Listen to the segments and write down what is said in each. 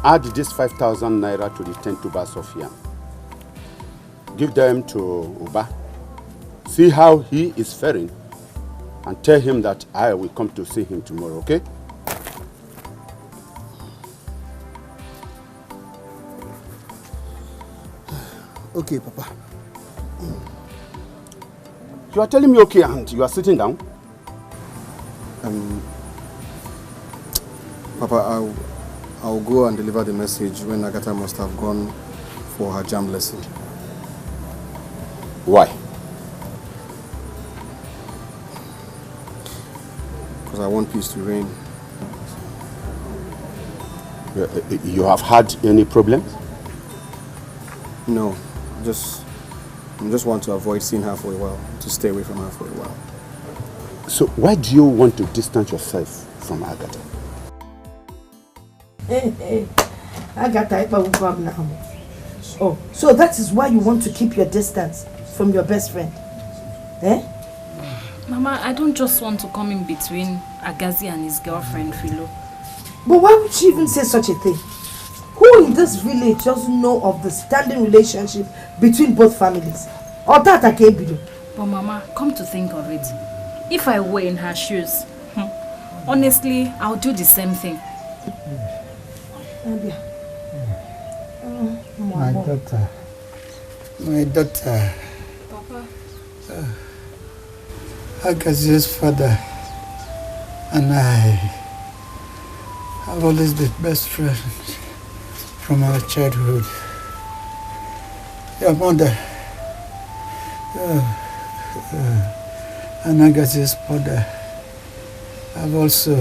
Add this 5,000 naira to the 10 tubers of yam. Give them to Uba. See how he is faring and tell him that I will come to see him tomorrow, okay? Okay, Papa. You are telling me okay and you are sitting down? Papa, I'll go and deliver the message when Agatha must have gone for her jam lesson. Why? Because I want peace to reign. You have had any problems? No, I just want to avoid seeing her for a while, to stay away from her for a while. So why do you want to distance yourself from Agatha? Agatha, now. Oh, so that is why you want to keep your distance from your best friend? Eh? Mama, I don't just want to come in between Agazi and his girlfriend, Philo. But why would she even say such a thing? Who in this village doesn't know of the standing relationship between both families? Or that I can't be doing? But Mama, come to think of it, if I were in her shoes, honestly, I'll do the same thing. My daughter. Papa. Agazi's father and I have always been best friends from our childhood. Your mother and Agazi's father have also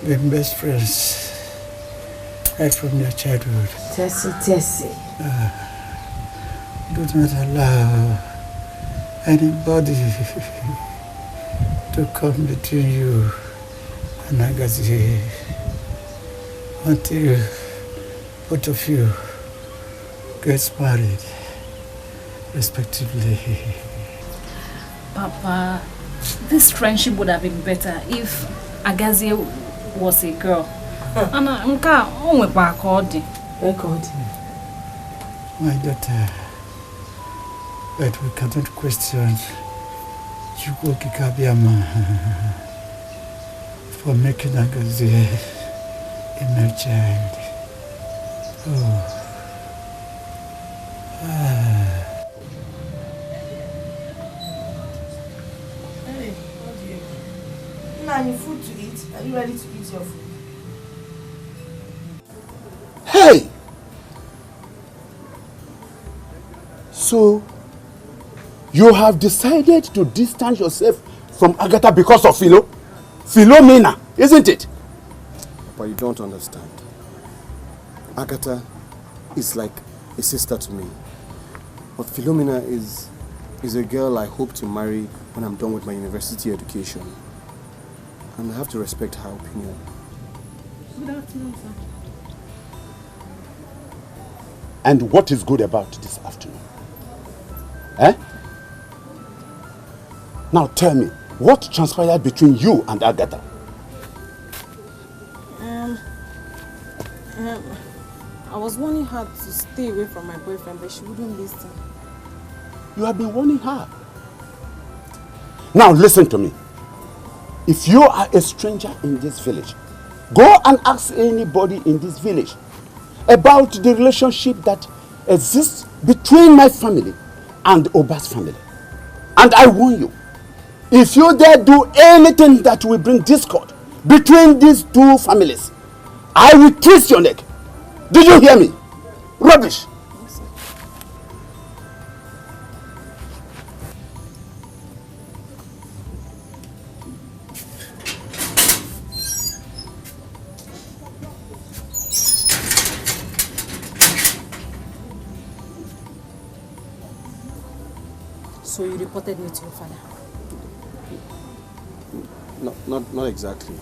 been best friends right from their childhood. Tessie. Do not allow anybody to come between you and Agazi until both of you get married, respectively. Papa, this friendship would have been better if Agazi was a girl. My daughter, but we cannot question Chukwu Kikabiyama for making Agazi a male child. Hey, what do you do? Now you food to eat. Are you ready to eat your food? Hey! So, you have decided to distance yourself from Agatha because of Philomena, isn't it? But you don't understand. Agatha is like a sister to me. But Philomena is a girl I hope to marry when I'm done with my university education. And I have to respect her opinion. Good afternoon, sir. And what is good about this afternoon? Eh? Now tell me, what transpired between you and Agatha? I was warning her to stay away from my boyfriend, but she wouldn't listen. You have been warning her. Now listen to me. If you are a stranger in this village, go and ask anybody in this village about the relationship that exists between my family and Oba's family. And I warn you, if you dare do anything that will bring discord between these two families, I will twist your neck. Did you hear me? Rubbish. So you reported me to your father? No, not exactly.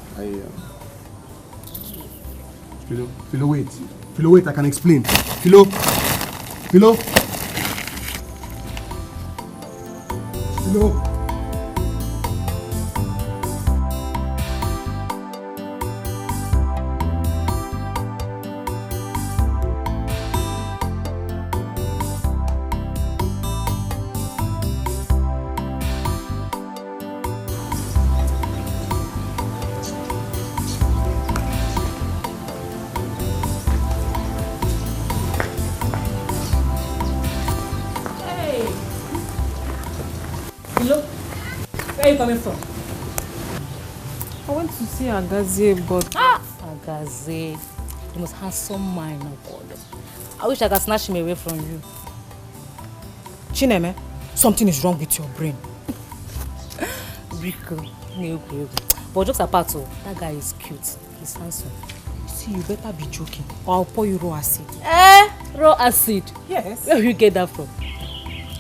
Philo, wait. Philo, wait, I can explain. Philo. are you coming from? I went to see Agazie, but... Agazie, the most handsome man of all. I wish I could snatch him away from you. Chineme, something is wrong with your brain. Rico, but jokes apart, that guy is cute. He's handsome. See, you better be joking, or I'll pour you raw acid. Raw acid? Yes. Where will you get that from?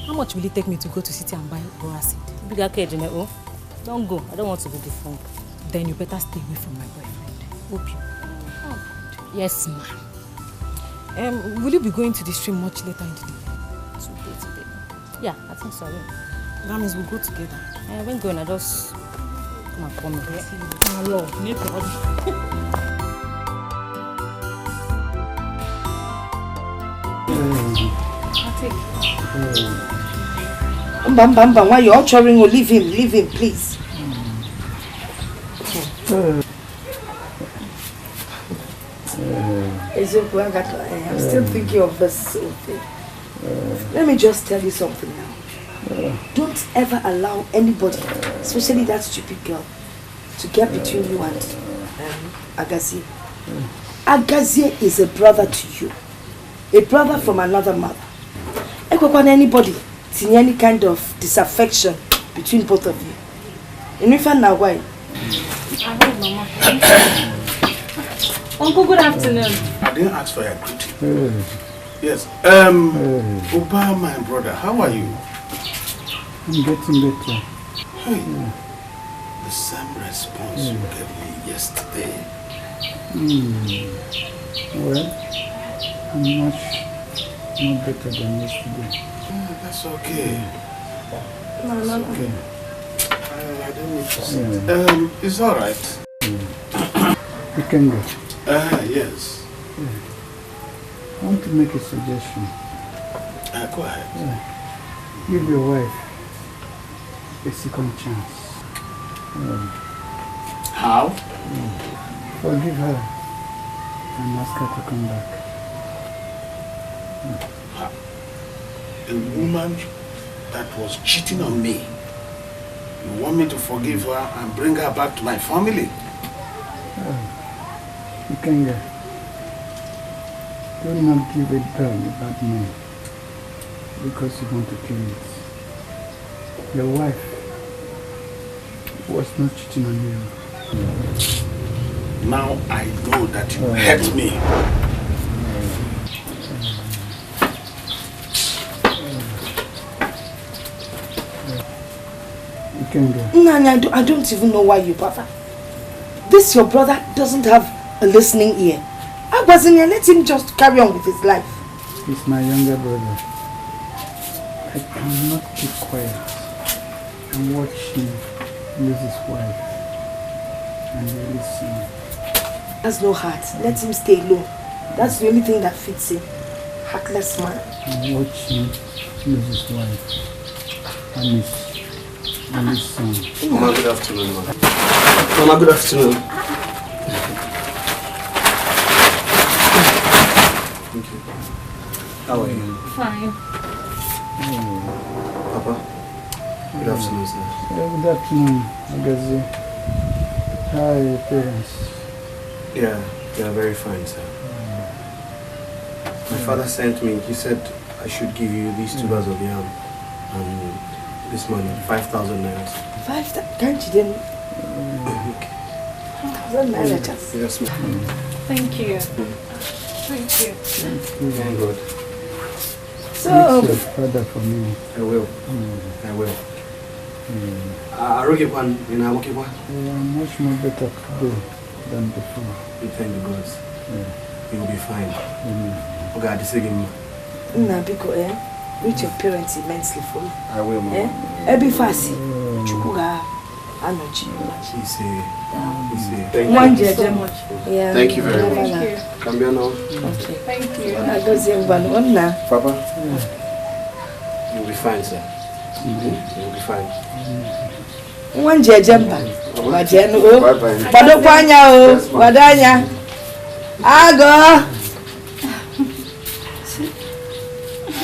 How much will it take me to go to city and buy raw acid? Big cage, don't go. I don't want to be defunct. Then you better stay away from my boyfriend. Hope you. Oh, yes, ma'am. Will you be going to the stream much later in the day? Today. Yeah, I think so. That means we'll go together. I won't go and I just come and call me. Hello, Bam, why you all churring? Leave him, please. I'm still thinking of this thing. Let me just tell you something now. Don't ever allow anybody, especially that stupid girl, to get between you and Agazie. Agazie is a brother to you. A brother from another mother. I don't want anybody seeing any kind of disaffection between both of you. And if I know why. I heard Mama. Uncle, good afternoon. I didn't ask for your greeting. Yes. Oba, my brother, how are you? I'm getting better. Hey. The same response you gave me yesterday. Well, I'm much more better than yesterday. That's okay. No. Okay. I didn't need to sit. It's alright. You can go. Yes. I want to make a suggestion. Go ahead. Give your wife a second chance. How? Forgive her and ask her to come back. A woman that was cheating on me. You want me to forgive her and bring her back to my family? You can go. Do not give a dog a bad name because you want to kill it. Your wife was not cheating on you. Now I know that you hurt me. You can go. Nanya, I don't even know why you bother. This your brother doesn't have a listening ear. I wasn't here. Let him just carry on with his life. He's my younger brother. I cannot keep quiet and watch him lose his wife and really see. Has no heart. Let him stay alone. That's the only thing that fits him. Heartless man. And watch him lose his wife and his son. Mama, good afternoon, Mama. Mama, good afternoon. Thank you. How are you? Fine. Papa, good afternoon, sir. Good afternoon, Agazie. How are your parents? Yeah, they are very fine, sir. My father sent me, he said I should give you these 2 bags of yam and this money, 5,000 naira. 5,000? Can't you then? 5,000 naira just. Yes, ma'am. Thank you. Thank you. Thank God. So, meet your father for me. I will. I will. I'm much more better today than before. We thank the gods. You will be fine. Nna, biko, reach your parents immensely for me. I will, Mama. Every fast, Chukuga, Anochi. Thank you so much. Yeah. Thank you very much. Thank you. Cambiano. Okay. Thank you. Papa, you'll be fine, sir. You'll be fine. Bye-bye. Ago.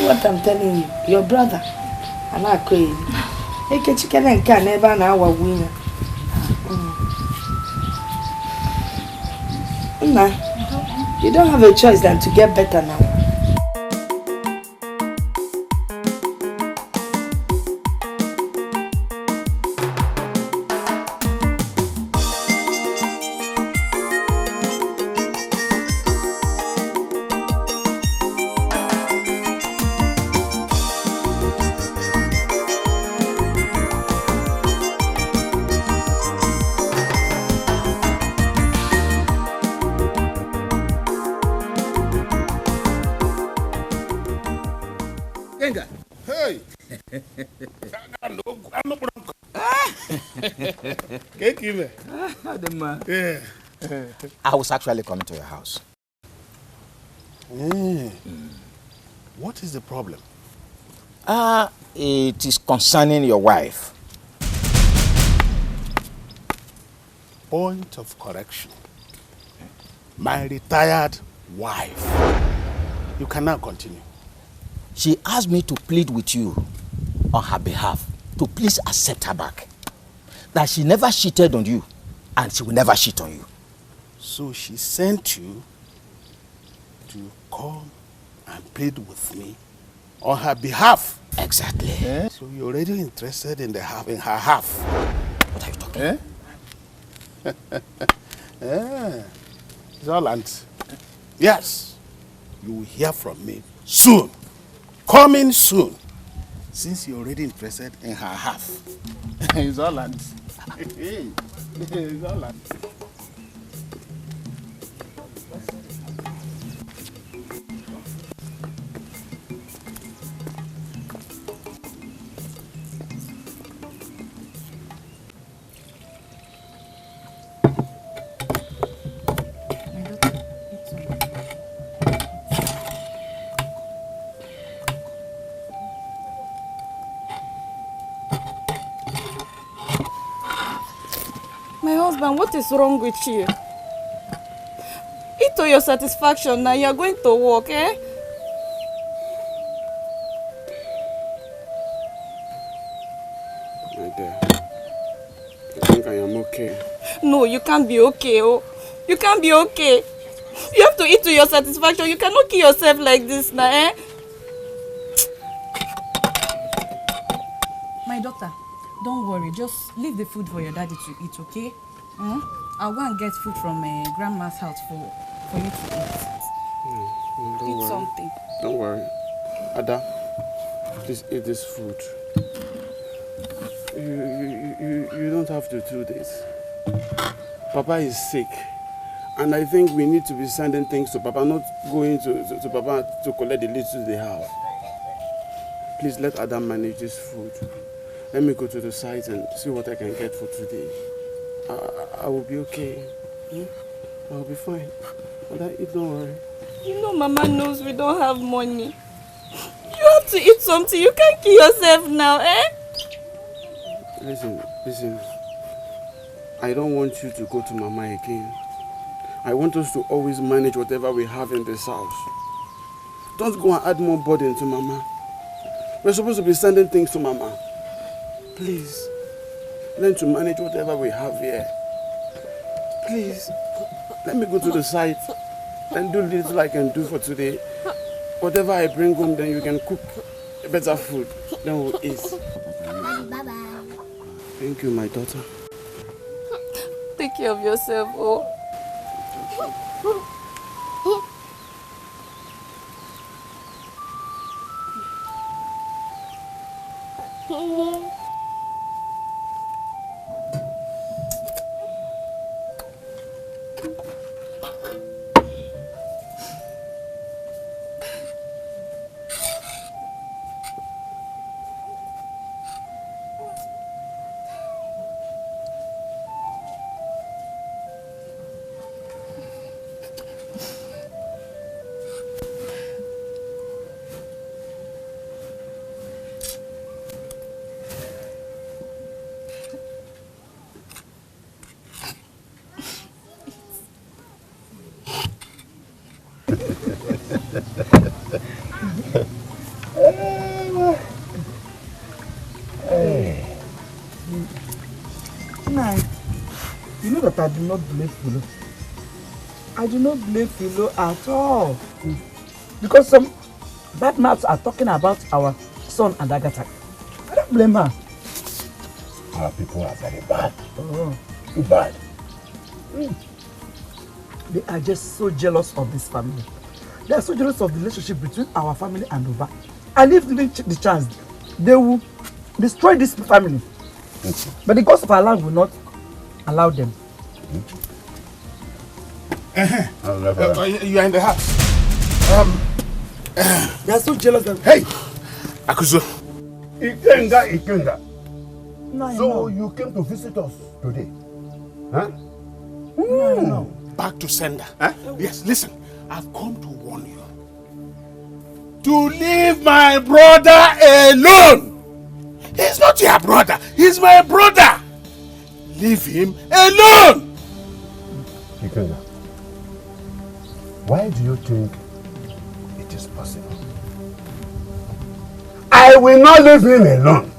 What I'm telling you, your brother, and I crazy. Hey, chicken and can never know our winner. Nah, you don't have a choice than to get better now. Hey! Yeah. I was actually coming to your house. What is the problem? It is concerning your wife. Point of correction. My retired wife. You can now continue. She asked me to plead with you on her behalf to please accept her back. That she never cheated on you and she will never cheat on you. So she sent you to come and plead with me on her behalf. Exactly. So you're already interested in her half. What are you talking about? Zolant. Yes. You will hear from me soon. Coming soon. Since you're already interested in her half. Zolant. Zolant. My husband, what is wrong with you? Eat to your satisfaction now. You are going to work, eh? My dear, I think I am okay. No, you can't be okay. Oh, you can't be okay. You have to eat to your satisfaction. You cannot kill yourself like this now, eh? My daughter, don't worry. Just leave the food for your daddy to eat, okay? I'll go and get food from grandma's house for you to eat. Don't Eat worry. something. Don't worry. Ada, please eat this food. You don't have to do this. Papa is sick. And I think we need to be sending things to Papa, not going to Papa to collect the little they have. Please let Adam manage this food. Let me go to the site and see what I can get for today. I will be okay. I will be fine. Ada, don't worry. You know Mama knows we don't have money. You have to eat something. You can't kill yourself now, eh? Listen. I don't want you to go to Mama again. I want us to always manage whatever we have in this house. Don't go and add more burden to Mama. We're supposed to be sending things to Mama. Please, learn to manage whatever we have here. Please, let me go to the site and do little I can do for today. Whatever I bring home, then you can cook better food. Then we'll eat. Bye-bye. Thank you, my daughter. Take care of yourself, oh. that I do not blame Philo. I do not blame Philo at all. Because some bad mouths are talking about our son and Agatha. I don't blame her. Our people are very bad. Oh. Too bad. They are just so jealous of this family. They are so jealous of the relationship between our family and Uba. And if given the chance, they will destroy this family. But the gods of our land will not allow them. You are in the house. They are so jealous of... Hey! Akuzo. Ikenga. So you came to visit us today? Huh? No. Back to sender. Huh? Yes, listen. I've come to warn you. To leave my brother alone. He's not your brother. He's my brother. Leave him alone. Ikenga, why do you think it is possible? I will not leave him alone.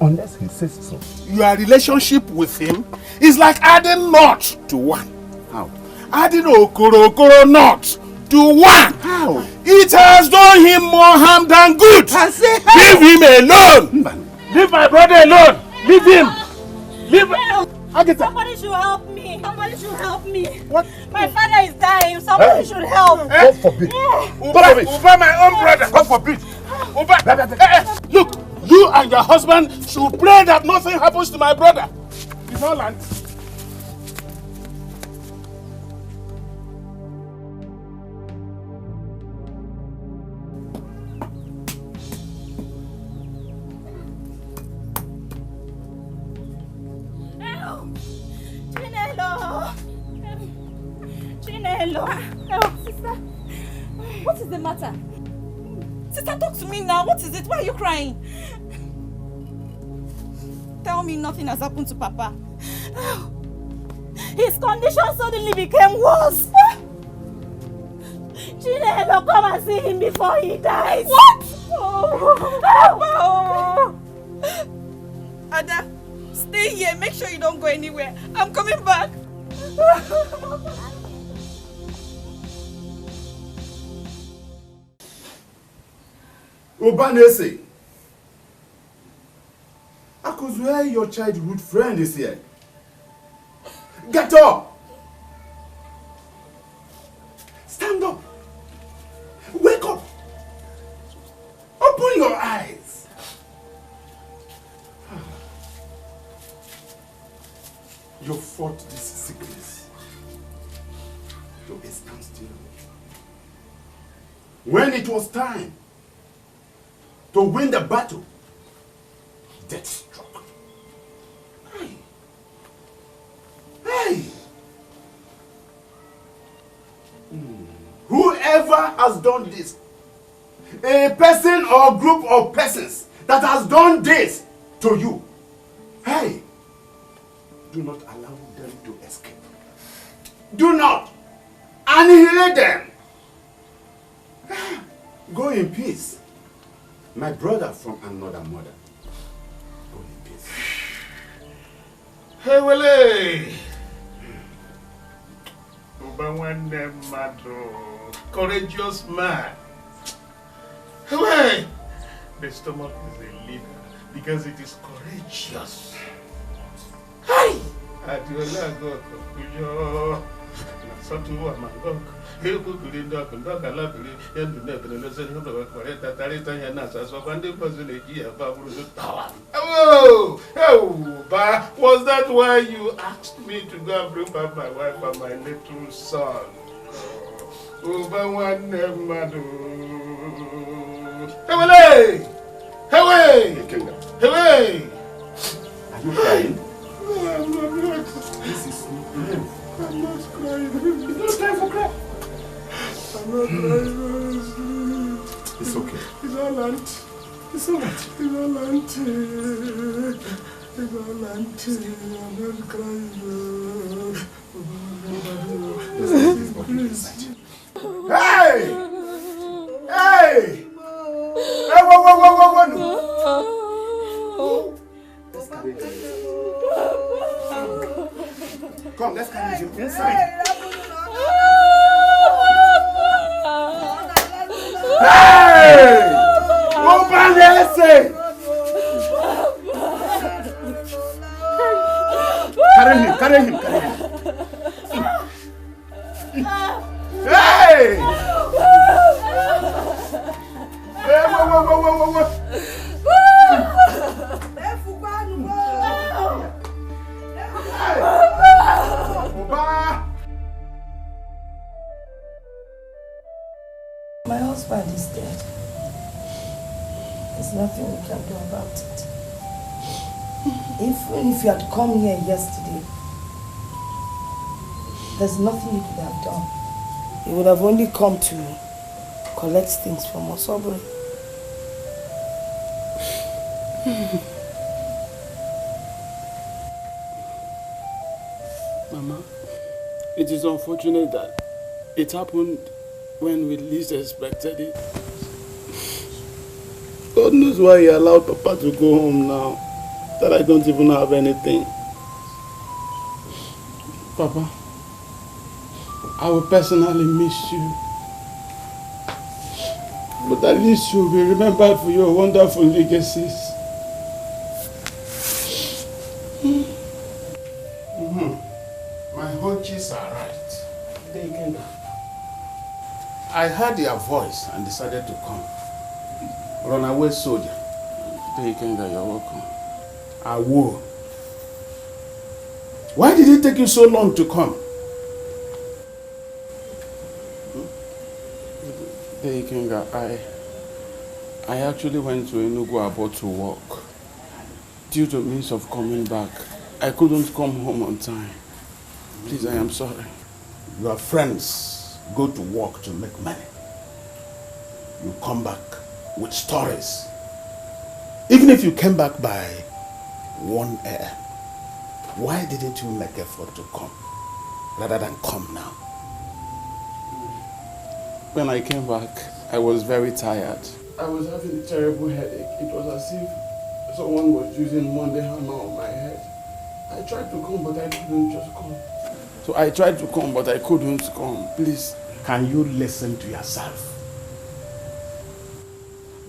Unless he says so. Your relationship with him is like adding knot to one. How? Adding okoro knot to one. How? It has done him more harm than good. Leave him alone. Leave my brother alone. Leave him. Leave him. Somebody should help me. Somebody should help me. What? My father is dying. Somebody should help. God forbid. Uba, my own brother. God forbid. Uba. Look, you and your husband should pray that nothing happens to my brother. You know, land. Hello. Oh, sister. What is the matter? Sister, talk to me now. What is it? Why are you crying? Tell me nothing has happened to Papa. His condition suddenly became worse. Chinelo, come and see him before he dies. What? Oh. Ada, stay here. Make sure you don't go anywhere. I'm coming back. Obanese, Akuzue, your childhood friend is here. Get up! Stand up! Wake up! Open your eyes! You fought this sickness to a standstill. When it was time to win the battle, death struck. Hey! Whoever has done this, a person or group of persons that has done this to you, hey, do not allow them to escape. Do not annihilate them. Go in peace. My brother from another mother. Go in peace. Hey, Wale! Ubawande Mado. Courageous man. Hey! The stomach is a leader because it is courageous. Hey! Adiola go kujo. Nasatu amangok. Heku kulinda kundaka lapili yendu nekene seni ndo koreta tarita yana sasa kwande pozile kia baburu tawa. Oh! Oh! But was that why you asked me to go and bring back my wife and my little son? Uba wane madu. Hey! Hey! Hey! Are you crying? No, I'm not. This is I'm not crying. It's not time for crying. I'm not crying. It's okay. It's all right. It's all right. It's all right. It's all right. I'm not crying. Hey! Hey! Hey, whoa, no. Come, let's carry him inside. Hey! Open the Carry him, carry him, carry him. Hey! Hey, whoa. My husband is dead. There's nothing we can do about it. Even if you had come here yesterday, there's nothing you could have done. You would have only come to collect things from us, Aubrey. Mama, it is unfortunate that it happened when we least expected it. God knows why he allowed Papa to go home now, that I don't even have anything. Papa, I will personally miss you. But at least you'll be remembered for your wonderful legacies. My hunches are right. I heard your voice and decided to come. Runaway soldier. Dekenga, you're welcome. I will. Why did it take you so long to come? Dekenga, I actually went to Enugu about to work. Due to means of coming back, I couldn't come home on time. Please, I am sorry. Your friends go to work to make money. You come back with stories. Even if you came back by 1 a.m., why didn't you make effort to come rather than come now? When I came back, I was very tired. I was having a terrible headache. It was as if someone was using Monday hammer on my head. I tried to come, but I couldn't just come. So I tried to come, but I couldn't come. Please. Can you listen to yourself?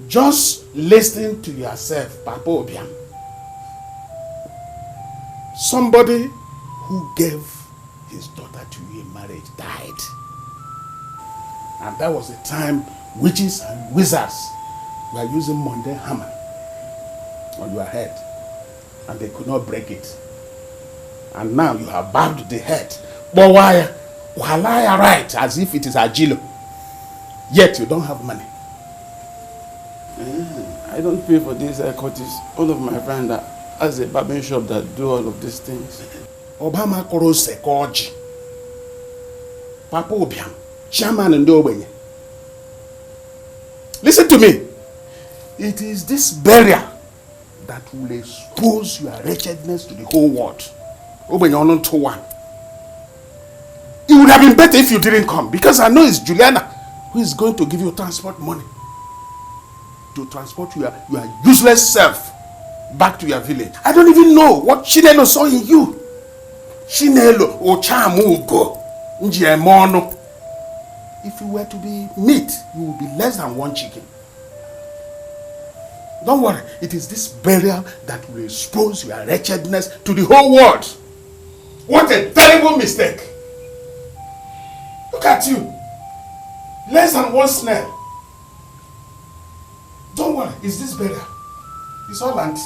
Just listen to yourself, Papa Obiam. Somebody who gave his daughter to you in marriage died. And that was the time witches and wizards were using Monday hammer on your head. And they could not break it. And now you have barbed the head. But why? Walaya right, as if it is Agilo. Yet you don't have money. I don't pay for these cottages. All of my friends has a barbering shop that do all of these things. Obama koro sekoji. Papa Obiam, chairman and Obenye. Listen to me. It is this burial that will expose your wretchedness to the whole world. Obenye onon to one. It would have been better if you didn't come, because I know it's Juliana who is going to give you transport money to transport your useless self back to your village. I don't even know what Chinelo saw in you. Chinelo Ochamugo Njiemono. If you were to be meat, you would be less than 1 chicken. Don't worry, it is this burial that will expose your wretchedness to the whole world. What a terrible mistake! Look at you. Less than 1 snail. Don't worry, it's this burial. It's all anti.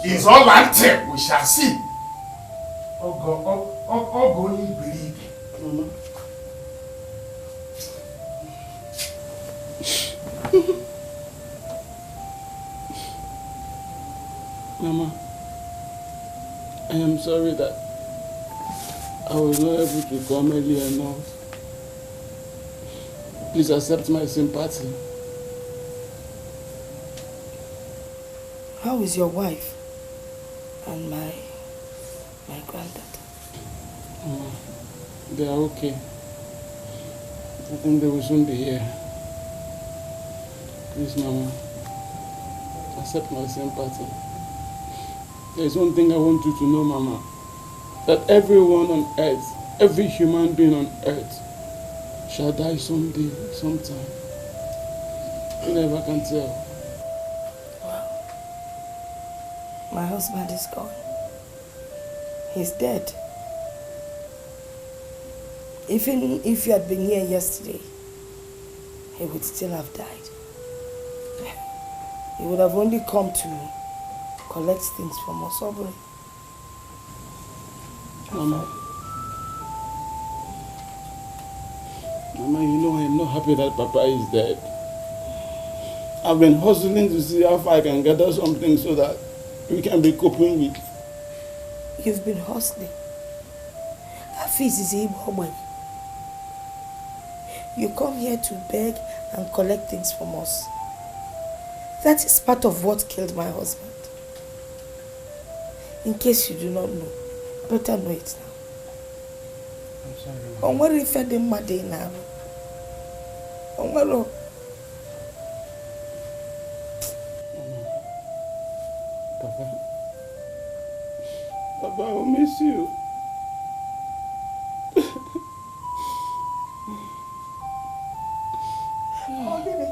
It's all anti. We shall see. Oh, believe. Mama, I am sorry that I was not able to come early enough. Please accept my sympathy. How is your wife and my granddaughter? They are okay. I think they will soon be here. Please, Mama, accept my sympathy. There is one thing I want you to know, Mama. that everyone on earth, every human being on earth, shall die someday, sometime. You never can tell. Well, my husband is gone. He's dead. Even if you had been here yesterday, he would still have died. He would have only come to collect things from us, Aubrey. Mama, you know I'm not happy that Papa is dead. I've been hustling to see how far I can gather something so that we can be coping with. You've been hustling. Hafiz is Igbo. You come here to beg and collect things from us. That is part of what killed my husband. In case you do not know, better know it now. I'm sorry. On what if I didn't matter now? On what? Papa, I will miss you. Oh, baby.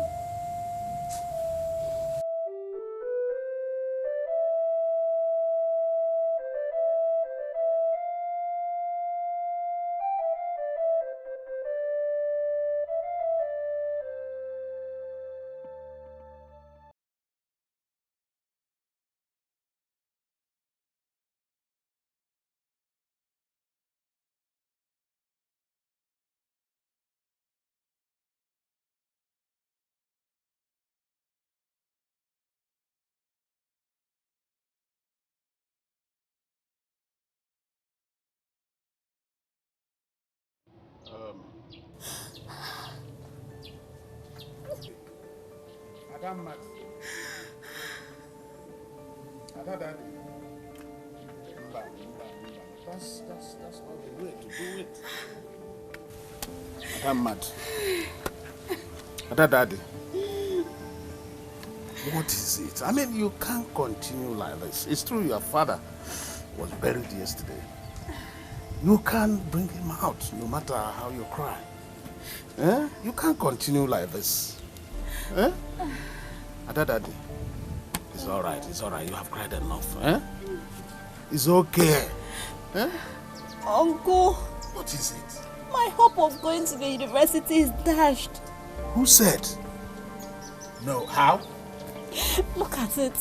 Madam Max. Daddy. That's not the way to do it. Madam Mad. Daddy. What is it? I mean, you can't continue like this. It's true your father was buried yesterday. You can't bring him out no matter how you cry. Eh? You can't continue like this. Eh? Daddy, it's all right. You have cried enough. Eh? It's okay. Eh? Uncle. What is it? My hope of going to the university is dashed. Who said? No, how? Look at it.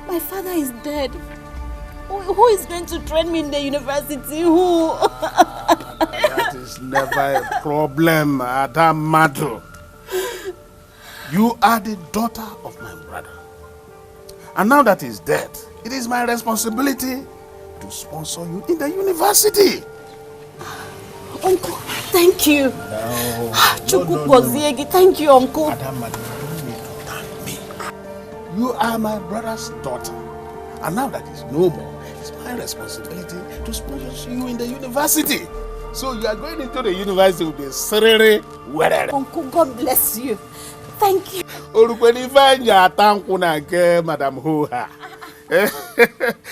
My father is dead. Who is going to train me in the university? Who? That is never a problem, Madam Madu. You are the daughter of my brother. And now that he's dead, it is my responsibility to sponsor you in the university. Uncle, thank you. No. Thank you, Uncle. Madam Madu, you don't need to thank me. You are my brother's daughter. And now that he's no more, it's my responsibility to sponsor you in the university. So you are going into the university with a serere werere. Uncle, God bless you. Thank you. Madam Hoha.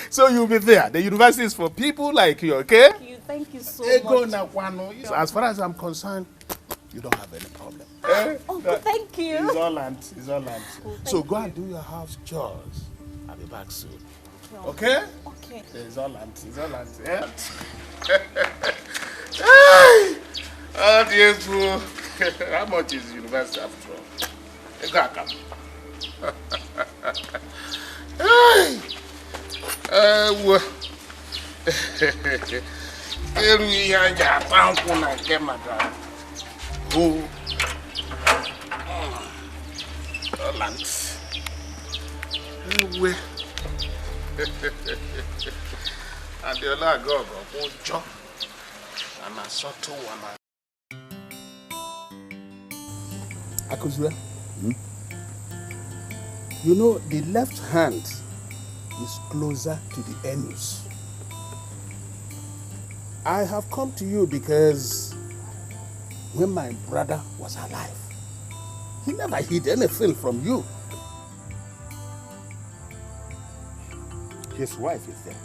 So you'll be there. The university is for people like you, okay? Thank you so much. As far as I'm concerned, you don't have any problem. Uncle, thank you. It's all land. So go and do your house chores. I'll be back soon. Okay? Okay. It's all land. Yeah? Hey! Oh, dear fool. How much is the university after all? You got come. Hey! And the other go jump. And I saw two one. Akuzwe, you know the left hand is closer to the anus. I have come to you because when my brother was alive, he never hid anything from you. His wife is there.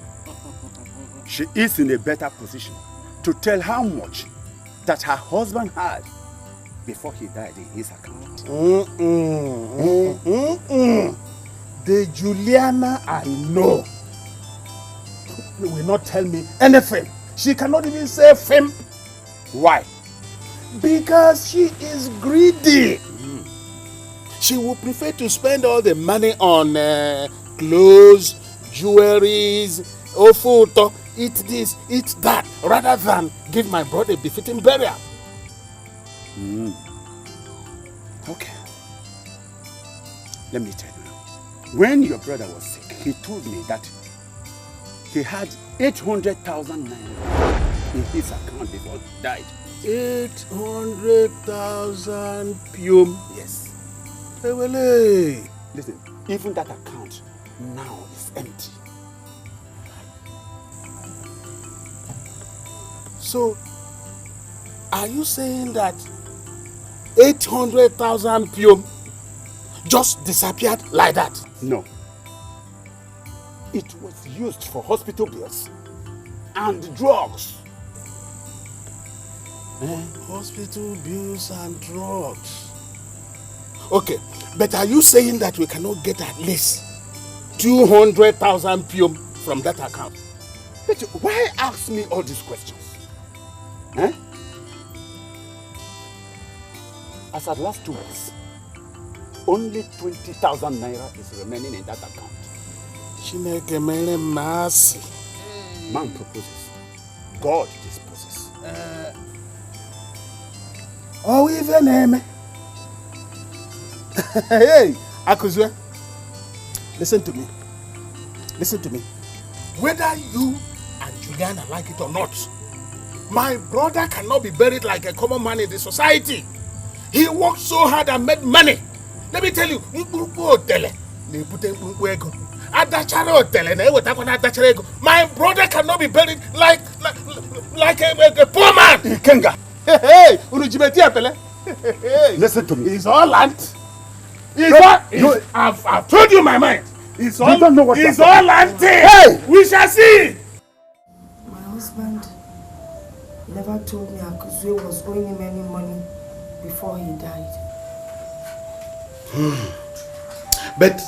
she is in a better position to tell how much that her husband had before he died in his account. The Juliana I know will not tell me anything. She cannot even say fame. Why? Because she is greedy. She would prefer to spend all the money on clothes, jewelries, food, eat this, eat that, rather than give my brother a befitting burial. Okay. Let me tell you now. When your brother was sick, he told me that he had 800,000 naira in his account before he died. 800,000 pium. Yes. Ewele. Listen, even that account now is empty. So, are you saying that 800,000 pium just disappeared like that? No. It was used for hospital bills and drugs. Hospital bills and drugs. Okay, but are you saying that we cannot get at least 200,000 pium from that account? But why ask me all these questions? As at last 2 weeks, only 20,000 naira is remaining in that account. Chineke mere mercy. Man proposes, God disposes. Oh, even name. Hey, Akuzwe, listen to me. Listen to me. Whether you and Juliana like it or not, my brother cannot be buried like a common man in the society. He worked so hard and made money. Let me tell you, my brother cannot be buried like a poor man. Ikenga. Hey, listen to me. It's all land. I've told you my mind. It's all, don't know what it's all empty. Hey! We shall see. My husband never told me Akuzwe was owing him any money before he died. But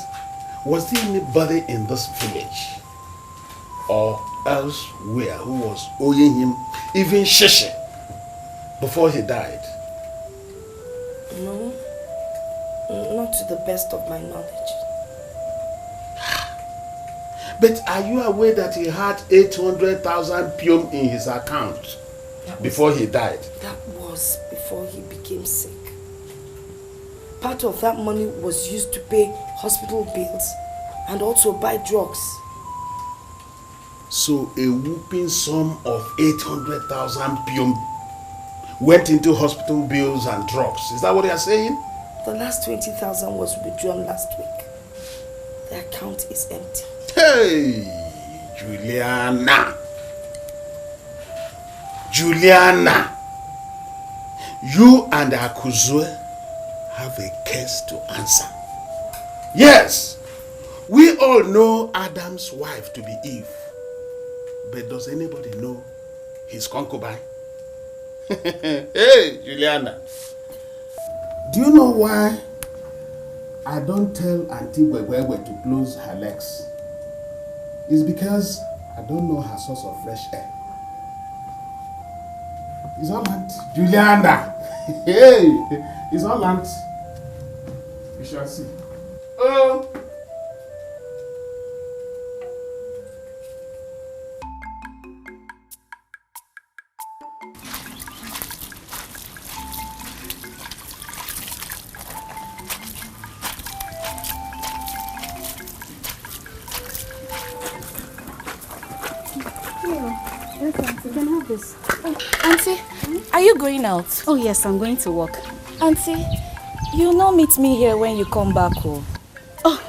was there anybody in this village or elsewhere who was owing him even shishi before he died? No, not to the best of my knowledge. But are you aware that he had 800,000 pium in his account before he died? That was before he became sick. Part of that money was used to pay hospital bills and also buy drugs. So a whooping sum of 800,000 pium went into hospital bills and drugs. Is that what you are saying? The last 20,000 was withdrawn last week. The account is empty. Hey, Juliana. Juliana. You and Akuzwe have a case to answer. Yes, we all know Adam's wife to be Eve. But does anybody know his concubine? Hey, Juliana. Do you know why I don't tell Auntie Wewewe to close her legs? It's because I don't know her source of fresh air. It's all land. Juliana! Hey! It's all land. We shall see. Oh! This. Oh, Auntie, are you going out? Oh yes, I'm going to work. Auntie, you'll not meet me here when you come back home. Oh.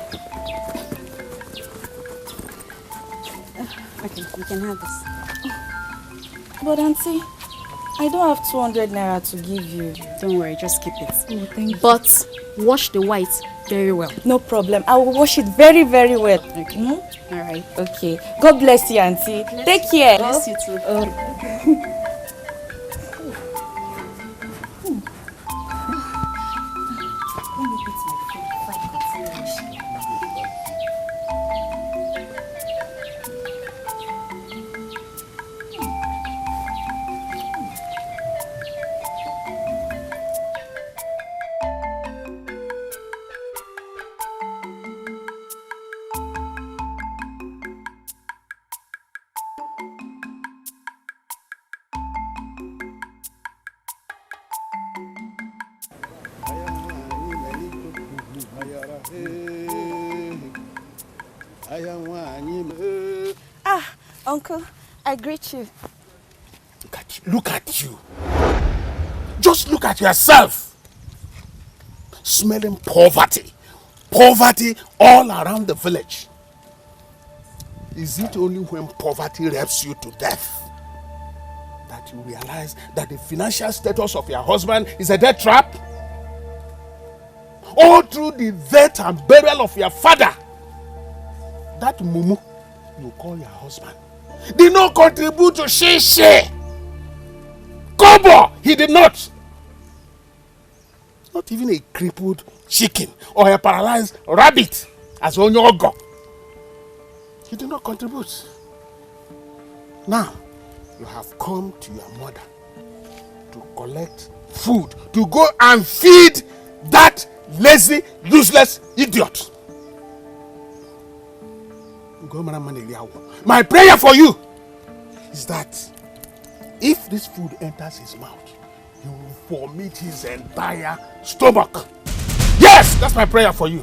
Okay, you can have this. But Auntie, I don't have 200 naira to give you. Don't worry, just keep it. Oh, thank you. But wash the white very well. No problem. I will wash it very, very well. Okay. All right. Okay. God bless you, Auntie. Take care. Bless you too. Ah, Uncle, I greet you. Look at you. Just look at yourself. Smelling poverty. Poverty all around the village. Is it only when poverty rapes you to death that you realize that the financial status of your husband is a death trap? All through the death and burial of your father, that mumu you call your husband did not contribute to Sheo. Kobo, he did not. Not even a crippled chicken or a paralyzed rabbit as Onyogo. He did not contribute. Now, you have come to your mother to collect food, to go and feed that lazy, useless idiot. My prayer for you is that if this food enters his mouth, he will vomit his entire stomach. Yes, that's my prayer for you.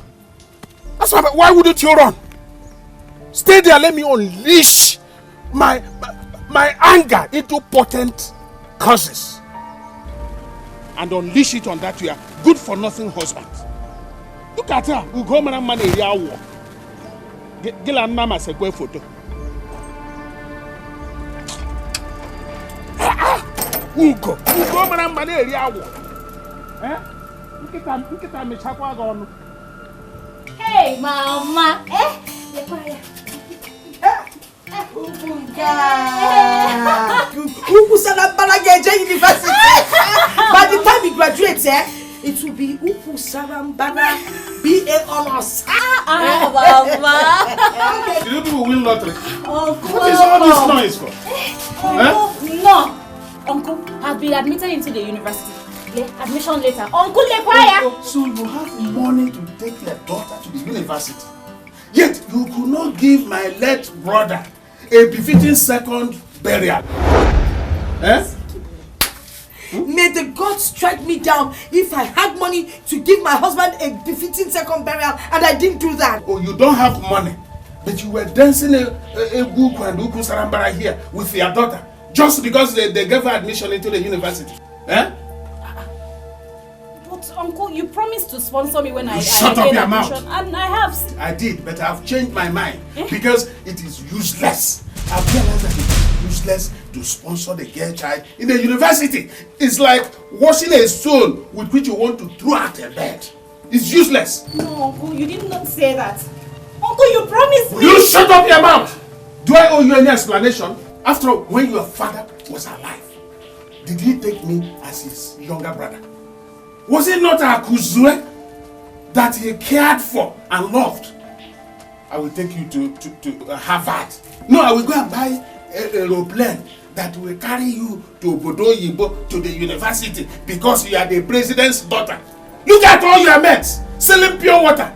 That's why wouldn't you run? Stay there, let me unleash my anger into potent curses and unleash it on that your good for nothing husband. Look at her. Gila mama se kwe photo. Ugo mara mma na eri awo. Nkita me chakwa ga onu. Hey mama, Uku Sarambara Geje University. By the time he graduates, it will be Uku Sarambara BA Honors. Mama. You people win lottery. Uncle. What is all this noise for? Uncle, no. Uncle, I've been admitted into the university. Admission later. Uncle, so you have money to take your daughter to the university. Yet you could not give my late brother a befitting second burial. May the gods strike me down if I had money to give my husband a befitting second burial and I didn't do that. Oh, you don't have money, but you were dancing a guku and uku sarambara here with your daughter just because they gave her admission into the university. But Uncle, you promised to sponsor me when I shut up your mouth. And I have. I did, but I've changed my mind because it is useless. I've realized that it is useless to sponsor the girl child in the university. It's like washing a stone with which you want to throw out a bed. It's useless. No, Uncle, you did not say that. Uncle, you promised me. You shut up your mouth. Do I owe you any explanation? After all, when your father was alive, did he take me as his younger brother? Was it not Akuzue that he cared for and loved? I will take you to Harvard. No, I will go and buy an aeroplane that will carry you to Obodo Yibo to the university because you are the president's daughter. Look at all your mates selling pure water.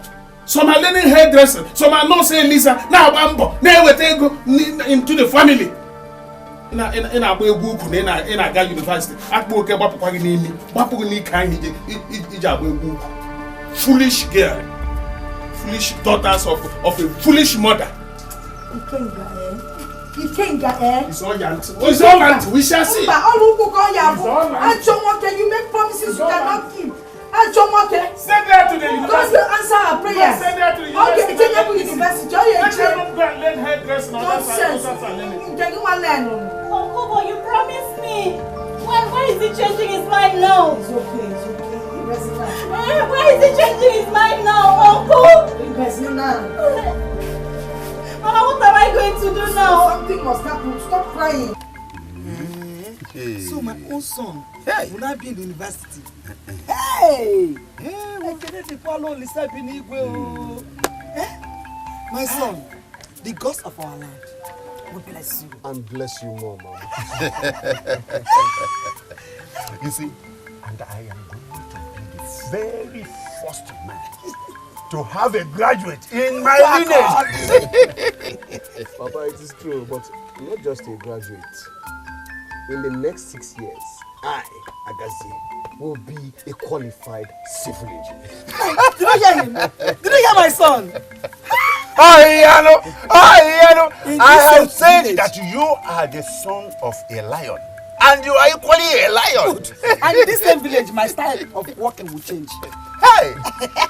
Some are learning hairdressing, some are not saying Lisa, now Bambo, now we take go into the family. In a book in a university. Foolish girl, foolish daughters of a foolish mother. It's all yanti. It's all yanti. We shall see. Can you make promises you cannot keep? Send her to the university. Don't you answer our prayers? Send her to the university. Okay, take her to the university. Let her not go and learn hairdressing. Nonsense. Uncle, but you promised me. When Mama, what am I going to do now? Something must happen. Stop crying. So my own son will not be in the university. Hey! My son, the gods of our land will bless you. And bless you more, Mama. You see, and I am going to be the very first man to have a graduate in my village. Papa, it is true, but not just a graduate. In the next 6 years, I, Agazi, will be a qualified civil engineer. Did you hear him? Did you hear my son? I have said that you are the son of a lion, and you are equally a lion. Good. And in this same village, my style of working will change. Hey!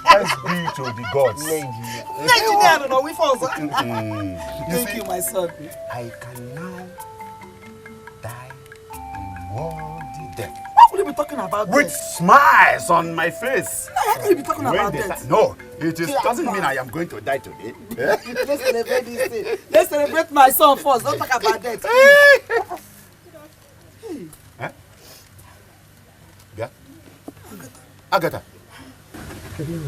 Thanks be to the gods. Nigeria, no, we fall. Thank you, my son. I can now die a worthy death. What will you be talking about? With smiles on my face. How can you be talking about that? No, doesn't mean I am going to die today. Let's celebrate this day. Let's celebrate my son first. Don't talk about that. Huh? Yeah? Agatha.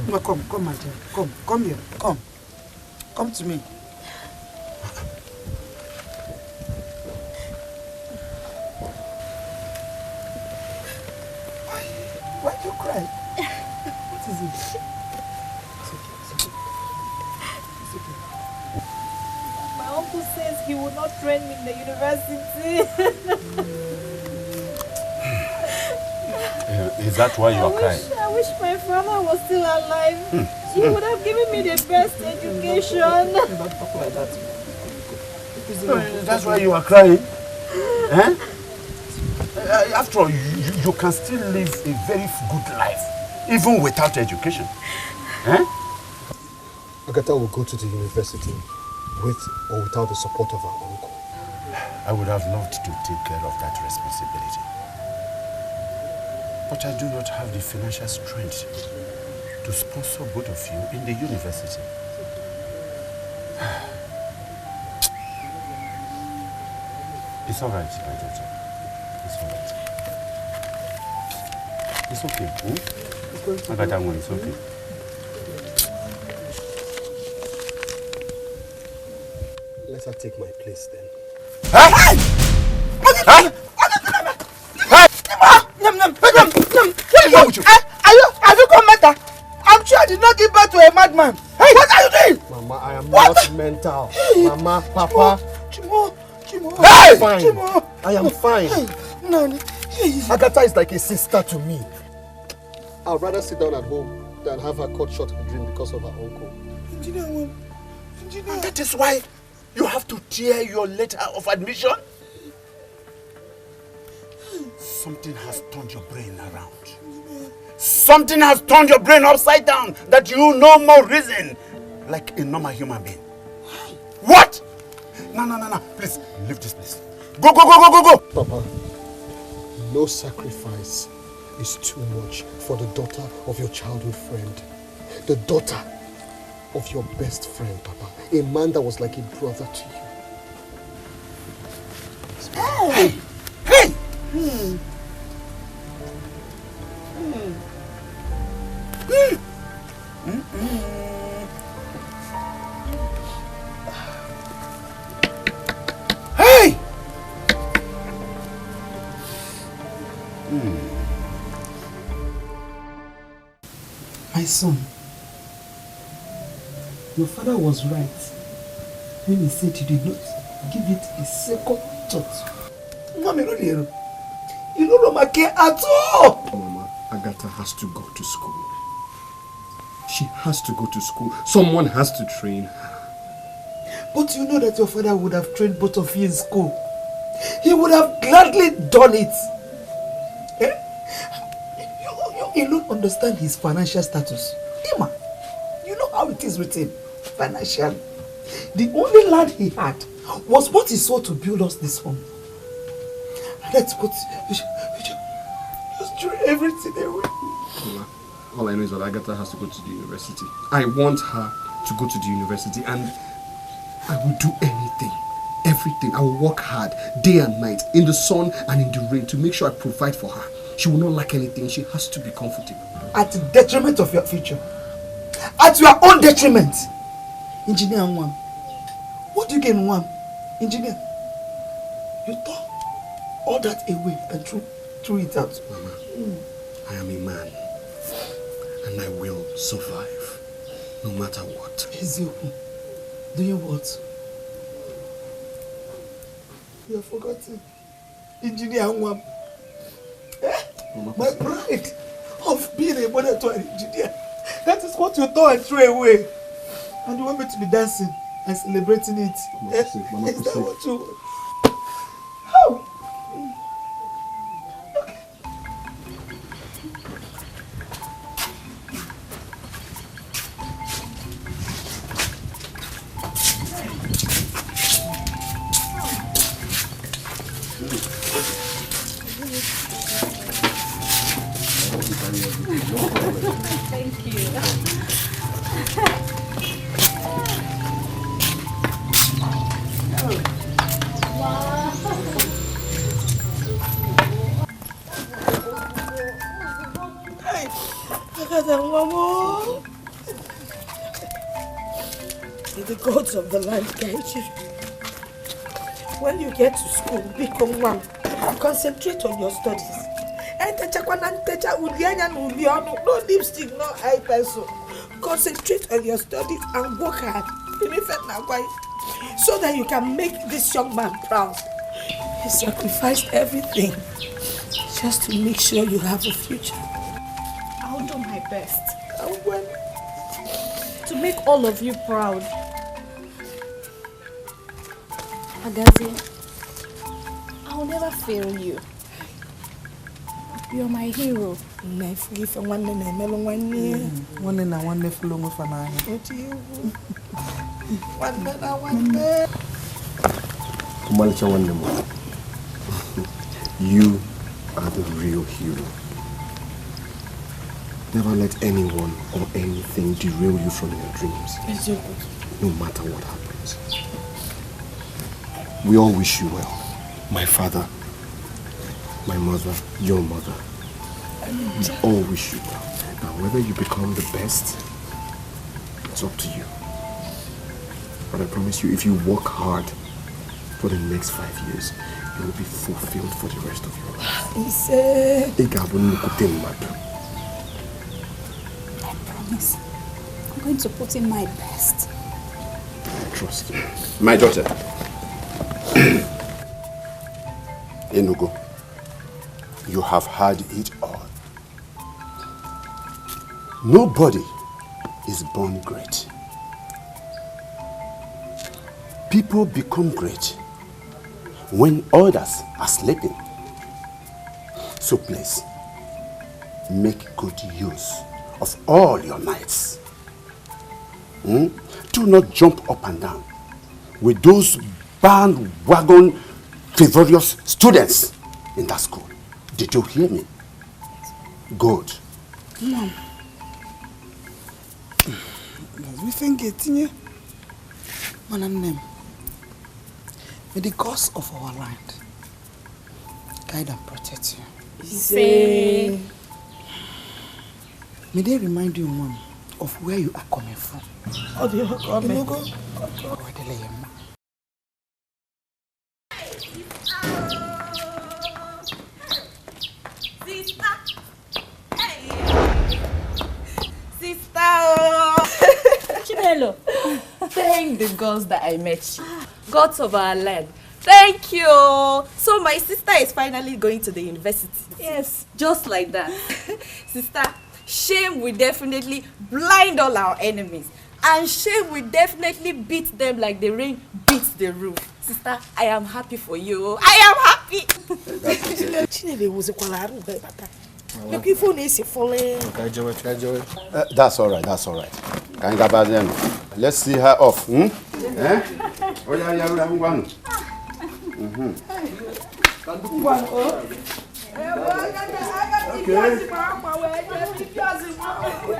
No, come, my child. Come here. Come to me. Why do you cry? What is it? It's okay. My uncle says he will not train me in the university. Is that why you are crying? I wish my father was still alive. He would have given me the best education. Don't talk like that. That's why you are crying? Eh? After all, you can still live a very good life, even without education. Eh? Agatha will go to the university with or without the support of our uncle. I would have loved to take care of that responsibility. But I do not have the financial strength to sponsor both of you in the university. It's all right, my daughter. It's all right. It's okay. Hmm? Agatha, it's okay. Let her take my place then. Hey! Hey! Have you come mental? I'm sure I did not give birth to a madman. Hey, what are you doing? Mama, I am not mental. Mama, Papa. Chimo. I am fine. Chimo. I am fine. No. Agatha is like a sister to me. I'd rather sit down at home than have her cut short her dream because of her uncle. Engineer. And that is why you have to tear your letter of admission? Something has turned your brain around. Something has turned your brain upside down that you no more reason like a normal human being. What? No. Please, leave this place. Go. Papa, no sacrifice is too much for the daughter of your childhood friend. The daughter of your best friend, Papa. A man that was like a brother to you. Hey! Hey! My son, your father was right when he said you did not give it a second thought. Mommy, you don't know care at all. Mama, Agatha has to go to school. She has to go to school. Someone has to train her. But you know that your father would have trained both of you in school. He would have gladly done it. Eh? You don't understand his financial status. Emma, you know how it is with him financially. The only land he had was what he sold to build us this home. And that's what you just threw everything away. Mama, all I know is that Agatha has to go to the university. I want her to go to the university, and I will do anything, everything. I will work hard, day and night, in the sun and in the rain, to make sure I provide for her. She will not lack anything. She has to be comfortable. At the detriment of your future. At your own detriment. Engineer Nwam. What do you gain, Nwam? Engineer. You thought all that away and threw it out. Mama, I am a man. And I will survive. No matter what. Ezioku. Doing what? You have forgotten. Engineer Nwam. My pride of being a mother to an engineer. That is what you thought and threw away. And you want me to be dancing and celebrating it. Mama, is that what you want? How? Thank you. The gods of the land guide you. When you get to school, become one. Concentrate on your studies. No lipstick, no eye pencil. Concentrate on your studies and work hard. So that you can make this young man proud. He sacrificed everything just to make sure you have a future. I'll do my best. To make all of you proud. Agazi, I'll never fail you. You're my hero. You are the real hero. Never let anyone or anything derail you from your dreams. No matter what happens. We all wish you well. My father, my mother, your mother. We all wish you well. Now, whether you become the best, it's up to you. But I promise you, if you work hard for the next 5 years, you will be fulfilled for the rest of your life. I promise. I'm going to put in my best. Trust me. My daughter. Enugu, you have had it all. Nobody is born great. People become great when others are sleeping. So please, make good use of all your nights. Do not jump up and down with those bandwagon frivolous students in that school. Did you hear me? Good. Mom. We think it in you. May the gods of our land guide and protect you. Say. May they remind you, Mom, of where you are coming from. Oh, they are coming. Chinelo, thank the gods that I met you. Gods of our land. Thank you. So my sister is finally going to the university. Yes, just like that. Sister, shame will definitely blind all our enemies. And shame will definitely beat them like the rain beats the roof. Sister, I am happy for you. I am happy. That's all right, that's all right. Let's see her off. Eh? Oh, yeah, one. Okay.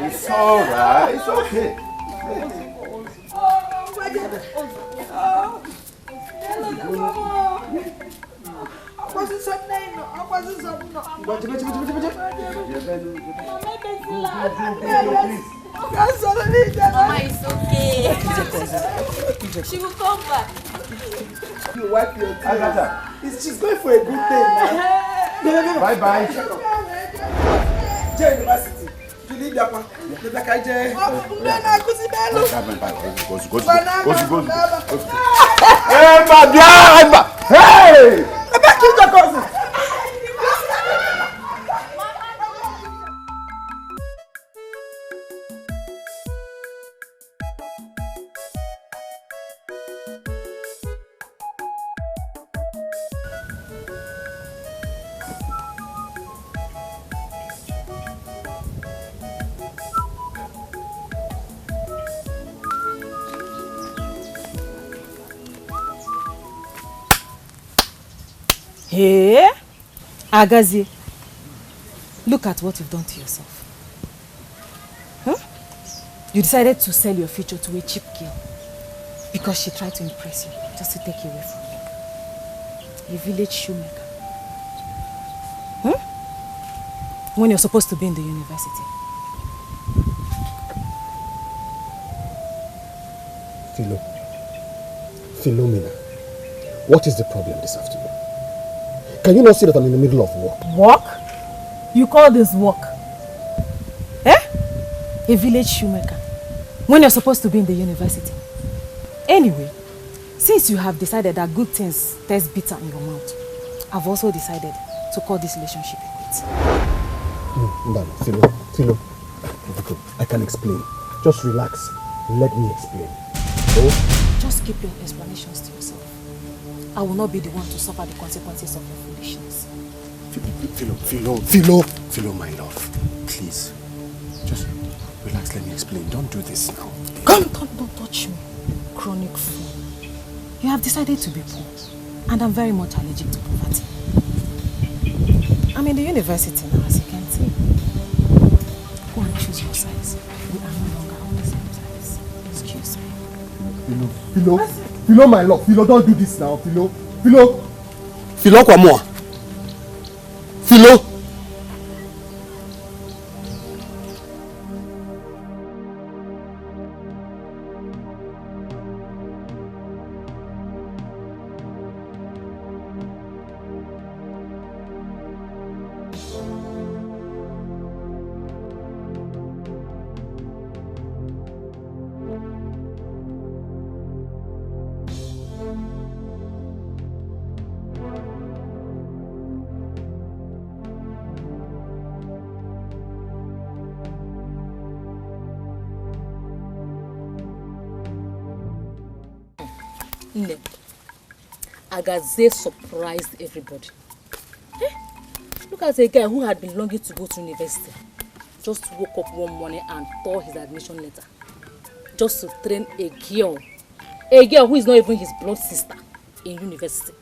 It's all right, it's okay. Mama is okay. She will come back. You wipe your tears. She's going for a good thing now. Bye-bye. University. You leave that one. Hey, my dear! Hey! Hey, Agazi, look at what you've done to yourself. Huh? You decided to sell your future to a cheap girl because she tried to impress you, just to take you away from you. A village shoemaker. Huh? When you're supposed to be in the university. Philomena, what is the problem this afternoon? Can you not see that I'm in the middle of work? Work? You call this work? Eh? A village shoemaker. When you're supposed to be in the university. Anyway, since you have decided that good things taste bitter in your mouth, I've also decided to call this relationship quits. Philo, I can explain. Just relax. Let me explain. Oh? Just keep your explanations to yourself. I will not be the one to suffer the consequences of your foolishness. Philo, my love. Please. Just relax, let me explain. Don't do this now. Don't touch me, chronic fool. You have decided to be poor, and I'm very much allergic to poverty. I'm in the university now, as you can see. Go and choose your size. We are no longer on the same size. Excuse me. Philo, my love. Philo, don't do this now. Philo, quoi moi? Philo. Agaze surprised everybody. Look at a guy who had been longing to go to university. Just woke up one morning and tore his admission letter. Just to train a girl who is not even his blood sister in university.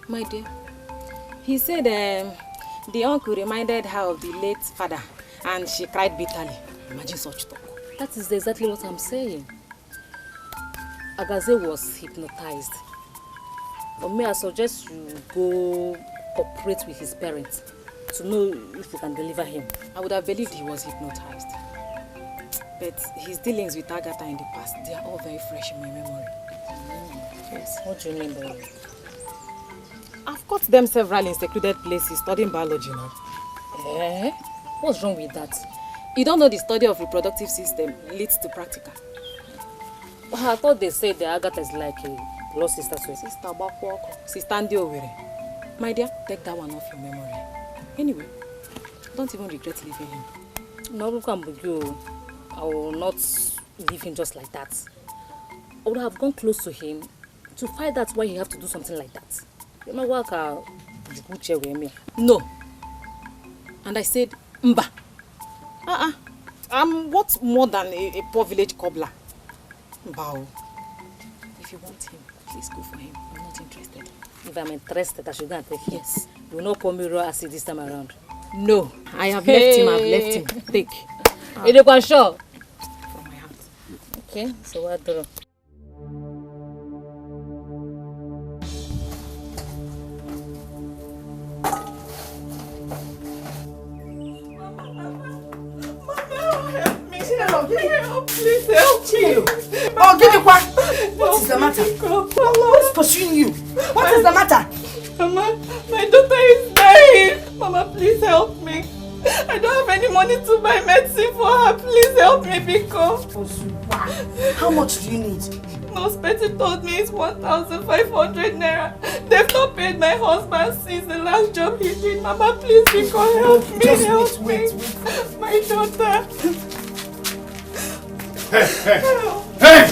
My dear, he said the uncle reminded her of the late father and she cried bitterly. Imagine such talk. That is exactly what I'm saying. Agaze was hypnotized. For me, I suggest you go cooperate with his parents to know if you can deliver him. I would have believed he was hypnotized. But his dealings with Agatha in the past, they are all very fresh in my memory. Yes. What do you mean by that? I've caught them several in secluded places studying biology now. Eh? What's wrong with that? You don't know the study of reproductive system leads to practical. I thought they said that Agatha is like a blood sister. Sister Bakwoko. Sister Ndiowere. My dear, take that one off your memory. Anyway, don't even regret leaving him. No, look, I will not leave him just like that. I would have gone close to him to find out why he have to do something like that. No. And I said, Mba. I'm what more than a poor village cobbler. Mbao. If you want him, please go for him. I'm not interested. If I'm interested, I should go and take him. Yes. You will not pour me raw acid this time around. No. I have left him. I've left him. Take. You don't sure? From my heart. Okay, so what do? Please help me. Oh, give me what? What is the matter? Who's pursuing you? What is the matter? Mama, my daughter is dying. Mama, please help me. I don't have any money to buy medicine for her. Please help me, Biko. How much do you need? Nurse Betty told me it's 1,500 naira. They've not paid my husband since the last job he did. Mama, please, Biko, help me. Just help wait. me. My daughter. Hey!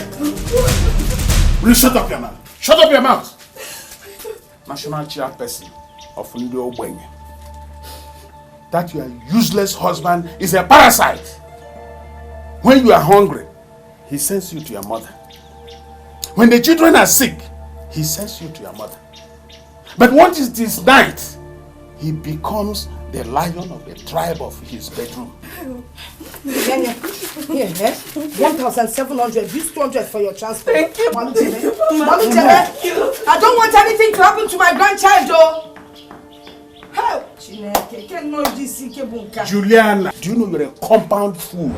Will you shut up your mouth? Shut up your mouth! National chairperson of Lido Obwenye. That your useless husband is a parasite. When you are hungry, he sends you to your mother. When the children are sick, he sends you to your mother. But once it is night, he becomes the lion of the tribe of his bedroom. Here, 1,700. Use 200 for your transport. Thank you. Thank you. I don't want anything to happen to my grandchild, though. Juliana, do you know you're a compound fool?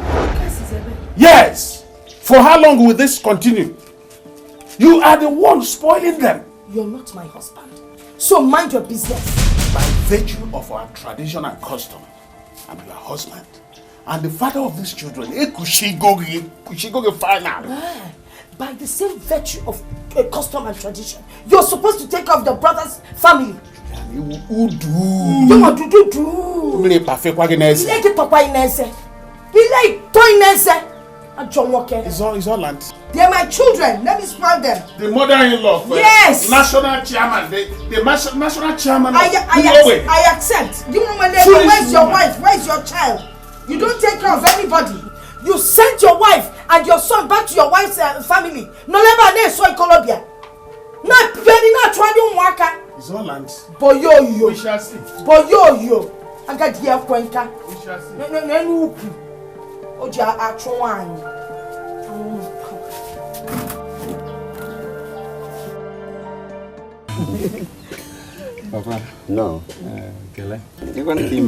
Yes! For how long will this continue? You are the one spoiling them. You're not my husband. So mind your business. By virtue of our tradition and custom, I'm your husband. And the father of these children, Kushigogi final. By the same virtue of custom and tradition, you're supposed to take care of the brother's family. You want to do. You like papa inese. You like toy inese. It's all land. They're my children. Let me spoil them. The mother-in-law. Yes. National chairman. The national chairman. I accept. Where's your wife? Where's your child? You don't take care of anybody. You sent your wife and your son back to your wife's family. No never ne so Colombia. Not penny, not trying waka. It's all land. Boyo. We shall see. Boyo. I got here Kwenka. We shall see. No. Oja actually. Papa. No. Kele. You want to me?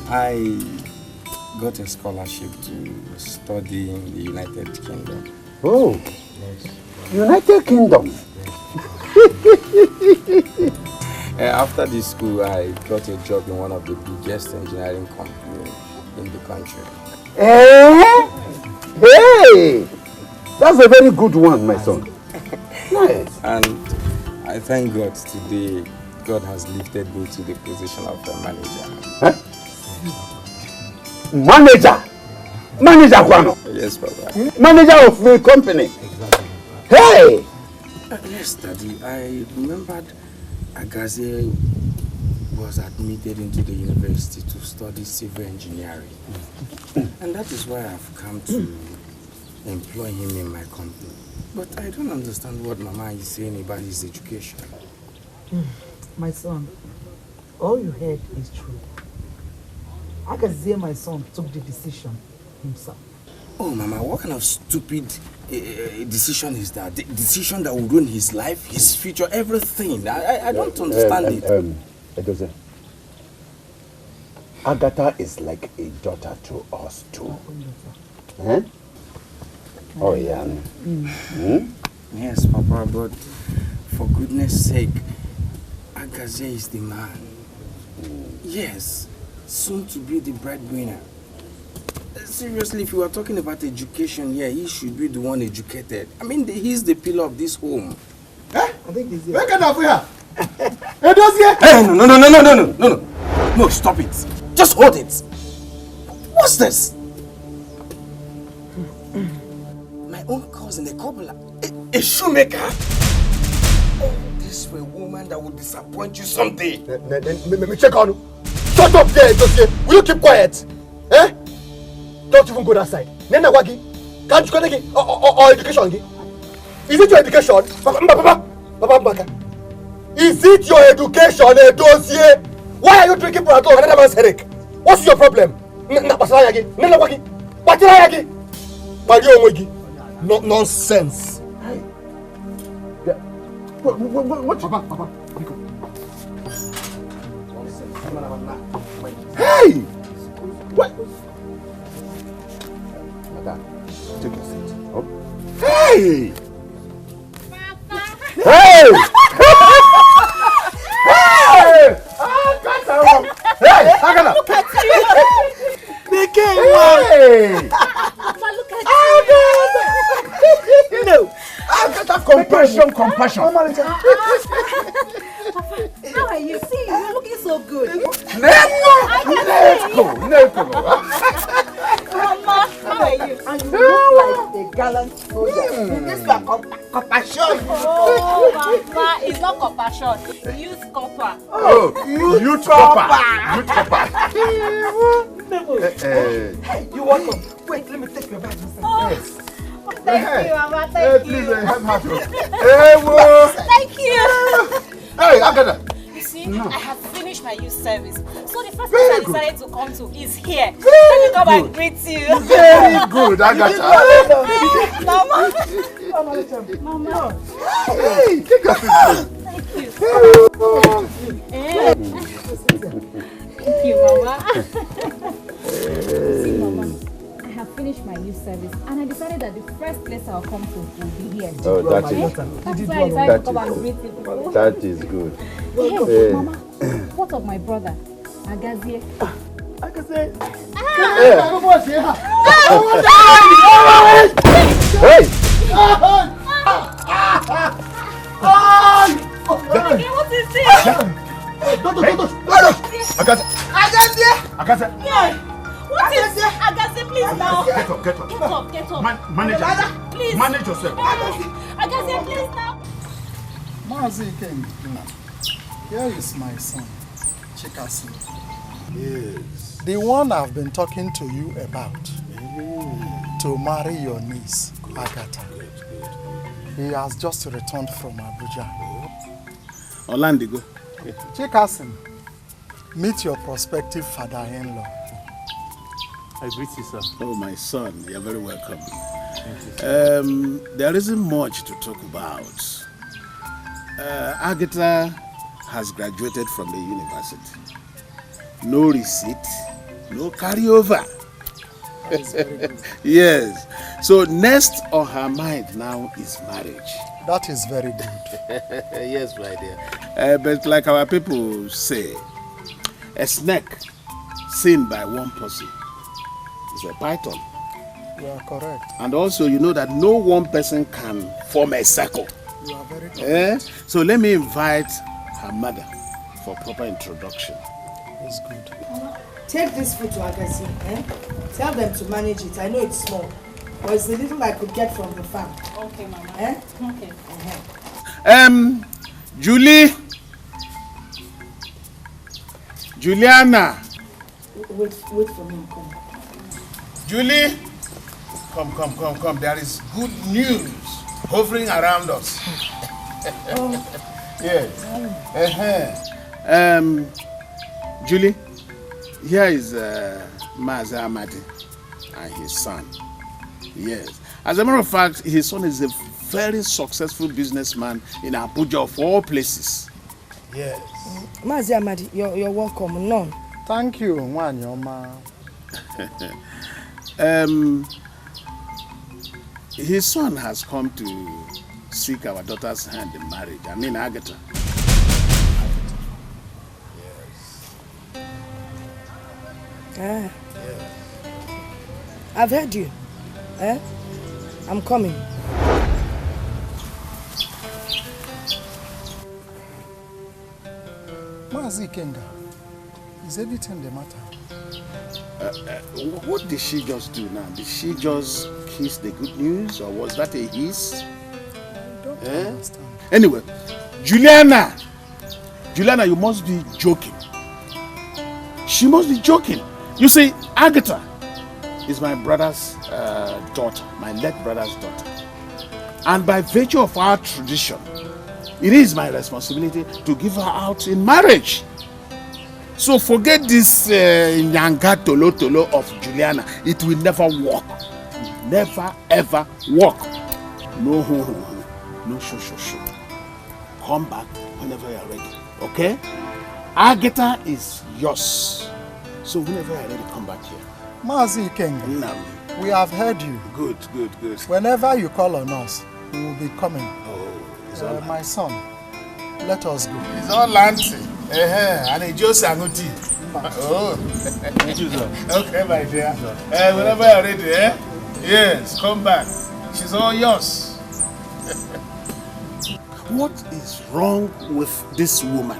I got a scholarship to study in the United Kingdom. Oh, yes. United Kingdom. After this school, I got a job in one of the biggest engineering companies in the country. Hey, that's a very good one, my son. Nice. And I thank God today, God has lifted me to the position of a manager. Huh? Manager, Kwano? Yes, Papa. Manager of the company? Exactly. Hey! Yes, Daddy. I remembered Agaze was admitted into the university to study civil engineering. And that is why I've come to employ him in my company. But I don't understand what Mama is saying about his education. My son, all you heard is true. Agaze, my son, took the decision himself. Oh, Mama, what kind of stupid decision is that? The decision that will ruin his life, his future, everything. I don't understand it. Edoze, Agatha is like a daughter to us too. Eh? Oh, yeah. Yes, Papa, but for goodness sake, Agaze is the man. Yes, soon to be the breadwinner. Seriously, if you are talking about education here, he should be the one educated. I mean, he's the pillar of this home. Eh? I think he's here. Where can I hear? Hey, no. No, stop it. Just hold it. What's this? My own cousin, a cobbler, a shoemaker. Oh, this for a woman that will disappoint you someday. Me check on you. Shut up there, Edozie. Will you keep quiet? Eh? Don't even go that side. Nena wagi. Can't you go take or education? Is it your education? Papa. Is it your education, Edozie? Why are you drinking Parental another man's headache? What's your problem? What's Nonsense. What? Papa. Hey! What? Madam, take your seat. Oh. Hey! Hey! Hey! Hey! Agala! Look at you! They came! Hey! Papa, look at you! No! Compassion. How are you? See, you're looking so good. Let's go. Mama, how are you? And you look like a gallant soldier. This is compassion. Oh, Mama, it's not compassion. Use copper. Oh, youth copper. Hey, you welcome. Wait, let me take your bag. Yes. Thank you, Mama. Thank you. Please, help her. Thank you. Hey, Agada. You see, I have finished my youth service. So the first place I decided to come to is here. Let me come and greet you. Very good, Agata. Mama. Hey, take a Thank you, Mama. See, Mama, I have finished my youth service and I decided that the first place I'll come to will be here. Oh, that is That's why I decided to come and greet you. That is good. Hey, Mama, what of my brother, Agazie? Hey! What is this? Agaze. Yeah. What is this? Agaze, please now. Get up. Manager. Please. Manage yourself. Agaze, please now. Mazi came. Here is my son, Chikasi. Yes. The one I've been talking to you about. To marry your niece, Agatha. He has just returned from Abuja. Orlando. Chikasim, meet your prospective father-in-law. I greet you, sir. Oh, my son, you're very welcome. There isn't much to talk about. Agatha has graduated from the university. No receipt, no carryover. Yes. So next on her mind now is marriage. That is very good. Yes, my dear. But like our people say, a snake seen by one person is a python. You are correct. And also, you know that no one person can form a circle. You are very correct. So let me invite her mother for proper introduction. It's good. Take this food to Agazi. Tell them to manage it. I know it's small, but it's the little I could get from the farm. Okay, Mama. Okay. Juliana. Wait for me. Come. Julie. Come. There is good news hovering around us. Yes. Julie, here is Maza Amadi and his son. Yes. As a matter of fact, his son is a very successful businessman in Abuja of all places. Yes. Mazi Amadi, you're welcome. No. Thank you, Wanyoma. His son has come to seek our daughter's hand in marriage. I mean, Agatha. Yes. I've heard you. I'm coming. Mazi Kenga, is everything the matter? What did she just do now? Did she just kiss the good news, or was that a hiss? I don't understand. Anyway, Juliana, you must be joking. She must be joking. You see, Agatha is my brother's daughter, my late brother's daughter. And by virtue of our tradition, it is my responsibility to give her out in marriage. So forget this nyanga tolo tolo of Juliana. It will never work. Never ever work. No, no, sure. Come back whenever you are ready. Okay? Agatha is yours. So whenever you are ready, come back here. Mazi Ikenga, No. we have heard you. Good. Whenever you call on us, we will be coming. Oh, my son, let us go. It's all Lancy. And a Joe Sanguti. Oh. Thank you, sir. Okay, my dear. Whenever you're ready, Yes, come back. She's all yours. What is wrong with this woman?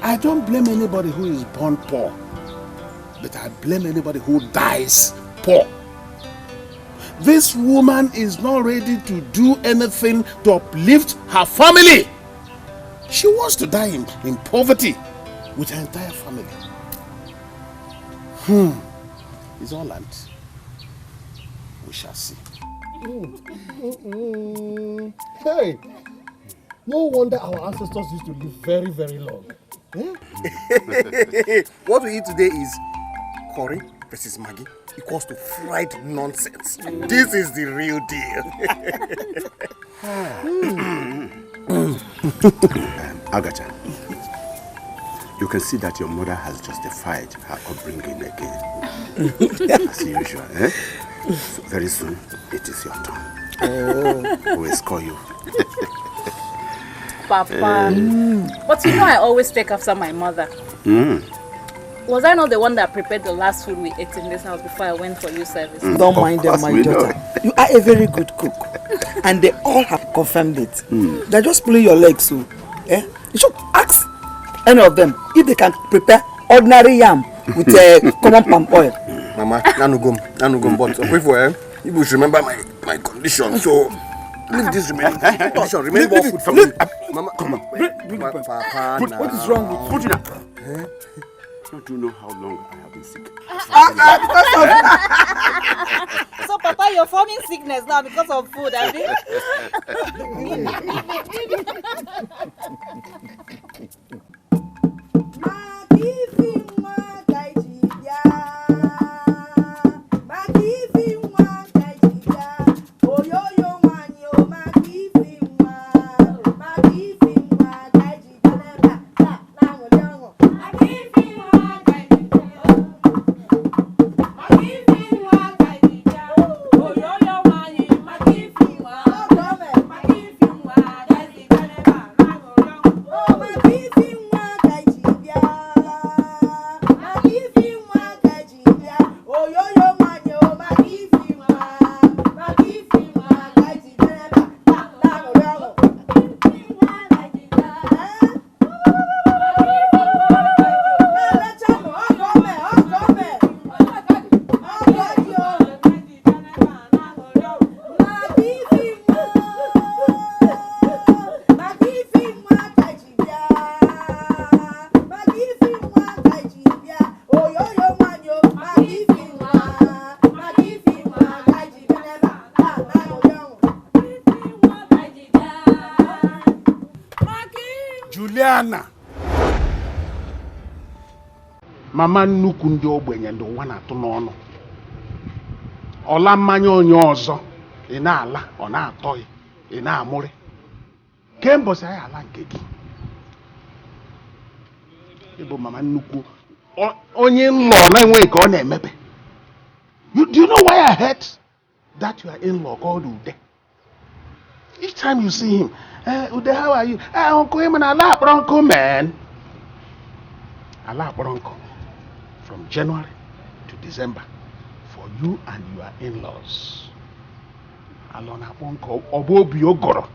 I don't blame anybody who is born poor, but I blame anybody who dies poor. This woman is not ready to do anything to uplift her family. She wants to die in poverty with her entire family. It's all land. We shall see. Hey, no wonder our ancestors used to live very, very long. What we eat today is curry versus Maggie equals to fried nonsense. This is the real deal. Agatha, you can see that your mother has justified her upbringing again. As usual, So very soon, it is your turn. We will score you. Papa. But you know I always take after my mother. Was I not the one that prepared the last food we ate in this house before I went for youth service? Don't mind them, my daughter. You are a very good cook. And they all have confirmed it. They're just pulling your legs, so. You should ask any of them if they can prepare ordinary yam with common palm oil. Mama, nanugum, but wait for you should remember my condition, so leave this remaining condition. Remain more food for me. Mama, come on. Papa, what is wrong with you? Don't you know how long I have been sick? So, Papa, you're forming sickness now because of food, I think. Juliana. Mama nnukwu ndị ogbenye ndị ụwa na-atụ n'ọnụ. Ọla mmanya onye ọzọ, ị na-ala, ọ na-atọ gị, ị na-amụrị. Kembọsị anyị ala nke gị. Ịbụ mama nnukwu onye nlọ na-enweghị ka ọ na-emepe. Do you know why I hate that your in-law called Ude? Each time you see him, Ude, how are you? Uncle Eman, Allah Bronco, man. Allah Bronco. From January to December for you and your in-laws. Alona Bronco, Obobi Ogoro.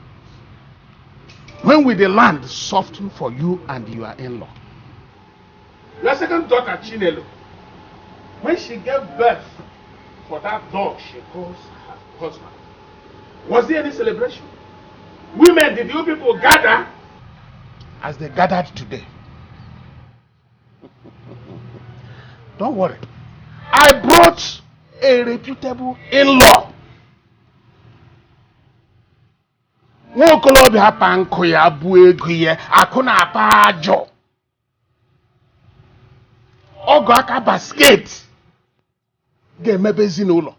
When will the land soften for you and your in-law? Your second daughter, Chinelo, when she gave birth for that dog she calls her husband, was there any celebration? Women, did you people gather as they gathered today? Don't worry. I brought a reputable in-law. Nwokolobi hapa nkụ ya bụ ego ya akụ na-ata ajọ. ọgụ aka basket ga-emebe ezinụlọ.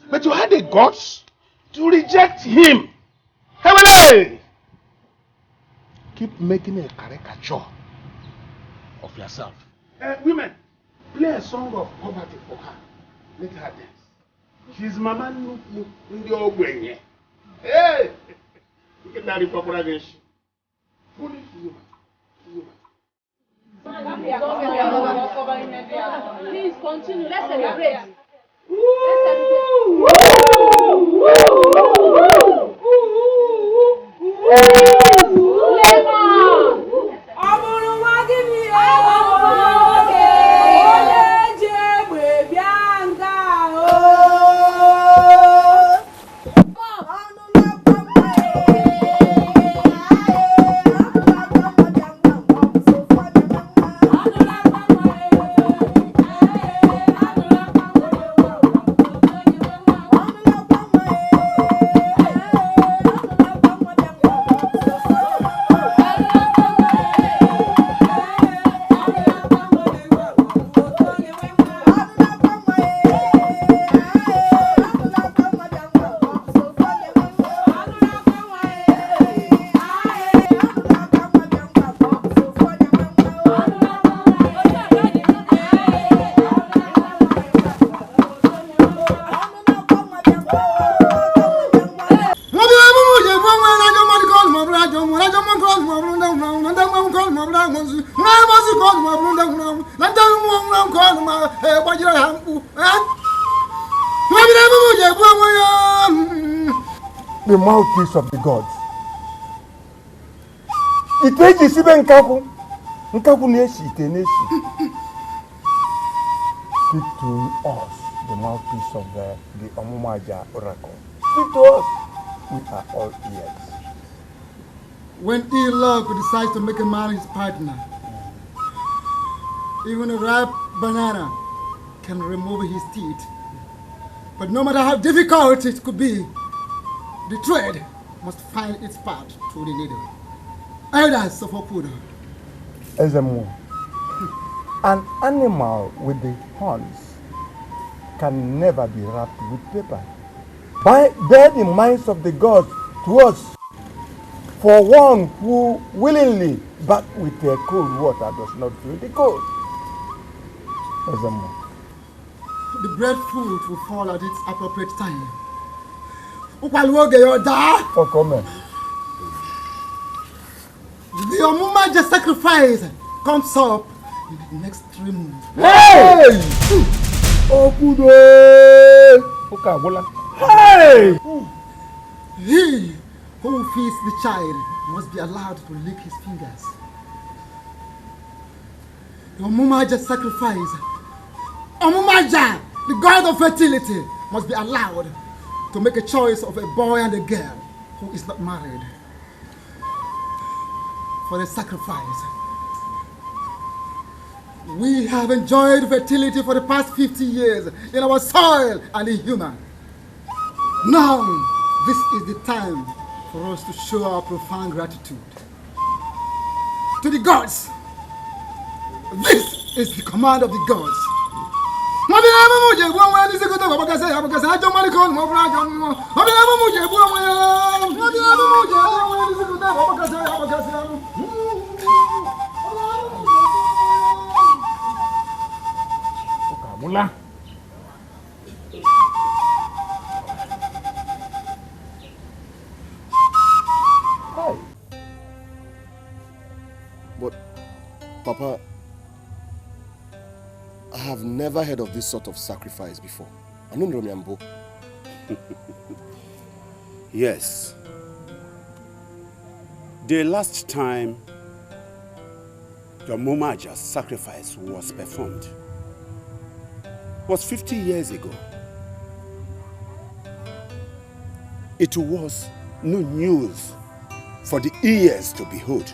But you had the guts to reject him. Heavenly! Keep making a caricature of yourself. Women, play a song of poverty for her. Let her dance. She's Mama Nuku in the Ogwenye. Hey! You can marry proper against you. Foolish woman. Please continue. Let's celebrate. The mouthpiece of the gods. Iteji sibe nkaku. Nkaku neshi ite neshi. Speak to us, the mouthpiece of the Omumaja oracle. Speak to us. We are all ears. When ill luck decides to make a man his partner, even a ripe banana can remove his teeth. But no matter how difficult it could be, the thread must find its path through the needle. Elders of Opuda. Ezemu, an animal with the horns can never be wrapped with paper. Bear the minds of the gods to us. For one who willingly, but with a cold water, does not feel the cold. Ezemu. The breadfruit will fall at its appropriate time. Oh, come on. The Omumaja sacrifice comes up in the next 3 months. Hey! Oh, good. Hey! He who feeds the child must be allowed to lick his fingers. The Omumaja sacrifice. Omumaja, the god of fertility, must be allowed to make a choice of a boy and a girl who is not married for the sacrifice. We have enjoyed fertility for the past 50 years in our soil and in human. Now, this is the time for us to show our profound gratitude to the gods. This is the command of the gods. But, Papa, I have never heard of this sort of sacrifice before. I don't know. Yes. The last time your Momaja's sacrifice was performed was 50 years ago. It was no news for the ears to behold.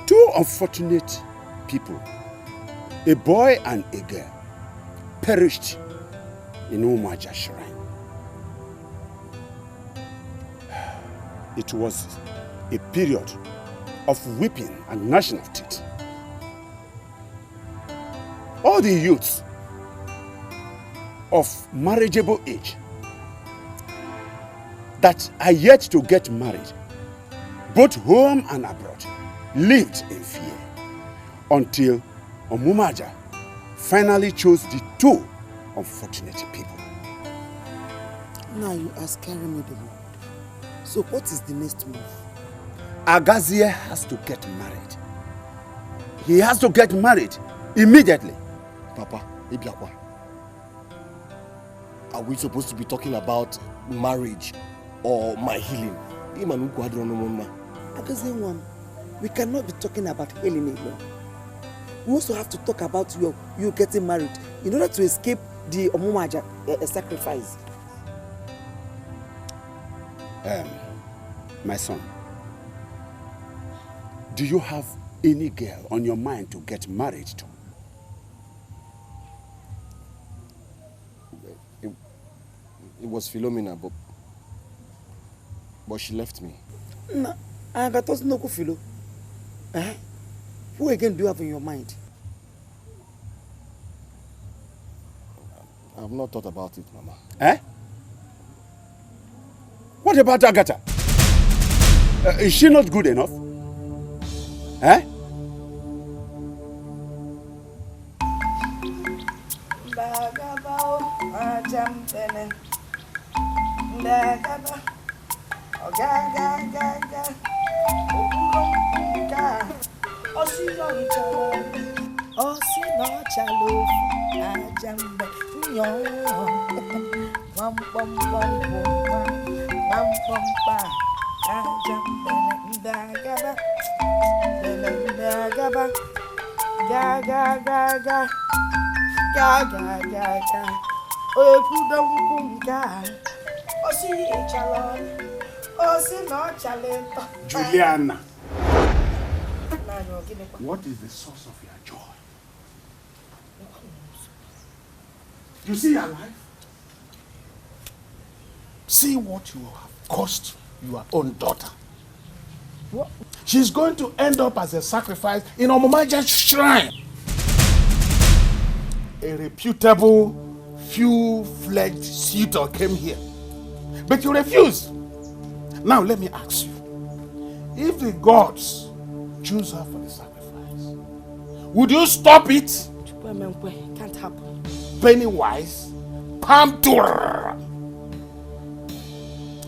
Two unfortunate people, a boy and a girl, perished in Umaja's shrine. It was a period of weeping and gnashing of teeth all the youths of marriageable age that are yet to get married, both home and abroad, lived in fear until Omumaja finally chose the two unfortunate people. Now you are scaring me the more. So what is the next move? Agazie has to get married. He has to get married immediately. Papa, Ibiakwa, are we supposed to be talking about marriage or my healing? Agazie, we cannot be talking about healing alone. We also have to talk about you getting married in order to escape the Omumaja sacrifice. My son, do you have any girl on your mind to get married to? It was Philomena, but she left me. No, I got us no Philo. Who again do you have in your mind? I have not thought about it, Mama. Eh? What about Agatha? Is she not good enough? Eh? Juliana, what is the source of your joy? You see your life? See what you have cost your own daughter. What? She's going to end up as a sacrifice in Omumaja's shrine. A reputable, few-fledged suitor came here, but you refused. Now let me ask you, if the gods choose her for the sacrifice, would you stop it? Can't happen. Pennywise, Pamtur.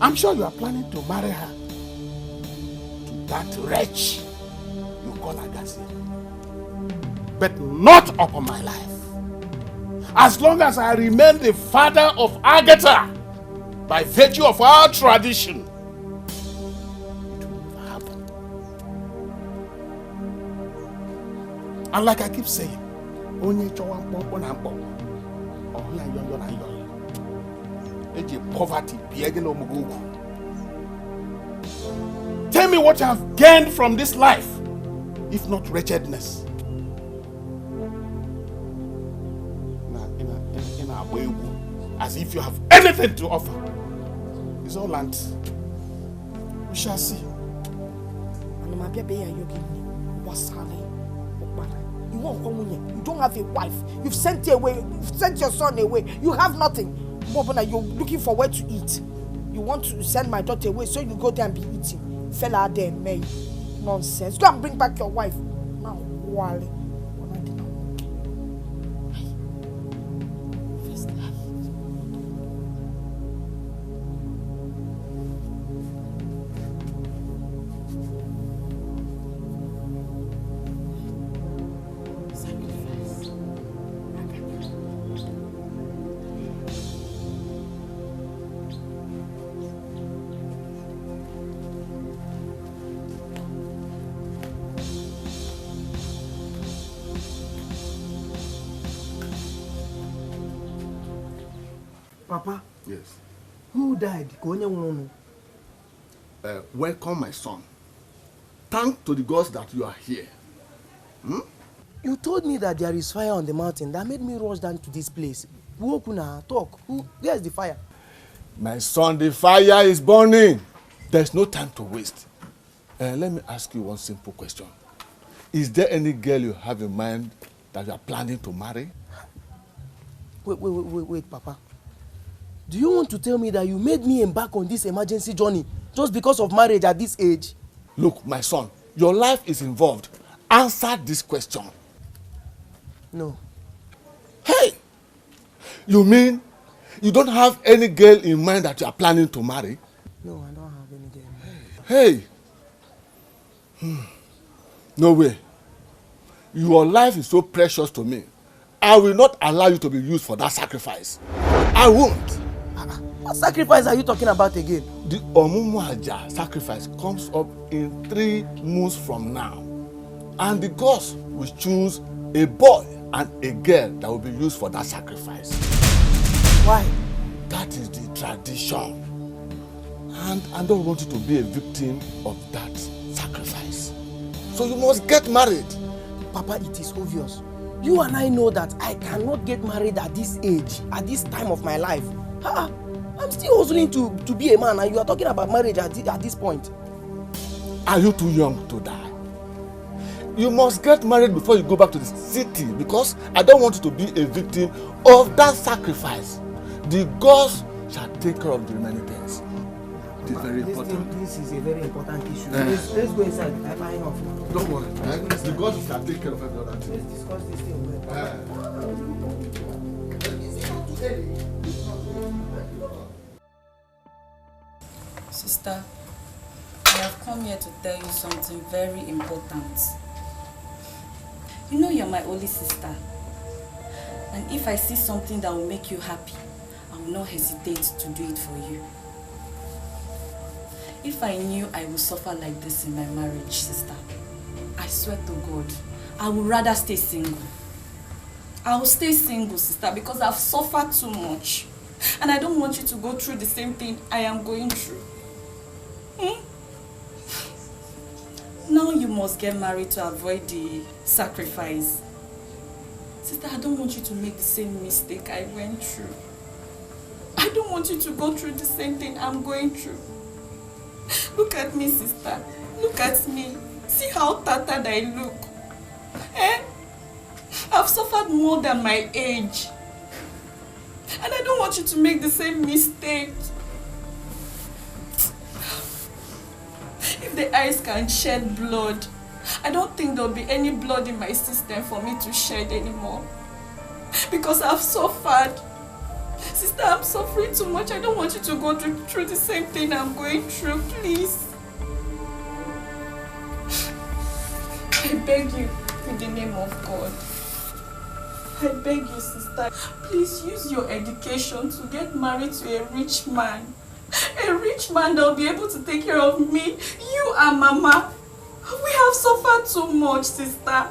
I'm sure you are planning to marry her to that wretch you call Agassi. But not upon my life. As long as I remain the father of Agatha, by virtue of our tradition, it will never happen. And like I keep saying, onye chowa mkpọmkpọ na mkpọmkpọ, ọhụ ya yọyọ na yọyọ. Eji poverty biege na omugo ukwu. Tell me what you have gained from this life, if not wretchedness. As if you have anything to offer. It's all land. We shall see. You don't have a wife. You've sent her away. You've sent your son away. You have nothing. You're looking for where to eat. You want to send my daughter away, so you go there and be eating. Fella out there, May. Nonsense. Go and bring back your wife. Now, Wally. Papa? Yes. Who died? Welcome, my son. Thank to the gods that you are here. You told me that there is fire on the mountain. That made me rush down to this place. Talk. Where's the fire? My son, the fire is burning. There's no time to waste. Let me ask you one simple question. Is there any girl you have in mind that you are planning to marry? Wait, Papa. Do you want to tell me that you made me embark on this emergency journey just because of marriage at this age? Look, my son, your life is involved. Answer this question. No. Hey! You mean you don't have any girl in mind that you are planning to marry? No, I don't have any girl in mind. Hey! No way. Your life is so precious to me. I will not allow you to be used for that sacrifice. I won't. What sacrifice are you talking about again? The Omumuaja sacrifice comes up in 3 moons from now. And the gods will choose a boy and a girl that will be used for that sacrifice. Why? That is the tradition. And I don't want you to be a victim of that sacrifice. So you must get married. Papa, it is obvious. You and I know that I cannot get married at this age, at this time of my life. I'm still hustling to be a man, and you are talking about marriage at this point. Are you too young to die? You must get married before you go back to the city, because I don't want you to be a victim of that sacrifice. The gods shall take care of the remaining things. It is very important. This is a very important issue. Let's go inside. I'm buying off. Don't worry. The gods shall take care of every other thing. Let's discuss this thing. Sister, I have come here to tell you something very important. You know you're my only sister. And if I see something that will make you happy, I will not hesitate to do it for you. If I knew I would suffer like this in my marriage, sister, I swear to God, I would rather stay single. I will stay single, sister, because I've suffered too much. And I don't want you to go through the same thing I am going through. Now you must get married to avoid the sacrifice. Sister, I don't want you to make the same mistake I went through. I don't want you to go through the same thing I'm going through. Look at me, sister. Look at me. See how tattered I look. I've suffered more than my age. And I don't want you to make the same mistake. If the eyes can shed blood, I don't think there'll be any blood in my system for me to shed anymore. Because I've suffered. Sister, I'm suffering too much. I don't want you to go through the same thing I'm going through. Please. I beg you, in the name of God. I beg you, sister, please use your education to get married to a rich man. A rich man that will be able to take care of me, you and Mama. We have suffered too much, sister.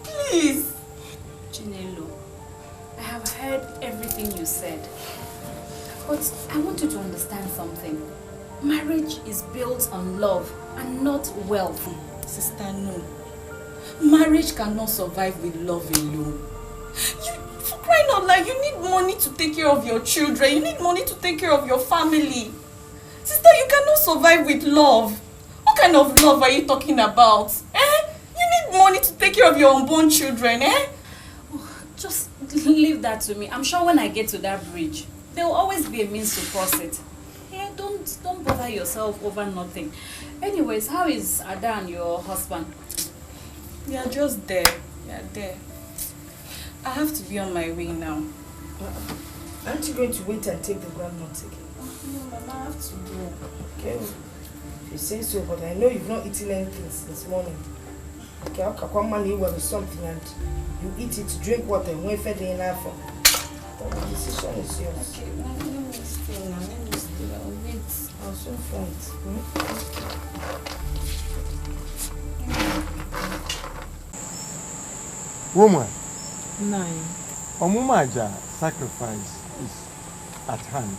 Please. Chinelo, I have heard everything you said. But I want you to understand something. Marriage is built on love and not wealth. Sister, no. Marriage cannot survive with love alone. For crying out loud, you need money to take care of your children. You need money to take care of your family. Sister, you cannot survive with love. What kind of love are you talking about? You need money to take care of your unborn children, Just leave that to me. I'm sure when I get to that bridge, there will always be a means to cross it. Don't bother yourself over nothing. Anyways, how is Ada and your husband? They are just there. They are there. I have to be on my way now. Aren't you going to wait and take the grandmother again? No, Mama, I have to go. Okay. You say so, but I know you've not eaten anything this morning. Okay, I'll come money with something and you eat it, drink water, and wait for the enough. The decision is yours. Okay, let me stay now. Let me stay. I'll wait. I'll soon fight. Woman. 9. Omumaja sacrifice is at hand.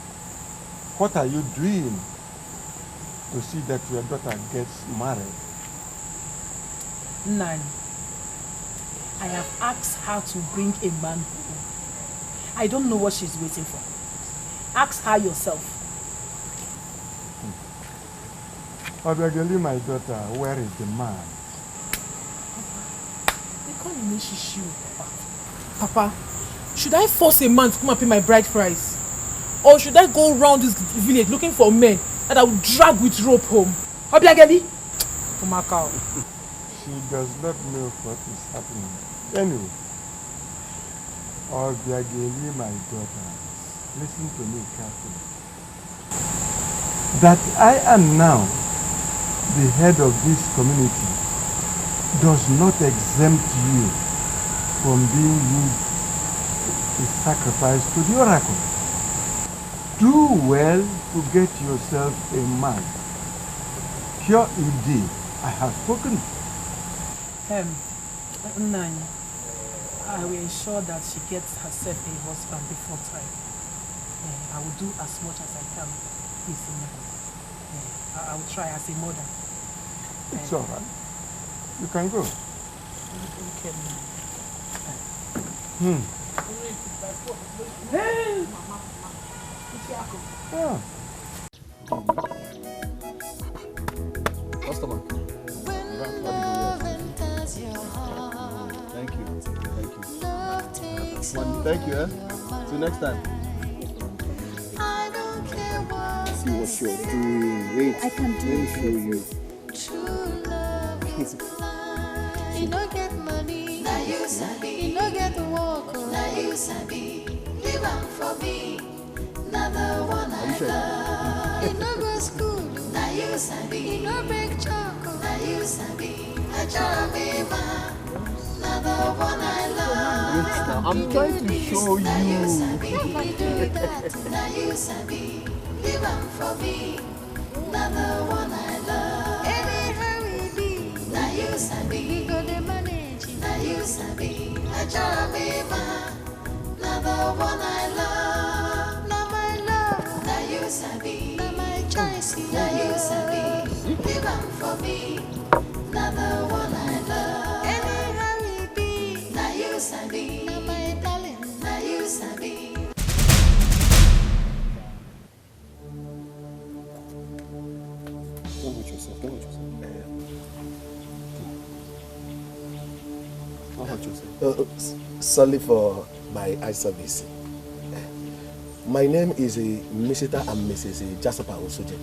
What are you doing to see that your daughter gets married? 9. I have asked her to bring a man home. I don't know what she's waiting for. Ask her yourself. Obiageli, my daughter, where is the man? Papa, should I force a man to come and pay my bride price? Or should I go around this village looking for men that I will drag with rope home? Obiageli? She does not know what is happening. Anyway, Obiageli, my daughter, listen to me carefully. That I am now the head of this community does not exempt you from being used as sacrifice to the oracle. Do well to get yourself a man. Pure indeed, I have spoken. Nine. I will ensure that she gets herself a husband before time. I will do as much as I can. I will try as a mother. It's all right. You can go. Okay. Hey! Yeah. Customer. Thank you. Thank you, eh? See you next time. See what you're doing. Wait, I can do let me it. show you. You don't get money, now you sabi. You don't get work, now you sabi. Live on for me, another one I love. You don't go school, now you sabi. You don't break chalk, now you sabi. I try me, another one I love. I'm trying to show Now you you. sabi, you do that, now you sabi. Live on for me, another one I love. Anyhow we be, now you sabi. We go to manage, now you sabi. I try me, another one I love. Now my love, now you sabi. Now my choice, now you sabi. Live on for me, another one I love. Anyhow we be, now you sabi. Now my darling, now you sabi. Don't hurt yourself. Don't hurt yourself. Don't hurt yourself. Sorry for my eye service. My name is Mr. and Mrs. Jasper Osoje,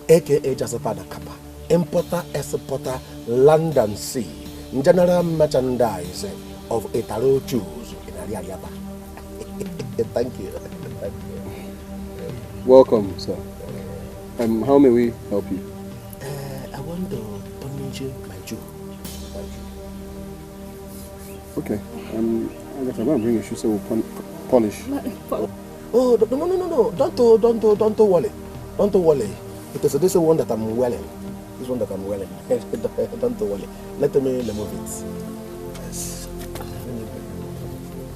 aka Jasper the Kappa, importer, exporter, land and sea, general merchandise of Etaro Jews in Ariariaba. Thank you. Thank you. Welcome, sir. How may we help you? I want to punish my Jew. Okay. I guess I'm going to bring a shoe so we'll polish. Oh, no. Don't worry. Don't worry. It is this one that I'm wearing. This one that I'm wearing. Don't worry. Let me remove it. Yes.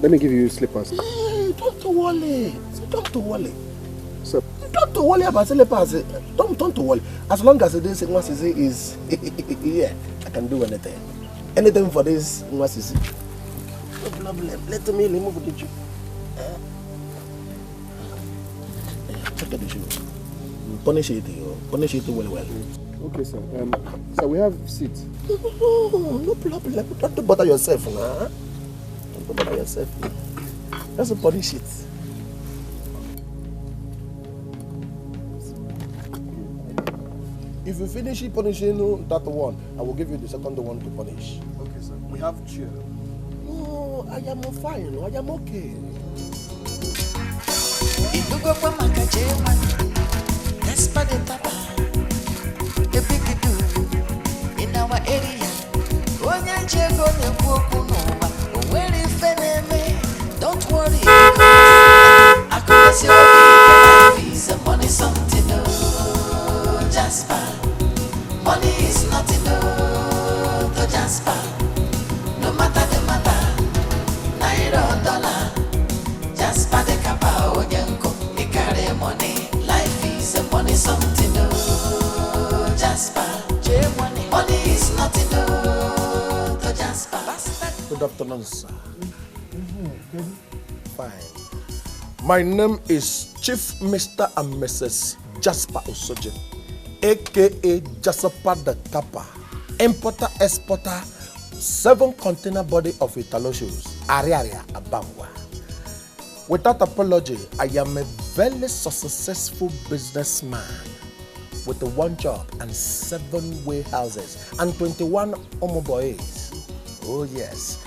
Let me give you slippers. Hey, don't worry. Don't worry. Sir. Don't worry about slippers. Don't worry. As long as this Nwasisi is yeah, I can do anything. Anything for this Nwasisi. No problem. Let me remove the shoe. Check the shoe. Punish it well. Okay, sir. So we have seats. No problem. Don't bother yourself now. Don't bother yourself. Just punish it. If you finish punishing that one, I will give you the second one to punish. Okay, sir. We have chair. No, I am fine. I am okay. In our area, don't worry, accuracy of money something, no, Jasper. Money is nothing, no, to Jasper. No matter the matter, naira dollar, Jasper the Kappa, Oyanko, he carry money. Life is a money something, no, Jasper. Money is nothing, no, to Jasper. Good afternoon, sir. Fine. My name is Chief Mr. and Mrs. Jasper Osoje, aka Jasper the Kappa, importer, exporter 7 container body of Italocious, Ariaria, Abangwa. Without apology, I am a very successful businessman with 1 job and 7 warehouses and 21 boys. Oh yes.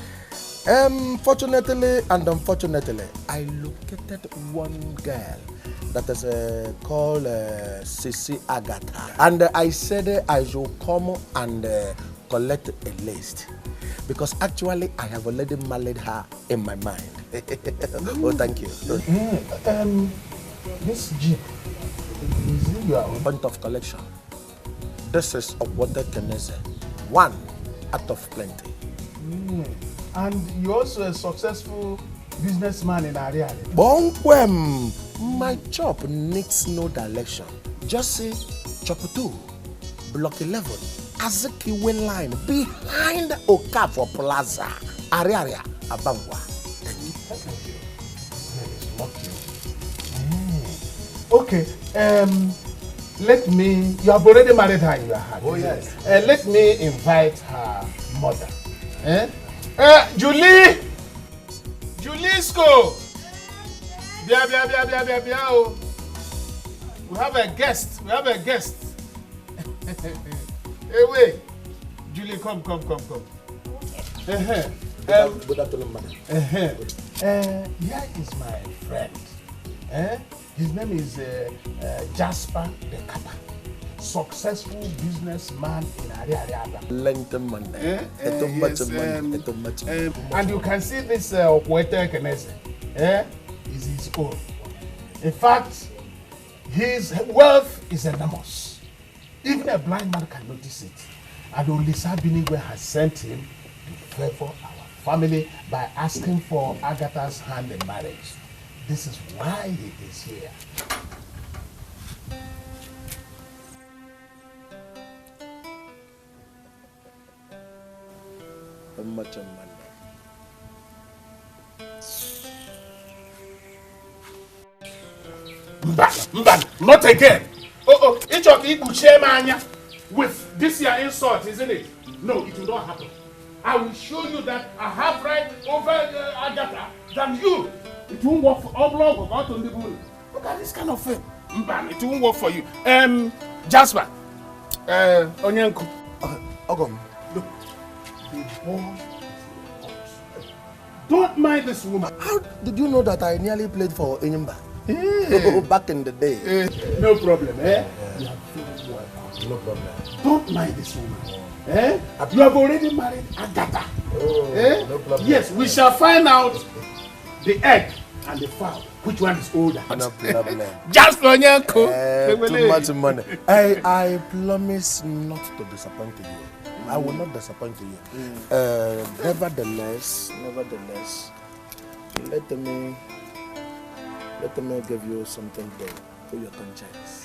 Fortunately and unfortunately, I located 1 girl that is called Sisi Agatha. And I said I should come and collect a list. Because actually, I have already married her in my mind. Oh, thank you. This Jeep, is it your point of collection? This is a water Kenese. 1 out of plenty. And you're also a successful businessman in Ariari. Bonkwem, my job needs no direction. Just say Chop 2, Block 11, Azikiwe line behind Okafor Plaza, Ariaria, Abangwa. Okay, you have already married her in your heart. Oh yes. Let me invite her mother. Julie! Julisco! Bia. We have a guest. Hey, wait. Julie, come. Good afternoon, madam. Here is my friend. His name is Jasper the Kappa. Successful businessman in Ariariaba. And you can see this Okwete Kenese is his own. In fact, his wealth is enormous. Even a blind man can notice it. And Olisa Binigwe has sent him to favor our family by asking for Agatha's hand in marriage. This is why he is here. Mban, not again. Each of you could share mania with this your insult, isn't it? No, it will not happen. I will show you that I have right over Agatha than you. It won't work for Oblong or out on the moon. Look at this kind of thing. Mban, it won't work for you. Jasper, Onyanko. Ogom, look, the boy. Don't mind this woman. How did you know that I nearly played for Enyimba? Back in the day. No problem, You have no problem. Don't mind this woman. You have already married Agatha. No problem. Yes, we shall find out the egg and the fowl. Which one is older? No problem. Just for Nyanko. Too much money. I promise not to disappoint you. I will not disappoint you. Nevertheless, let me give you something there for your conscience.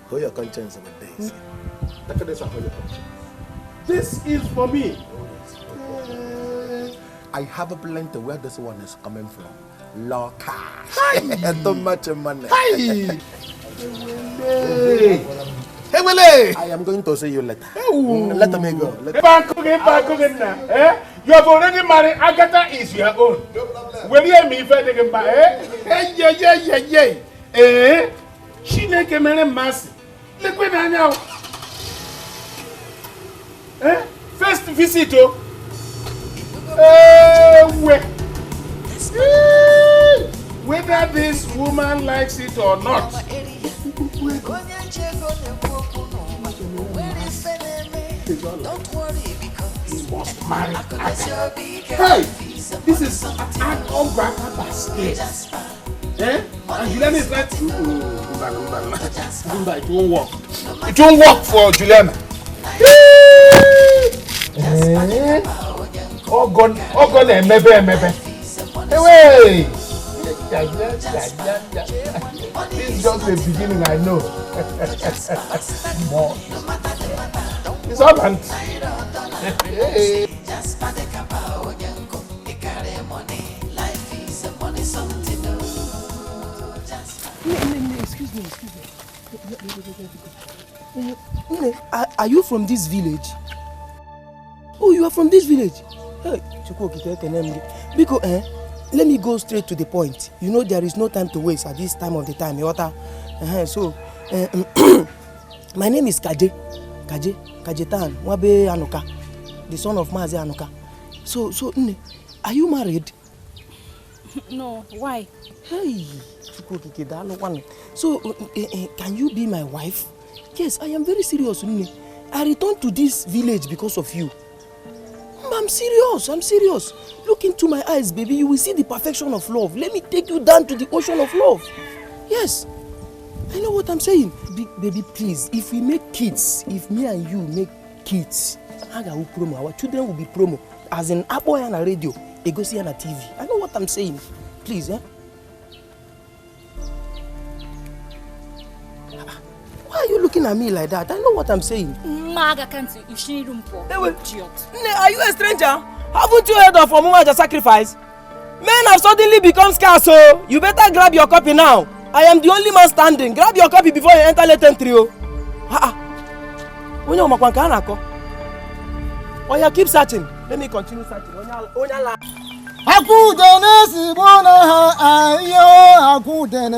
For your conscience of the days. Look at this one for your conscience. This is for me. I have a plenty where this one is coming from. Loca. Too much money. Hey, I am going to see you later. Let me go. You have already married. Agatha is your own. Will you hear me? She make a man massive. Look what I know. First visit. Whether this woman likes it or not. Don't worry because he must marry Agatha. Hey, this is an umbrella basket. And Juliana is like, it won't work. It won't work for Juliana. Oh God, maybe. Hey, this is just the beginning, I know. More. It's all right. Hey. Excuse me. Are you from this village? Oh, you are from this village? Hey, Biko, let me go straight to the point. You know there is no time to waste at this time of the time. So, my name is Kajetan Wabe Anuka, the son of Mazi Anuka. So, are you married? No, why? Hey, so can you be my wife? Yes, I am very serious. I returned to this village because of you. I'm serious. Look into my eyes, baby. You will see the perfection of love. Let me take you down to the ocean of love. Yes, I know what I'm saying. Baby, please, if we make kids, if me and you make kids, our children will be promo. As in Apple and a radio, Egosi and a TV. I know what I'm saying. Please, Why are you looking at me like that? I know what I'm saying. Maga can't you shouldn't room for idiot. Are you a stranger? Haven't you heard of Omumaja sacrifice? Men have suddenly become scarce, so you better grab your copy now. I am the only man standing. Grab your copy before you enter latent trio. Oh yeah, keep searching. Let me continue searching. Akudene sibona ayo akudene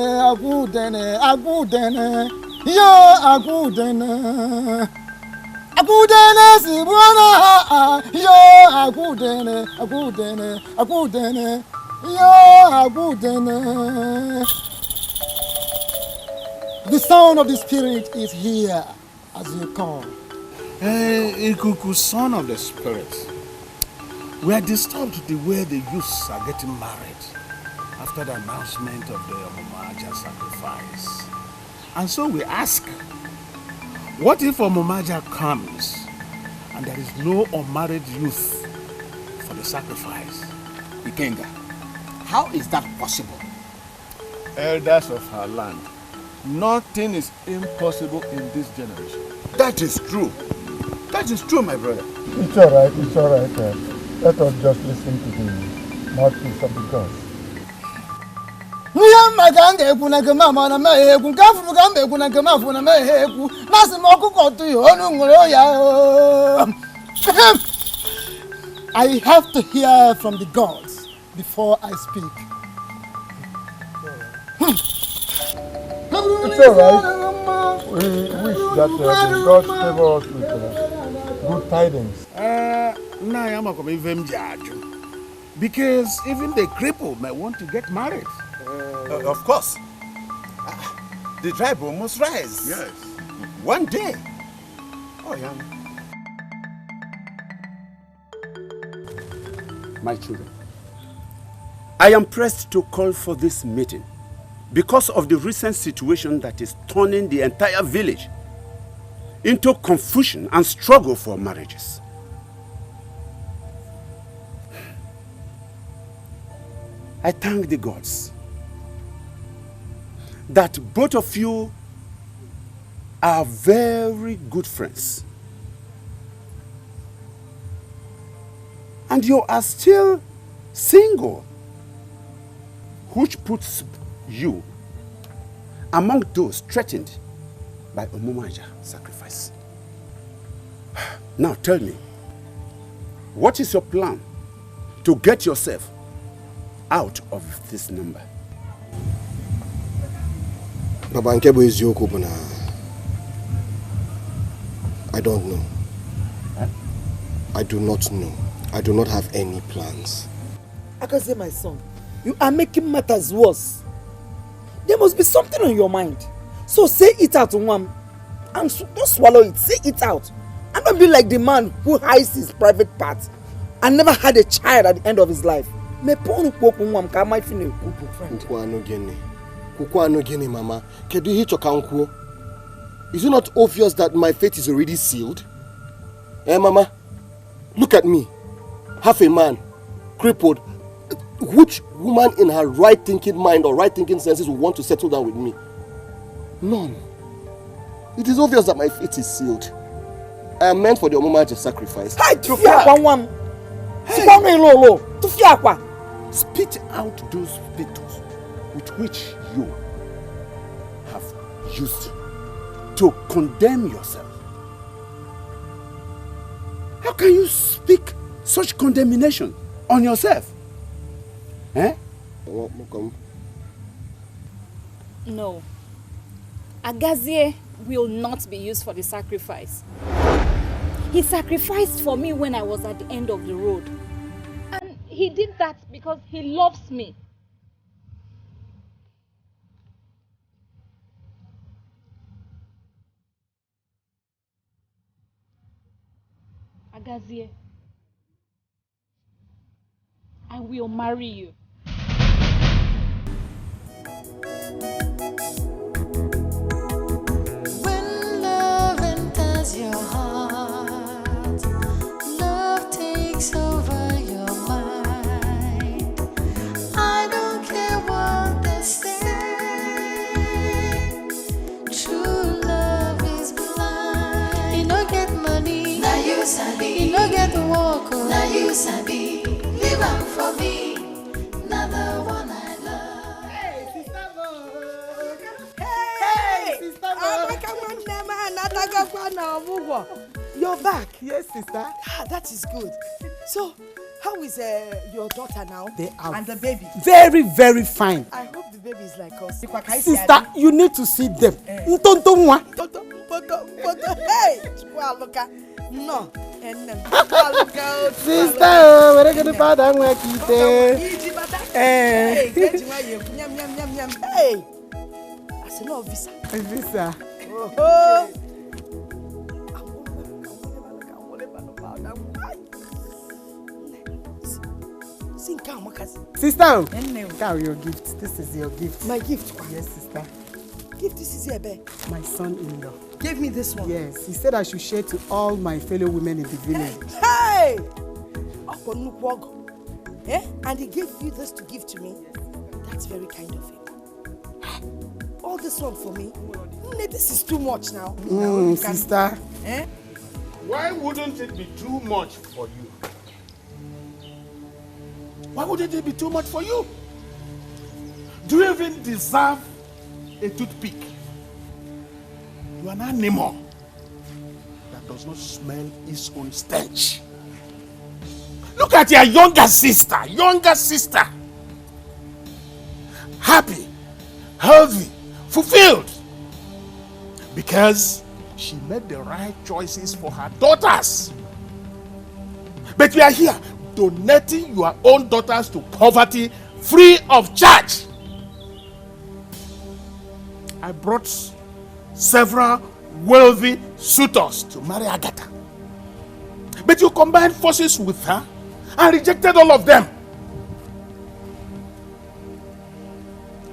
yo akudene sibona yo akudene yo akudene. The sound of the spirit is here as you come. Ikuku, son of the spirit, we are disturbed the way the youths are getting married after the announcement of the Omumaja sacrifice. And so we ask, what if Omumaja comes and there is no unmarried youth for the sacrifice? Ikenga, how is that possible? Elders of our land, nothing is impossible in this generation. That is true. That is true, my brother. It's all right. Let us just listen to the mouthpiece of the gods. I have to hear from the gods before I speak. It's all right. We wish that the gods favor us with good tidings. Because even the cripple may want to get married. Of course. The tribe must rise. Yes. One day. Oh, yeah. My children, I am pressed to call for this meeting because of the recent situation that is turning the entire village into confusion and struggle for marriages. I thank the gods that both of you are very good friends. And you are still single, which puts you among those threatened by Omumaja sacrifice. Now tell me, what is your plan to get yourself out of this number? Baba Nkebo is Yokubuna. I don't know. Huh? I do not know. I do not have any plans. I can say, my son, you are making matters worse. There must be something on your mind. So say it out, Nwam. And don't swallow it. Say it out. And don't be like the man who hides his private parts and never had a child at the end of his life. Mama. Is it not obvious that my fate is already sealed? Mama? Look at me. Half a man, crippled. Which woman in her right thinking mind or right thinking senses will want to settle down with me? None. It is obvious that my fate is sealed. I am meant for the Omumaja sacrifice. Spit out those spittle with which you have used to condemn yourself. How can you speak such condemnation on yourself? Eh? No. Agazie will not be used for the sacrifice. He sacrificed for me when I was at the end of the road. And he did that because he loves me. Agazie, I will marry you. When love enters your heart, love takes over your mind. I don't care what they say. True love is blind. You don't get money, now you sabi. You don't get work, now you sabi. Live on for me, another one I love. Hey, sister. You're back. Yes, sister. Ah, that is good. So, how is your daughter now? They are and the baby? very, very fine. I hope the baby is like us. Sister, you need to see them. Hey, no. Sister, we're going to find out where Hey, I said no visa. Visa. Oh. Sister, carry your gift. This is your gift. My gift? Yes, sister. Gift, this is here, babe. My son-in-law. Gave me this one? Yes, he said I should share to all my fellow women in the village. Hey! Eh? And he gave you this to give to me? That's very kind of him. All this one for me? This is too much now. Sister. Eh? Why wouldn't it be too much for you? Why wouldn't it be too much for you? Do you even deserve a toothpick? You are an animal that does not smell its own stench. Look at your younger sister. Happy, healthy, fulfilled. Because she made the right choices for her daughters. But you are here donating your own daughters to poverty free of charge. I brought several wealthy suitors to marry Agatha. But you combined forces with her and rejected all of them.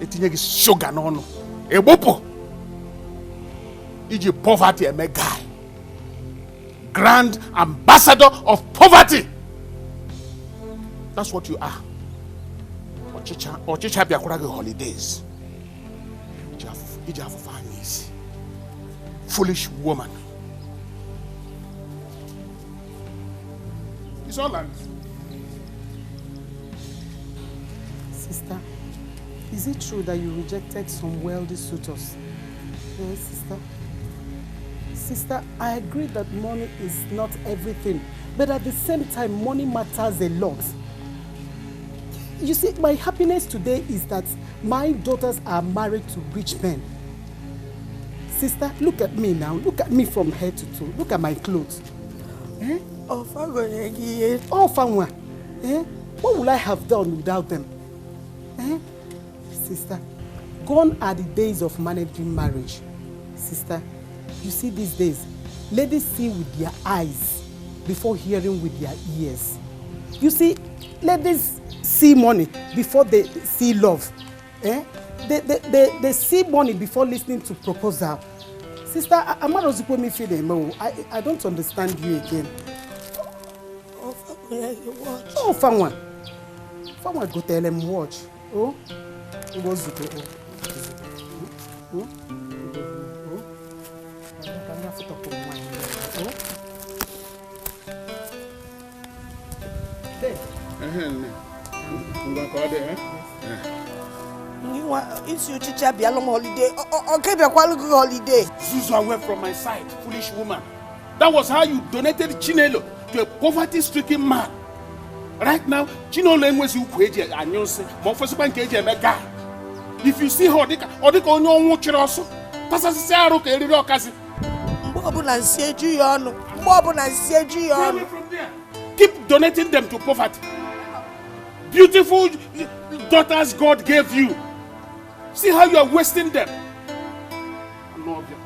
Etinyegi sugar no ebopo. Iji poverty eme guy. Grand ambassador of poverty. That's what you are. Ochicha biakurage holidays. Iji have families. Foolish woman. It's all land. Sister, is it true that you rejected some wealthy suitors? Yes, sister. Sister, I agree that money is not everything, but at the same time, money matters a lot. You see, my happiness today is that my daughters are married to rich men. Sister, look at me now. Look at me from head to toe. Look at my clothes. Eh? Oh, Fanwa. Eh? What would I have done without them? Eh? Sister, gone are the days of managing marriage. Sister, you see these days, ladies see with their eyes before hearing with their ears. You see, ladies see money before they see love. Eh? They see money before listening to proposal. Sister, I don't understand you again. Oh, Fanwa. Fanwa go tell him watch. Oh, it was it. It's your teacher be a long holiday. Okay, be a quality holiday. Zuzu away from my side, foolish woman. That was how you donated Chinelo to a poverty-stricken man. Right now, if you see her, keep donating them to poverty. Beautiful daughters God gave you. See how you are wasting them. I love you.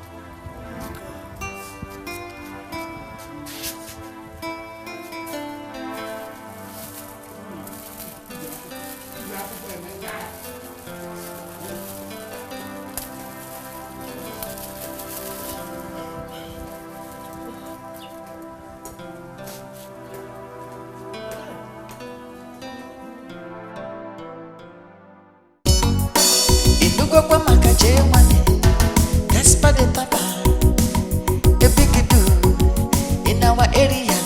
In our area,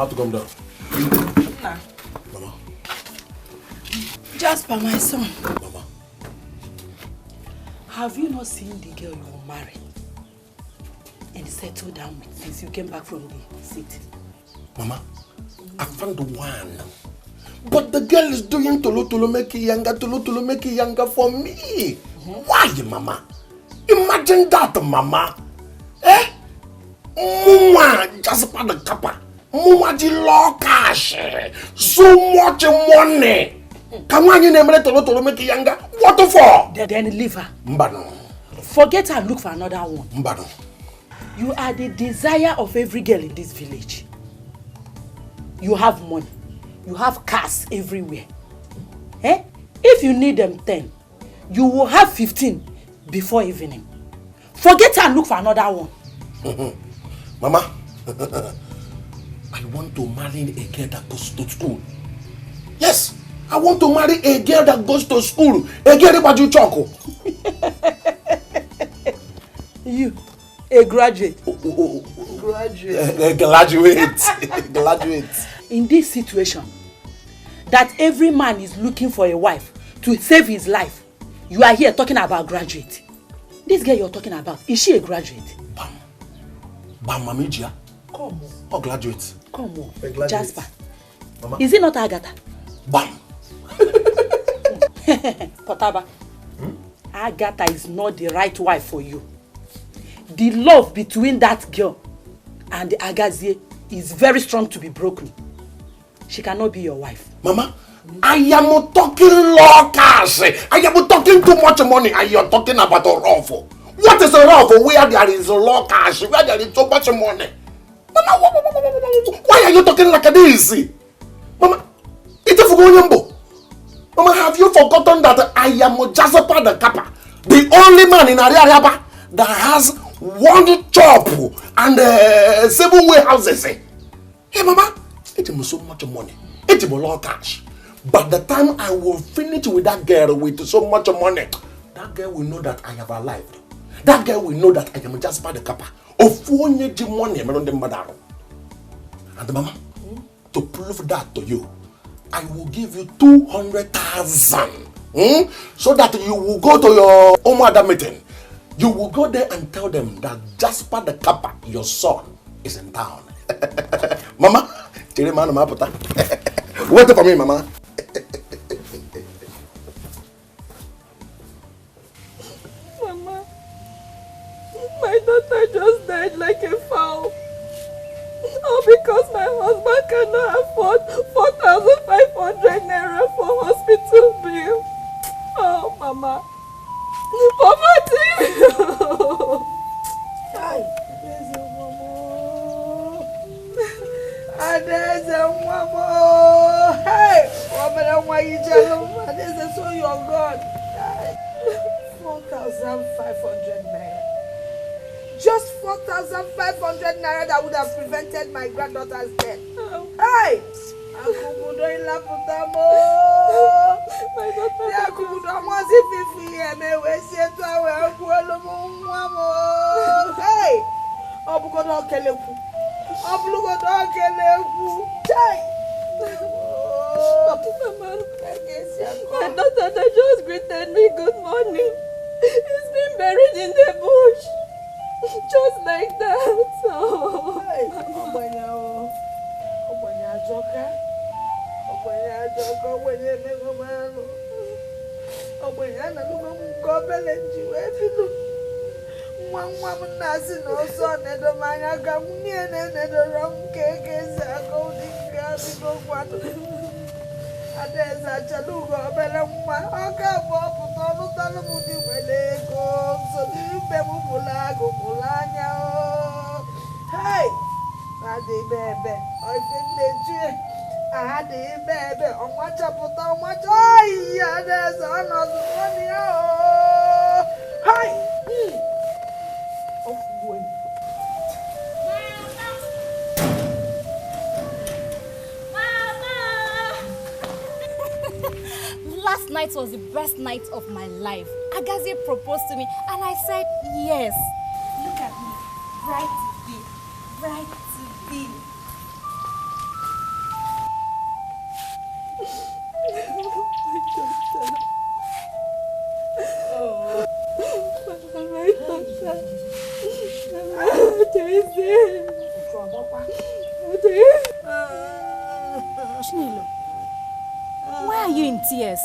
have to come down. Nah. Mama. Jasper, my son. Mama. Have you not seen the girl you will marry and settle down with since you came back from the city? Mama, I found one. But the girl is doing tolo make it younger for me. Why, Mama? Imagine that, Mama. Eh? Mama, Jasper the kappa. Mama, the law cash. So much money. Come on, you name it tolo make it younger. What for? Then leave her. Mbano. Forget her and look for another one. Mbano. You are the desire of every girl in this village. You have money. You have cars everywhere. Eh? If you need them 10, you will have 15 before evening. Forget her and look for another one. Mama, I want to marry a girl that goes to school. Yes, I want to marry a girl that goes to school. A girl that you choco. You, a graduate. Graduate. In this situation, that every man is looking for a wife to save his life, you are here talking about graduate. This girl you're talking about, is she a graduate? Bam, Mamijia. Come on. Or graduate. Come on, Jasper. Mama. Is it not Agatha? Bam. Potaba, Agatha is not the right wife for you. The love between that girl and the Agazie is very strong to be broken. She cannot be your wife. Mama, I am talking law cash. I am talking too much money and you're talking about a ruffle. What is a ruffle where there is a law cash, where there is so much money? Mama, why are you talking like this? Mama, it's a Fugonyambo. Mama, have you forgotten that I am Jasper the Kappa, the only man in Ariaraba that has one chop and 7 warehouses? Hey, Mama, it is so much money. It is a lot of cash. But the time I will finish with that girl with so much money, that girl will know that I have arrived. That girl will know that I am Jasper the Kappa. Of money, and Mama, to prove that to you, I will give you 200,000. So that you will go to your Omada meeting. You will go there and tell them that Jasper the Kappa, your son, is in town. Mama, wait for me, Mama. Mama, my daughter just died like a fowl. All because my husband cannot afford 4,500 naira for hospital bill. Oh, Mama. Poverty! There's a woman. Hey, woman, why you jealous? There's a so you're gone. 4,500 naira. Just 4,500 naira that would have prevented my granddaughter's death. Hey! My daughter just greeted me good morning. He's been buried in the bush. Just like that. Oh. Adeza chalugo bele mwa oka bopu tonu tanu mudi welego so dibe mubulago mulanya o hey ade bebe oifende tue ade bebe onwacha puta onwacha ai adeza ono zoni o hey of boy Last night was the best night of my life. Agazie proposed to me and I said yes. Look at me, bright to be, bright to be. My daughter. Chinelo, why are you in tears?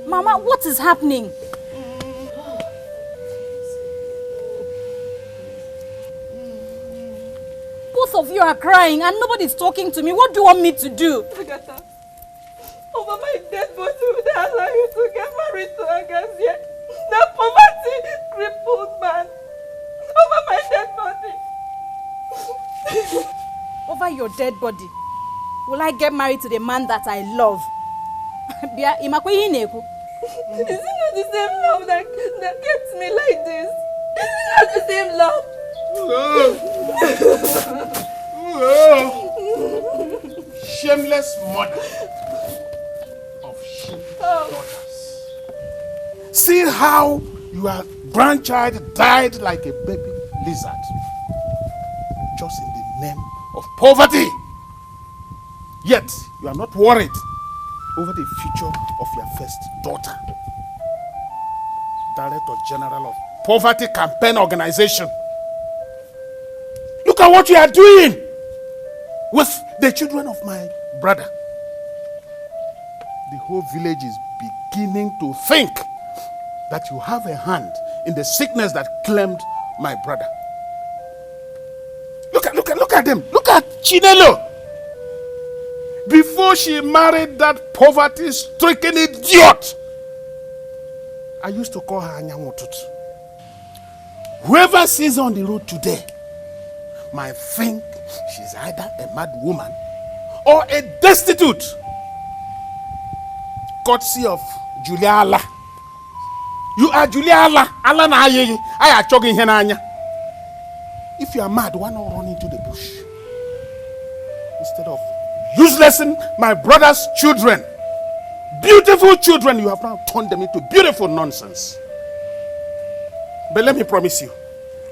Mama, what is happening? Both of you are crying and nobody's talking to me. What do you want me to do? Agatha, over my dead body would I allow you to get married to Agazie? That poverty crippled man. Over my dead body. Over your dead body? Will I get married to the man that I love? Bia, Is it not the same love that kept me like this? Is it not the same love? Shameless mother of shameless daughters. See how your grandchild died like a baby lizard. Just in the name of poverty. Yet you are not worried over the future of your first daughter. Director General of Poverty Campaign Organization. Look at what you are doing with the children of my brother. The whole village is beginning to think that you have a hand in the sickness that claimed my brother. Look at them. Look at Chinelo. Before she married that poverty-stricken idiot, I used to call her Anyanwotutu. Whoever sees her on the road today might think she's either a mad woman or a destitute. Courtesy of Julia Allah. You are Julia Allah. Allah na aye. I are choking henanya. If you are mad, why not run into the bush? Instead of uselessing my brother's children. Beautiful children, you have now turned them into beautiful nonsense. But let me promise you,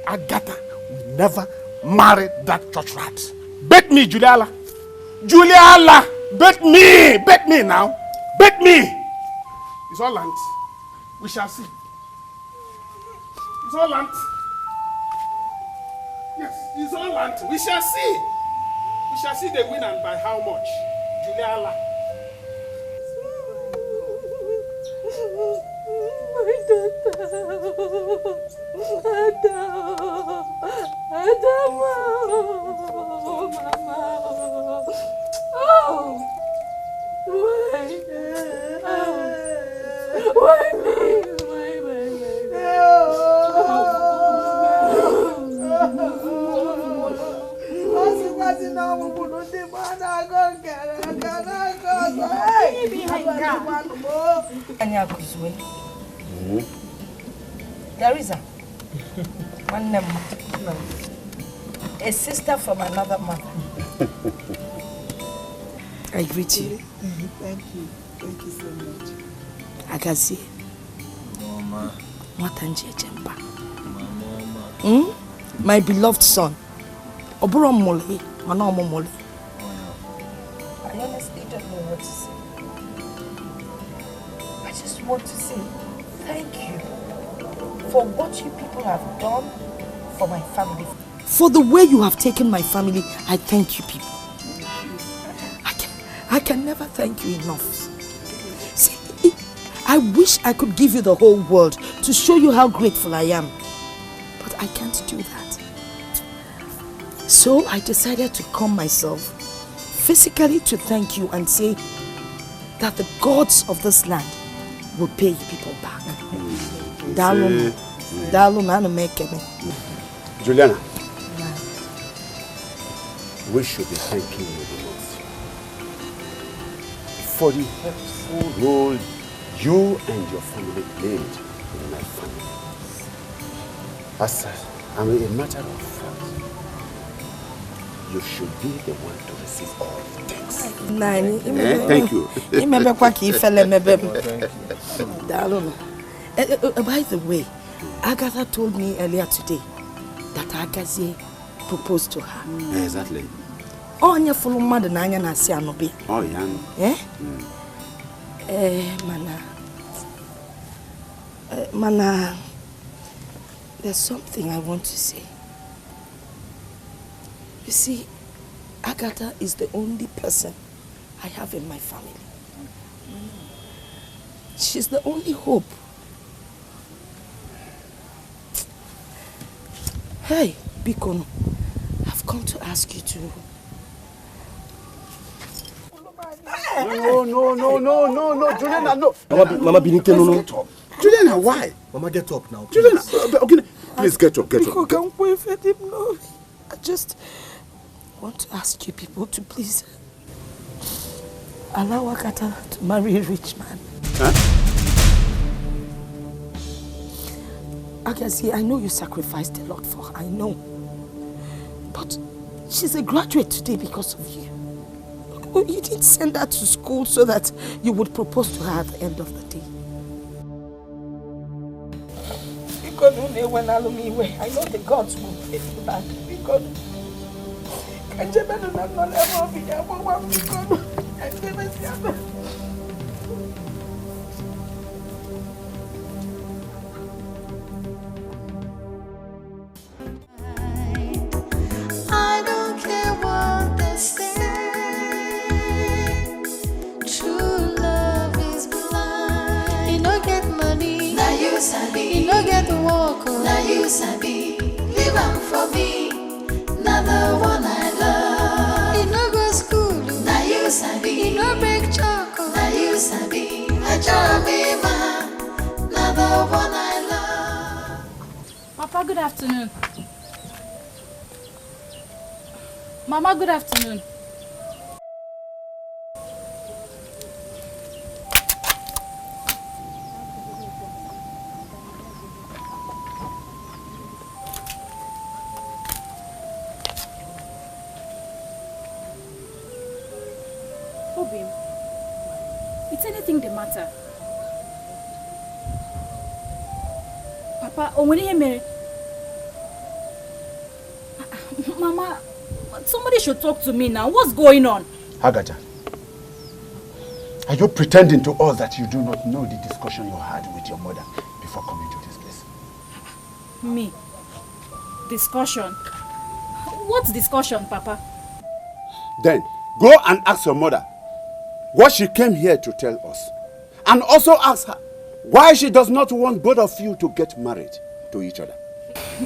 Agatha will never marry that church rat. Bet me, Juliala. Juliala, bet me. Bet me now. Bet me. It's all land. We shall see. It's all land. Yes, it's all land. We shall see. We shall see the winner and by how much. Juliala. My daughter. Adama. Mama. Oh. Why me? There is one name, a sister from another mother. I greet you. Thank you. Thank you so much. Agazie. Mama. Mama. My beloved son. Oburo Mole, Manomo Mole. I honestly don't know what to say. I just want to say for what you people have done for my family. For the way you have taken my family, I thank you people. I can never thank you enough. See, I wish I could give you the whole world to show you how grateful I am. But I can't do that. So I decided to come myself, physically to thank you and say that the gods of this land will pay you people back. Juliana, we should be thanking you the most for the helpful role you and your family played in my family. As a matter of fact, you should be the one to receive all the thanks. Thank you. By the way, Agatha told me earlier today that Agazie proposed to her. Exactly. Oh, you're full of mother Nanya Nasi Anobi. Oh, yeah. Mana, there's something I want to say. You see, Agatha is the only person I have in my family. She's the only hope. Hey, Bikon, I've come to ask you to... No, Juliana, no. Mama Benite, no. Juliana, why? Mama, get up now. Juliana, okay, please get up. I just want to ask you people to please allow Agatha to marry a rich man. Huh? Agazie, I know you sacrificed a lot for her, I know. But she's a graduate today because of you. You didn't send her to school so that you would propose to her at the end of the day. I know the gods will pay you back. I don't care what they say. True love is blind. You don't get money, now you sabi. You don't get work, now you sabi. Leave am for me, not the one I love. You no go school, now you sabi. You no break chalk, now you sabi. I try be man, not the one I love. Papa, good afternoon. Mama, good afternoon. Obim, is anything the matter? Papa, when you marry, Mama, somebody should talk to me now. What's going on? Agatha, are you pretending to us that you do not know the discussion you had with your mother before coming to this place? Me? Discussion? What discussion, Papa? Then, go and ask your mother what she came here to tell us. And also ask her why she does not want both of you to get married to each other.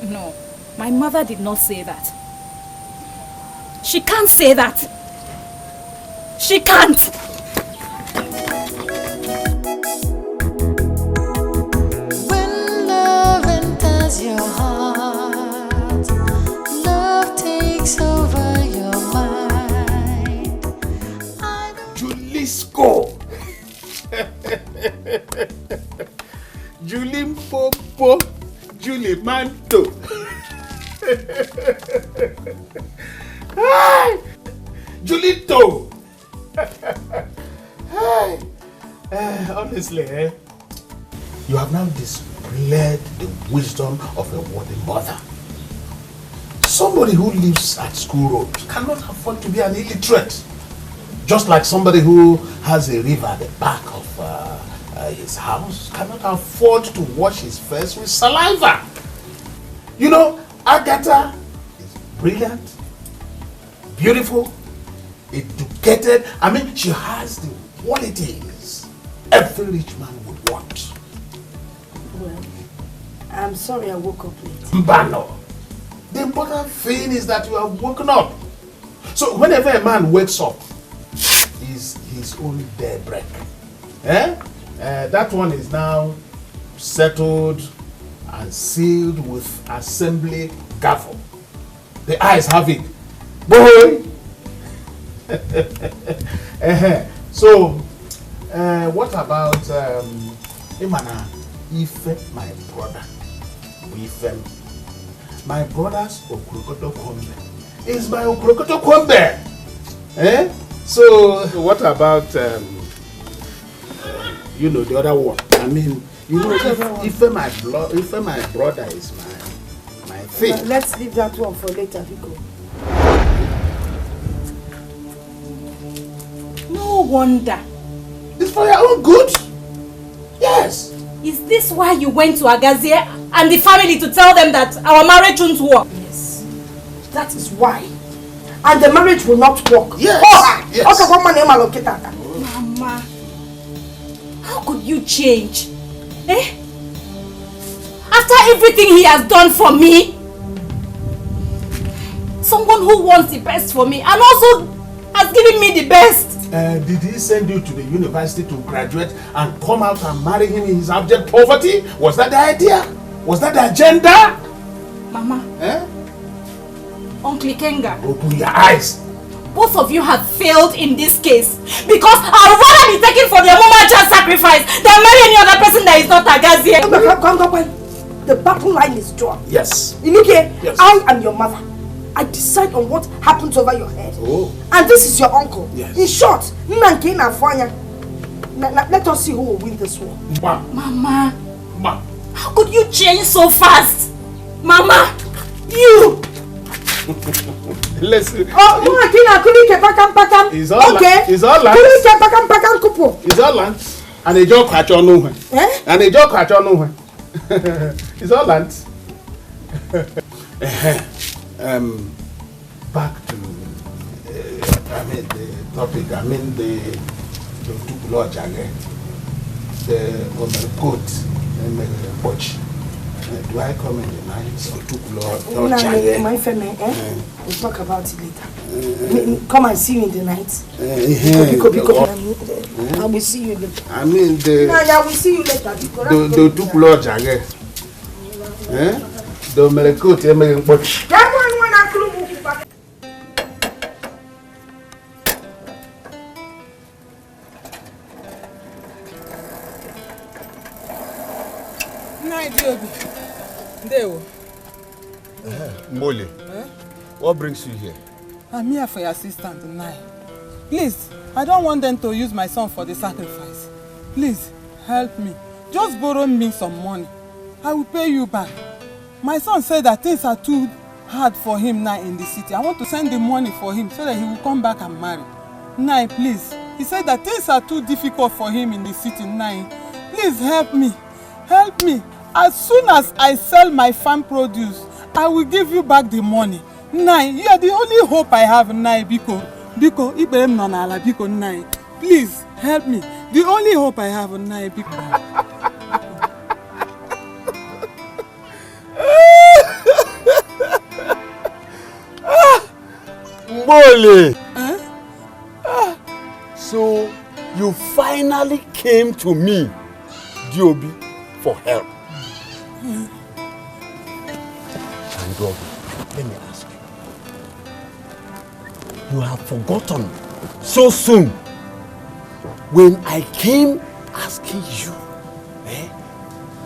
No, my mother did not say that. She can't say that. She can't. When love enters your heart, love takes over your mind. Julisco. Julimpopo. Julimanto. Hi! Julito! Hi! Honestly, you have now displayed the wisdom of a worthy mother. Somebody who lives at School Road cannot afford to be an illiterate. Just like somebody who has a river at the back of his house cannot afford to wash his face with saliva. You know, Agatha is brilliant, beautiful, educated. I mean, she has the qualities every rich man would want. Well, I'm sorry I woke up late. Mbano. The important thing is that you have woken up. So whenever a man wakes up, is his own daybreak. That one is now settled and sealed with assembly gavel. The eyes have it. Boy! So, what about Imana Ife, my brother? Ife. My brother's Okrokoto Kombe is my Okrokoto Kombe. So, what about, you know, the other one? I mean, you know, if my brother is my thing. Well, let's leave that one for later, Viko. No wonder. It's for your own good. Yes. Is this why you went to Agazie and the family to tell them that our marriage won't work? Yes. That is why. And the marriage will not work. Yes. Yes. Okay, one man name Alokita. Mama, how could you change? After everything he has done for me, someone who wants the best for me and also has given me the best. Did he send you to the university to graduate and come out and marry him in his abject poverty? Was that the idea? Was that the agenda? Mama. Uncle Kenga. Open your eyes. Both of you have failed in this case because I'd rather be taken for the Amuma child sacrifice than marry any other person that is not Agazie. Come. The battle line is drawn. Yes. Inuke, yes. I am your mother. I decide on what happens over your head. Oh. And this is your uncle. Yes. In short, let us see who will win this war. Mama. How could you change so fast? Mama, you. Let's see. It's all okay. It's all land. It's all land. And a joke catch on no. And a joke catch on no. It's all land. Back to the topic. The two lodge again. The coat and the watch. Do I come in the night or two lodge again? My family, we'll talk about it later. Come and see you in the night. I will see you later. I mean I will see you later. The two lodge again. The coat and the watch. Mole, what brings you here? I'm here for your assistant, Nai. Please, I don't want them to use my son for the sacrifice. Please, help me. Just borrow me some money. I will pay you back. My son said that things are too hard for him now in the city. I want to send the money for him so that he will come back and marry. Nai, please. He said that things are too difficult for him in the city, Nai. Please help me. Help me. As soon as I sell my farm produce, I will give you back the money. Nai, you are the only hope I have, Nai, Biko. Ibrahim Nonala, Biko, Nai. Please, help me. The only hope I have, Nai, Biko. Mole! So, you finally came to me, Diobi, for help. And Diobi, let me ask you. You have forgotten so soon when I came asking you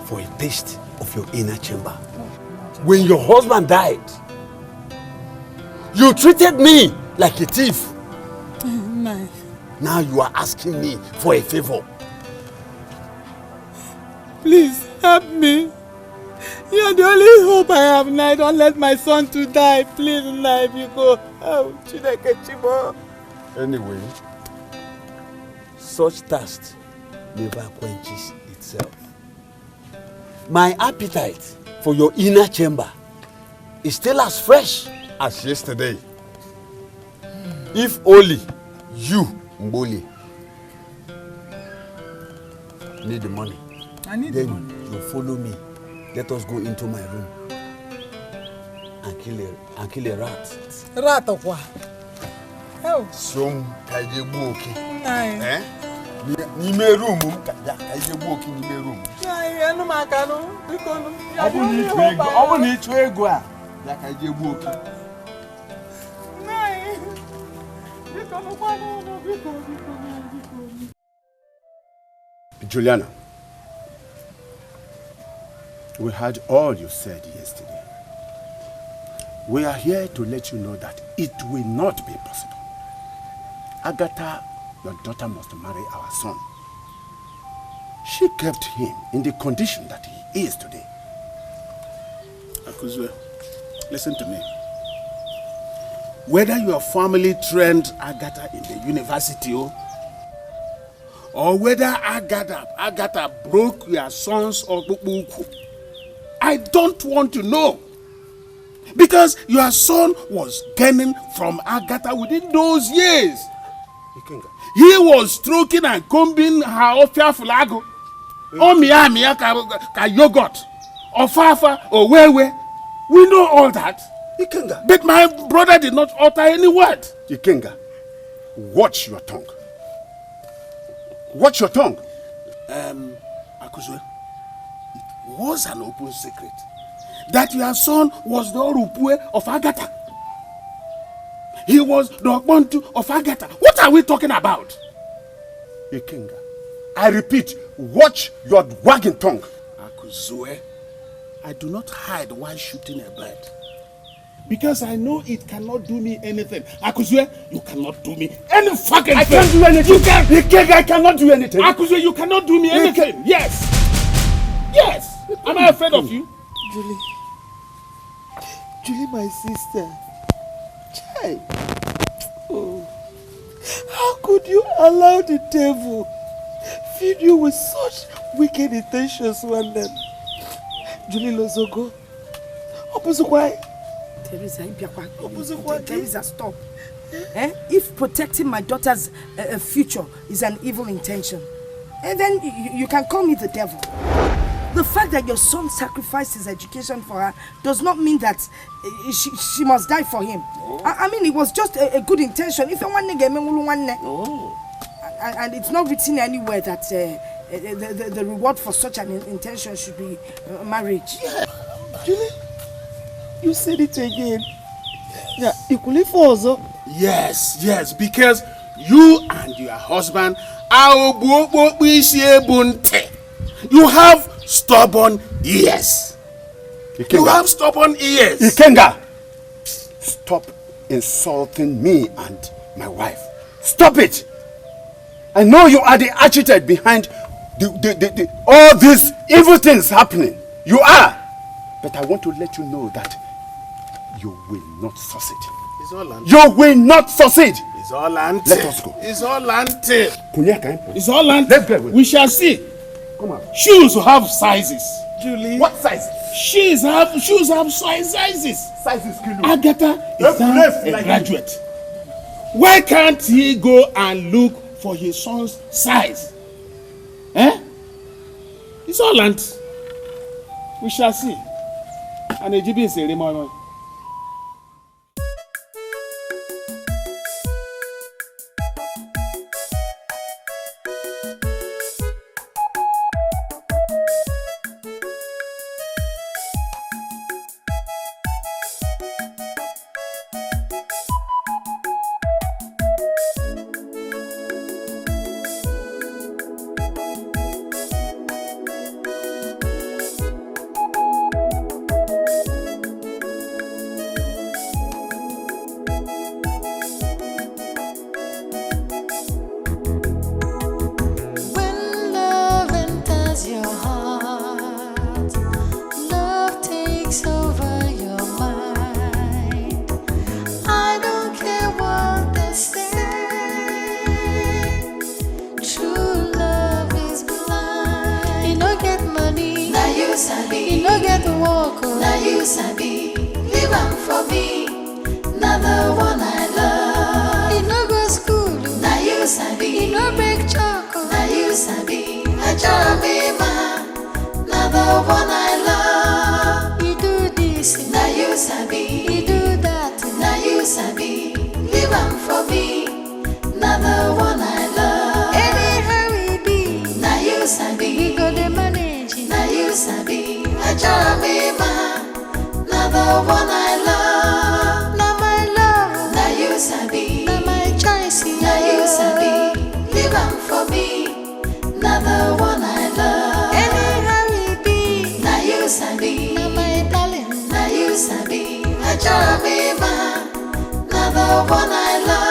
for a taste of your inner chamber. When your husband died, you treated me like a thief. Nice. Now you are asking me for a favor. Please help me. You are the only hope I have now. Don't let my son to die. Please, life you go. Oh, Anyway, such task never quenches itself. My appetite for your inner chamber is still as fresh as yesterday. If only you, Mboli, need the money. I need then the money. You follow me. Let us go into my room and kill a rat. Rat of what? Oh. Some kajebuoki. Nine. Eh? N'ime room m ka kajebuoki n'ime room. Nine, enu maka no, biko no. Ọ bụ na ịchụ ego a, ya kajebuoki. Nine. Biko no kwano no, biko. Juliana, we heard all you said yesterday. We are here to let you know that it will not be possible. Agatha, your daughter must marry our son. She kept him in the condition that he is today. Akuzwe, listen to me. Whether your family trained Agatha in the university or whether Agatha broke your son's okpukpu, I don't want to know. Because your son was gaining from Agatha within those years. He was stroking and combing her ofia flago. Or mia ka yogurt. Or fafa or wewe. We know all that. Ikenga. But my brother did not utter any word. Ikenga, watch your tongue. Watch your tongue. Akuzwe, it was an open secret that your son was the Orupue of Agatha. He was the Okpontu of Agatha. What are we talking about? Ikenga, I repeat, watch your wagging tongue. Akuzwe, I do not hide while shooting a bird. Because I know it cannot do me anything. Akuzwe, you cannot do me any fucking thing. I can't do anything. You can. Ikenga, I cannot do anything. Akuzwe, you cannot do me anything. Yes. Yes. Am I afraid of you? Julie, my sister. Chai. Oh. How could you allow the devil feed you with such wicked intentions one day? Julie Lozogo. Opuzukwa. Teresa, stop. If protecting my daughter's future is an evil intention, then you can call me the devil. The fact that your son sacrificed his education for her does not mean that she must die for him. I mean, it was just a good intention. If you want to get me, and it's not written anywhere that the reward for such an intention should be marriage. Julie, you said it again. Yeah, equally for us. Yes, because you and your husband are you have stubborn ears. Ikenga. You have stubborn ears. Ikenga, stop insulting me and my wife. Stop it. I know you are the architect behind all these evil things happening. You are. But I want to let you know that you will not succeed. It's all anti. You will not succeed. It's all anti. Let us go. It's all anti. Kunyeka. It's all anti. Let's go. We shall see. Come on. Shoes have sizes. Julie. What size? Shoes have sizes. Sizes kilo. Agatha is now a graduate. Why can't he go and look for his son's size? It's all anti. We shall see. And Ejibi is a remote. sabi, leave am for me. Now the one I love. He no go school. Now you sabi. He no break chocolate. Now you sabi. I try be man. Now the one I love. He do this. Now you sabi. He do that. Now you sabi. Leave am for me. Now the one I love. Anyhow we be. Now you sabi. We go the manage. Now you sabi. I try be man. Now the one I love. Now my love. Now you sabi. Now my choice. Now you sabi. Leave am for me. Now the one I love. Anyhow we be. Now you sabi. Now my darling. Now you sabi. I try be man. Now the one I love.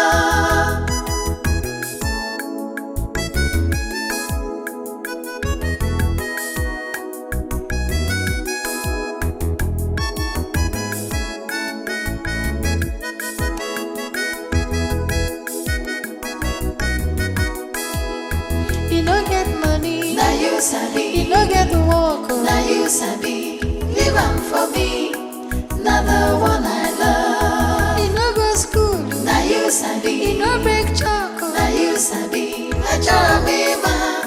You no get money. Now you sabi. You no get work. Now you sabi. Leave am for me. Now the one I love. You no go school. Now you sabi. You no break chocolate. Now you sabi. I try be man.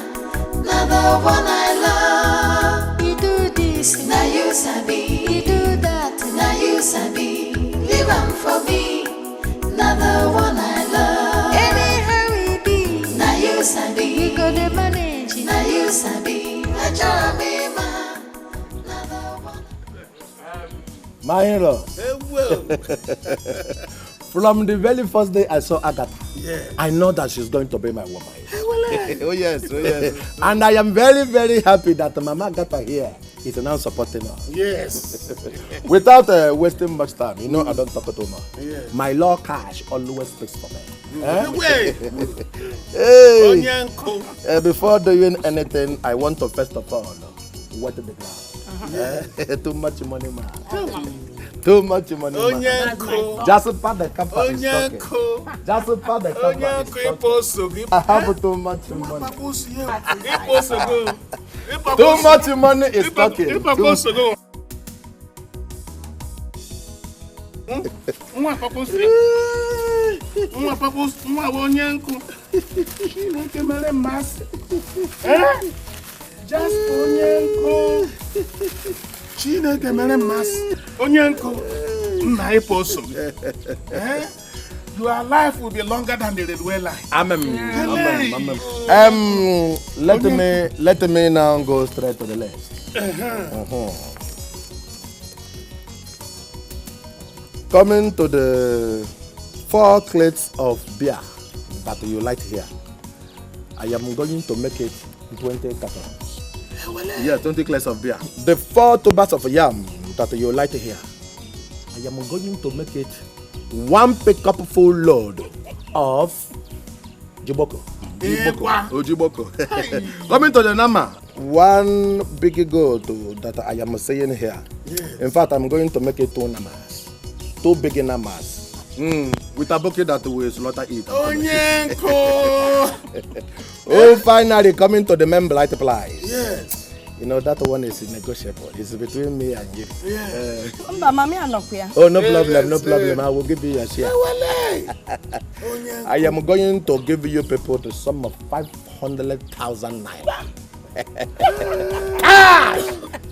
Now the one I love. You do this. Now you sabi. You do that. Now you sabi. Leave am for me. Now the one I love. Anyhow we be. Now you sabi. We go the manage. Now you sabi. I try be man. My in-law. From the very first day I saw Agatha, I know that she's going to be my woman. Oh yes, oh yes. And I am very, very happy that Mama Agatha here is now supporting her. Yes. Without wasting much time, you know I don't talk too much. Yes. My law cash always speaks for me. Wait. Hey. Before doing anything, I want to first of all water the ground. Too much money, man. Too much money, man. Just part the cup is talking. Just part the cup is talking. I have too much money. Too much money is talking. Just onyenko. Chineke mere mmasị. Onyenko. Nna iposo. Your life will be longer than the railway line. Amen. Let me now go straight to the list. Coming to the 4 crates of beer that you light here, I am going to make it 20 cartons. Yeah, 20 crates of beer. The 4 tubers of yam that you light here, I am going to make it 1 pickup full load of jiboko. Jiboko. Coming to the nama, 1 big goat that I am saying here. Yes. In fact, I'm going to make it 2 namas. 2 big namas. With a bucket that will slaughter it. Oh, finally coming to the main blight price. Yes. You know, that one is negotiable. It's between me and you. Yeah. Oh, no problem, no problem. I will give you a share. I am going to give you people the sum of 500,000 naira. Cash!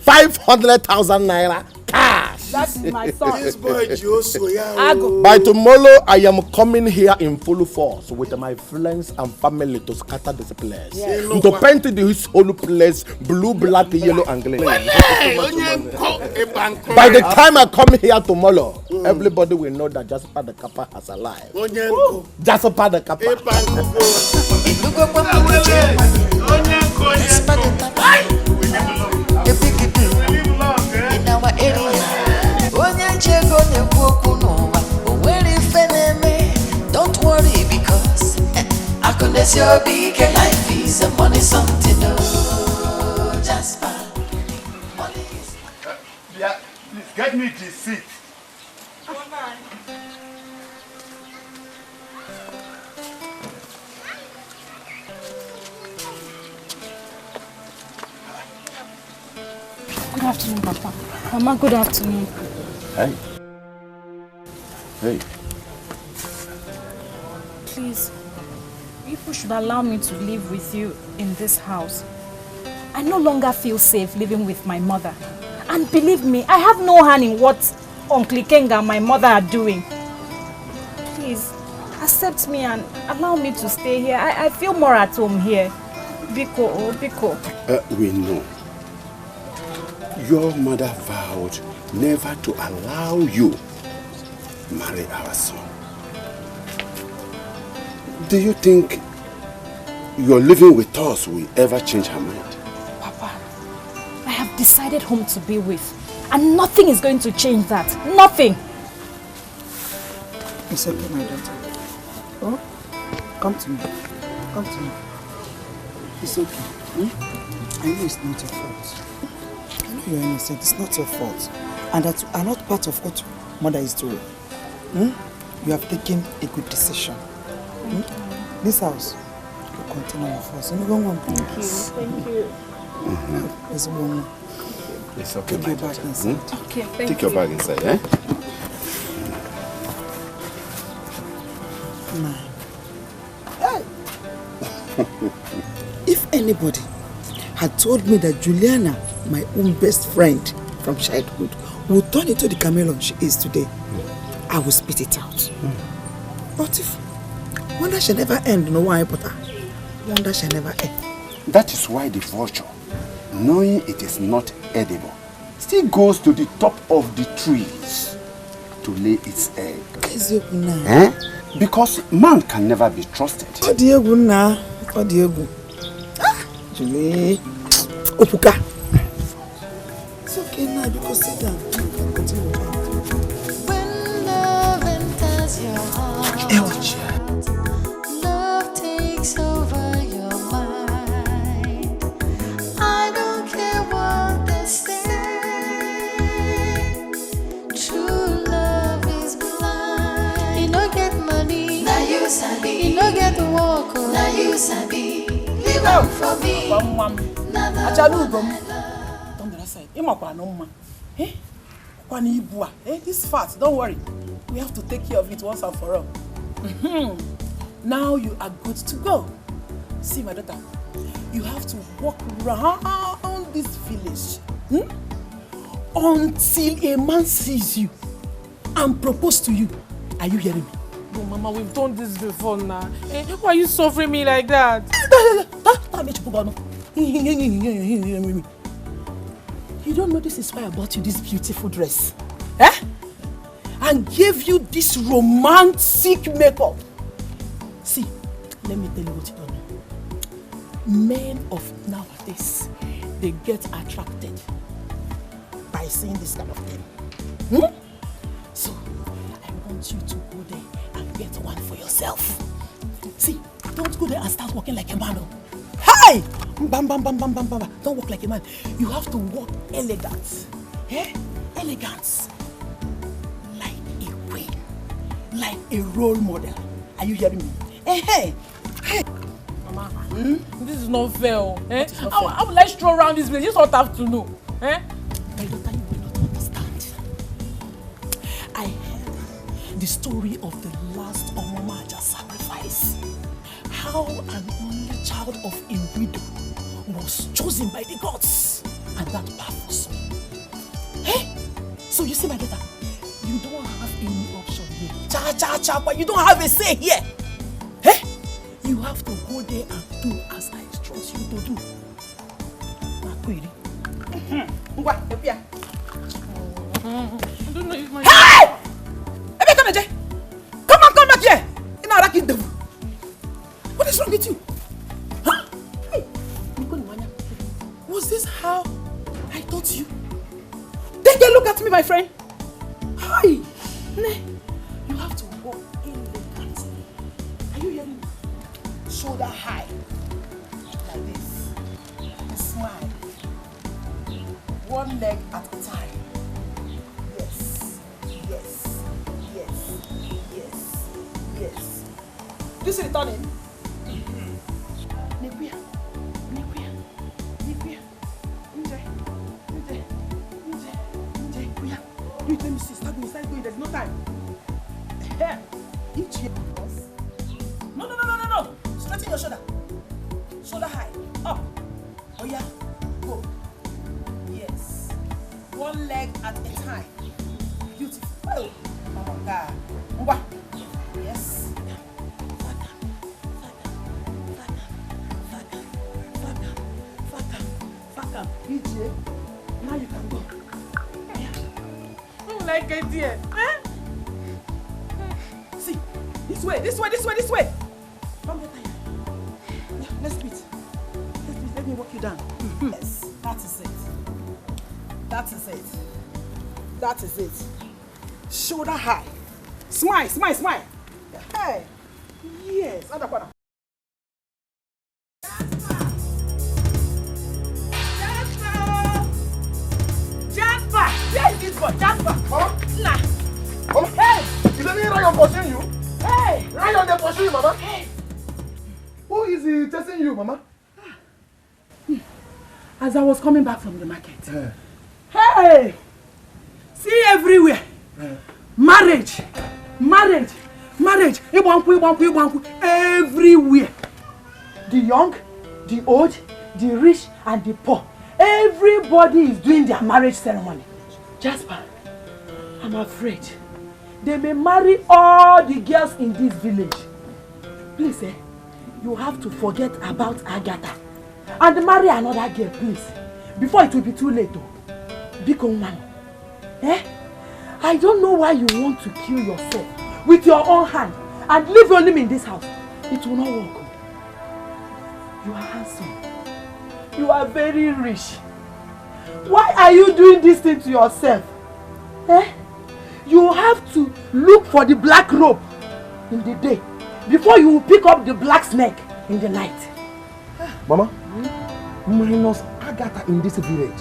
500,000 naira. Cash! That's my son. This boy Joshua. By tomorrow, I am coming here in full force with my friends and family to scatter this place. Yes. To paint this whole place blue, black, yellow, and green. By the time I come here tomorrow, everybody will know that Jasper the Kappa has alive. Jasper the Kappa. In our area. Don't worry because I connect your big life is a money something. Oh, Jasper. Money is. Yeah, please get me the seat. Good afternoon, Papa. Mama, good afternoon. Hey. Hey. Please, people should allow me to live with you in this house. I no longer feel safe living with my mother. And believe me, I have no hand in what Uncle Kenga and my mother are doing. Please, accept me and allow me to stay here. I feel more at home here. Biko, oh, Biko. We know. Your mother vowed never to allow you marry our son. Do you think your living with us will ever change her mind? Papa, I have decided whom to be with. And nothing is going to change that. Nothing. It's okay, my daughter. Oh, come to me. Come to me. It's okay. I know it's not your fault. I know you're innocent. It's not your fault. And that you are not part of what mother is doing. You have taken a good decision. This house will continue with us. Thank you. Thank you. There's one more. It's okay. Take your bag inside. Okay, thank you. Take your bag inside, eh? Hey. If anybody had told me that Juliana, my own best friend from childhood, would turn into the chameleon she is today, I will spit it out. But if wonder shall never end, no one Potter. Wonder shall never end. That is why the vulture, knowing it is not edible, still goes to the top of the trees to lay its egg. Eh? Because man can never be trusted. Julie. Opuka. It's okay now because sit down. When love enters your heart, love takes over your mind. I don't care what they say. True love is blind. You don't get money, now you sabi. You don't get work, now you sabi. Live on for me. This fat, don't worry. We have to take care of it once and for all. Now you are good to go. See, my daughter, you have to walk around this village until a man sees you and proposes to you. Are you hearing me? No, Mama, we've done this before now. Why are you suffering me like that? You don't know this is why I bought you this beautiful dress. Eh? And gave you this romantic makeup. See, let me tell you what you don't know. Men of nowadays, they get attracted by seeing this kind of thing. So, I want you to go there and get one for yourself. See, don't go there and start walking like a man. Hey! Bam, bam, bam, bam, bam, bam. Don't walk like a man. You have to walk elegant. Eh? Elegance. Like a queen. Like a role model. Are you hearing me? Hey! Hey! Mama, this is not fair. Eh? How will I stroll around this place? You just have to know. Eh? My daughter, you will not understand. I heard the story of the last Omomaja sacrifice. How an only child of a widow was chosen by the gods, and that baffles me. Hey, so you see, my daughter, you don't have any option here. But you don't have a say here. Hey, you have to go there and do as I instruct you to do. What? I don't know if my... Hey! Come back here! What is wrong with you? Huh? Hey! Was this how I taught you? Take a look at me, my friend. Hi! You have to walk elegantly. Are you hearing me? Shoulder high. Like this. And smile. One leg at a time. Yes. You see the turning? here. No. Straighten your shoulder. Shoulder high. Up. Oh yeah. Go. Yes. One leg at a time. Beautiful. Oh my God. Move. Yes. Faka. PJ. Now you can go. Like it here. See. This way. Come here. Yeah, let's meet. Let me walk you down. Yes, that is it. Shoulder high. Smile. Hey. Yes. Other corner. Jasper! Where is this boy? Jasper! Mama? Nah. Mama? Hey! Is any Ryan pursuing you? Hey! Ryan, they pursue you, Mama? Hey! Who is he chasing you, Mama? As I was coming back from the market. Hey! See everywhere. Marriage. Ibanku. Everywhere. The young, the old, the rich, and the poor. Everybody is doing their marriage ceremony. Jasper, I'm afraid they may marry all the girls in this village. Please, you have to forget about Agatha and marry another girl, please, before it will be too late. Biko man, I don't know why you want to kill yourself with your own hand and leave your name in this house. It will not work. You are handsome. You are very rich. Why are you doing this thing to yourself? You have to look for the black robe in the day before you pick up the black snake in the night. Mama, minus Agatha in this village,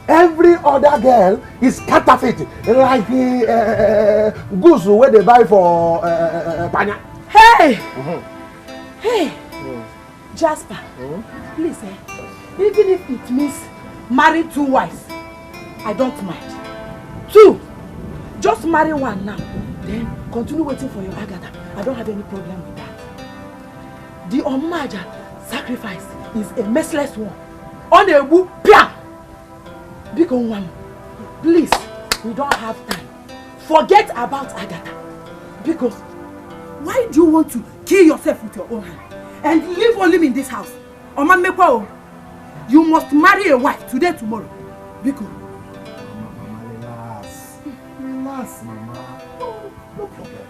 every other girl is counterfeit, like goose where they buy for Panya. Hey! Hey! Jasper, please, even if it means marry 2 wives, I don't mind. 2, just marry 1 now, then continue waiting for your Agatha. I don't have any problem with that. The Omaja sacrifice is a merciless one. On a whoop, bam! Big one, please, we don't have time. Forget about Agatha. Because why do you want to kill yourself with your own hand and leave only in this house? You must marry a wife today, tomorrow. Because Relax, Mama. No problem.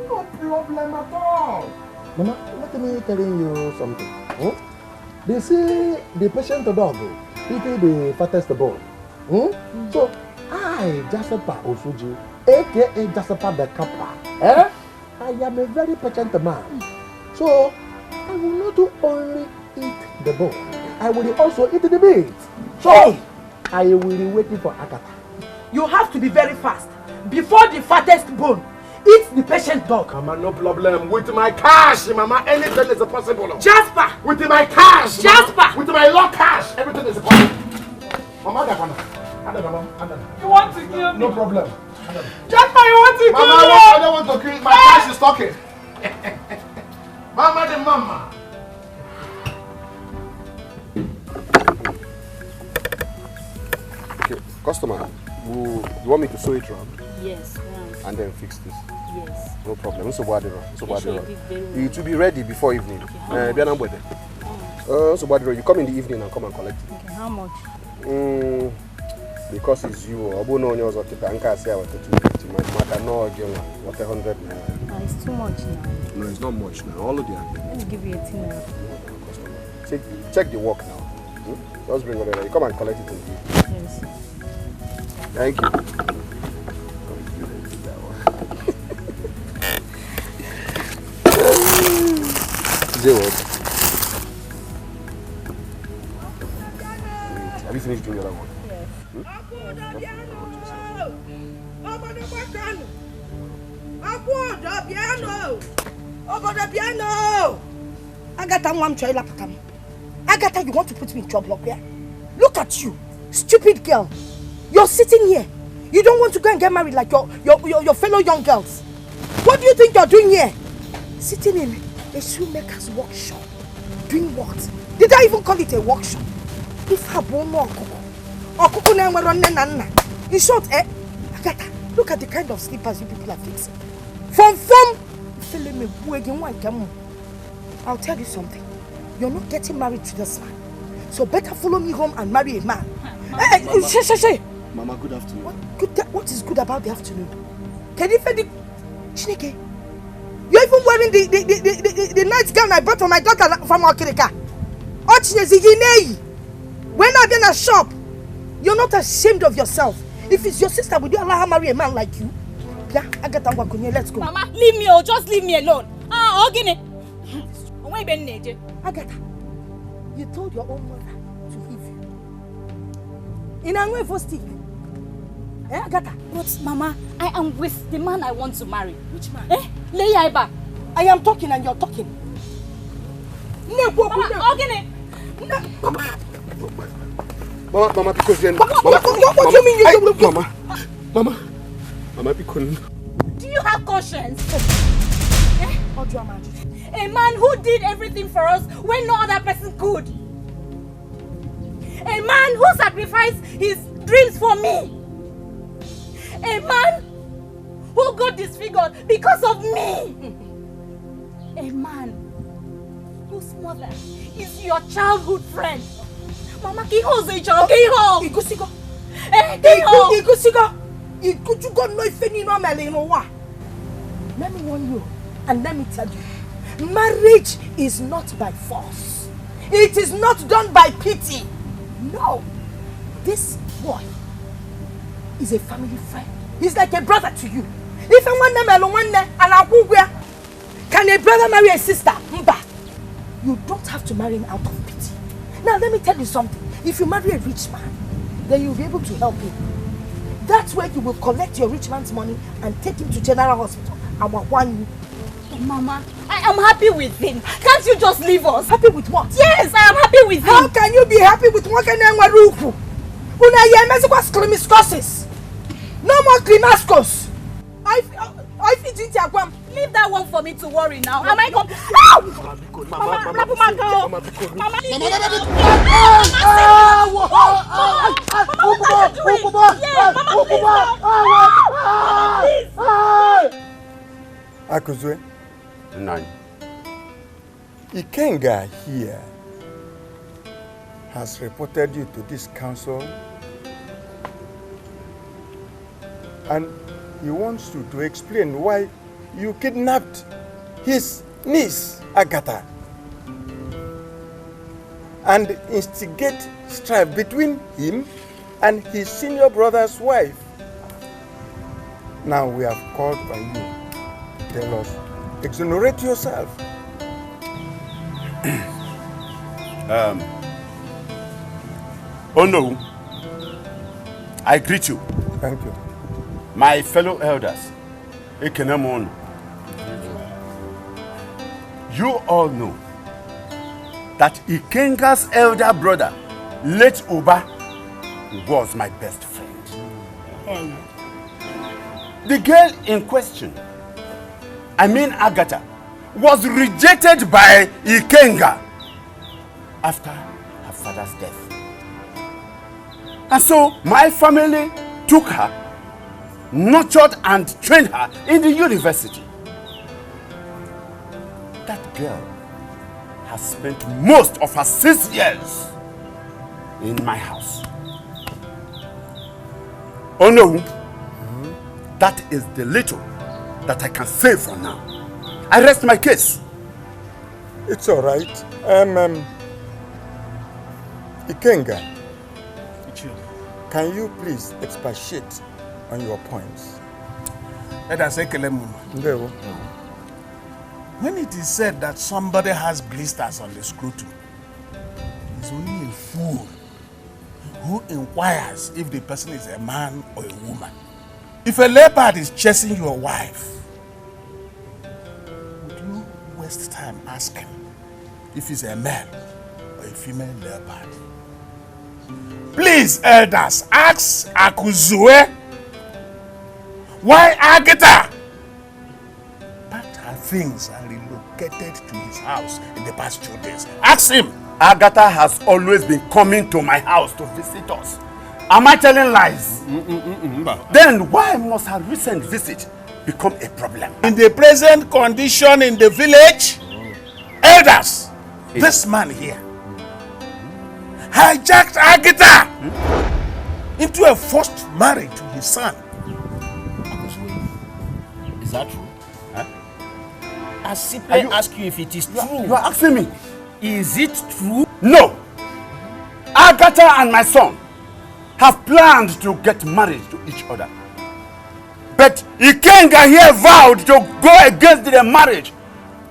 No problem at all. Mama, let me telling you something. They say the patient dog eating the fattest bone. So I, Jasper Osuji, aka Jasper the Kappa, I am a very patient man. So I will not only eat the bone, I will also eat the meat. So I will be waiting for Agatha. You have to be very fast. Before the fattest bone eats the patient dog. Mama, no problem. With my cash, Mama, anything is possible. Jasper! With my cash, Jasper! Mama, with my low cash, everything is possible. Mama, you want to kill me? No problem. Jasper, you want to kill me? Mama, I don't want to kill. My cash is talking. Mama, the mama. Okay, customer, you want me to sew it round? Yes, round. And then fix this? Yes. No problem. So it will be ready before evening. Okay, you come in the evening and come and collect it. Okay, how much? Because it's you, I will know yours. I can't say what 250. I know again what 100 naira. It's too much now. No, it's not much now. All of them. Let me give you 18 naira. Check the work now. Just bring it. You come and collect it in the evening. Yes. Thank you. Zero. Have you finished doing the other one? Agatha, you want to put me in trouble, okay? Look at you, stupid girl. You're sitting here. You don't want to go and get married like your fellow young girls. What do you think you're doing here? Sitting in a shoemaker's workshop. Doing what? Did I even call it a workshop? If I born more in short, Agatha, look at the kind of slippers you people are fixing. From I'll tell you something. You're not getting married to this man. So better follow me home and marry a man. Hey, Mama, good afternoon. What is good about the afternoon? Can you find the Chineke? You're even wearing the nightgown I bought for my daughter from Okirika. When I'm in a shop, you're not ashamed of yourself. If it's your sister, would you allow her marry a man like you? Yeah, Agatha, let's go. Mama, leave me or just leave me alone. Agatha, you told your own mother to leave you. In a way for stick. Eh, Agatha? But Mama, I am with the man I want to marry. Which man? Leia Ibe. I am talking and you're talking. Mama, because then... What do you mean you don't... Mama, because... Do you have conscience? A man who did everything for us when no other person could. A man who sacrificed his dreams for me. A man who got disfigured because of me. A man whose mother is your childhood friend. Mama, Kiho, Igusigo. Let me warn you and let me tell you. Marriage is not by force. It is not done by pity. No. This boy is a family friend. He's like a brother to you. If I want them alone, can a brother marry a sister? You don't have to marry him out of pity. Now let me tell you something. If you marry a rich man, then you'll be able to help him. That's where you will collect your rich man's money and take him to General Hospital. I will warn you. Mama, I am happy with him. Can't you just leave us? Happy with what? Yes, I am happy with him. How can you be happy with one kind of ruku? No more crimascos. I fit into Aguam. Leave that one for me to worry now. Am I going? Akuzwe. Nine. Ikenga here has reported you to this council and he wants you to explain why you kidnapped his niece, Agatha, and instigate strife between him and his senior brother's wife. Now we have called on you to tell us, exonerate yourself. Oh no, I greet you. Thank you. My fellow elders, Ekenemon. You all know that Ikenga's elder brother, late Uba, was my best friend. The girl in question, I mean Agatha, was rejected by Ikenga after her father's death. And so my family took her, nurtured and trained her in the university. That girl has spent most of her 6 years in my house. Oh no, that is the little that I can say for now. I rest my case. It's all right. Ikenga, can you please expatiate on your points? Let us say when it is said that somebody has blisters on the scrotum, it's only a fool who inquires if the person is a man or a woman. If a leopard is chasing your wife, would you waste time asking if it's a male or a female leopard? Please, elders, ask Akuzue why Agatha things and relocated to his house in the past 2 days. Ask him. Agatha has always been coming to my house to visit us. Am I telling lies? Then why must her recent visit become a problem? In the present condition in the village, elders, this man here hijacked Agatha into a forced marriage to his son. Is that true? Huh? I simply ask you if it is true. You are asking me? Is it true? No! Agatha and my son have planned to get married to each other. But Ikenga here vowed to go against the marriage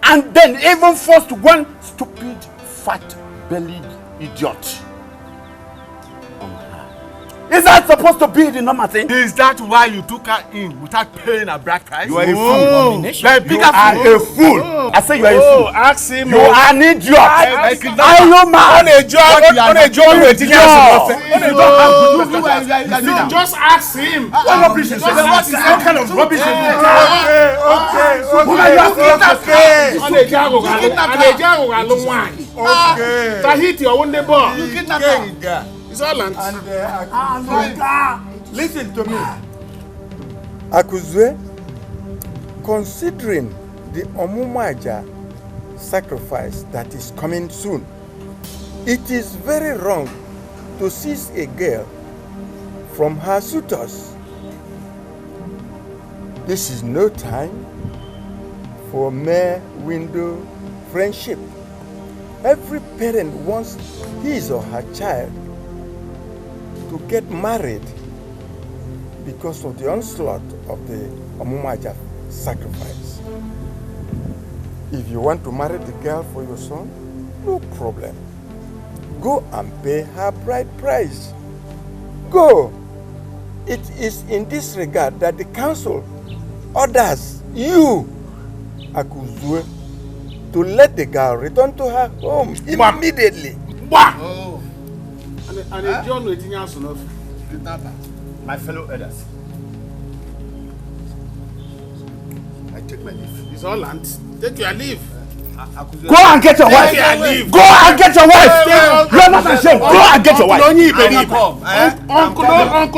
and then even forced one stupid, fat-bellied idiot on her. Is that supposed to be the normal thing? Is that why you took her in without paying a bride price? You are a fool. You are a fool. I say you are a fool. Ask him. You are an idiot. Are you mad? Just ask him. What rubbish is this? What kind of rubbish is this? Tahiti or one day boy. It's all land. Listen to me. Akuzwe, considering the Omumaja sacrifice that is coming soon, it is very wrong to seize a girl from her suitors. This is no time for mere window friendship. Every parent wants his or her child to get married because of the onslaught of the Omumaja sacrifice. If you want to marry the girl for your son, no problem. Go and pay her bride price. Go. It is in this regard that the council orders you, Akuzwe, to let the girl return to her home immediately. Oh. And John waiting else enough. My fellow elders, I take my leave. It's all land. Take your leave. Go and get your wife. Go and get your wife. You are not ashamed. Go and get your wife. Uncle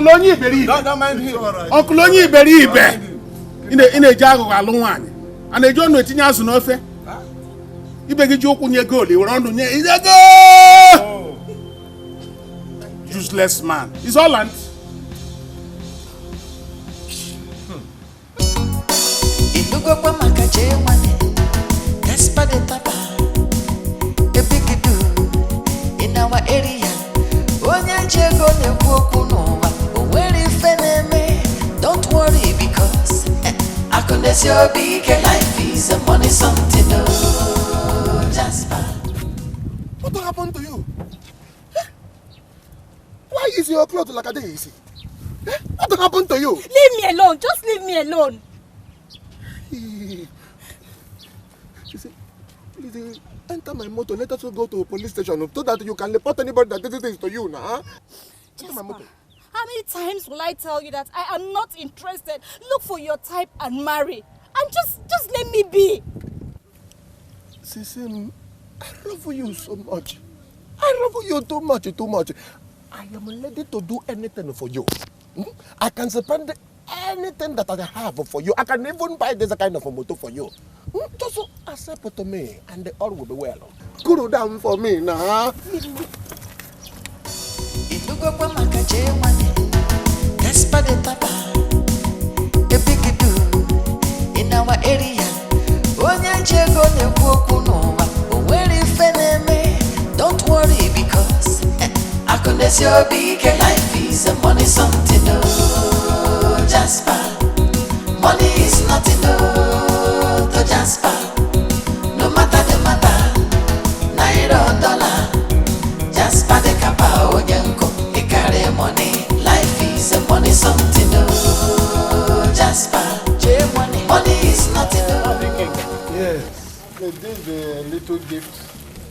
Onyi Iberi. Don't mind him. Uncle Onyi Iberi Ibe. In a jago alone. And a John waiting else enough. Ibegi joke on your goal. You run on your useless man. It's all land. In our area, don't worry because I can your big life is a money something. Oh, Jasper. What happened to you? Why is your clothes like a daisy? What happened to you? Leave me alone. Just leave me alone. Please enter my motor. Let us go to a police station so that you can report anybody that did this to you now. Enter my motor. How many times will I tell you that I am not interested? Look for your type and marry. And just let me be. Sissy, I love you so much. I love you too much. I am ready to do anything for you. I can spend anything that I have for you. I can even buy this kind of a motor for you. Just accept it to me and all will be well. Cool down for me now. In our area, don't worry because I can your big life is a money something. Oh, Jasper, money is nothing. Oh, to Jasper, no matter the matter, naira dollar, Jasper the kapa oyenko, he carry money, life is a money something. Oh, Jasper, money is nothing. Yes, this is a little gift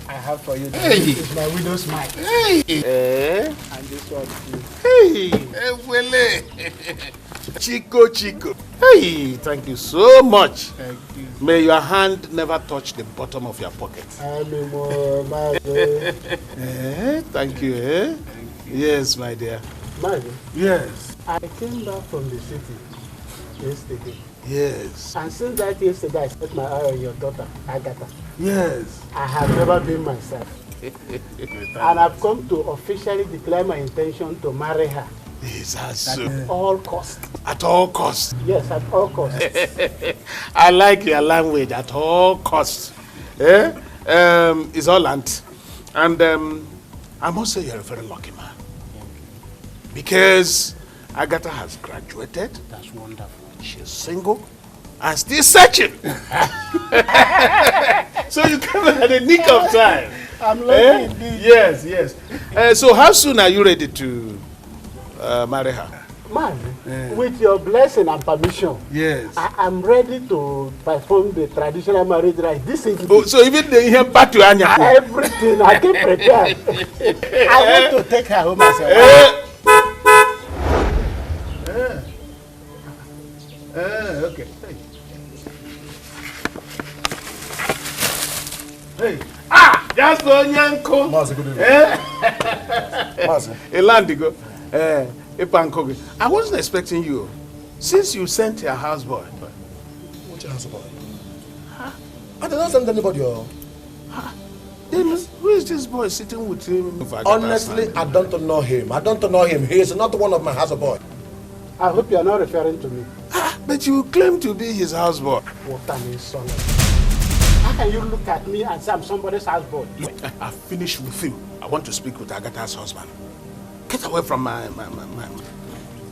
I have for you. Hey. This is my widow's mite. Hey. And this one too. Hey. Wele. Chico. Hey, thank you so much. Thank you. May your hand never touch the bottom of your pocket. Thank you, eh? Yes, my dear. Marvin? Yes. I came back from the city yesterday. Yes. And since that yesterday, I set my eye on your daughter, Agatha. Yes. I have never been myself. And I've come to officially declare my intention to marry her. Is that so? At all costs. At all costs? Yes, at all costs. I like your language, at all costs. Eh? It's all land. And I must say you're a very lucky man. Because Agatha has graduated. That's wonderful. She's single and still searching. So you come at the nick of time. I'm lucky indeed. Yes. So how soon are you ready to marry her? Man, with your blessing and permission, yes, I am ready to perform the traditional marriage rite this evening. Oh, so even the here back to Anya? Everything, I came prepared. I want to take her home as a wife. Okay. Hey. Just on Yanko. Elandigo. I wasn't expecting you. Since you sent your houseboy. What's your houseboy? I did not send anybody. Then who is this boy sitting with him? Honestly, I don't know him. He is not one of my houseboy. I hope you are not referring to me. But you claim to be his houseboy. What an insult. How can you look at me and say I'm somebody's houseboy? Look, I've finished with you. I want to speak with Agatha's husband. Get away from my.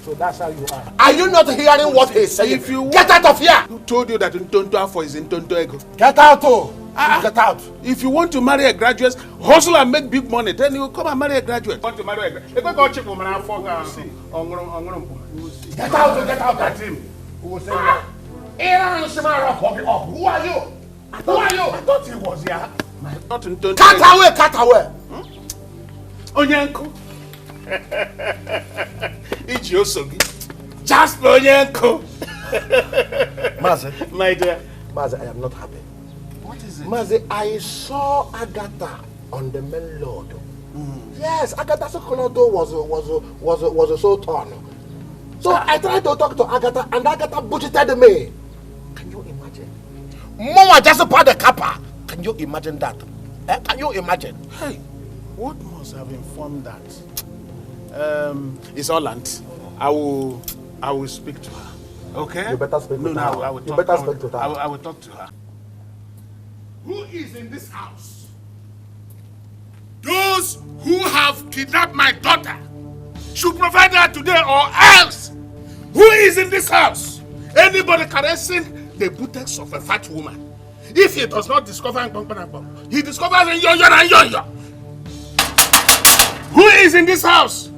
So that's how you are. Are you not hearing what he's saying? If you get out of here! Who told you that Ntonto Afo is Ntonto Ego? Get out, oh! Get out! If you want to marry a graduate, hustle and make big money, then you come and marry a graduate. Want to marry a graduate? Get out at him. Who will say that? Who are you? Who are you? I thought he was here. Not Ntonto. Cut away! Onyanko. Iji osogi. Just Onyanko. Maze. My dear. Maze, I am not happy. What is it? Maze, I saw Agatha on the main road. Yes, Agatha's Sokolodo was a so torn. So I tried to talk to Agatha and Agatha bullshitted me. Can you imagine? Mama just bought the kappa. Can you imagine that? Can you imagine? Hey, what must have informed that? It's all land. I will speak to her. Okay? You better speak to her. I will talk. You better speak to her. I will talk to her. Who is in this house? Those who have kidnapped my daughter should provide her today or else. Who is in this house? Anybody caressing the buttocks of a fat woman. If he does not discover he discovers in yo-yo and yo-yo. Who is in this house?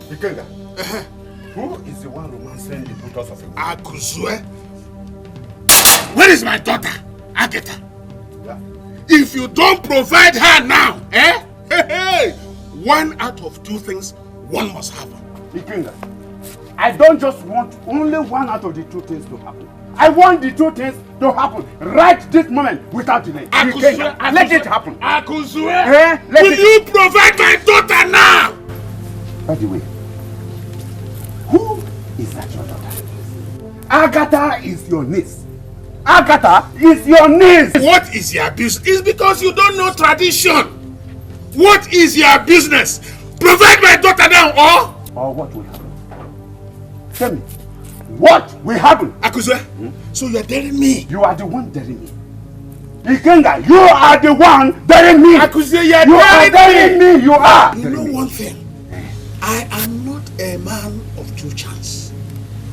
Ikenga. Who is the one romancing the buttocks of a woman? Akuzue. Where is my daughter, Agatha? Yeah. If you don't provide her now, one out of two things, one must happen. Ikenga, I don't just want only one out of the two things to happen. I want the two things to happen right this moment without delay. Ikenga, let it happen. Akuzue, will you provide my daughter now? By the way, who is that your daughter? Agatha is your niece. Agatha is your niece. What is your business? It's because you don't know tradition. What is your business? Provide my daughter now or what will happen? Tell me, what will happen? Akuzue, so you are daring me? You are the one daring me. Ikenga, you are the one daring me. Akuzue, you are daring me. You are. You know one thing. I am not a man of two chances.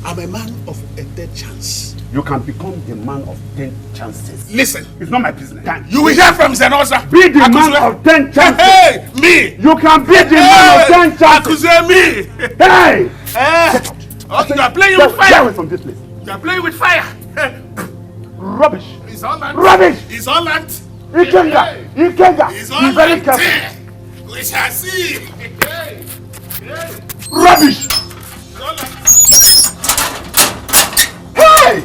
I'm a man of a third chance. You can become the man of 10 chances. Listen. It's not my business. You will hear from Zenosa. Be the man of 10 chances. Hey, me. You can be the man of 10 chances. Akuzue, me. Hey. Get out. Oh, you are playing with fire. Get away from this place. You are playing with fire. Rubbish. It's all land. Rubbish. It's all land. Ikenga. Ikenga. It's all be very land. careful. We shall see. Rubbish! Hey!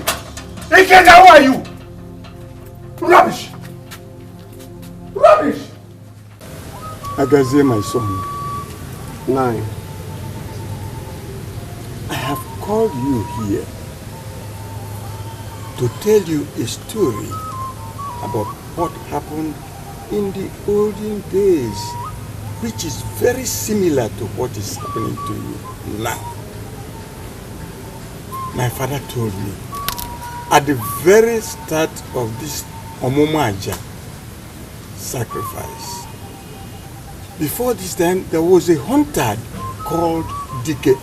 Ikeda, how are you? Rubbish! Rubbish! Agaze, my son. 9. I have called you here to tell you a story about what happened in the olden days, which is very similar to what is happening to you now. My father told me at the very start of this Omomaja sacrifice, before this time there was a hunter called Dike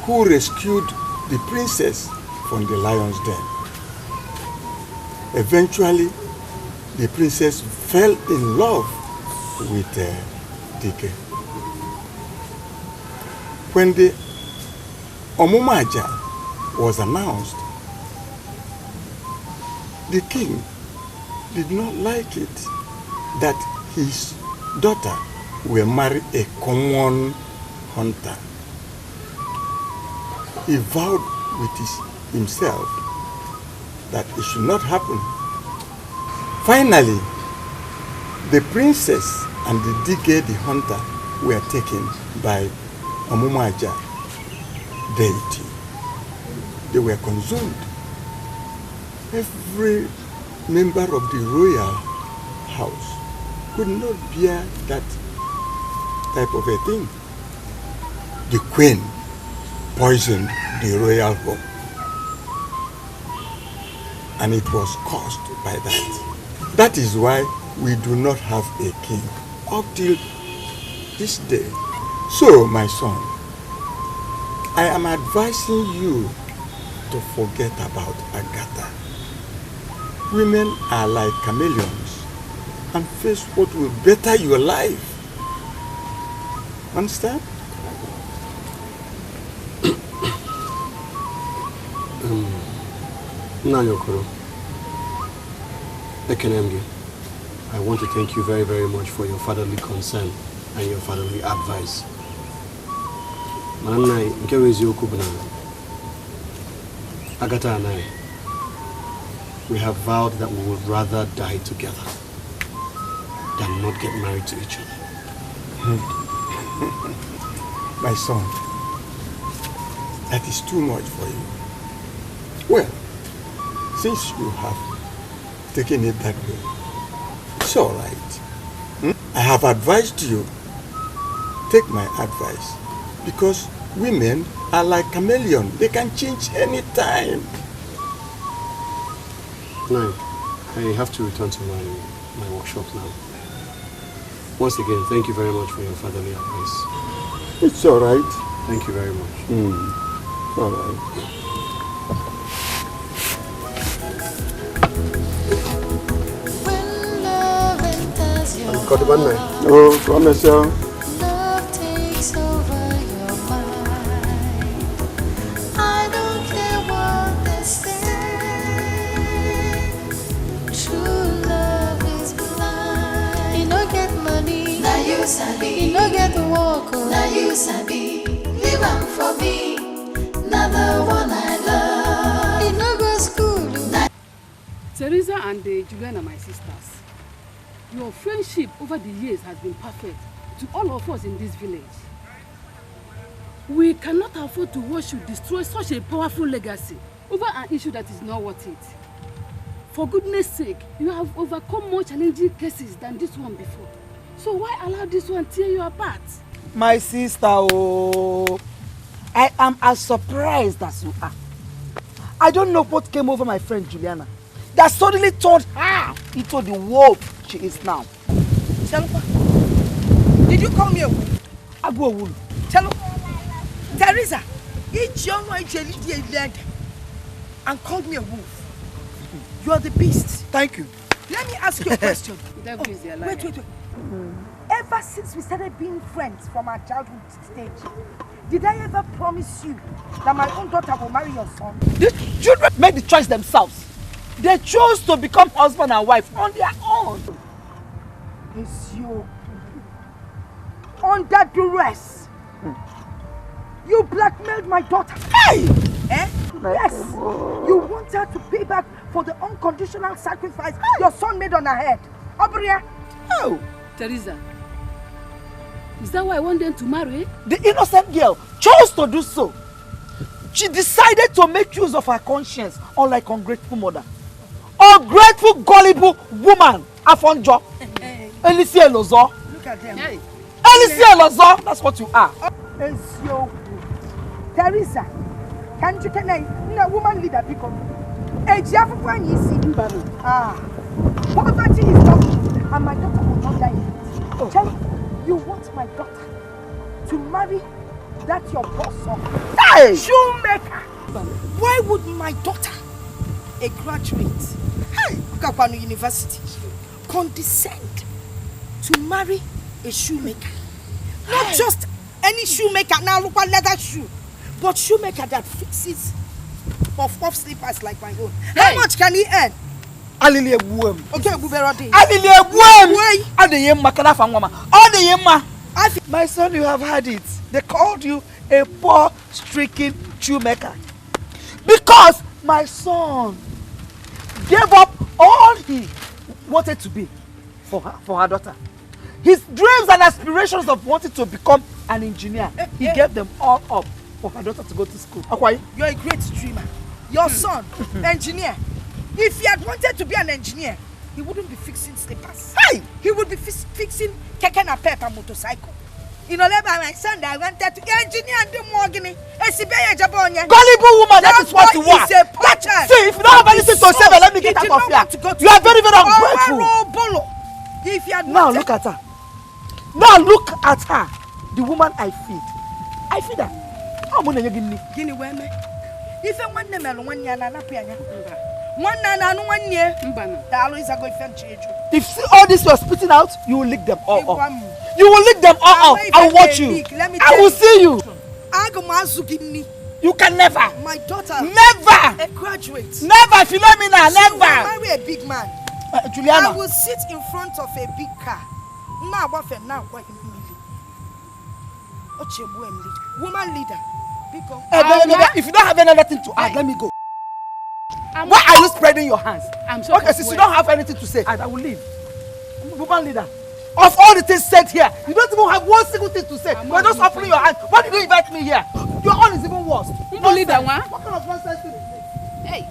who rescued the princess from the lion's den. Eventually, the princess fell in love with Dike. When the Omomaja was announced, the king did not like it that his daughter will marry a common hunter. He vowed with himself that it should not happen. Finally, the princess and the Dike the hunter were taken by Omomaja deity. They were consumed. Every member of the royal house could not bear that type of a thing. The queen poisoned the royal home, and it was caused by that. That is why we do not have a king up till this day. So, my son, I am advising you to forget about Agatha. Women are like chameleons and face what will better your life. Understand? Nanyokoro, Ekenemge, I want to thank you very, very much for your fatherly concern and your fatherly advice. Manana, Agatha and I, we have vowed that we would rather die together than not get married to each other. My son, that is too much for you. Well, since you have taken it that way, it's all right. I have advised you, take my advice, because women are like chameleons. They can change any time. No, I have to return to my workshop now. Once again, thank you very much for your fatherly advice. It's all right. Thank you very much. It's all right. Got the one night. Oh, promise you. Love takes over your mind. I don't care what they say. True love is blind. You don't get money. Now you sabi. You don't get work. Now you sabi. Live on for me. Another one I love. You don't go school. Teresa and Juliana are my sisters. Your friendship over the years has been perfect to all of us in this village. We cannot afford to watch you destroy such a powerful legacy over an issue that is not worth it. For goodness sake, you have overcome more challenging cases than this one before. So why allow this one tear you apart? My sister, oh, I am as surprised as you are. I don't know what came over my friend Juliana that suddenly turned her into the wolf she is now. Chelupa, did you call me a wolf? Agu a wolf. Chelupa, Teresa, each young one leg and called me a wolf. You are the beast. Thank you. Let me ask you a question. Wait. Ever since we started being friends from our childhood stage, did I ever promise you that my own daughter will marry your son? The children make the choice themselves. They chose to become husband and wife on their own. It's you. under duress. You blackmailed my daughter. Hey! Eh? Yes. You want her to pay back for the unconditional sacrifice your son made on her head. Obria. Oh. Teresa, is that why I want them to marry? The innocent girl chose to do so. She decided to make use of her conscience, unlike ungrateful mother. Ungrateful, gullible woman, Afonjo. Elise Elozo. Look at them. Hey. Elise Elozo, that's what you are. Teresa, can you tell a woman leader become? Poverty is coming, and my daughter will not die in it. Cherry, you want my daughter to marry that your boss of shoemaker? Why would my daughter, a graduate, Kapanu University, condescend to marry a shoemaker? Not just any shoemaker, now look at leather shoe, but shoemaker that fixes puff slippers like my own. How much can he earn? Alilie buem. Okay, Buberodi. Alilie buem. Adeyem makana fangwama. Adeyema. My son, you have had it. They called you a poor, stricken shoemaker. Because my son gave up all he wanted to be for her daughter. His dreams and aspirations of wanting to become an engineer, he gave them all up for her daughter to go to school. Akwai, you're a great dreamer. Your son, engineer. If he had wanted to be an engineer, he wouldn't be fixing slippers. Hey! He would be fixing keke na pep and motorcycle. You know, my son, I wanted to engineer and do more guinea. Gullible woman, that is what you are. See, if you don't have anything to say, let me get out of here. You are very, very ungrateful. If you had now look at her. Now look at her. The woman I feed. I feed her. How much are you giving me? Guinea women. If you want them, one year, one nana, 1 year. If all this you are spitting out, you will lick them all up. You will lick them all up. I will watch you. I will see you. You can never. My daughter. Never. A graduate. Never, Philomena, never. Marry a big man. Juliana. I will sit in front of a big car. Woman leader. If you don't have anything to add, let me go. Why are you spreading your hands? I'm sorry. Okay, since you don't have anything to say, I will leave. Woman leader. Of all the things said here, you don't even have one single thing to say. You're just opening your hands. Why did you invite me here? Your own is even worse. Woman leader, what kind of nonsense thing is this? Hey.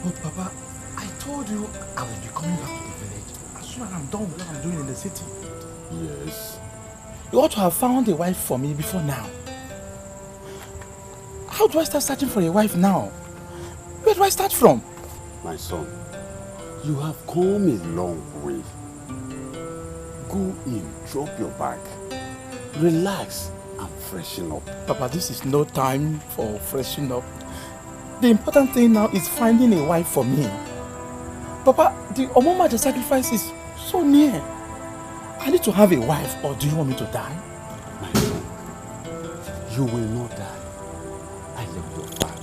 But Papa, I told you I will be coming back to the village as soon as I'm done with what I'm doing in the city. Yes. You ought to have found a wife for me before now. How do I start searching for a wife now? Where do I start from? My son, you have come a long way. Go in, drop your bag, relax and freshen up. Papa, this is no time for freshening up. The important thing now is finding a wife for me. Papa, the Omomaja sacrifice is so near. I need to have a wife, or do you want me to die? My son, you will not die. I am your father.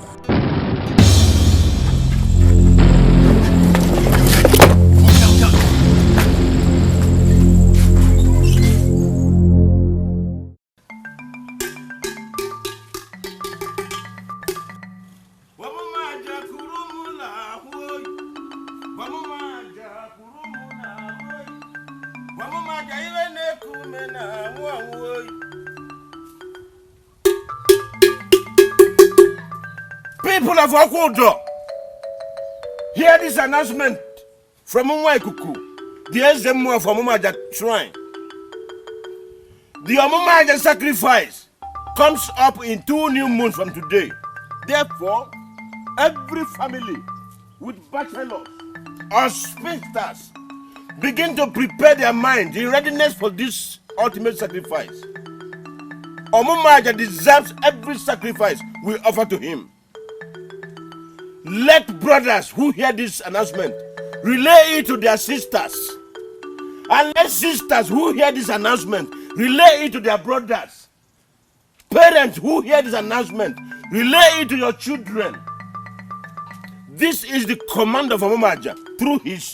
People of Okudo, hear this announcement from Umwaikuku, the SMO of Omumaja Shrine. The Omumaja sacrifice comes up in 2 new moons from today. Therefore, every family with bachelors or spinsters begin to prepare their mind in readiness for this ultimate sacrifice. Omumaja deserves every sacrifice we offer to him. Let brothers who hear this announcement relay it to their sisters. And let sisters who hear this announcement relay it to their brothers. Parents who hear this announcement, relay it to your children. This is the command of Omomaja through his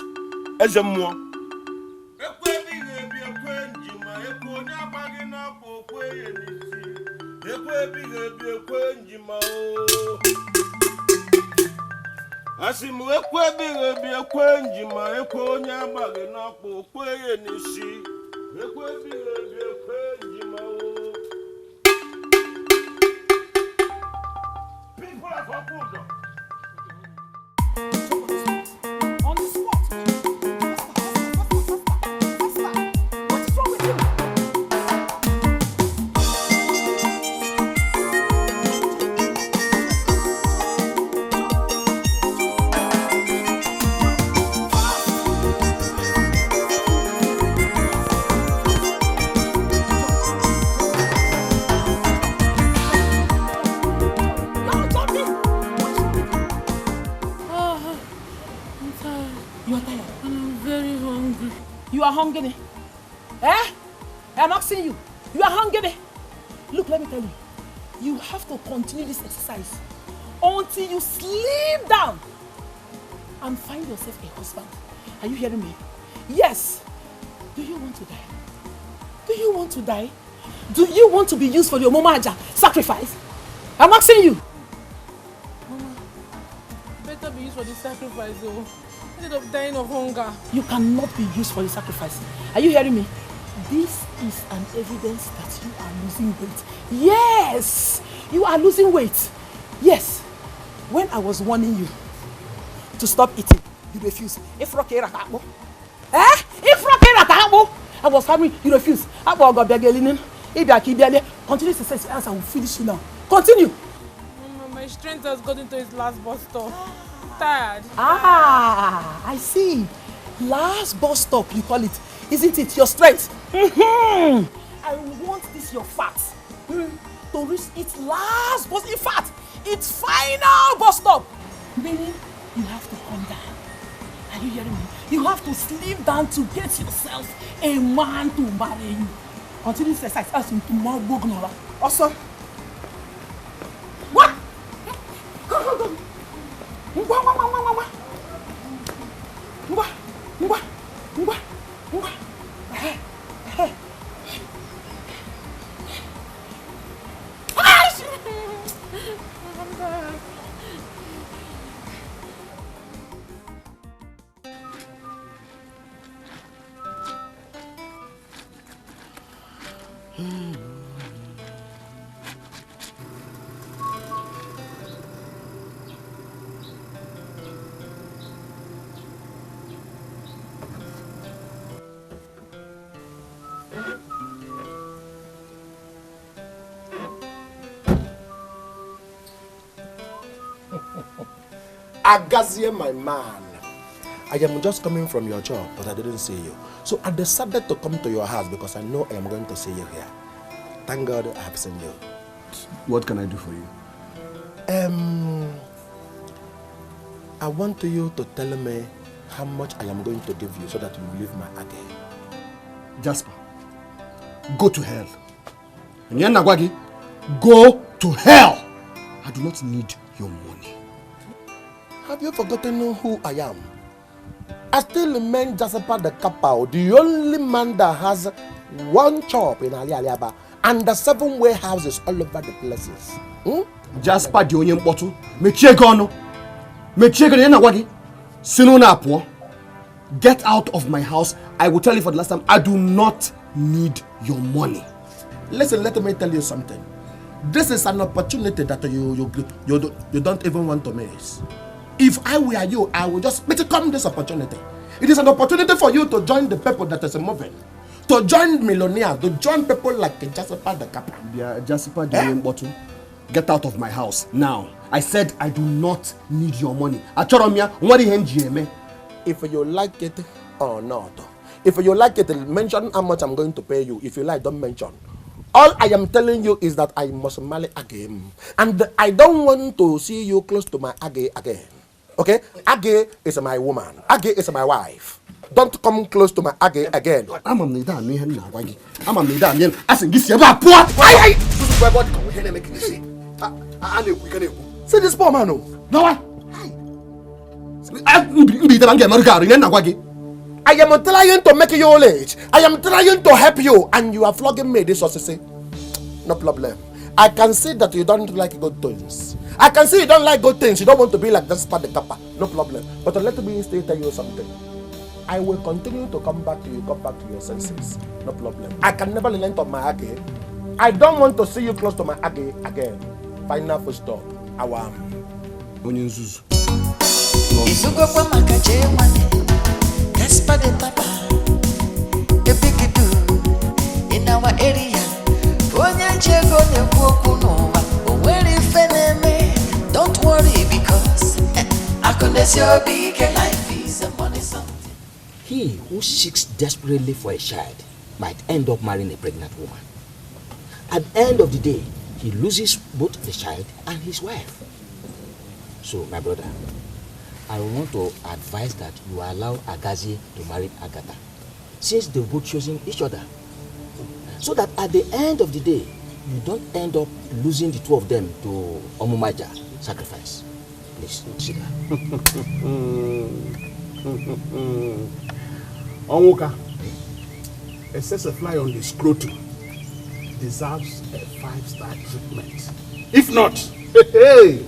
Ezemo. Asimu ekwebi ekwenjima ekonya bagi na pokweye nisi ekwebi ekwenjima o. People are for food. On the spot. What is wrong with you? You are hungry. Eh? I'm asking you. You are hungry. Look, let me tell you. You have to continue this exercise until you sleep down and find yourself a husband. Are you hearing me? Yes. Do you want to die? Do you want to die? Do you want to be used for your Momaja sacrifice? I'm asking you. Mama, better be used for the sacrifice, though. Instead of dying of hunger. You cannot be used for the sacrifice. Are you hearing me? This is an evidence that you are losing weight. Yes! You are losing weight. Yes. When I was warning you to stop eating, you refused. I was having you refused. Continue to say else I will finish you now. Continue. Mama, my strength has got into its last bus stop. Tired. I see. Last bus stop, you call it. Isn't it your strength? I want this your fat to reach its last bus. In fact, its final bus stop. Meaning, you have to come down. Are you hearing me? You have to sleep down to get yourself a man to marry you. Continue to exercise as in tomorrow. Also, what? Go. Agazie, my man, I am just coming from your job, but I didn't see you. So I decided to come to your house because I know I am going to see you here. Thank God I have seen you. What can I do for you? I want you to tell me how much I am going to give you so that you will leave my Age. Jasper, go to hell. Nyanagwagi, go to hell. I do not need your money. Have you forgotten who I am? I still remain Jasper the Kappa, the only man that has one shop in Ali Aliaba and the 7 warehouses all over the places. Jasper the onye mkpotu, mechie gono. Mechie gono Nyanagwagi. Sinu na apuo. Get out of my house. I will tell you for the last time, I do not need your money. Listen, let me tell you something. This is an opportunity that you don't even want to miss. If I were you, I would just become this opportunity. It is an opportunity for you to join the people that is moving, to join millionaires, to join people like Jasper the Kappa. Yeah, Jasper the Mbotu, get out of my house now. I said I do not need your money. If you like it or not, if you like it, mention how much I'm going to pay you. If you like, don't mention. All I am telling you is that I must marry again, and I don't want to see you close to my Age again. Okay? Age is my woman. Age is my wife. don't come close to my Age again. I'm on the down near now. I'm on the down near. I think this is about what? I see this poor man. No, I am trying to make you all age. I am trying to help you, and you are flogging me. This was to say, no problem. I can see that you don't like good things. I can see you don't like good things. You don't want to be like this part the kappa. No problem. But let me still tell you something. I will continue to come back to you, come back to your senses. No problem. I can never relent on my Age. I don't want to see you close to my Age again. Final full stop. Awam. Isugo kwa makache wane, despade papa, a big do in our area. Onya chego ne kuokuno, where feneme. Don't worry because I connect your big life is a money something. He who seeks desperately for a child might end up marrying a pregnant woman. At the end of the day, he loses both the child and his wife. So, my brother, I want to advise that you allow Agazi to marry Agatha, since they've both chosen each other. So that at the end of the day, you don't end up losing the two of them to Omumaja sacrifice. Please, sit down. Onwuka, a a fly on the scrotum deserves a 5-star treatment. If not, hey,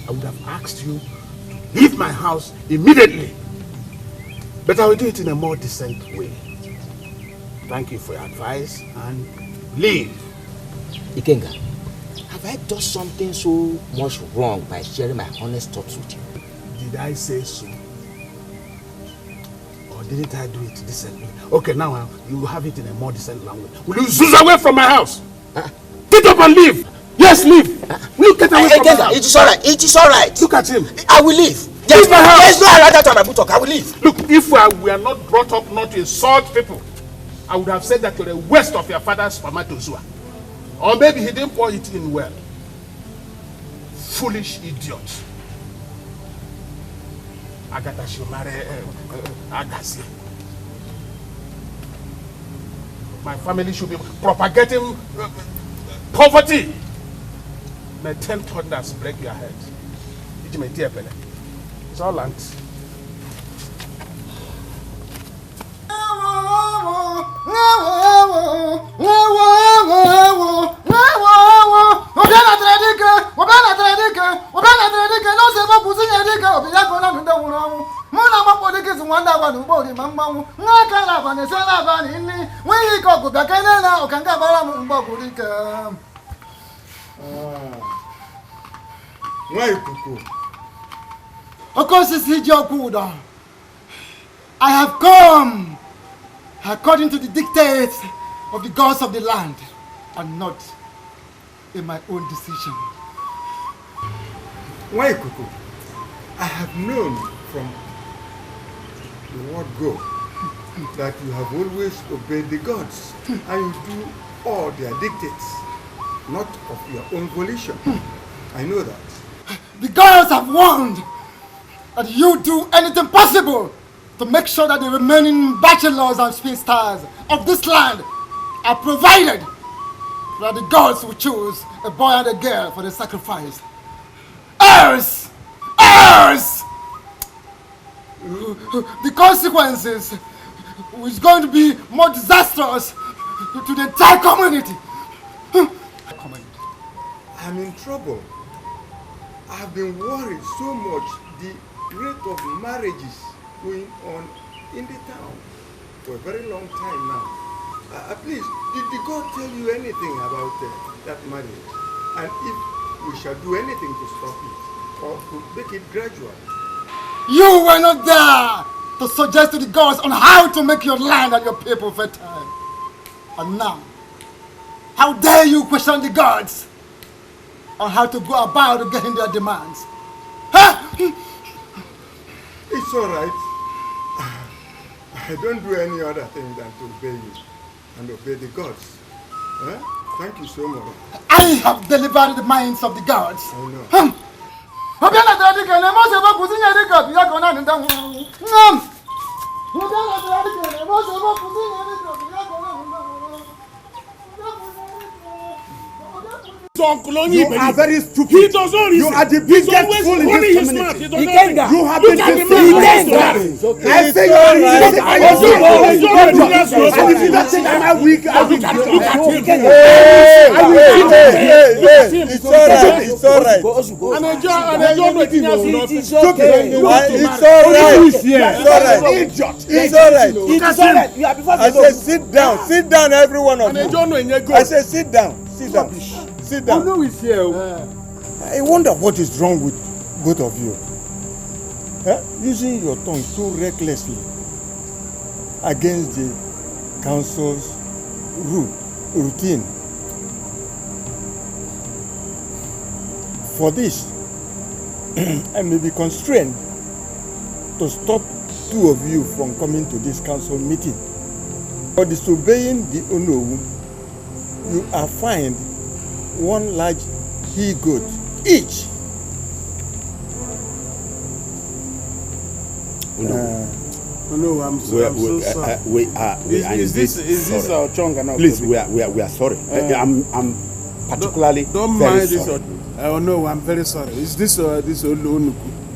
I would have asked you to leave my house immediately. But I will do it in a more decent way. Thank you for your advice and leave. Ikenga, have I done something so much wrong by sharing my honest thoughts with you? Did I say so? Or didn't I do it decently? Okay, now you have it in a more decent language. Will you zoom away from my house? Get up and leave! Yes, leave! Will you get away from my house? It is alright, it is alright. Look at him. I will leave. Leave my house! There's no allowed on my buttock, I will leave. Look, if we are not brought up not to insult people, I would have said that you're a waste of your father's spermatozoa. Or maybe he didn't pour it in well. Foolish idiot. Agatha should marry Agazi. My family should be propagating poverty. May 10 thunders break your head. It's all land. I have come according to the dictates of the gods of the land and not in my own decision. Why, Kuku? I have known from the word go that you have always obeyed the gods and you do all their dictates, not of your own volition. I know that. The gods have warned that you do anything possible to make sure that the remaining bachelors and spinsters of this land are provided, that the gods will choose a boy and a girl for the sacrifice. Else! The consequences is going to be more disastrous to the entire community. I'm in trouble. I have been worried so much the rate of marriages going on in the town for a very long time now. Please, did the God tell you anything about that marriage? And if we shall do anything to stop it or to make it gradual? You were not there to suggest to the gods on how to make your land and your people fertile. And now, how dare you question the gods on how to go about getting their demands? Huh? It's all right. I don't do any other thing than to obey you and obey the gods. Huh? Thank you so much. I have delivered the minds of the gods. I know. You are very stupid. He does not You are the biggest fool in this community. You have been deceived. I say you are weak. It's alright. It's alright. It's okay. It's alright. I said sit down. Sit down, every one of you. I said sit down. Sit down. Sit down. I wonder what is wrong with both of you. Using your tongue so recklessly against the council's routine. For this, I may be constrained to stop two of you from coming to this council meeting. For disobeying the Ono, you are fined one large he-goat each. No, I'm so sorry. We are is this our chonga? Please, we are sorry. I'm particularly don't very mind sorry. this. Oh no, I'm very sorry. Is this Olunuku?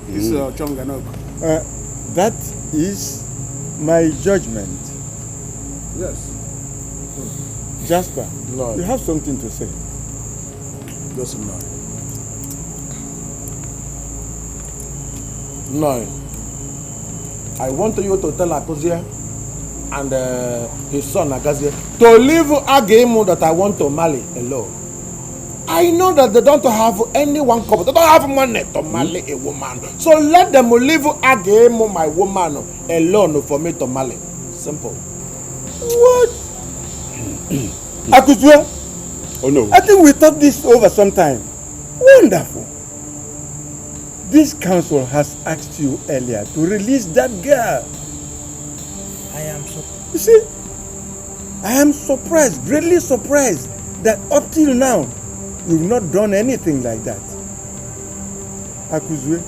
This chonga no? That is my judgment. Yes. Jasper, no. You have something to say. Yes, no. No. I want you to tell Akuzie and his son Agazie to leave Agemu that I want to marry alone. I know that they don't have anyone couple. They don't have money to marry a woman. So let them leave Agemu, my woman, alone for me to marry. Simple. What? Akuzie? Oh no. I think we talked this over sometime. Wonderful. This council has asked you earlier to release that girl. I am surprised. You see, I am surprised, greatly surprised that up till now, you've not done anything like that. Akuzwe,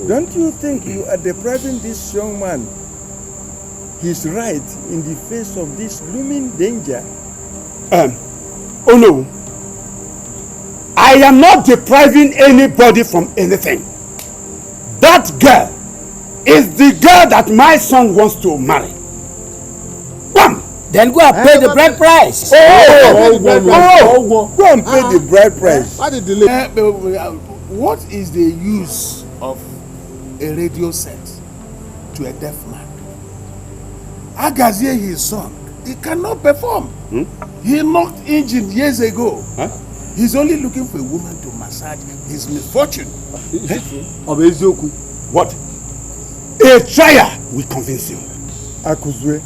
don't you think you are depriving this young man his right in the face of this looming danger? Oh no. I am not depriving anybody from anything. That girl is the girl that my son wants to marry. Bam! Then go and pay the bride price. Go and pay the bride price. What is the use of a radio set to a deaf man? Agazie, his son, he cannot perform. He knocked engine years ago. He's only looking for a woman to massage his misfortune. What? A trial will convince you. Akuzwe,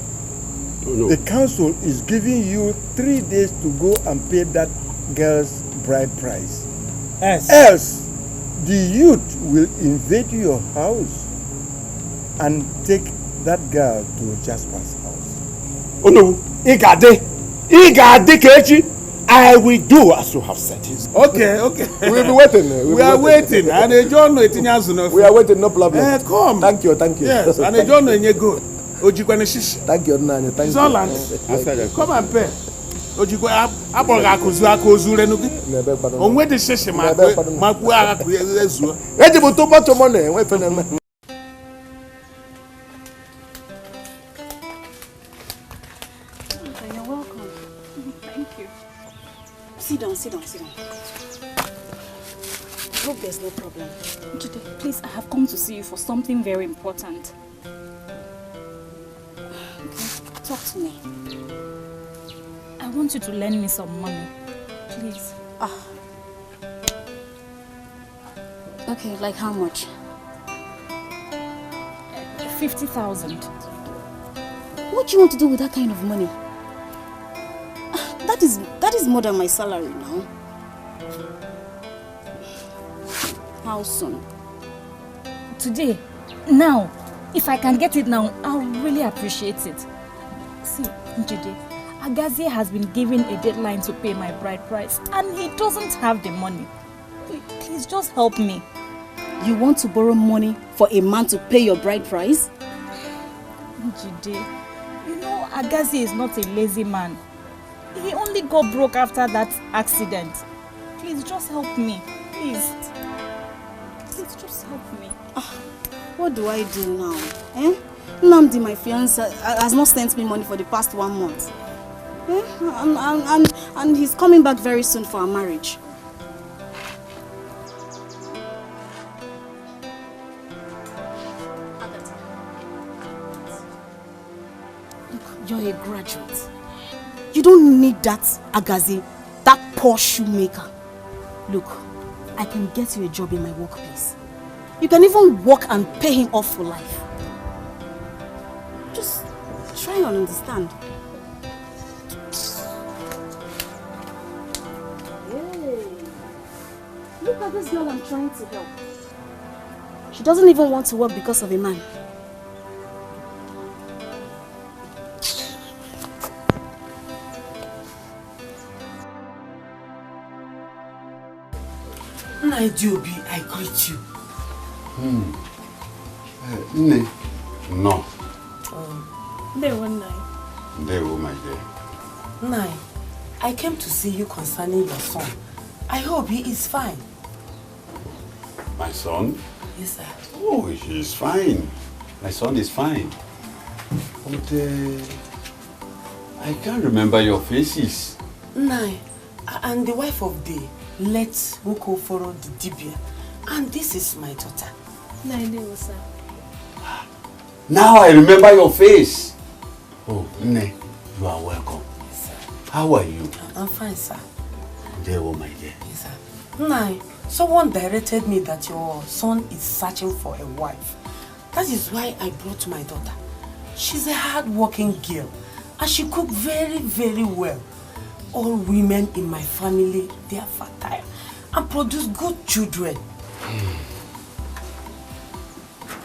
the council is giving you 3 days to go and pay that girl's bride price. Else, the youth will invade your house and take that girl to Jasper's house. Oh no, Igade Kechi. I will do as you have said. Okay. We'll be waiting. We are waiting. And John we are waiting, no problem. Come. Thank you. Yes, and John and you go. Ojikwane shishi. Thank you, Nanya. Thank you. Come and pay. Ojikwe aboga akuzu renugi. Onwe de shishi maku agaku ezu. Ejibu too much money. We fena. Sit down. I hope there's no problem. Jude, please, I have come to see you for something very important. Okay, talk to me. I want you to lend me some money, please. Okay, like how much? 50,000. What do you want to do with that kind of money? That is more than my salary now. How soon? Today. Now. If I can get it now, I'll really appreciate it. See, Njide, Agazie has been given a deadline to pay my bride price and he doesn't have the money. Please just help me. You want to borrow money for a man to pay your bride price? Njide, you know Agazi is not a lazy man. He only got broke after that accident. Please, just help me. Please. Please, just help me. What do I do now? Namdi, my fiancé, has not sent me money for the past 1 month. And he's coming back very soon for our marriage. Look, you're a graduate. You don't need that Agazi, that poor shoemaker. Look, I can get you a job in my workplace. You can even work and pay him off for life. Just try and understand. Hey, look at this girl I'm trying to help. She doesn't even want to work because of a man. Naidiobi, I greet you. No. There one night. There, my dear. Nai, I came to see you concerning your son. I hope he is fine. My son? Yes, sir. Oh, he is fine. My son is fine. But I can't remember your faces. Nai, I'm the wife of the late Muko Foro the Dibia. And this is my daughter. Nai, sir. Now I remember your face. Oh, Nne, you are welcome. Yes, sir. How are you? I'm fine, sir. There, oh my dear. Yes, sir. Nai, someone directed me that your son is searching for a wife. That is why I brought my daughter. She's a hard-working girl and she cooks very, very well. All women in my family, they are fertile and produce good children.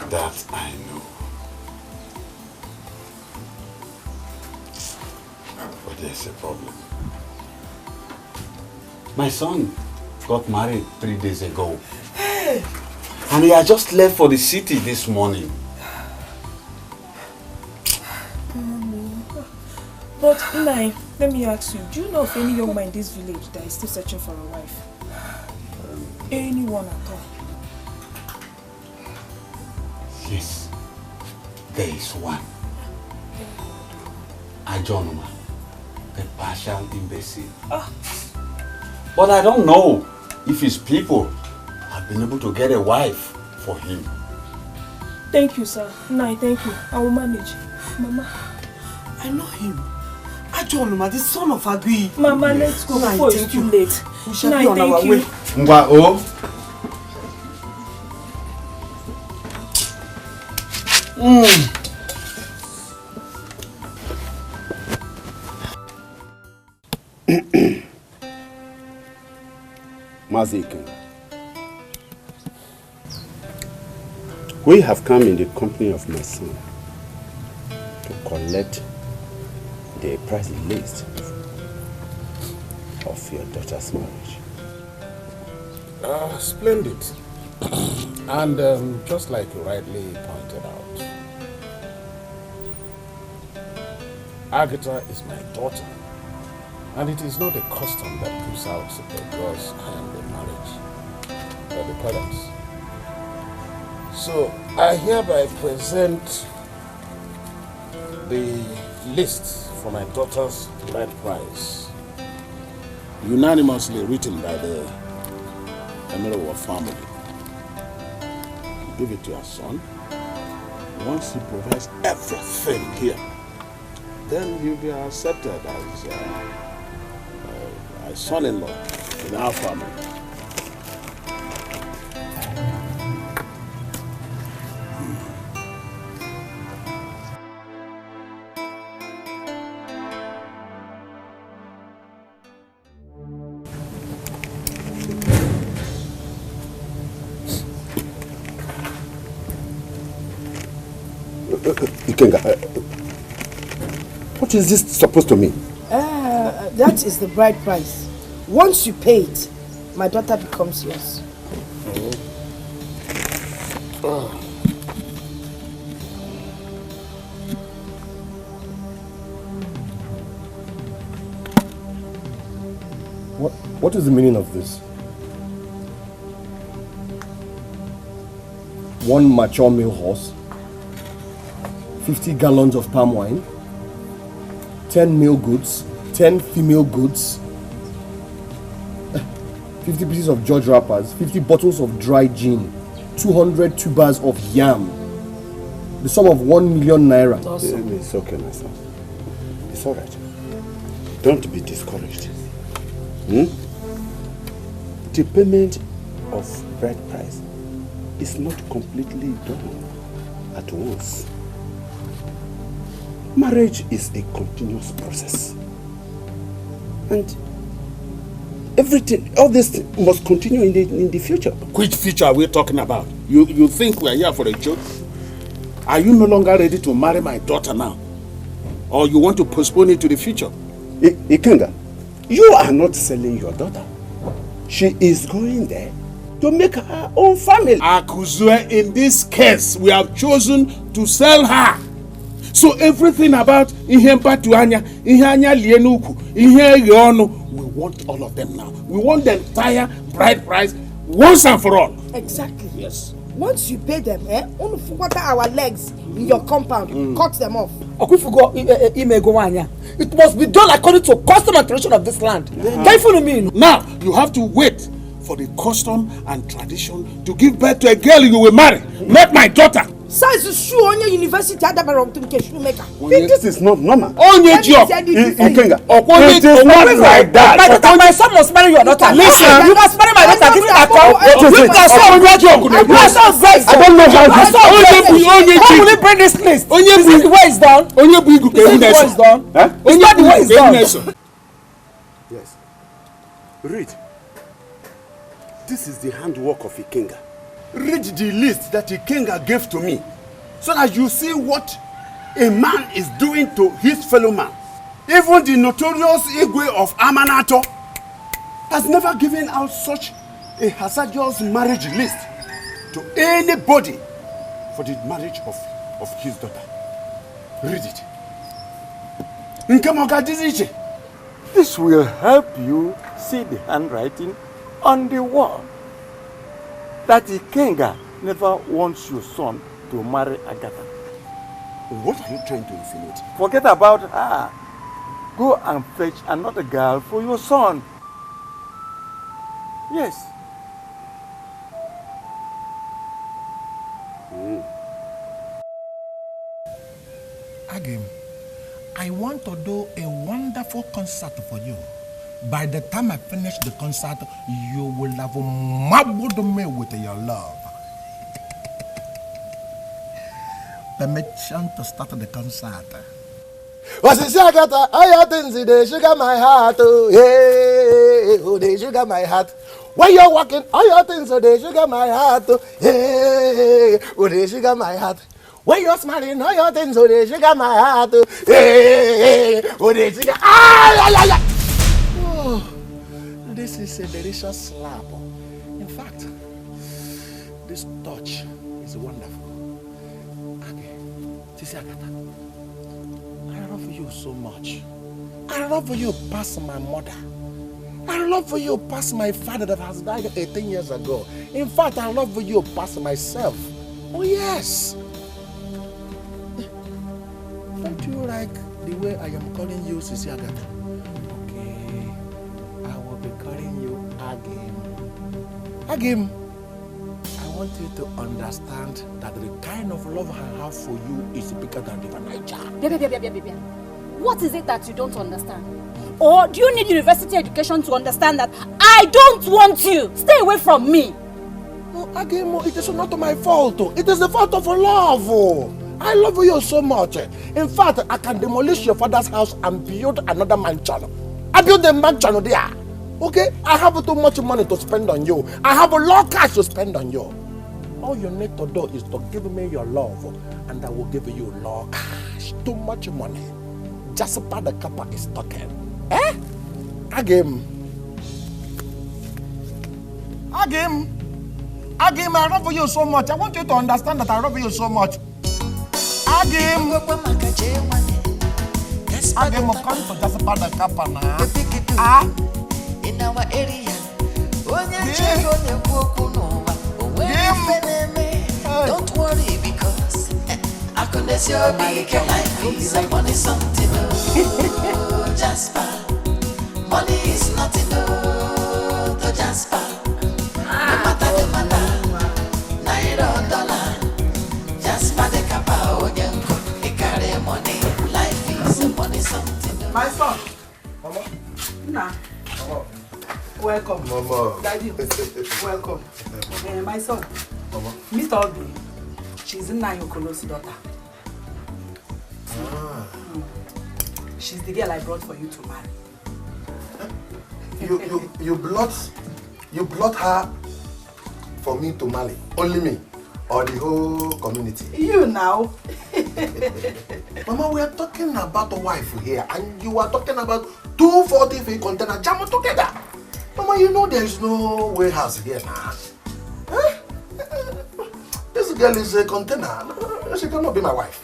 That I know. But there's a problem. My son got married 3 days ago. Hey! And he had just left for the city this morning. But, Nai, let me ask you, do you know of any young man in this village that is still searching for a wife? Anyone at all? Yes, there is one. Ajonuma, the partial imbecile. But I don't know if his people have been able to get a wife for him. Thank you, sir. Nai, thank you. I will manage. Mama. I know him. Ajonuma, the son of Agui. Mama, let's go before it's too late. We shall be on our way. Ngwa o. Mazikin, we have come in the company of my son to collect the price list of your daughter's marriage. Splendid. And just like you rightly pointed out, Agatha is my daughter, and it is not a custom that gives out the girl's hand in marriage by the parents. So I hereby present the list for my daughter's bride price, unanimously written by the Emirawa family. Give it to your son. Once he provides everything here, then he'll be accepted as a son-in-law in our family. Ikenga, what is this supposed to mean? That is the bride price. Once you pay it, my daughter becomes yours. What is the meaning of this? One mature male horse, 50 gallons of palm wine, 10 male goods, 10 female goods, 50 pieces of George wrappers, 50 bottles of dry gin, 200 tubers of yam, the sum of 1 million naira. Awesome. It's okay, my son. It's all right. Don't be discouraged. The payment of bride price is not completely done at once. Marriage is a continuous process. And everything, all this must continue in the future. Which future are we talking about? You think we are here for a joke? Are you no longer ready to marry my daughter now? Or you want to postpone it to the future? Ikenga, you are not selling your daughter. She is going there to make her own family. Akuzue, in this case, we have chosen to sell her. So everything about ihe mpatuanya, ihe anya lienuku, ihe yono, we want all of them now. We want the entire bride price once and for all. Exactly. Yes. Once you pay them, only for our legs in your compound, cut them off. It must be done according to custom and tradition of this land. Can you follow me? Now, you have to wait for the custom and tradition to give birth to a girl you will marry, not my daughter. Size shoe on your university, This is not normal. Onye job. Ikenga. It is not like that. My son must marry your daughter. Listen. You must marry my daughter. Give me that call. I don't know how this. How will you bring this list? Is that the way it's done? Is that the way it's done? Is that the way it's done? Yes. Read. This is the handwork of Ikenga. Read the list that Ikenga gave to me, so that you see what a man is doing to his fellow man. Even the notorious Igwe of Amanato has never given out such a hazardous marriage list to anybody for the marriage of his daughter. Read it. This will help you see the handwriting on the wall. That Ikenga never wants your son to marry Agatha. What are you trying to insinuate? Forget about her. Go and fetch another girl for your son. Yes. Agim, I want to do a wonderful concert for you. By the time I finish the concert, you will have marbled me with your love. Permission to start the concert. What's it, Agatha? All your things, they sugar my heart. Oh, hey, oh, they sugar my heart. When you're walking, all your things, so they sugar my heart. Oh, hey, oh, they sugar my heart. When you're smiling, all your things, so they sugar my heart. Oh, hey, oh, they sugar. Oh, this is a delicious slap. In fact, this touch is wonderful. Okay, Tisi Agatha, I love you so much. I love you past my mother. I love you past my father that has died 18 years ago. In fact, I love you past myself. Oh yes. Don't you like the way I am calling you Tisi Agatha? Okay, I will be calling you Agim. Agim, I want you to understand that the kind of love I have for you is bigger than the Niger. What is it that you don't understand? Or do you need university education to understand that I don't want you? Stay away from me. No, Agim, it is not my fault. It is the fault of love. I love you so much. In fact, I can demolish your father's house and build another mansion. I build a mansion there. Okay? I have too much money to spend on you. I have a lot of cash to spend on you. All you need to do is to give me your love, and I will give you law cash. Too much money. Jasper the Kappa is talking. Eh? Agim, I love you so much. I want you to understand that I love you so much. Agim, come to Jasper the Kappa now. Ah? in our area. Don't worry because I couldn't see your big life is a money something. Oh, Jasper, money is nothing. Oh, to Jasper. No matter the matter, naira dollar. Jasper the kappa, oh, yanko, he carry money. Life is a money something. My son, Mama, nah. Mama. Welcome. Mama. Daddy, welcome. My son, Mama. Mr. Obi, she's Nayokolo's daughter. Ah. She's the girl I brought for you to marry. You brought her for me to marry? Only me? Or the whole community? You now. Mama, we are talking about a wife here, and you are talking about 240 feet container jammed together. Mama, you know there is no warehouse here now. This girl is a container. She cannot be my wife.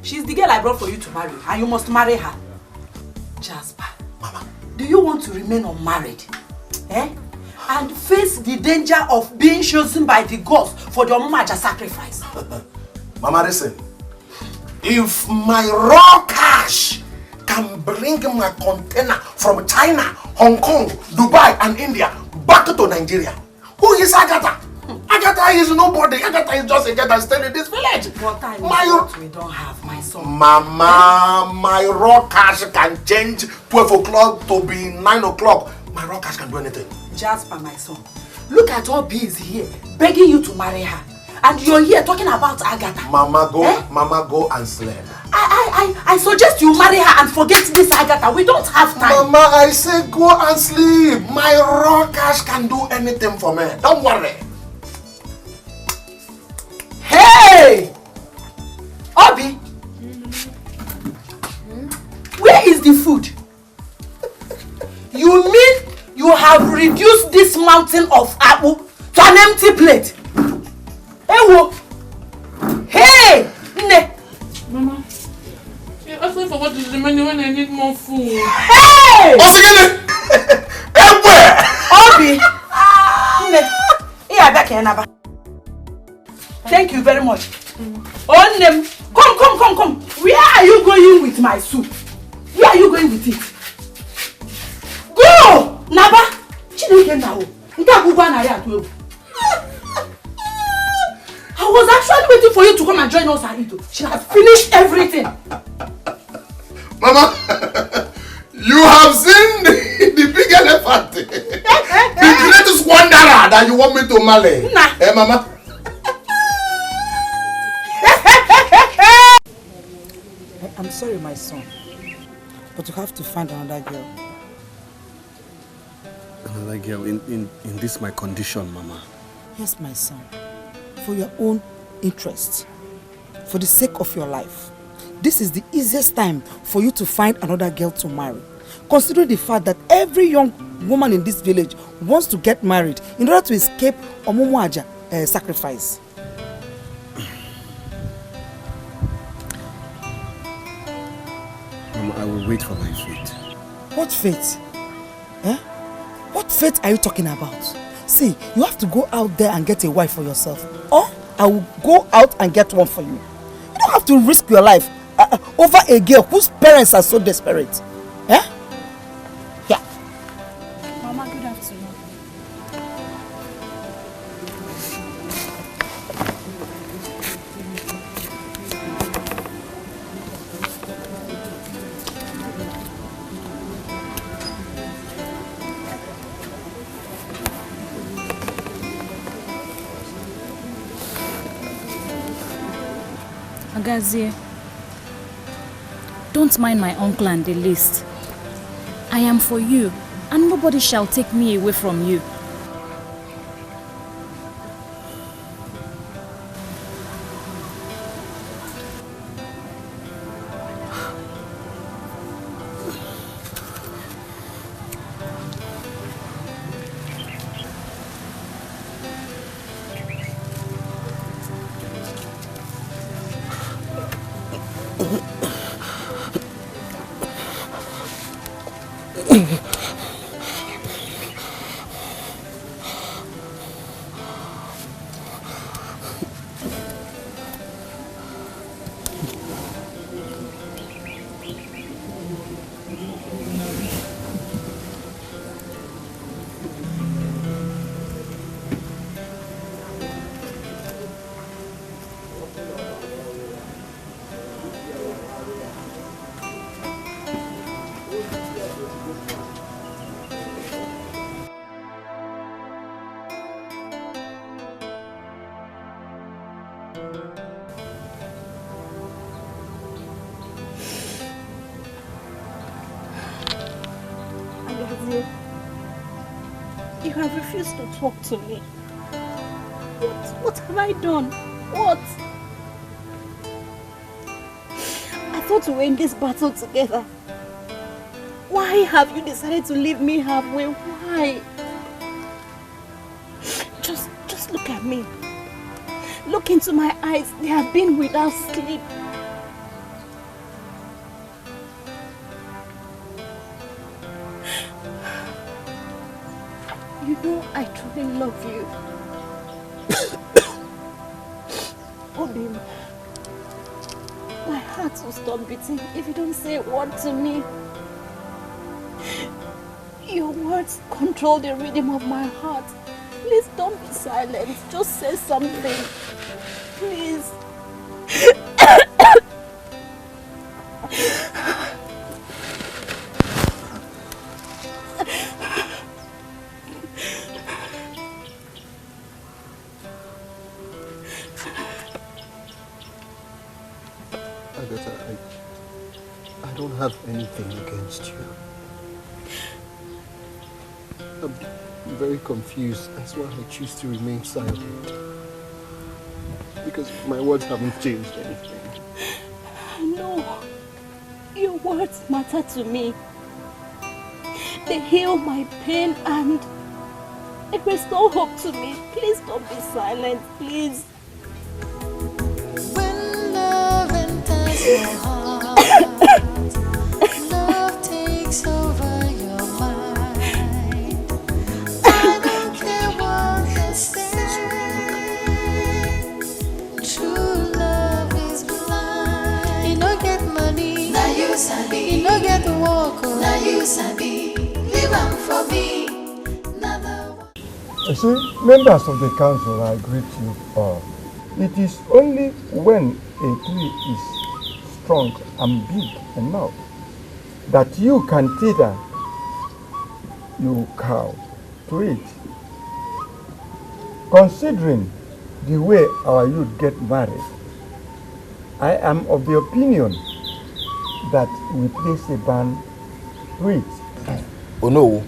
She's the girl I brought for you to marry, and you must marry her. Jasper, Mama, do you want to remain unmarried? And face the danger of being chosen by the gods for the Omumaja sacrifice? Mama, listen. If my raw cash can bring my container from China, Hong Kong, Dubai and India back to Nigeria, who is Agatha? Agatha is nobody. Agatha is just a girl that staying in this village. What time is what we don't have, my son? Mama, my raw cash can change 12 o'clock to be 9 o'clock. My raw cash can do anything. Jasper, my son, look at Obi is here begging you to marry her. And you're here talking about Agatha. Mama, go and sleep. I suggest you marry her and forget this Agatha. We don't have time. Mama, I say go and sleep. My raw cash can do anything for me. Don't worry. Hey! Obi! Where is the food? You mean you have reduced this mountain of apple to an empty plate? Hey! Ne! Mama, you're asking for what is remaining when I need more food. Hey! Obi! Thank you very much. Onem, come. Where are you going with my soup? Where are you going with it? Go! Naba! Chineke now. I was actually waiting for you to come and join us at Ito. She has finished everything. Mama, you have seen the big elephant. The greatest wanderer that you want me to marry. Nah. Mama? I'm sorry, my son, but you have to find another girl. Another girl in this my condition, Mama. Yes, my son. For your own interest, for the sake of your life, this is the easiest time for you to find another girl to marry. Considering the fact that every young woman in this village wants to get married in order to escape Omumuaja sacrifice. Mama, I will wait for my fate. What fate? What fate are you talking about? See, you have to go out there and get a wife for yourself. Or I will go out and get one for you. You don't have to risk your life over a girl whose parents are so desperate. Yeah. Mama, good afternoon. Agazie, don't mind my uncle and the list. I am for you, and nobody shall take me away from you. have refused to talk to me. What have I done? What? I thought we were in this battle together. Why have you decided to leave me halfway? Why? Just look at me. Look into my eyes. They have been without sleep. You know I truly love you. Obi, my heart will stop beating if you don't say a word to me. Your words control the rhythm of my heart. Please don't be silent. Just say something. Please. Agatha, I don't have anything against you. I'm very confused. That's why I choose to remain silent. Because my words haven't changed anything. No. Your words matter to me. They heal my pain and it restores hope to me. Please don't be silent, please. When love enters your heart, love takes over your mind. I don't care what they say. True love is blind. You don't get money, now you sabi. You don't get work, now you sabi. Live on for me. You see, members of the council, I greet you all. It is only when a tree is strong and big enough that you can tether your cow to it. Considering the way our youth get married, I am of the opinion that we place a ban to it. Oh no.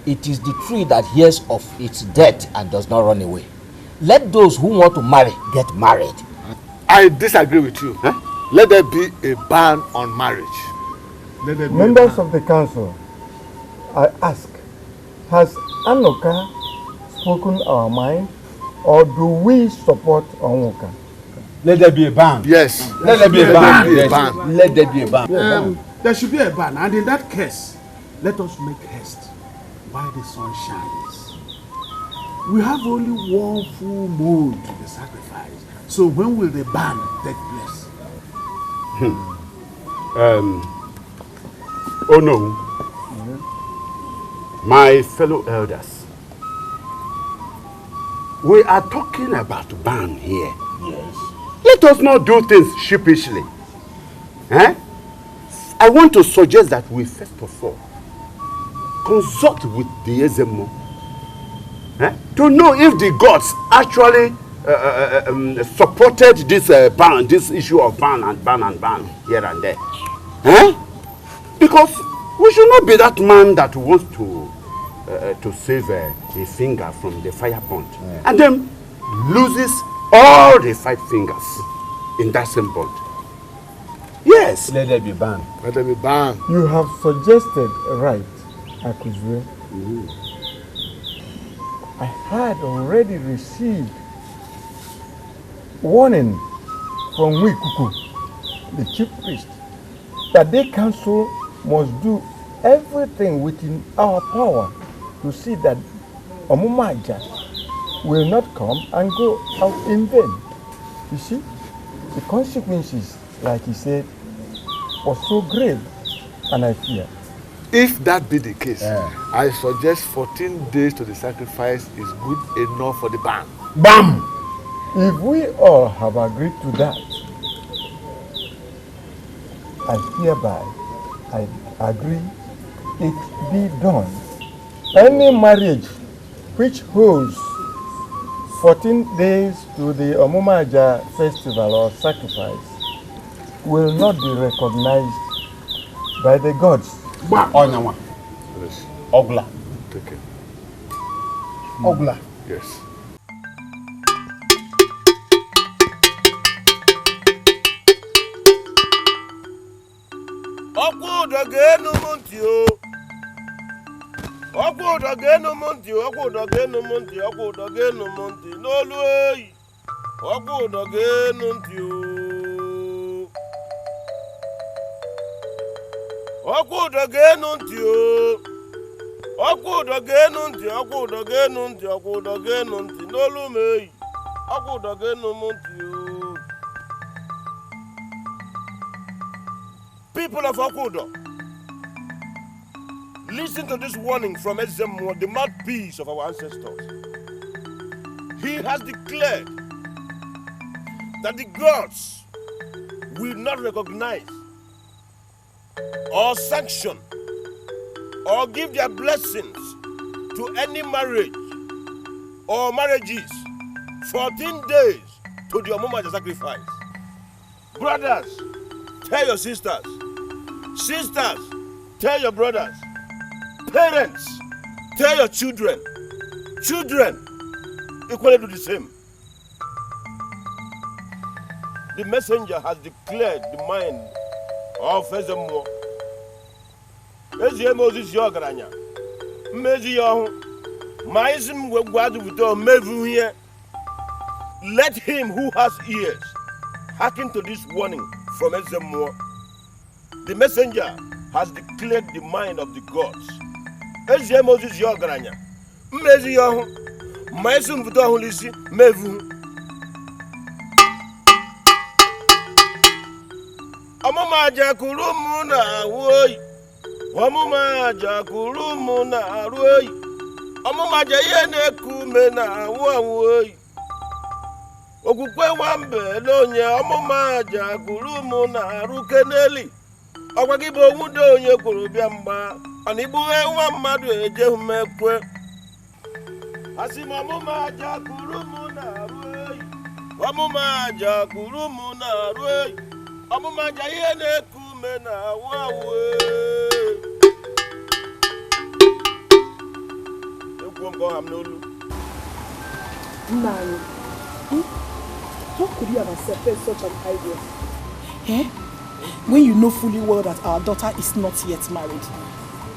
It is the tree that hears of its death and does not run away. Let those who want to marry get married. I disagree with you. Huh? Let there be a ban on marriage. Let there be Members of the council, I ask, has Anoka spoken our mind, or do we support Onwoka? Let there be a ban. Yes. Let there be a ban. Let there be a ban. Let there be a ban. There should be a ban, and in that case, let us make haste while the sun shines. We have only one full moon to the sacrifice. So when will the ban take place? Oh no. My fellow elders, we are talking about ban here. Yes. Let us not do things sheepishly. Eh? I want to suggest that we first of all consult with the Ezemo to know if the gods actually supported this ban, this issue of ban here and there. Because we should not be that man that wants to save a finger from the fire pond and then loses all the 5 fingers in that same pond. Yes. Let there be ban. Let there be ban. You have suggested right, Akuzwe. I had already received warning from Wikuku, the chief priest, that the council must do everything within our power to see that Omumaja will not come and go out in vain. You see, the consequences, like he said, was so grave, and I fear. If that be the case, I suggest 14 days to the sacrifice is good enough for the ban. BAM! If we all have agreed to that, I hereby agree it be done. Any marriage which holds 14 days to the Omumaja festival or sacrifice will not be recognized by the gods. Onyawa. Yes. Ogla. Take it. Ogula. Yes. N'olu eyi. Ọkụ ụdọ ga-enu ntị o. Ọkụ ụdọ ga-enu ntị o. Ọkụ ụdọ ga-enu ntị, ọkụ ụdọ ga-enu ntị, ọkụ ụdọ ga-enu ntị n'olu m eyi. Ọkụ ụdọ ga-enu m ntị o. People of Okudo, listen to this warning from Ezemo, the mouthpiece of our ancestors. He has declared that the gods will not recognize or sanction or give their blessings to any marriage or marriages 14 days to the Omomaja sacrifice. Brothers, tell your sisters. Sisters, tell your brothers. Parents, tell your children. Children, equally do the same. The messenger has declared the mind of Ezemo. Ezemo is your granya. Mezi yohu. Maizim wegwadu vito mevu here. Let him who has ears hearken to this warning from Ezemo. The messenger has declared the mind of the gods. Ezemo is your granya. Mezi yohu. Maizim vito hulisi mevu. Omumaja kurumu na woi. Omumaja kurumu na roi. Omumaja yene kume na woi. Okukwe wambe lonye omumaja kurumu na rukeneli. Okwagibo wudo onye kurubia mba. Anibuwe wa mmadu eje humekwe. Asima omumaja kurumu na roi. Omumaja kurumu na roi. Omumaja yene kume na wawe. Ekwonko hamnolu. Nani, how could you have accepted such an idea? Eh? When you know fully well that our daughter is not yet married,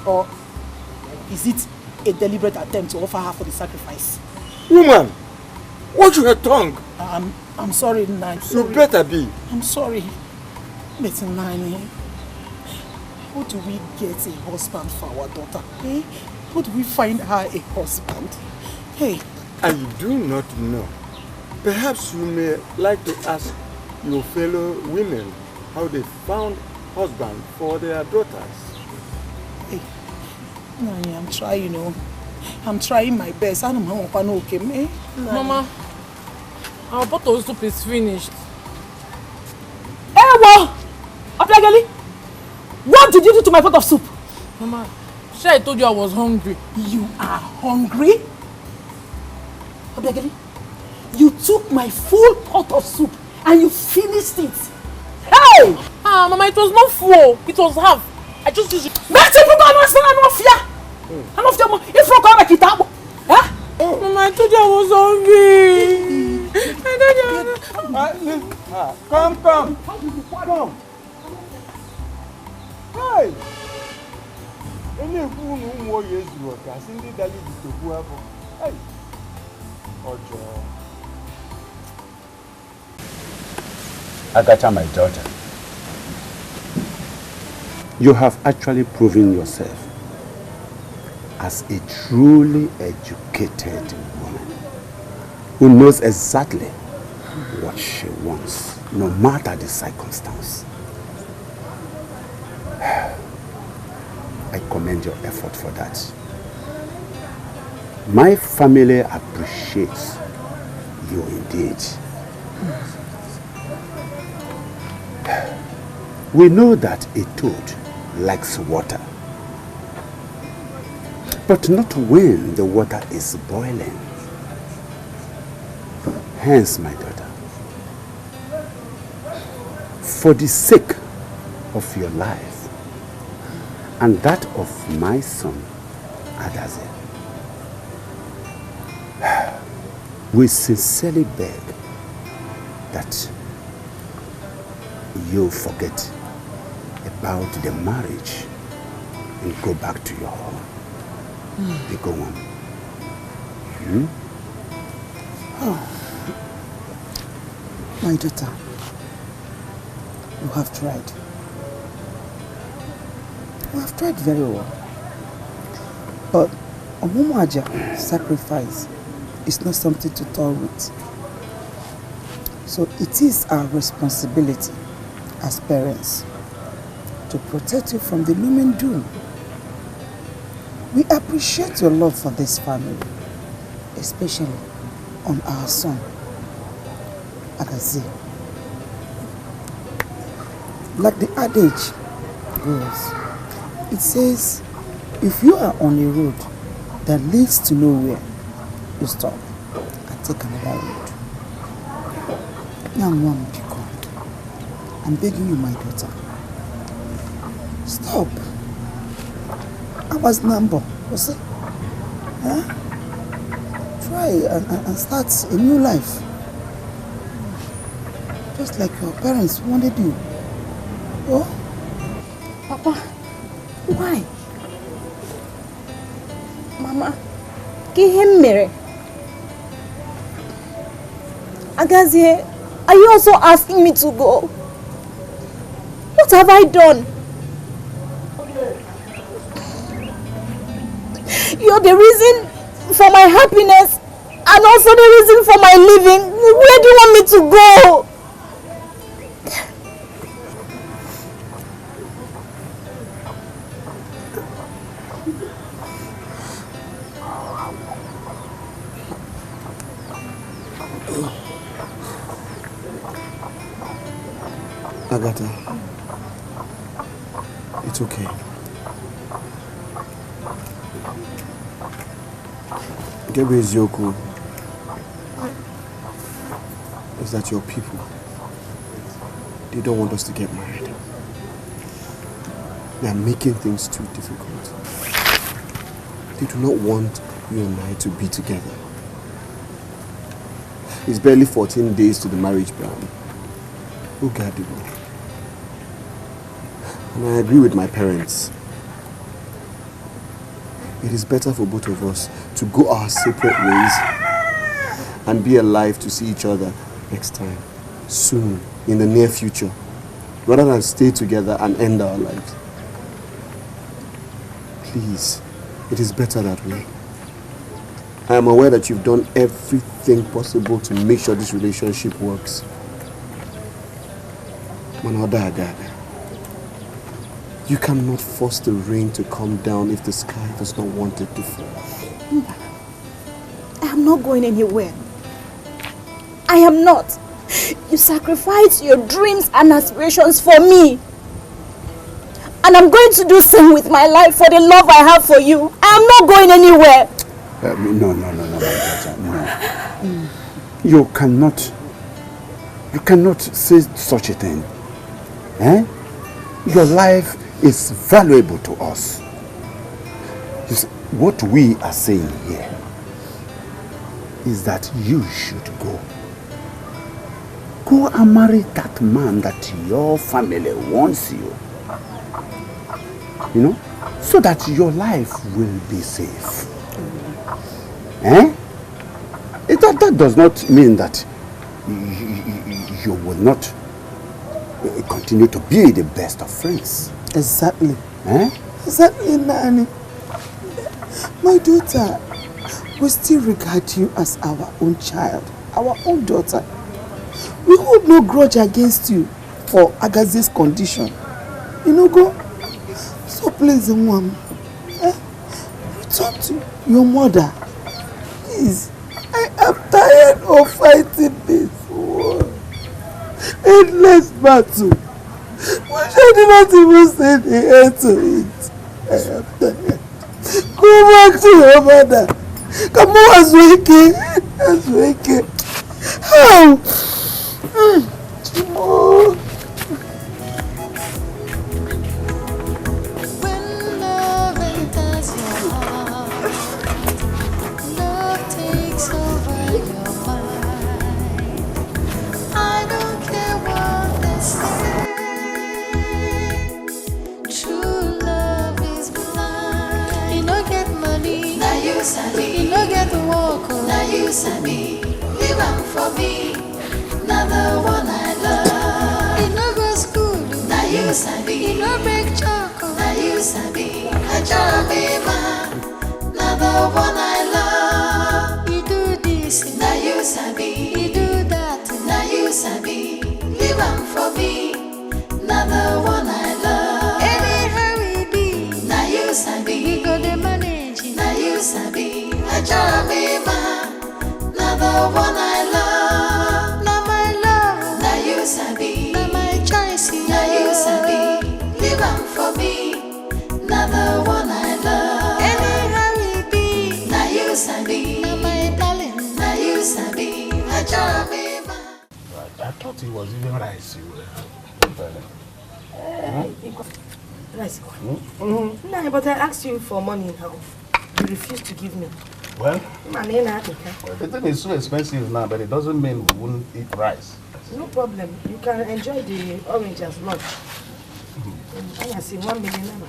or is it a deliberate attempt to offer her for the sacrifice? Woman, watch your tongue. I'm sorry, Nani. You better be. I'm sorry. But Nani, how do we get a husband for our daughter? Eh? How do we find her a husband? Hey. I do not know. Perhaps you may like to ask your fellow women how they found husband for their daughters. Hey, Nani, I'm trying, you know. I'm trying my best. I don't know okay, me. Mama, our bottle of soup is finished. Hey, what? Abiagali, what did you do to my pot of soup? Mama, I told you I was hungry. You are hungry? Abiagali, you took my full pot of soup and you finished it. Hey! Ah, Mama, it was not full. It was half. I just used it. Mama, I told you I was hungry. Come. Hey! Any who know yes you are casting the daily to whoever. Hey! Ojo. Agatha, my daughter, you have actually proven yourself as a truly educated woman who knows exactly what she wants, no matter the circumstance. I commend your effort for that. My family appreciates you indeed. We know that a toad likes water, but not when the water is boiling. Hence, my daughter, for the sake of your life and that of my son, Adaze, we sincerely beg that you forget about the marriage and go back to your home. Go on. Oh. My daughter, you have tried. You have tried very well. But Omumaja sacrifice is not something to tolerate. So it is our responsibility as parents to protect you from the looming doom. We appreciate your love for this family, especially on our son, Agazi. Like the adage goes, it says, if you are on a road that leads to nowhere, you stop and take another road. Young one, be God. I'm begging you, my daughter. Stop. I was number. Was it? Huh? Try and start a new life. Just like your parents wanted you. Oh? Papa, why? Mama, give him mirror. Agazie, are you also asking me to go? What have I done? You're the reason for my happiness and also the reason for my living. Where do you want me to go? Agatha, it's okay. Gebe Ezioku is that your people, they don't want us to get married. They are making things too difficult. They do not want you and I to be together. It's barely 14 days to the marriage ban. Oh God, and I agree with my parents. It is better for both of us to go our separate ways and be alive to see each other next time, soon, in the near future, rather than stay together and end our lives. Please, it is better that way. I am aware that you've done everything possible to make sure this relationship works. Manodagaga. You cannot force the rain to come down if the sky does not want it to fall. I am not going anywhere. I am not. You sacrificed your dreams and aspirations for me. And I'm going to do the same with my life for the love I have for you. I am not going anywhere. No, my daughter, no. You cannot say such a thing. Eh? Your life is valuable to us. You see, what we are saying here is that you should go. Go and marry that man that your family wants you. You know? So that your life will be safe. Eh? That does not mean that you will not continue to be the best of friends. Exactly. Eh? Exactly, Nani. My daughter, we still regard you as our own child, our own daughter. We hold no grudge against you for Agazi's condition. You know, go. So please, Mom, return to your mother. Please. I am tired of fighting this war. Endless battle. Why should I not even say the end to it? I am tired. Go back to your mother. Come on, Asweke. How? Oh. When love enters your heart, love takes over your sabi, leave am for me. Now the one I love. It no go school. Now you sabi. It no break choco. Now you sabi. I try be man. Now the one I love. You do this. Now you sabi. You do that. Now you sabi. Leave am for me. Now the one I love. Anyhow we be. Now you sabi. We go the manage. Now you sabi. I try be man. Now the one I love. Now my love. Now you sabi. Now my choice. Now you sabi. Leave am for me. Now the one I love. Anyhow we be. Now you sabi. Now my darling. Now you sabi. I try be man. I thought it was even rice you were. Rice. No, but I asked you for money now. You refused to give me. Well, The thing is so expensive now, but it doesn't mean we wouldn't eat rice. No problem. You can enjoy the orange as lunch. I see 1 million naira.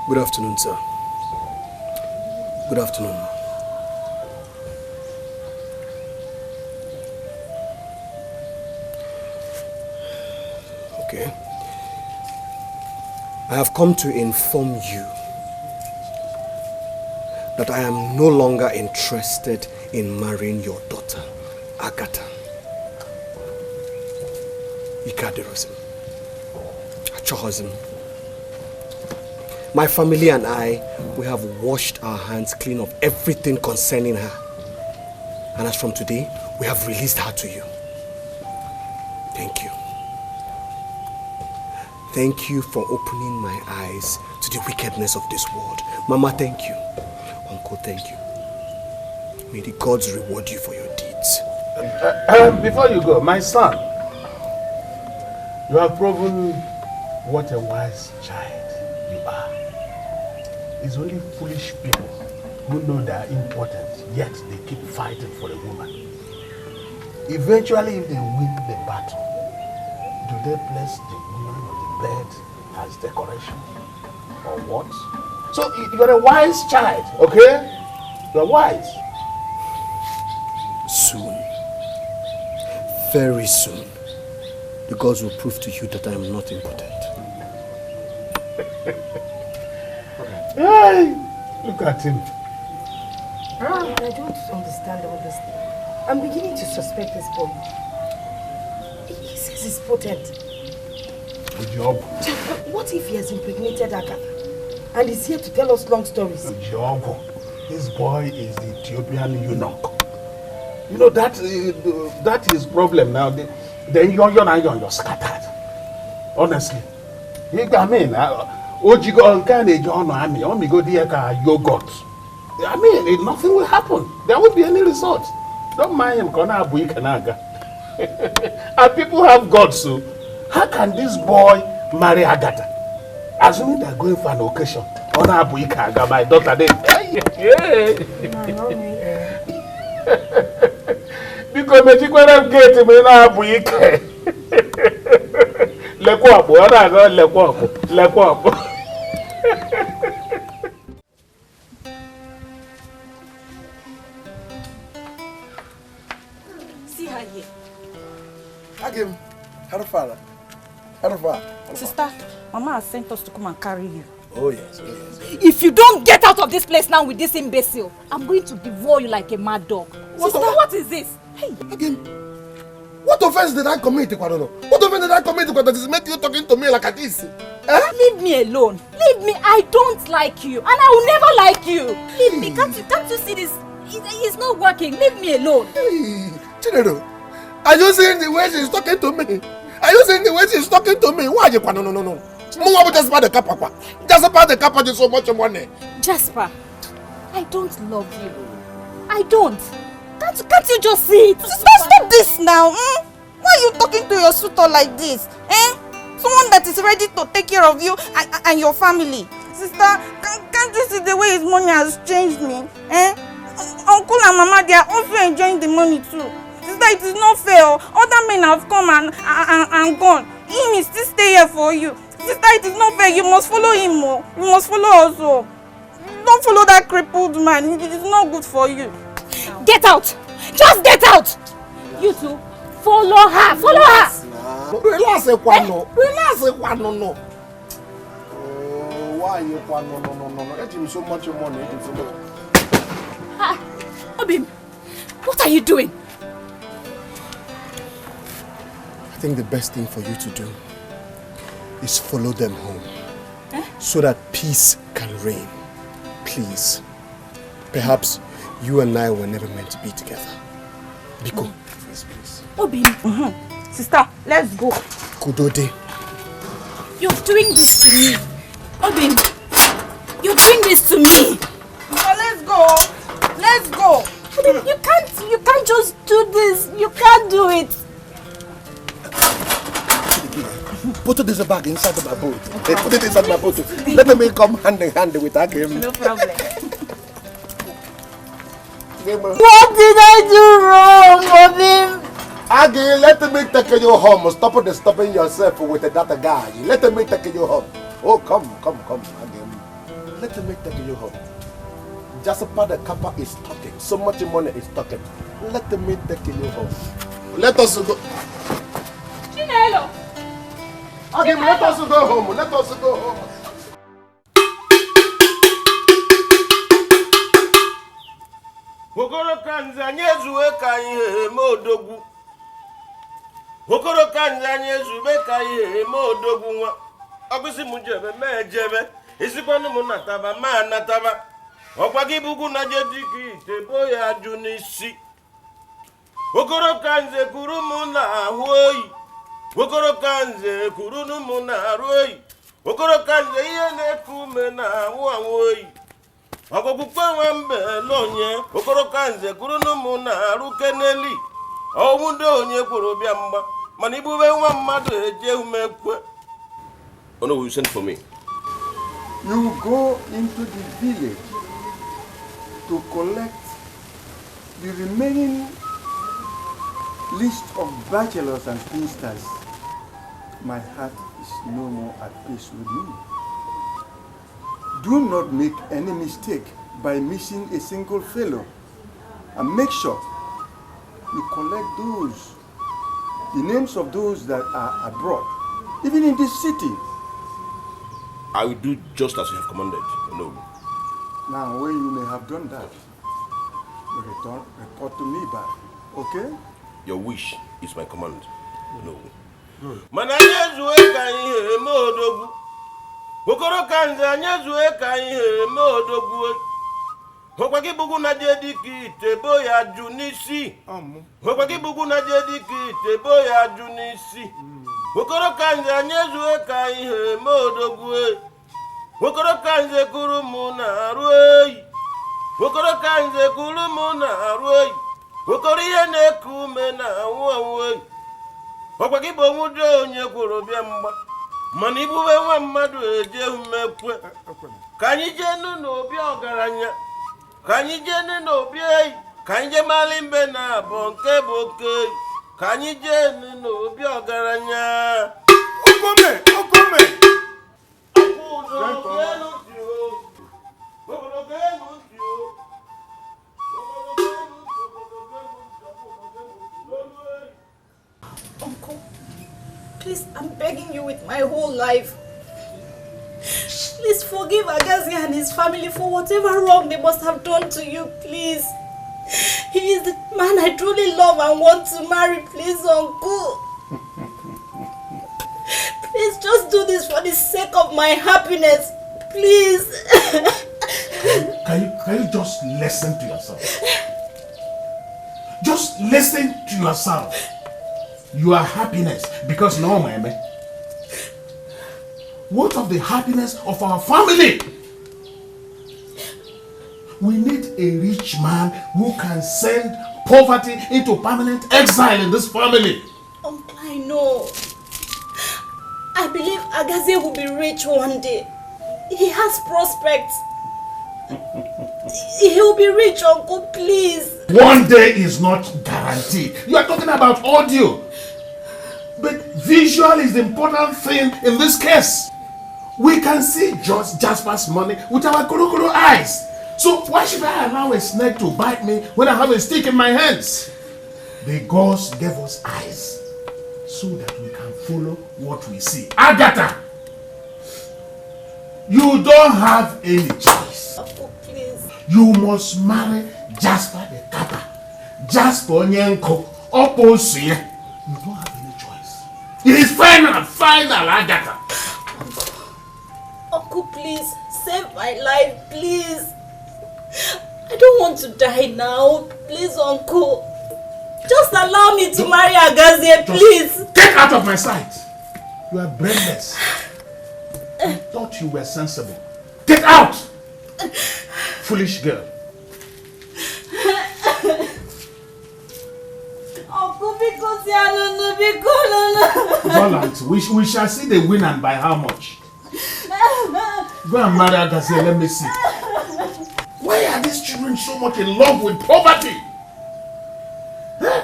Good afternoon, sir. Good afternoon. Okay. I have come to inform you that I am no longer interested in marrying your daughter, Agatha. Ikaderism. Achohosm. My family and I, we have washed our hands clean of everything concerning her. And as from today, we have released her to you. Thank you. Thank you for opening my eyes to the wickedness of this world. Mama, thank you. Uncle, thank you. May the gods reward you for your deeds. Before you go, my son, you have proven what a wise child you are. It's only foolish people who know they are important, yet they keep fighting for a woman. Eventually, if they win the battle, do they place the woman on the bed as decoration? Or what? So you're a wise child, okay? You're wise. Soon, very soon, the gods will prove to you that I am not impotent. Hey, look at him. I don't understand all this thing. I'm beginning to suspect this boy. He says he's potent. Good job. What if he has impregnated Agatha and is here to tell us long stories? Good job. This boy is the Ethiopian eunuch. You know, that is problem now. Then you're scattered. Honestly. I mean, Ojigo Nkane John Ami, Omigo Diaka yogurt. I mean, nothing will happen. There won't be any result. Don't mind him, Kona Abu Ikanaga. And people have gods, so how can this boy marry Agatha? Assuming they're going for an occasion. Ona Abu Ikaga, my daughter, because Mexico gate me na Abu Ike. Lekwapo, ona go lekwapo. See her here. Agim, how far? Sister, Mama has sent us to come and carry you. Oh yes. If you don't get out of this place now with this imbecile, I'm going to devour you like a mad dog. Sister, what is this? Hey. Again, what What offense did I commit, Ikwadono? What offense did I commit, Ikwadono, that is making you talking to me like this? Leave me alone. Leave me. I don't like you. And I will never like you. Leave me. Can't you see this? It's not working. Leave me alone. Hey, Chinero, are you seeing the way she's talking to me? Are you seeing the way she's talking to me? Why are you? No. Jasper the Kappa just so much money. Jasper, I don't love you. I don't. Can't you just see it? Stop this now. Why are you talking to your suitor like this? Someone that is ready to take care of you and your family. Sister, can't you see the way his money has changed me? Uncle and Mama, they are also enjoying the money too. Sister, it is not fair. Other men have come and gone. Him is still stay here for you. Sister, it is not fair. You must follow him more. You must follow also. Don't follow that crippled man. It is not good for you. Get out! Just get out! You two, follow her! Follow her! Relax, Ekwano. Relax, Ekwano. No. Why Ekwano? No. Let him so much money. Let him follow. Obim, what are you doing? I think the best thing for you to do is follow them home so that peace can reign. Please. Perhaps you and I were never meant to be together. Biko, please. Obim. Sister, let's go. Kudode. You're doing this to me. Obim, you're doing this to me. Let's go. Let's go. Obim, you can't just do this. You can't do it. Put this bag inside my boat. Okay. Put it inside my boat. Let me come hand in hand with Akim. No problem. What did I do wrong, Obim? Aggie, let me take you home. Stop disturbing yourself with that guy. Let me take you home. Oh, come, Aggie. Let me take you home. Jasper the Kappa is talking. So much money is talking. Let me take you home. Let us go. Chinelo. Aggie, let us go home. Let us go home. Okoro kanza nyezuwe ka ihe modogwu. Okoro kanza nyezuwe ka ihe modogwu nwa. Ogusi mu jebe me jebe. Isikwanu mu nataba ma nataba. Okwa gibugu na jediki tebo ya ju n'isi. Okoro kanze kuru mu na ahoyi. Okoro kanze kuru mu na aroyi. Okoro kanze ihe na-ekume na ahoyi. Okokukwa nwambe lonye okoro kanze kurunu mu na arukeneli owundo onye kwuru bia mgba mana ibube nwa mmadu eje umekwe. Oh no, you sent for me. You go into the village to collect the remaining list of bachelors and spinsters. My heart is no more at peace with me. Do not make any mistake by missing a single fellow, and make sure you collect the names of those that are abroad, even in this city. I will do just as you have commanded. No. Now, when you may have done that, you report to me back, okay? Your wish is my command. No. Good. Okoro kanza nyezuwe ka ihe me odogwu. Okwa gibugu na jediki tebo ya ju n'isi. Okwa gibugu na jediki tebo ya ju n'isi. Okoro kanza nyezuwe ka ihe me odogwu. Okoro kanze kuru mu na aroyi. Okoro kanze kuru mu na aroyi. Okoro ihe na-ekume na anwụ. Okwa gibo nwudo onye kwuru bịa mgba. Mani ibube nwa mmadu eje umekwe. Kanyi jenu n'obi ọgaranya. Kanyi jenu n'obi eyi. Kanyi je malimbe na bonke boke. Kanyi jenu n'obi ọgaranya. Okome. Uncle, please, I'm begging you with my whole life. Please forgive Agazi and his family for whatever wrong they must have done to you, please. He is the man I truly love and want to marry. Please, uncle. Please just do this for the sake of my happiness. Please. Can you just listen to yourself? Just listen to yourself. Your happiness. Because no, man. What of the happiness of our family? We need a rich man who can send poverty into permanent exile in this family. Uncle, I know. I believe Agazie will be rich one day. He has prospects. He will be rich, uncle, please. One day is not guaranteed. You are talking about audio. But visual is the important thing in this case. We can see just Jasper's money with our kuru eyes. So why should I allow a snake to bite me when I have a stick in my hands? The gods gave us eyes so that we can follow what we see. Agatha! You don't have any choice. Oh, please. You must marry Jasper the Kappa. Jasper Onyenko. Opposite. You don't have any choice. It is final, Agatha. Uncle, please, save my life, please. I don't want to die now. Please, uncle. Just allow me to marry Agazie, please. Get out of my sight. You are brainless. I thought you were sensible. Get out! Foolish girl. Uncle, because no. Volant, we shall see the winner and by how much. Go and marry Agazie, let me see. Why are these children so much in love with poverty? Huh?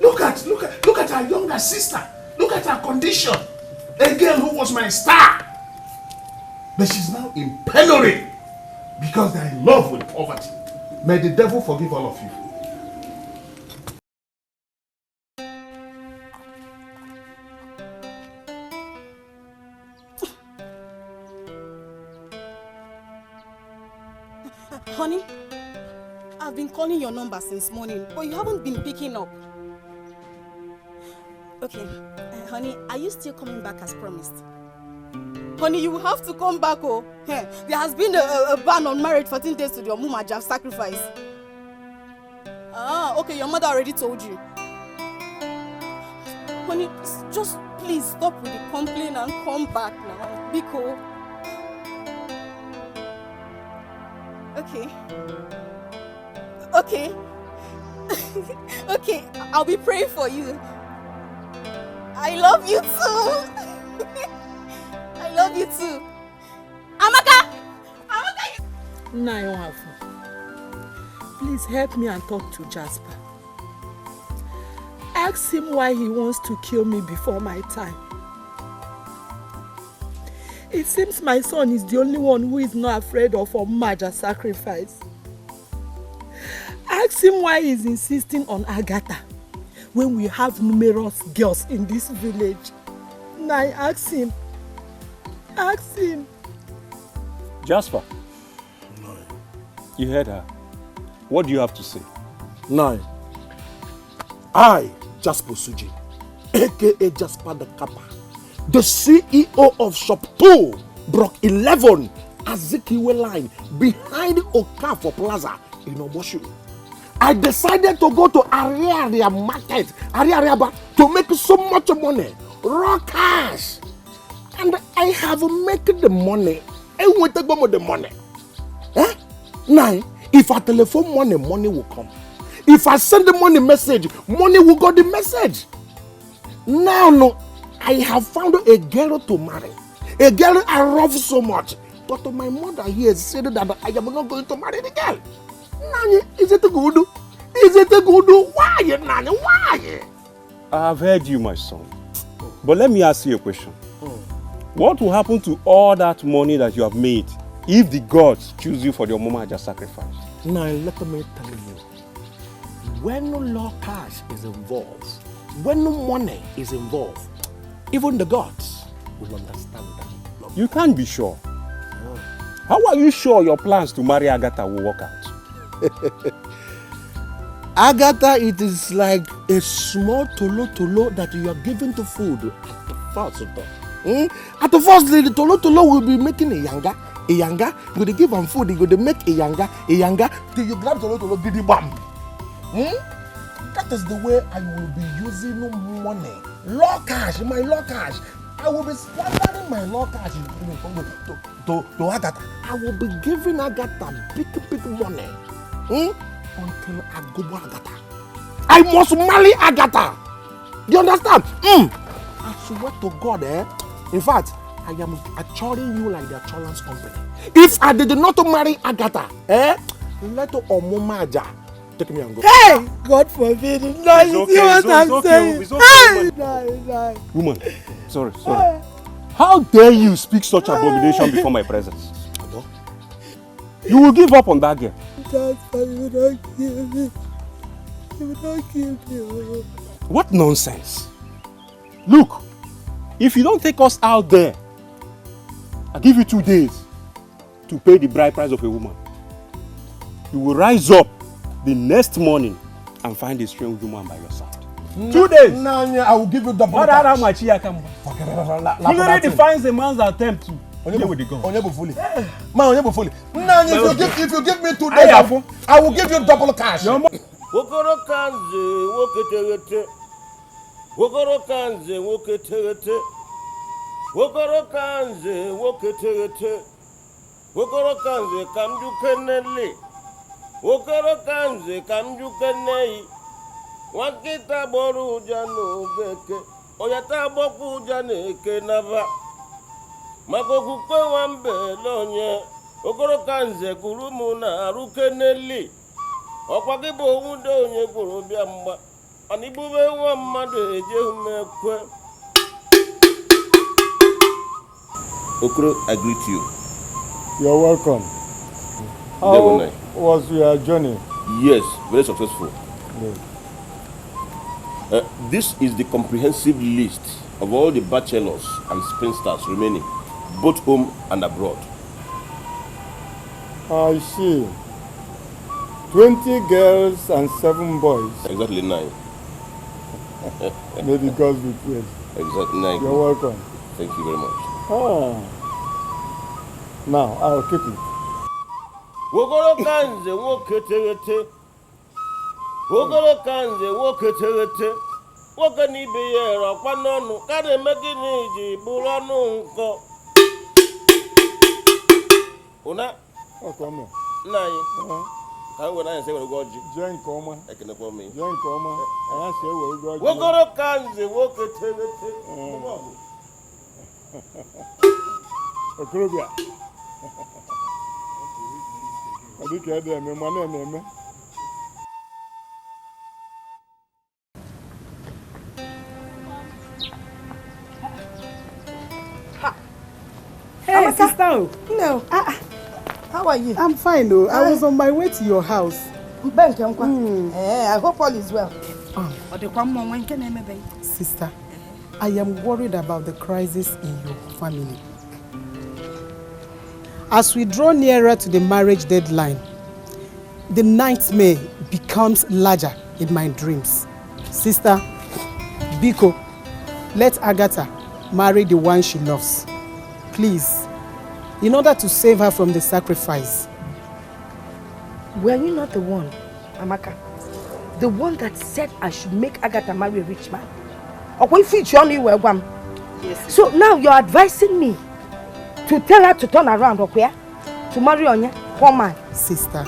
Look at our younger sister. Look at her condition. A girl who was my star. But she's now in penury because they're in love with poverty. May the devil forgive all of you. Honey, I've been calling your number since morning, but you haven't been picking up. Okay, honey, are you still coming back as promised? Honey, you have to come back, oh. Hey, there has been a ban on marriage 14 days to the Omumajab sacrifice. Ah, okay, your mother already told you. Honey, just please stop with the complaint and come back now. Biko. Okay. Okay. Okay, I'll be praying for you. I love you too. I love you too. Amaka! Amaka! Please help me and talk to Jasper. Ask him why he wants to kill me before my time. It seems my son is the only one who is not afraid of a major sacrifice. Ask him why he's insisting on Agatha when we have numerous girls in this village. Now ask him. Ask him. Jasper. No. You heard her. What do you have to say? No. I, Jasper Suji, aka Jasper the Kappa, the CEO of Shop 2, Block 11, Azikiwe line, behind Okafor Plaza in Oboshu. I decided to go to Ariaria market, Ariariaba, to make so much money, raw cash. And I have made the money. I want to go with the money. Eh? Now, if I telephone money, money will come. If I send the money message, money will go the message. Now, no, I have found a girl to marry. A girl I love so much. But my mother here said that I am not going to marry the girl. Nani, is it a good? Is it a good? Why, Nani? Why? I have heard you, my son. But let me ask you a question. What will happen to all that money that you have made if the gods choose you for the Omomaja sacrifice? Now, let me tell you. When law cash is involved, when money is involved, even the gods will understand that. You can't be sure. How are you sure your plans to marry Agatha will work out? Agatha, it is like a small tolo that you are giving to food at the first. At the first, the tolo will be making a yanga. You go to give them food, you go to make a yanga, till you grab tolo, did it bam. That is the way I will be using money. Law cash, my law cash. I will be squandering my law cash to Agatha. I will be giving Agatha big money. Until I go to Agatha. I must marry Agatha. Do you understand? I swear to God, in fact, I am assuring you like the assurance company. If I did not marry Agatha, let Omomaja take me and go. Hey! God forbid. No, you see what I'm saying? Hey! Woman, sorry. How dare you speak such abomination before my presence? You will give up on that girl. Jasper, you will not kill me. You will not kill me. What nonsense. Look, if you don't take us out there, I'll give you 2 days to pay the bride price of a woman. You will rise up the next morning and find a strange woman by your side. 2 days. I will give you double. What how much here come? He already defines a man's attempt to play with the gun. If you give me 2 days, I will give you double cash. Wakita boru jano beke oyata boku jane ke nava makoku kwe wambe lonye okoro kanze kurumu na rukeneli okwagibo wundo onye kwuru bia mgba anibube nwa mmadu eje umekwe. Okoro, I greet you. You're welcome. How was your journey? Yes, very successful. Good. This is the comprehensive list of all the bachelors and spinsters remaining, both home and abroad. I see. 20 girls and 7 boys. Exactly 9. Maybe girls with praise. Exactly 9. You're welcome. Thank you very much. Now, I'll keep it. Wogoro kanze woketerete. Wogoro kanze woketerete. Woke ni be yera kwa nonu. Kade meki ni ji buru nu nko. Una? Come Nai. Ka we na se we goji. Jen koma. Ekene kwa me. Jen koma. Aya se we goji. Wogoro kanze woketerete. Okorobia. Adike ade me mwana na-eme. Hey, sister. No. How are you? I'm fine, though. I was on my way to your house. I hope all is well. Sister, I am worried about the crisis in your family. As we draw nearer to the marriage deadline, the nightmare becomes larger in my dreams. Sister, Biko, let Agatha marry the one she loves. Please, in order to save her from the sacrifice. Were you not the one, Amaka? The one that said I should make Agatha marry a rich man? Or when feature on you were one? Yes. So now you're advising me to tell her to turn around, okay? To marry Onya, poor man. Sister,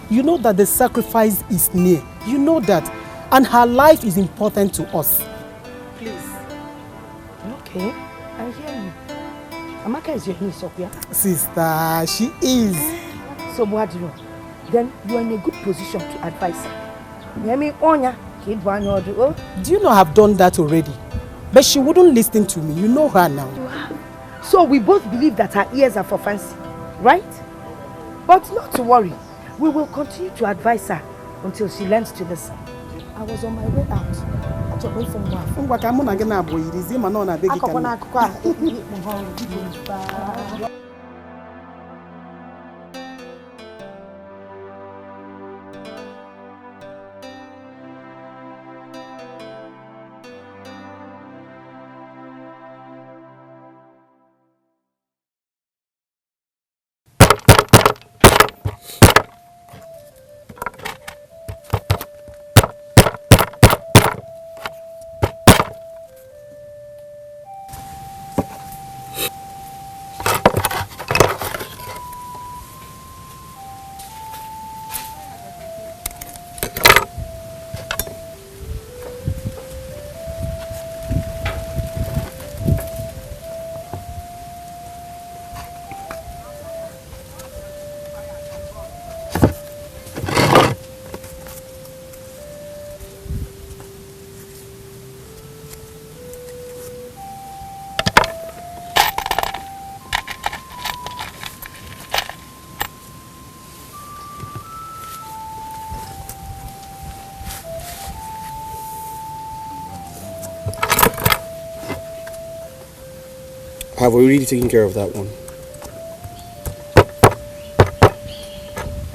you know that the sacrifice is near. You know that. And her life is important to us. Please. Okay, I hear you. Amaka is your niece, okay? Sister, she is. So what do you? Then you are in a good position to advise her. Onya, do you know I've done that already? But she wouldn't listen to me. You know her now. So we both believe that her ears are for fancy, right? But not to worry. We will continue to advise her until she learns to listen. I was on my way out. I've already taken care of that one.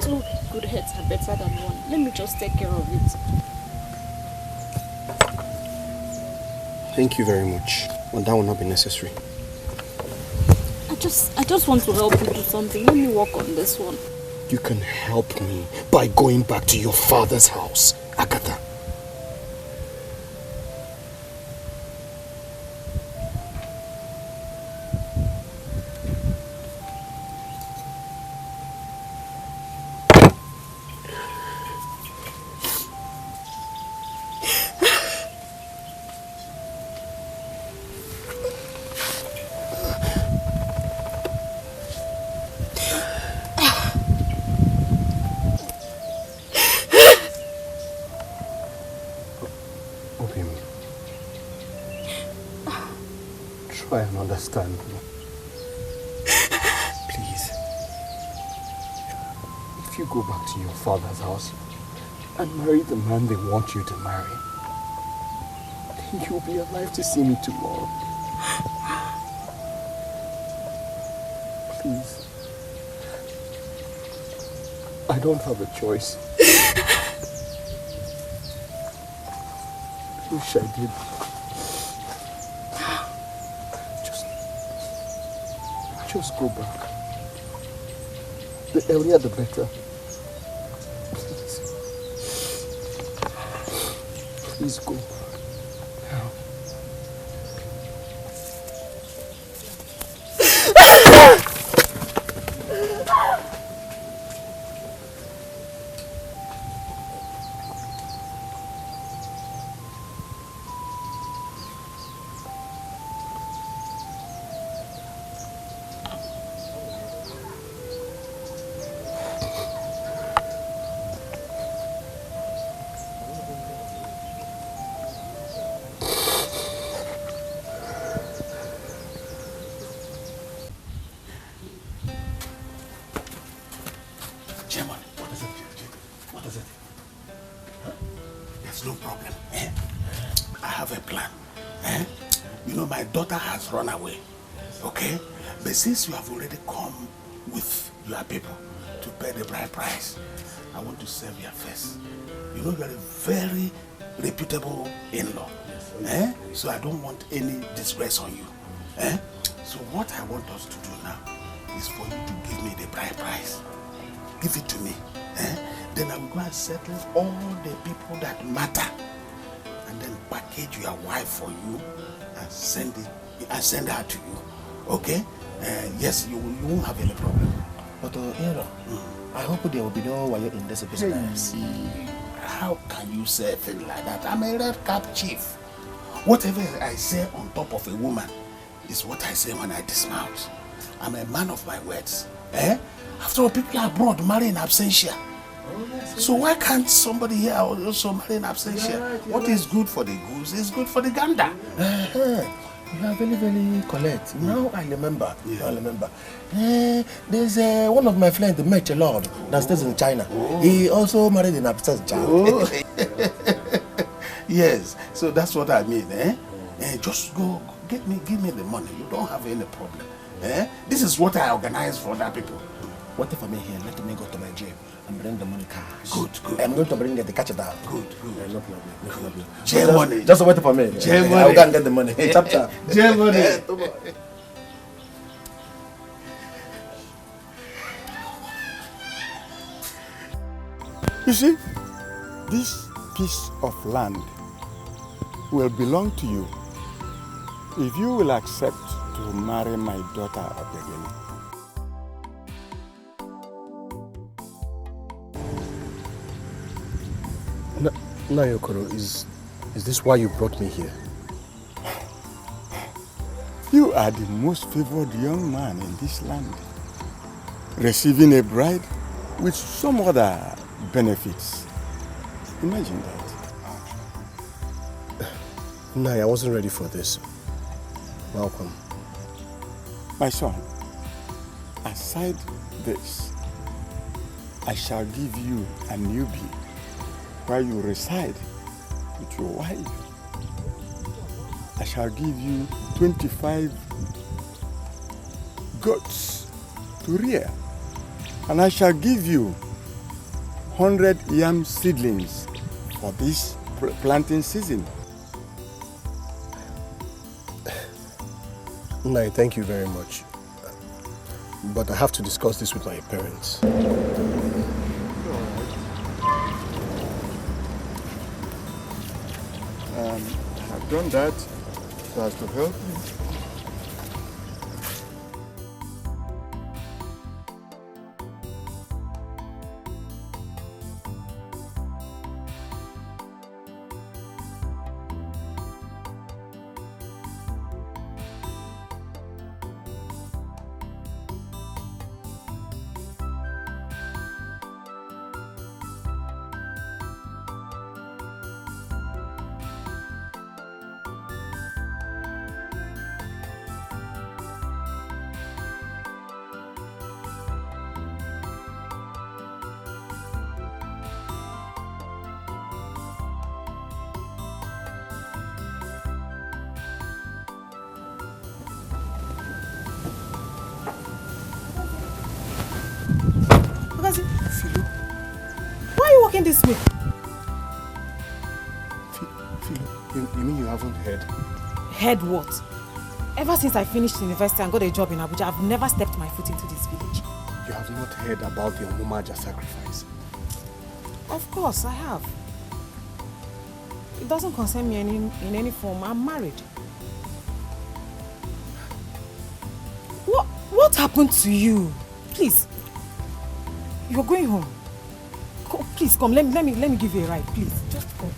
2 good heads are better than 1. Let me just take care of it. Thank you very much. Well, that will not be necessary. I just want to help you do something. Let me work on this one. You can help me by going back to your father's house, Agatha. Try and understand me. Please. If you go back to your father's house and marry the man they want you to marry, then you'll be alive to see me tomorrow. Please. I don't have a choice. I wish I did. Just go back. The earlier the better. Please. Please go. Now. Run away, okay? But since you have already come with your people to pay the bride price, I want to serve you first. You know you are a very reputable in-law, so I don't want any disgrace on you. So what I want us to do now is for you to give me the bride price. Give it to me. Then I will go and settle all the people that matter, and then package your wife for you and send her to you, okay? Yes, you won't have any problem. But I hope there will be no wire in this business. How can you say a thing like that? I'm a red cap chief. Whatever I say on top of a woman is what I say when I dismount. I'm a man of my words. After all, people abroad marry in absentia. So why can't somebody here also marry in absentia? What is good for the goose is good for the gander. You are very, very correct. Now I remember. I remember. There's one of my friends, the Lord, that stays in China. He also married an absent child. Yes, so that's what I mean. Just go, give me the money. You don't have any problem. This is what I organize for other people. What if I'm here? Let me go to my jail and bring the money cash. Good. I'm going to bring the catch it down. Good. No problem. Jail money. Just wait for me. Jail money. I'll go and get the money. Hey, chapter. Jail money. You see, this piece of land will belong to you if you will accept to marry my daughter Abigail. Nayokoro, is this why you brought me here? You are the most favored young man in this land, receiving a bride with some other benefits. Imagine that. Nay, I wasn't ready for this. Welcome. My son, aside this, I shall give you a newbie where you reside with your wife. I shall give you 25 goats to rear, and I shall give you 100 yam seedlings for this planting season. Nai, thank you very much. But I have to discuss this with my parents. I've done that so as to help you. Why are you walking this way? You mean you haven't heard? Heard what? Ever since I finished university and got a job in Abuja, I've never stepped my foot into this village. You have not heard about the Omumaja sacrifice? Of course, I have. It doesn't concern me in any form. I'm married. What happened to you? Please. You're going home. Please come. Let me give you a ride. Please, just come.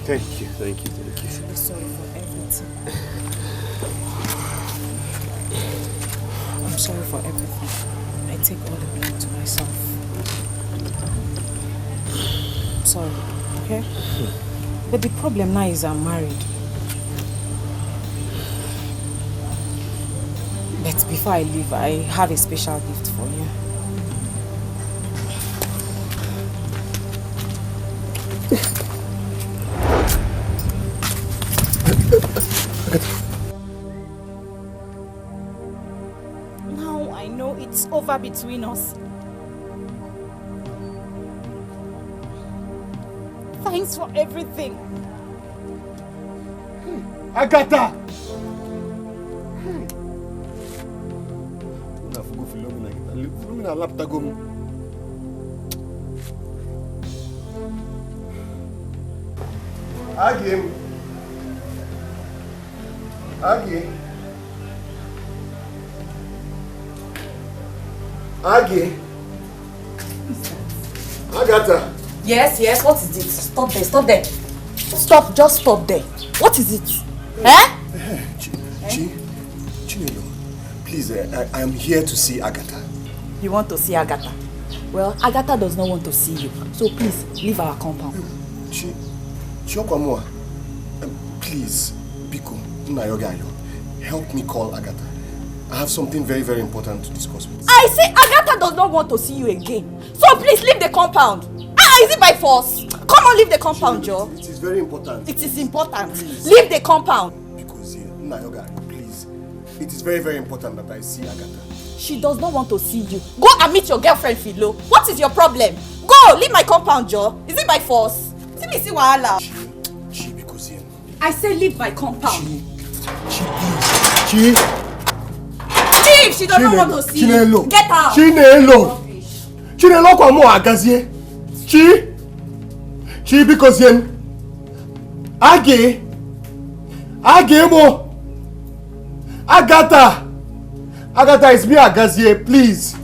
Thank you. I'm sorry for everything. I'm sorry for everything. I take all the blame to myself. I'm sorry, okay? But the problem now is I'm married. But before I leave, I have a special gift for you. Now I know it's over between us. Thanks for everything. Agatha! Aggie. Agatha. Yes, what is it? Stop there. Stop, just stop there. What is it? Chinelo, please, I am here to see Agatha. You want to see Agatha? Well, Agatha does not want to see you. So please, leave our compound. Chiokwamua, please, Biko, Nayogayo, help me call Agatha. I have something very, very important to discuss with you. I say Agatha does not want to see you again. So please leave the compound. Is it by force? Come on, leave the compound, Joe. It is very important. It is important. Please. Leave the compound. Because Nayogayo, please. It is very, very important that I see Agatha. She does not want to see you. Go and meet your girlfriend, Philo. What is your problem? Go, leave my compound, Joe. Is it by force? See me, see wahala. I say leave my compound. Leave, she does not want to see you. Get out. Chinelo kwa mo agazie. Chi because yen. Age mo. Agatha is me agazie, please.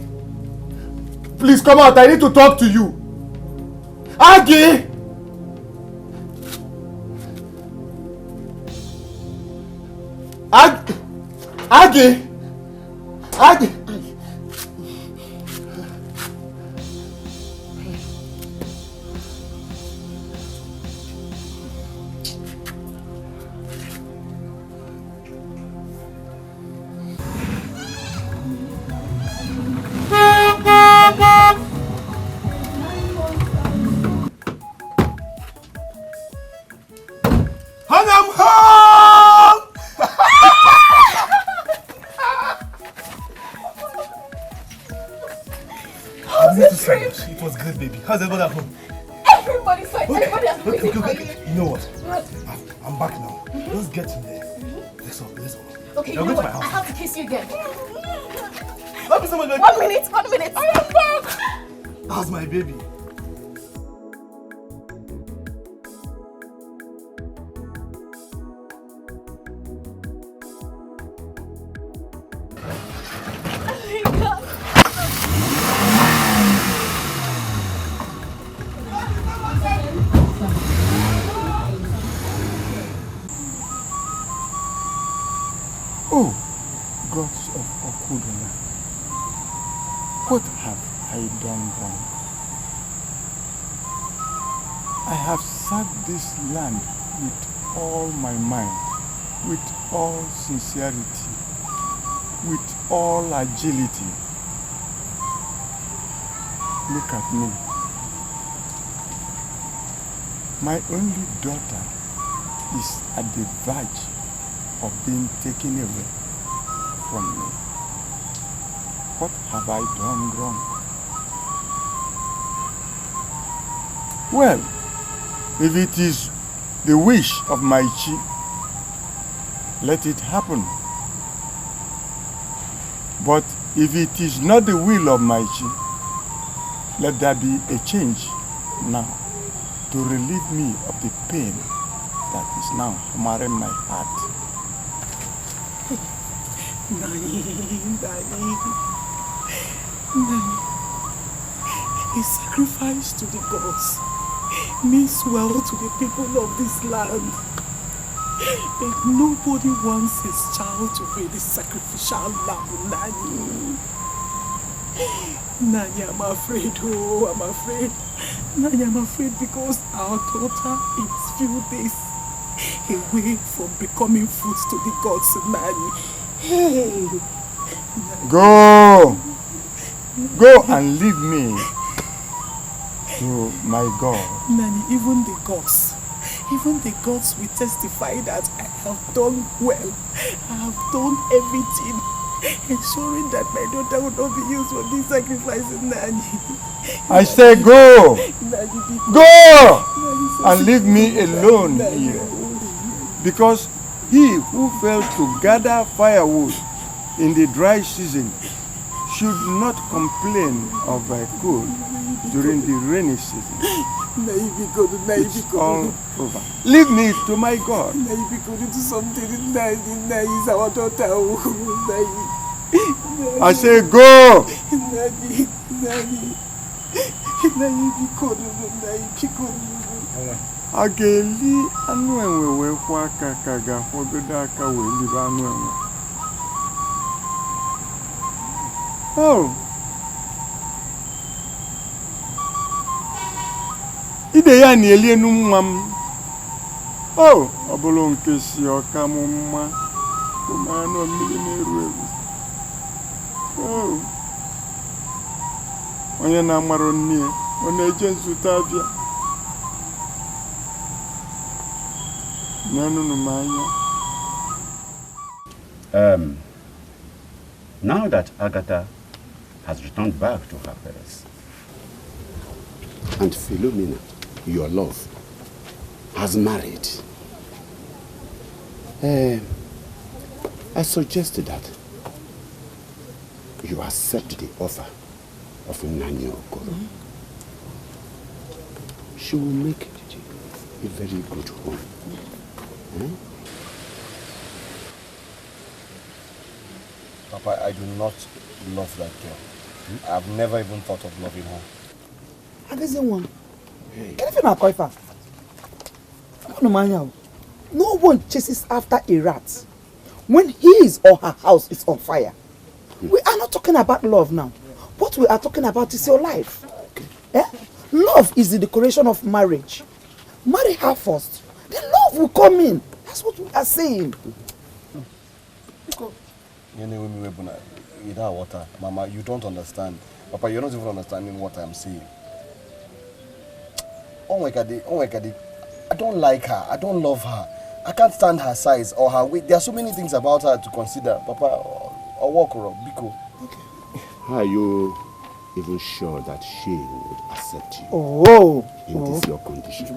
Please come out. I need to talk to you. Age. It was good, baby. How's everybody at home? Everybody saw it. Everybody has been waiting for you. You know what? I'm back now. Let's get in there. Let's go. Okay, you know what? I have to kiss you again. 1 minute. I am back. How's my baby? Oh, gods of Okuduna, what have I done wrong? I have served this land with all my mind, with all sincerity, with all agility. Look at me. My only daughter is at the verge of being taken away from me. What have I done wrong? Well, if it is the wish of my chief, let it happen. But if it is not the will of my chief, let there be a change now to relieve me of the pain that is now hammering my heart. Nani. A sacrifice to the gods means well to the people of this land. But nobody wants his child to be the sacrificial lamb, Nani. Nani, I'm afraid, I'm afraid. Nani, I'm afraid because our daughter is few days away from becoming food to the gods, Nani. Hey. Go and leave me to my God. Nani, even the gods will testify that I have done well. I have done everything, ensuring that my daughter will not be used for this sacrifice, Nani. I say go! Go! And leave me alone here. Because he who failed to gather firewood in the dry season should not complain of a cold during the rainy season. It's all over. Leave me to my God. Do something. Nani is our daughter. I say go! Nani. A ga-eli anụ enwe wee kwa aka ka ga-akwagodo aka wee libe anụ enwe. Oh. Ide ya na-eli enu nwa m. Oh, ọ bụrụ nke si ọka m mma. Ụmụanya nọ mmiri na-eru eru. Oh. Onye na-amarụ nne ya, ọ na-eje nzute abịa. N'ọnụnụ m anya. Now that Agatha has returned back to her parents, and Philomena, your love, has married, I suggested that you accept the offer of Nanyo Okoro. She will make a very good home. Papa, I do not love that girl. I've never even thought of loving her. One. No one chases after a rat when his or her house is on fire. We are not talking about love now. What we are talking about is your life. Love is the decoration of marriage. Marry her first, then love will come in. That's what we are saying. Mama, you don't understand. Papa, you're not even understanding what I'm saying. Oh my God, I don't like her. I don't love her. I can't stand her size or her weight. There are so many things about her to consider. Papa, I'll walk her up. Biko. Okay. Are you even sure that she would accept you in this your condition?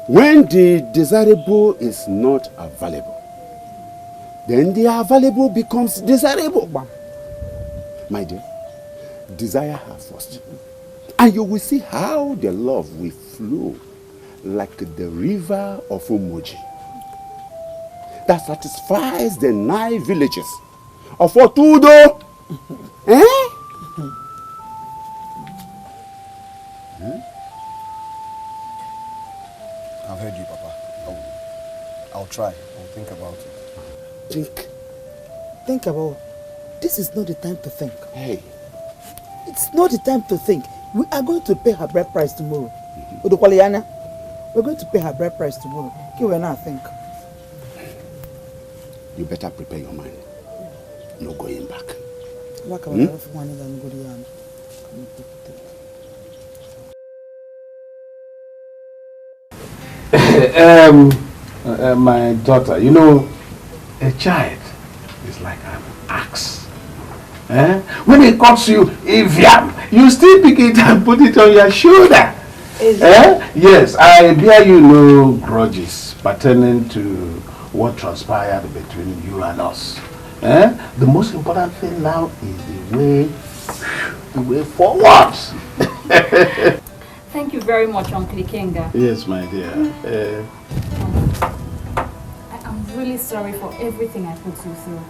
When the desirable is not available, then the available becomes desirable. My dear, desire her first. And you will see how the love will flow like the river of Umoji that satisfies the 9 villages of Otudo. I've heard you, Papa. I'll try. I'll think about it. Think about it. This is not the time to think. Hey. It's not the time to think. We are going to pay her bride price tomorrow. We're going to pay her bride price tomorrow. Okay, we're not think. You better prepare your mind. No going back. My daughter, you know, a child is like an axe. When it cuts you, you still pick it and put it on your shoulder. Yes, I bear you no grudges pertaining to what transpired between you and us. The most important thing now is the way forward. Thank you very much, Uncle Ikenga. Yes, my dear. I'm really sorry for everything I put you through.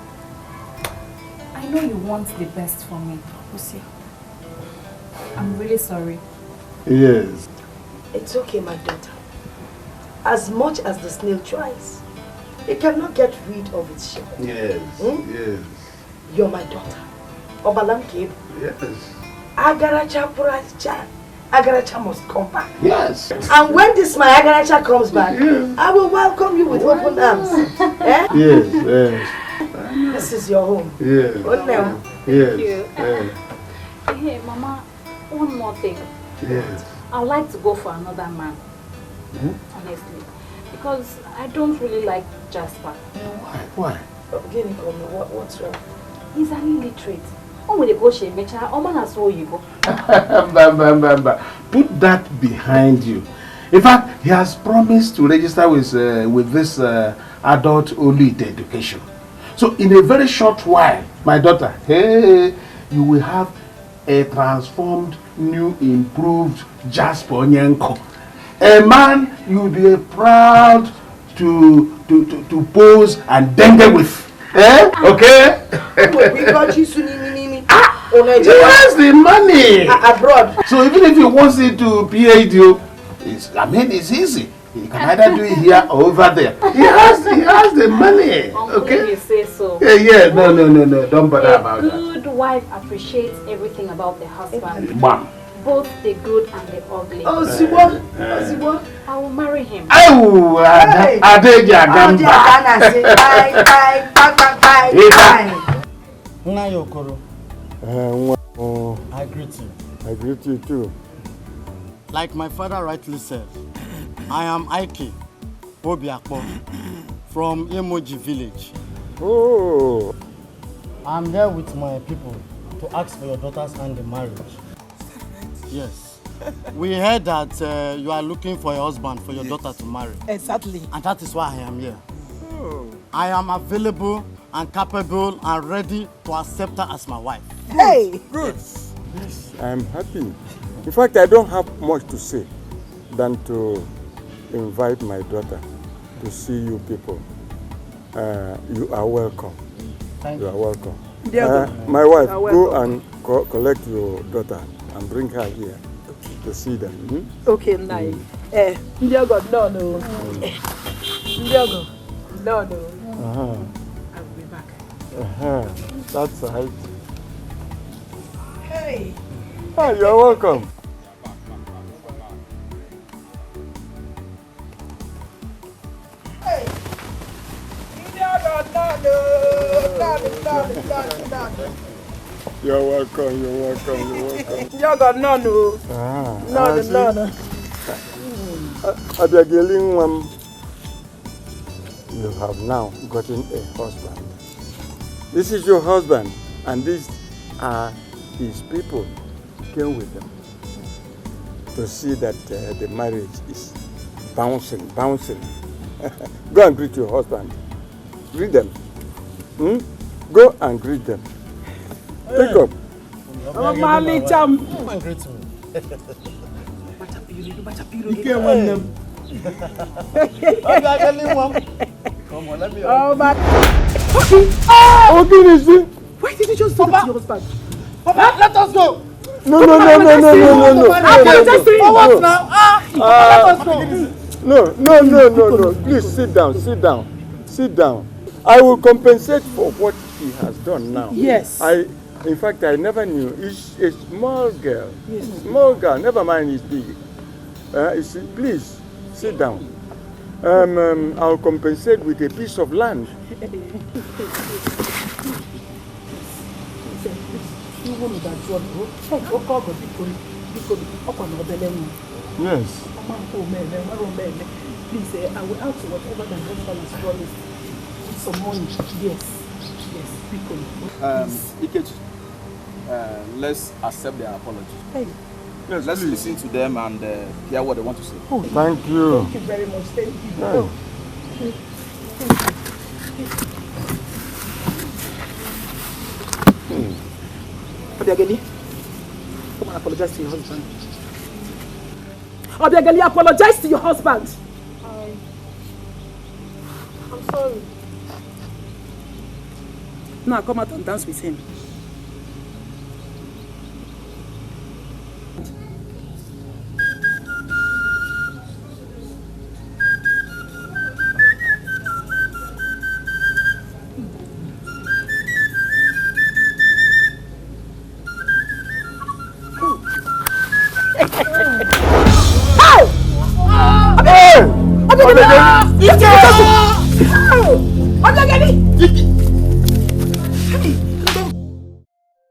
I know you want the best for me, Lucia. I'm really sorry. Yes. It's okay, my daughter. As much as the snail tries, it cannot get rid of its shell. Yes, yes. You're my daughter. Obalam Kib. Yes. Agaracha Puracha. Agaracha must come back. Yes. And when this my Agaracha comes back, I will welcome you with open arms. Yes, yes. This is your home. Yes. Thank you. Hey, Mama, one more thing. Yes. I'd like to go for another man. Honestly. Because I don't really like Jasper. Why? What's wrong? He's an illiterate. Put that behind you. In fact, he has promised to register with this adult-only education. So in a very short while, my daughter, hey, you will have a transformed, new, improved Jasper Onyenko. A man you will be proud to pose and dangle with. Okay? We got you, Sunini. He has the money. Abroad. So even if he wants it to PhD you, it's easy. He can either do it here or over there. He has the money. Okay? You say so. Yeah. No. Don't bother about that. A good wife appreciates everything about the husband. Mom. Both the good and the ugly. Oh, Siwa. I will marry him. Oh, Adeja Gamba. Nayokoro. I greet you. I greet you too. Like my father rightly said, I am Ike Obiakpo from Emoji village. Oh. I'm here with my people to ask for your daughter's hand in marriage. Yes. We heard that you are looking for a husband for your daughter to marry. Exactly. And that is why I am here. I am available and capable and ready to accept her as my wife. Hey! Good. Yes, I am happy. In fact, I don't have much to say than to invite my daughter to see you people. You are welcome. Thank you. You are welcome. My wife, go and collect your daughter and bring her here to see them. Hmm? Okay, nice. Ndiogo, no. Ndiogo, no. I'll be back. That's right. Hey. Oh, you're welcome. Hey. No. You're welcome. Ndiogo, no. No. You have now gotten a husband. This is your husband, and these are his people. Came with them to see that the marriage is bouncing. Go and greet your husband. Greet them. Go and greet them. Pick up. Oh, Mali Cham. Come and greet me. Come on, let me. Oh my. Oh, goodness. Why did you just do that to your husband? Papa, let us go. No. For what now? Let us go. No. Please sit down. I will compensate for what he has done now. Yes. In fact, I never knew. He's a small girl. Yes. Small girl. Never mind he's big. Please, sit down. I'll compensate with a piece of land. Yes. Please, I will ask you whatever the husband has promised. Some money. Yes. Ikechi, let's accept their apology. Hey. Yes, let's listen to them and hear what they want to say. Oh, thank you. Thank you very much. Thank you. Yeah. Obiageli, come and apologize to your husband. Obiageli, apologize to your husband. I'm sorry. Now come out and dance with him.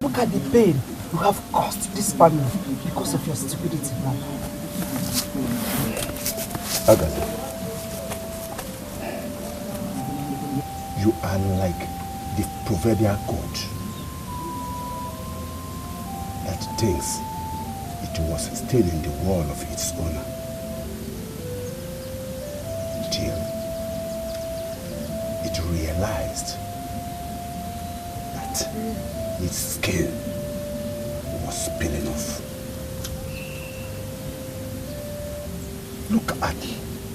Look at the pain you have caused this family because of your stupidity now. Agatha, you are like the proverbial goat that thinks it was still in the wall of its owner till it realized that its skin was peeling off. Look at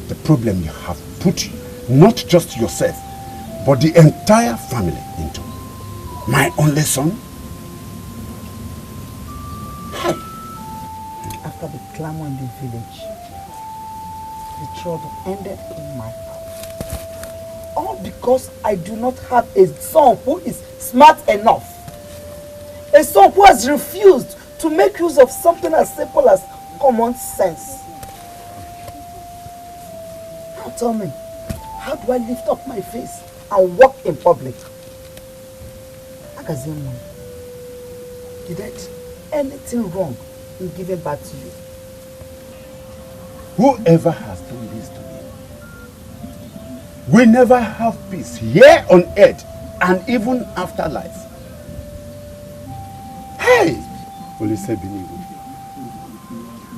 the problem you have put not just yourself, but the entire family into. My only son, clamor in the village. The trouble ended in my house. All because I do not have a son who is smart enough. A son who has refused to make use of something as simple as common sense. Now tell me, how do I lift up my face and walk in public? Agazemo, did I do anything wrong in giving birth to you? Whoever has done this to me will never have peace here on earth and even afterlife. Hey!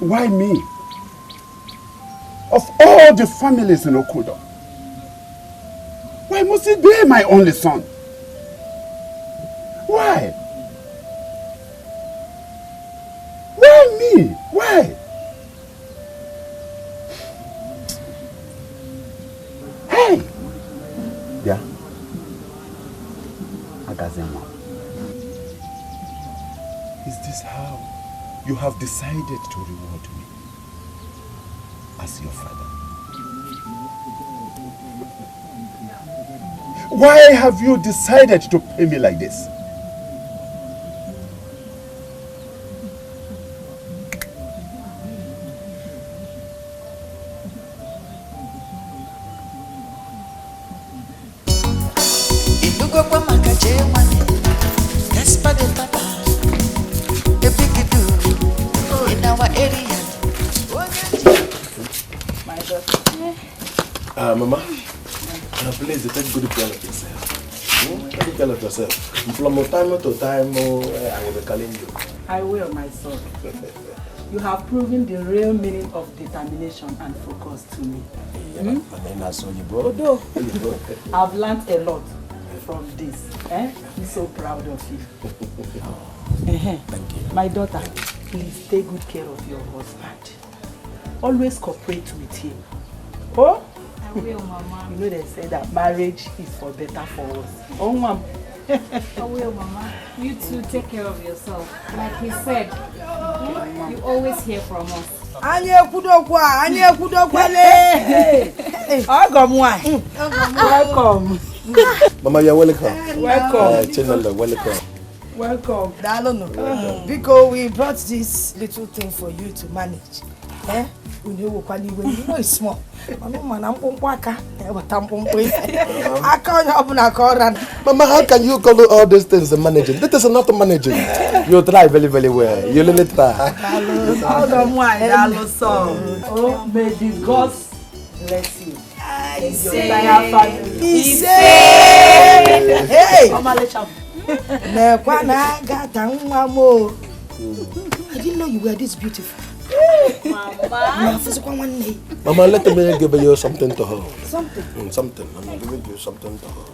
Why me? Of all the families in Okudo, why must it be my only son? Why? Why me? Why? Hey! Yeah? Agazema. Is this how you have decided to reward me as your father? Why have you decided to pay me like this? Mama, please take good care of yourself. Take care of yourself. From time to time, I will be calling you. I will, my son. You have proven the real meaning of determination and focus to me. Although I've learned a lot from this. I'm so proud of you. Thank you. My daughter, please take good care of your husband. Always cooperate with him. Oh? I will, Mama. You know they say that marriage is for better for us. Oh, Mom. I will, Mama. You too, take care of yourself. Like he said, you always hear from us. Welcome. Mama, you're welcome. Welcome. Channel, welcome. Welcome. Because we brought this little thing for you to manage. You know it's small. Mama, how can you call all these things managing? This is not managing. You try very, very well. You really try. Oh, may the gods bless you. I say. Hey! I didn't know you were this beautiful. Mama, let me give you something to hold. Something? Something. I'm giving you something to hold.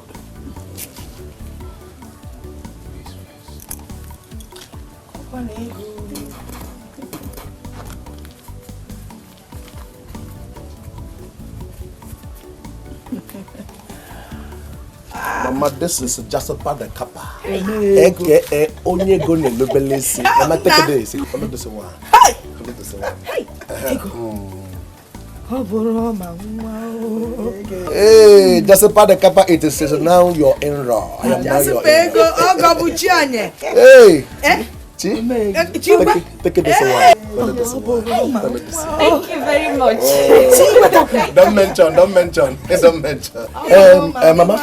Mama, this is just about the kappa. Onye go ne lobelesi. Mama, take this. Follow this one. Follow this one. Hey, just about the kappa. It is now you're in raw. I am now your in raw. Hey. Take it this one. Thank you very much. Don't mention. Mama,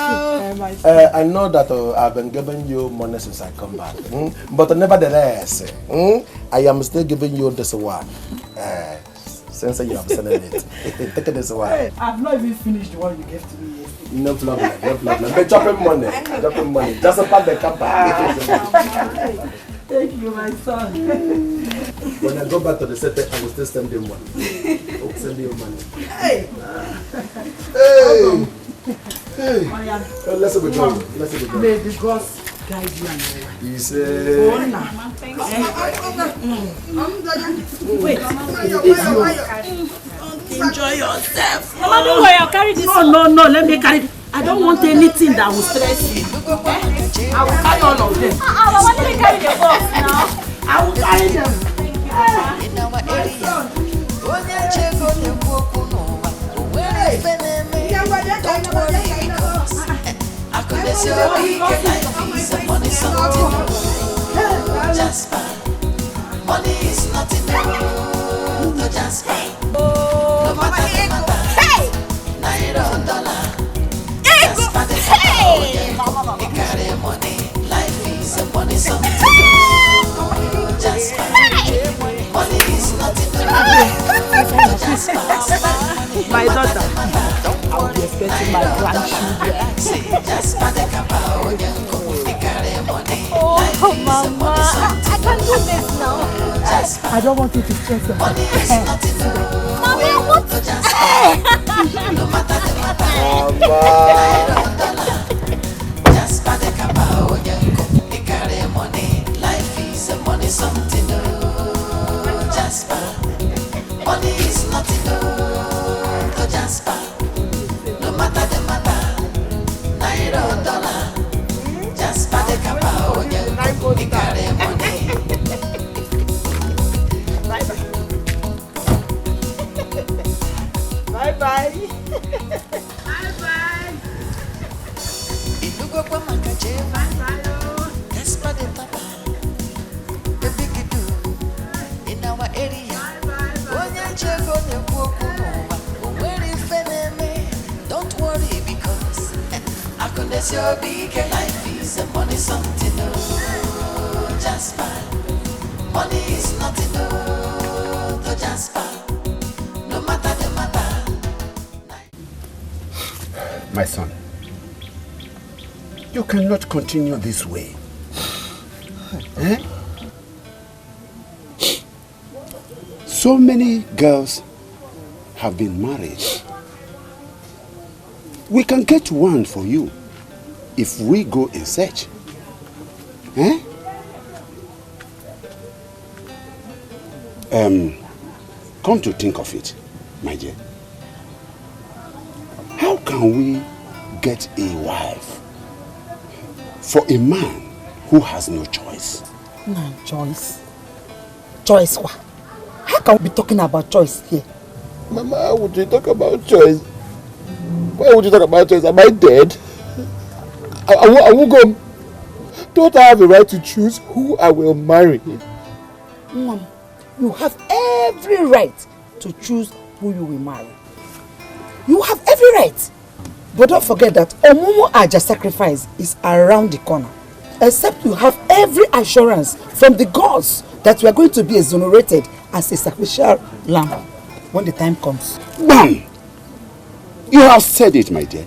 I know that I've been giving you money since I come back. But nevertheless, I am still giving you this one. Since you have sent it. Take it this one. I've not even finished the one you gave to me yesterday. No problem. But chopping money. Just about the kappa. Thank you, my son. When I go back to the city, I will still send him money. I'll send you money. Hey! Let's go. May the gods guide you and your wife. He said... Wait. Enjoy yourself. Mama, don't worry, I'll carry this. No, let me carry it. I don't want anything that will stress you. I will carry all of them. Mama, let me carry the box now. I will carry them. In our area, Akunesi Obike, life is a money something. Jasper, money is nothing. To Jasper, no matter the matter. Naira or dollar, Jasper the power. He carry money, life is a money something. Jasper, money is nothing. To Jasper, My daughter, I'll be expecting my grandchildren. Jasper the power. He carry money. Oh, Mama, I can't do this now. I don't want you to stress yourself. Mommy, what? No matter the matter. Jasper the Kabao, he carry money. Life is a money something. Jasper, money is nothing. To Jasper, no matter the matter. Naira or dollar. Jasper the Kabao, he carry money. Bye bye. Ilugo kwa makache. Jasper the Tapa. The big do in our area. Onya chego ne kuoku nova. Where if enemy? Don't worry because Akunesi Obike, life is a money something. Jasper, money is nothing. To Jasper, no matter the matter. My son, you cannot continue this way. Eh? So many girls have been married. We can get one for you if we go in search. Eh? Come to think of it, my dear. How can we get a wife for a man who has no choice? No choice. Choice what? How can we be talking about choice here? Mama, how would you talk about choice? Why would you talk about choice? Am I dead? I won't go. Don't I have the right to choose who I will marry? Mom, you have every right to choose who you will marry. You have every right. But don't forget that Omumu Aja sacrifice is around the corner. Except you have every assurance from the gods that you are going to be exonerated as a sacrificial lamb when the time comes. Bam! You have said it, my dear.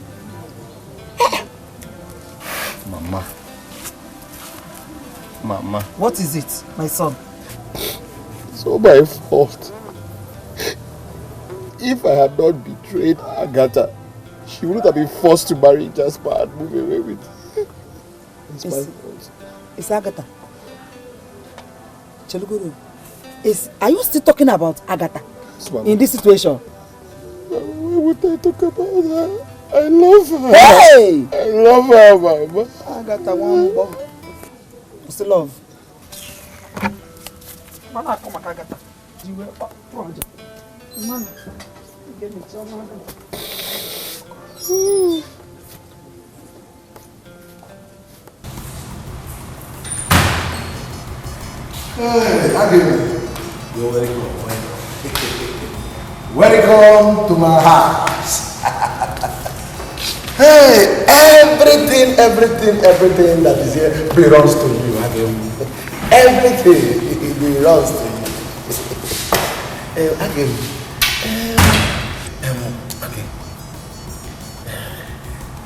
Mama. What is it, my son? It's all my fault. If I had not betrayed Agatha, she wouldn't have been forced to marry Jasper and move away with her. It's my fault. It's Agatha. Cheluguru, are you still talking about Agatha in this situation? Why would I talk about her? I love her. Hey! I love her, Mama. Agatha, one bomb. What's the love? Mama, come on, Agatha. You were project. Mama, you gave me so much. Hey, Agim. You're welcome. Welcome to my house. Hey, everything that is here belongs to you, Agim. Everything belongs to you. Agim. Agim.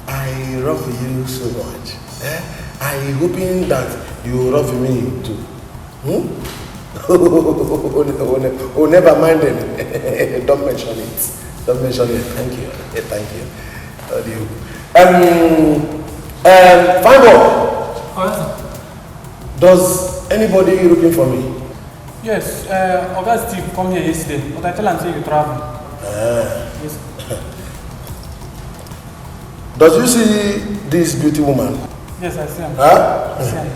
I love you so much. I'm hoping that you love me too. Oh, never mind it. Don't mention it. Don't mention it. Thank you. Thank you. Fine boy. Does anybody looking for me? Yes, August Steve come here yesterday, but I tell him say you travel. Yes. Does you see this beauty woman? Yes, I see her. Huh? I see her.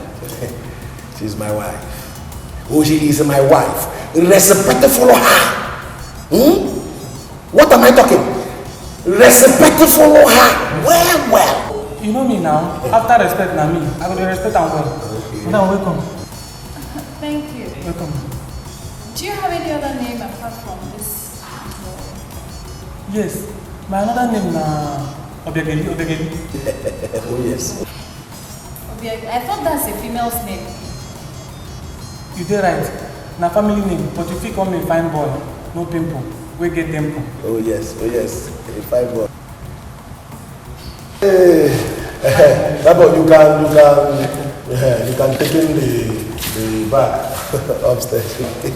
She's my wife. Oh, she is my wife. Respect follow her. What am I talking? Respect follow her. Well. You know me now. After respect na me, I go dey respect am well. Madam, welcome. Thank you. Welcome. Do you have any other name apart from this? Yes. My another name na Obiageli. Oh yes. I thought that's a female's name. You dey right. Na family name, but you fit call me fine boy, no pimple, we get dimple. Oh yes, a fine boy. Hey, Babo, you can take in the bag upstairs. Let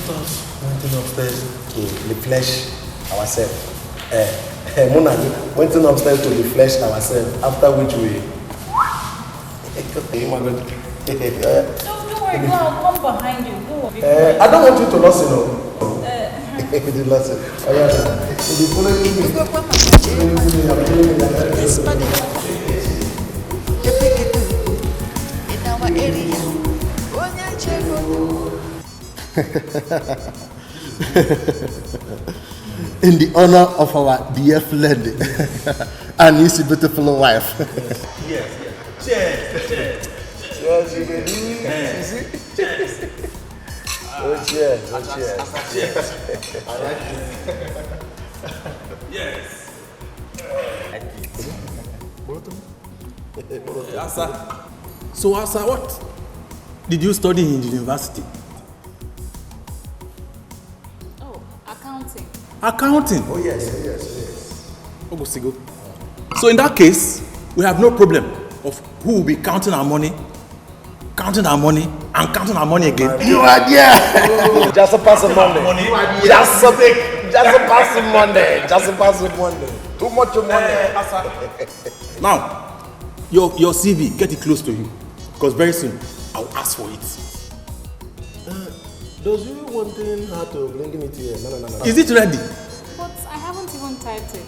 us went upstairs to refresh ourselves. Mona went upstairs to refresh ourselves. After which we. Don't worry, go, I'll come behind you. Go. I don't want you to lose, you know. The lesson. Oh yeah. If you follow in the honor of our dear friend and his beautiful wife. Yes. Cheers. Cheers, you can do. Cheers. Oh, cheers. Oh, cheers. Cheers. I like it. Yes. Asa. So, Asa, what did you study in the university? Oh, accounting. Accounting? Oh, yes. Ogosigo. So, in that case, we have no problem of who will be counting our money, and counting our money again. You are there. Just a pass of money. Just a pass of money. Too much money. Now, your CV, get it close to you, because very soon I'll ask for it. Does you wanting her to bring it here? No. Is it ready? But I haven't even typed it.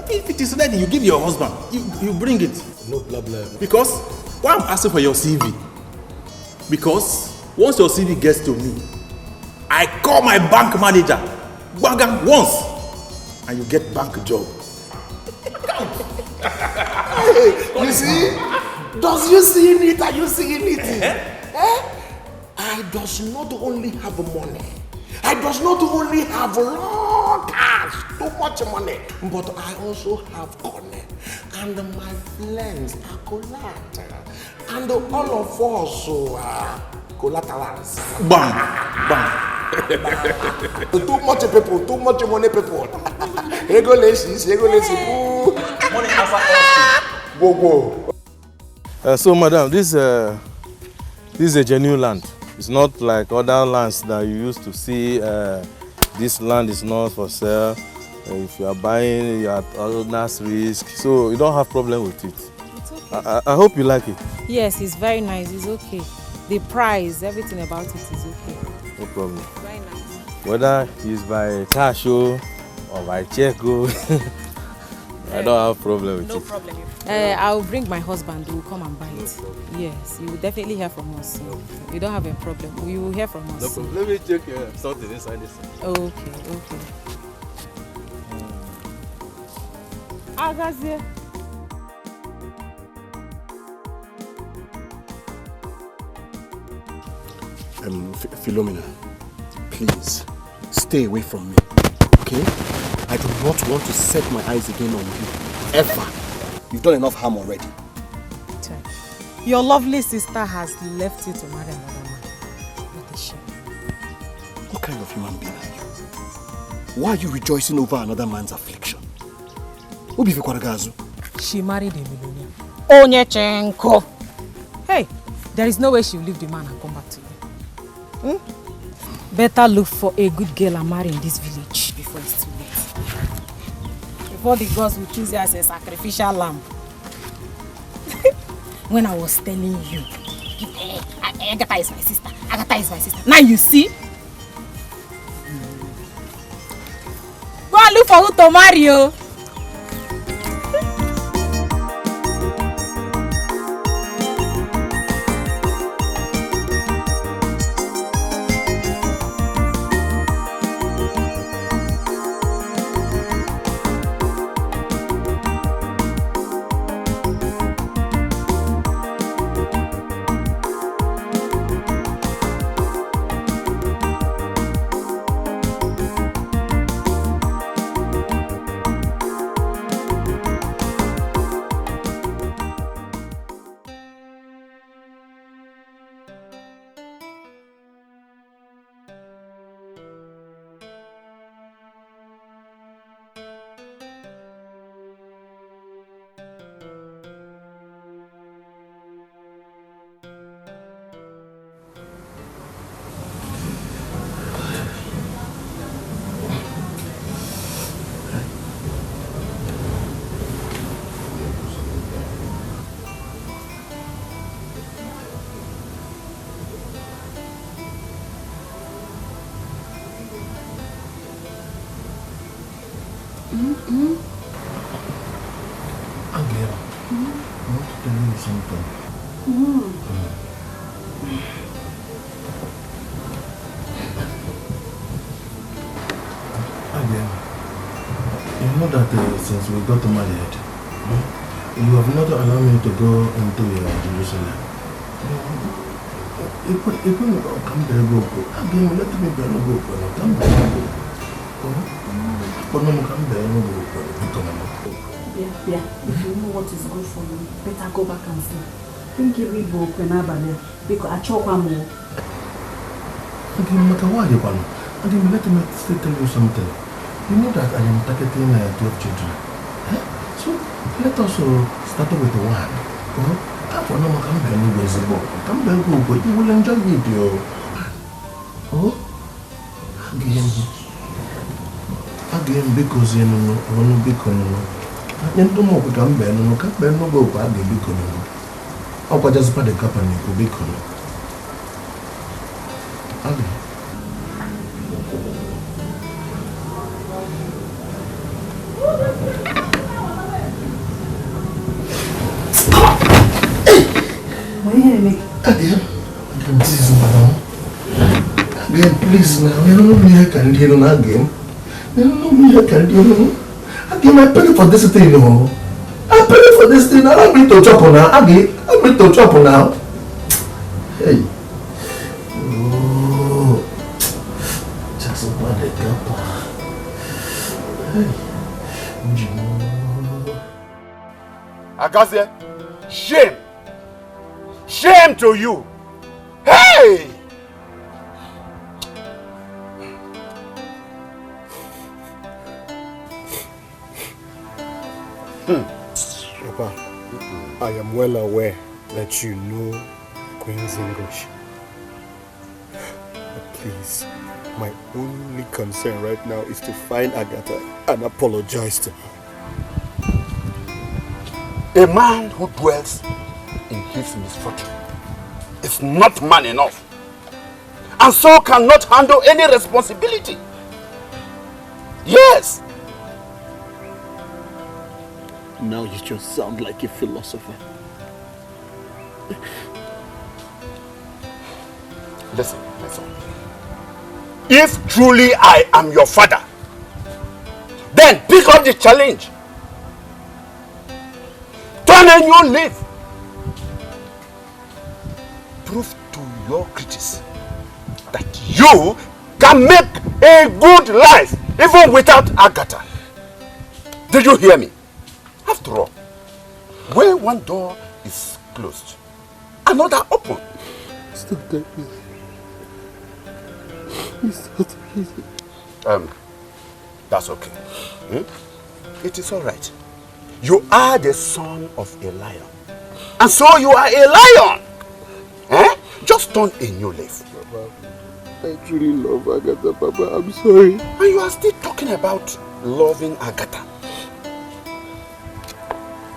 If it is ready, you give your husband. You bring it. No problem. Because why I'm asking for your CV? Because once your CV gets to me, I call my bank manager, bang once, and you get bank job. You see? Does you seeing it? Are you seeing it? I does not only have money. I does not only have long cash, too much money, but I also have money. And my friends are collateral. And all of us are collaterals. Bang. Too much people, too much money people. Regulations. Money answer everything. Go. So, madam, this is a genuine land. It's not like other lands that you used to see. This land is not for sale. If you are buying, you are at owner's risk. So you don't have problem with it. It's okay. I hope you like it. Yes, it's very nice. It's okay. The price, everything about it is okay. No problem. Very nice. Whether it's by cash or by check, I don't have problem with it. No problem. I'll bring my husband. We'll come and buy it. Yes, you will definitely hear from us. So you don't have a problem. You will hear from us. No problem. Let me check something inside this. Okay. Agazie. Philomena, please stay away from me, okay? I do not want to set my eyes again on you, ever. You've done enough harm already. Your lovely sister has left you to marry another man. What a shame. What kind of human being are you? Why are you rejoicing over another man's affliction? She married a millionaire. Onyechenko. Hey, there is no way she will leave the man and come back to you. Better look for a good girl and marry in this village before it's too late. Before the gods will choose you as a sacrificial lamb. When I was telling you, Agatha is my sister. Agatha is my sister. Now you see? Go and look for who to marry you. Again, I want to tell you something. Again, you know that since we got married, you have not allowed me to go into Jerusalem. Even come there, go. Again, let me go. Come there, go. Come there, go. Yeah. If you know what is good for you, better go back and sleep. Think you read book when I'm because I chop more. Okay, no matter what you want. Again, let me still tell you something. You know that I am targeting 12 children. So let us start with one. Come back, go. You will enjoy it, again, because you know, because Nento mo kutambia no kapbe no go kwa de bikono au kwa just pade kapa ni ko bikono ade please now you know me I can deal on again you know me I can deal Again, I paid for this thing, no. I paid for this thing. Allow me to chop on now. Again, allow me to chop on now. Hey. Oh. Just about the cup. Hey. Agaze, shame. Shame to you. Hey! Papa, I am well aware that you know Queen's English. But please, my only concern right now is to find Agatha and apologize to her. A man who dwells in his misfortune is not man enough, and so cannot handle any responsibility. Yes. Now you just sound like a philosopher. Listen, my son. If truly I am your father, then pick up the challenge. Turn a new leaf. Prove to your critics that you can make a good life even without Agatha. Did you hear me? After all, when one door is closed, another open. Stop that, please. Stop that, please. That's okay. It is all right. You are the son of a lion, and so you are a lion. Just turn a new leaf. Papa, I truly love Agatha, Papa. I'm sorry. And you are still talking about loving Agatha.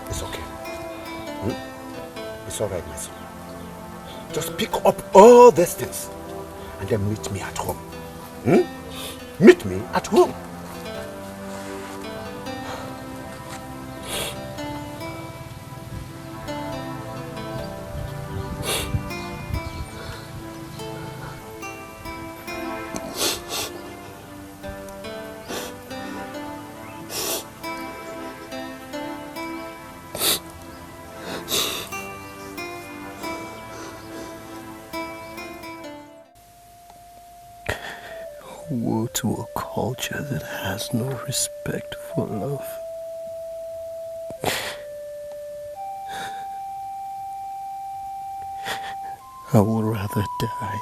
It's okay. It's all right, my son. Just pick up all these things and then meet me at home. Meet me at home. Woe to a culture that has no respect for love. I would rather die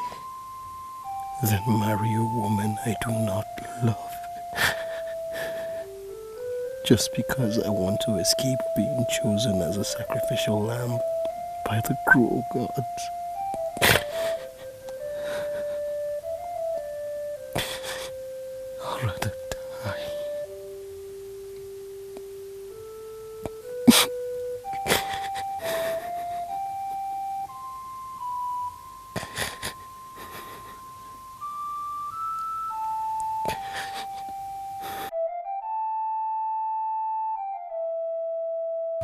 than marry a woman I do not love. Just because I want to escape being chosen as a sacrificial lamb by the cruel gods. I'd rather die.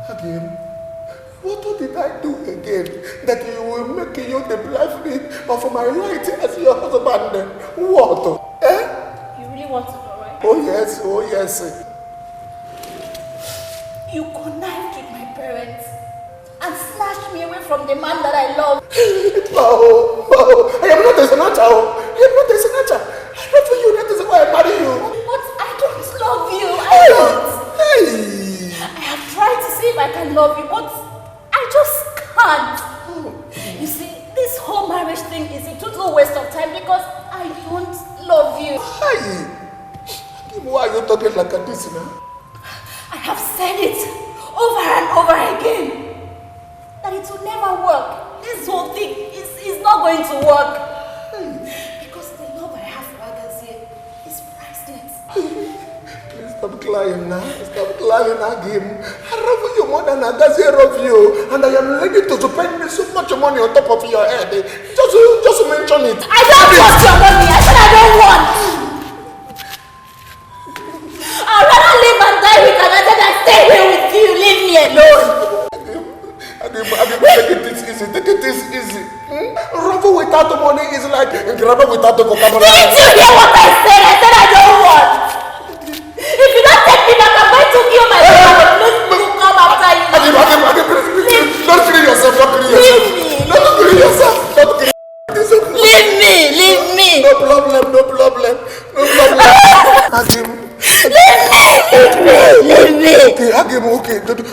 Again? What did I do again that you will make you the lifeline of my light as your husband? What? Eh? You really want to know, right? Oh yes, oh yes. You connived with my parents and snatched me away from the man that I love. Oh, I am not a senator. I am not a senator. I love you. That is why I marry you. But I don't love you. I don't. I have tried to see if I can love you, but I just can't. You see, this whole marriage thing is a total waste of time because I don't love you. Why are you talking like this now? I have said it over and over again that it will never work. This whole thing is not going to work. Because the love I have for Agazie is priceless. Please stop crying now. Stop crying again. I love you more than Agazie love you. And I am ready to spend so much money on top of your head. Just mention it. I don't want your money. I said I don't want. I'd rather live and die with another than stay here with you. Leave me alone. Take it easy. Take it easy. Rubber without money is like grabber without the Coca-Cola. Didn't you hear what I said? I said I don't want. If you don't take me back, I'm going to kill myself. Don't come after you. Don't kill yourself. Don't kill yourself. Don't kill yourself. Don't kill yourself. Leave me. Leave me. No problem. No problem. No problem. Hakim. Leave me. Okay, Hakim. Okay. Don't kill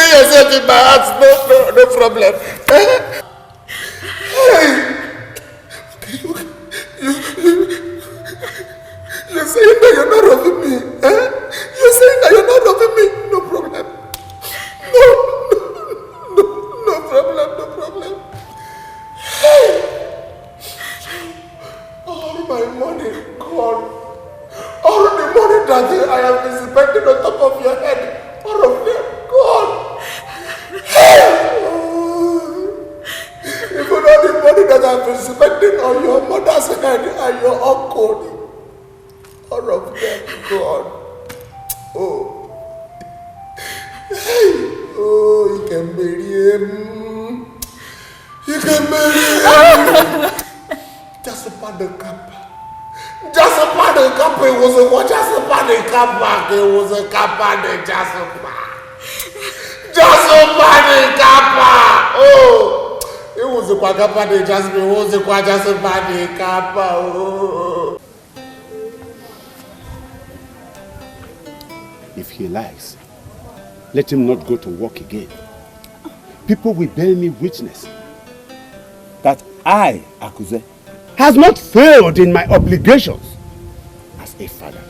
yourself in my house. No problem. Hey. You're saying that you're not loving me. You're saying that you're not loving me. No problem. No problem. No problem. All my money gone. All the money that I have been spending on top of your head, all of them gone. Even all the money that I have been spending on your mother's head and your uncle, all of them gone. Oh, you can marry him. You can marry him. Just about the kappa. Just about the kappa. It was a what? Just about the kappa. It was a kappa. Just about the kappa. Oh, it was a kappa. It was a just about the kappa. Oh. If he likes, let him not go to work again. People will bear me witness that I, Akuze, has not failed in my obligations as a father.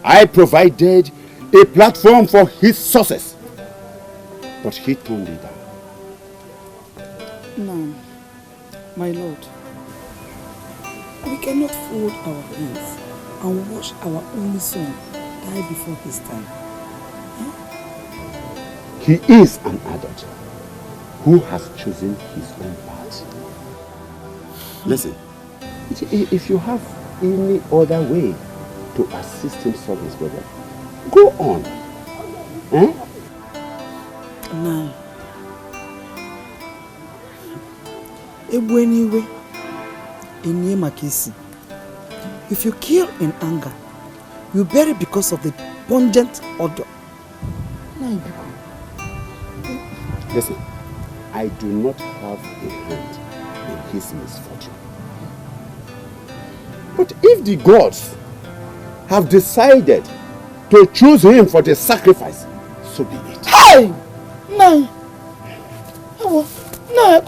I provided a platform for his success, but he turned it down. No, my lord, we cannot fold our hands and watch our only son die before his time. He is an adult who has chosen his own path. Listen, if you have any other way to assist him solve his problem, go on. No. Anyway, if you kill in anger, you bury because of the pungent odor. Listen, I do not have a hand in his misfortune. But if the gods have decided to choose him for the sacrifice, so be it. Hey! No! No!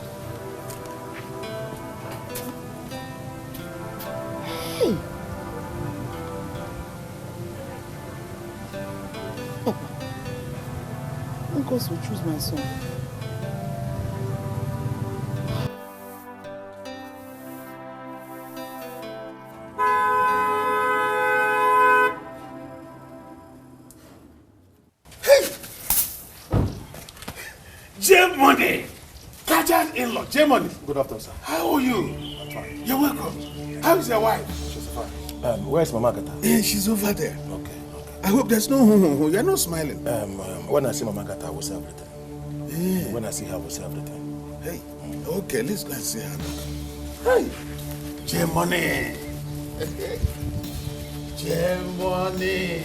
Hey! Papa, uncles will choose my son. J-Money! Kajan in-law, J-Money. Good afternoon, sir. How are you? I'm fine. You're welcome. How is your wife? She's fine. Where's Mama Agatha? Yeah, she's over there. Okay. I hope there's no... You're not smiling. When I see Mama Agatha, I will say everything. Yeah. When I see her, I will say everything. Hey, okay, let's go and see her. Hey, J-Money. J-Money.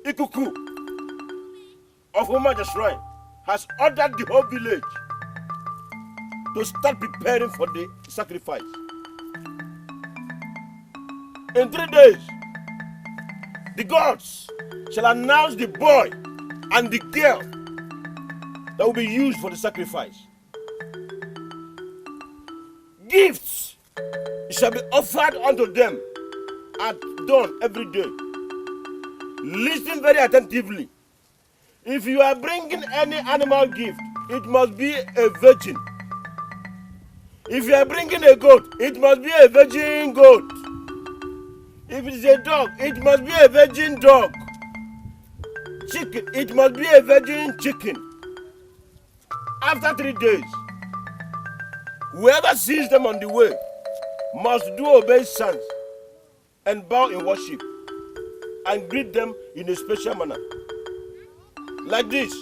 Etiko of Umaja Shrine has ordered the whole village to start preparing for the sacrifice. In 3 days, the gods shall announce the boy and the girl that will be used for the sacrifice. Gifts shall be offered unto them at dawn every day. Listen very attentively. If you are bringing any animal gift, it must be a virgin. If you are bringing a goat, it must be a virgin goat. If it is a dog, it must be a virgin dog. Chicken, it must be a virgin chicken. After 3 days, whoever sees them on the way must do obeisance and bow in worship and greet them in a special manner. Like this.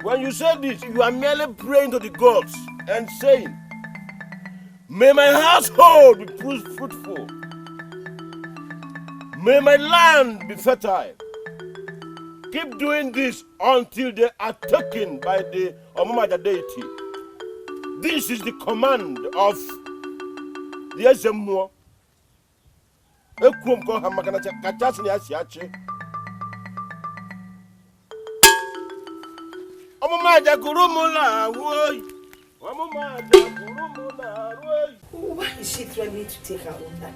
When you say this, you are merely praying to the gods and saying, may my household be fruitful. May my land be fertile. Keep doing this until they are taken by the Omumaja deity. This is the command of the Ezemo. Why is she threatening to take her own life?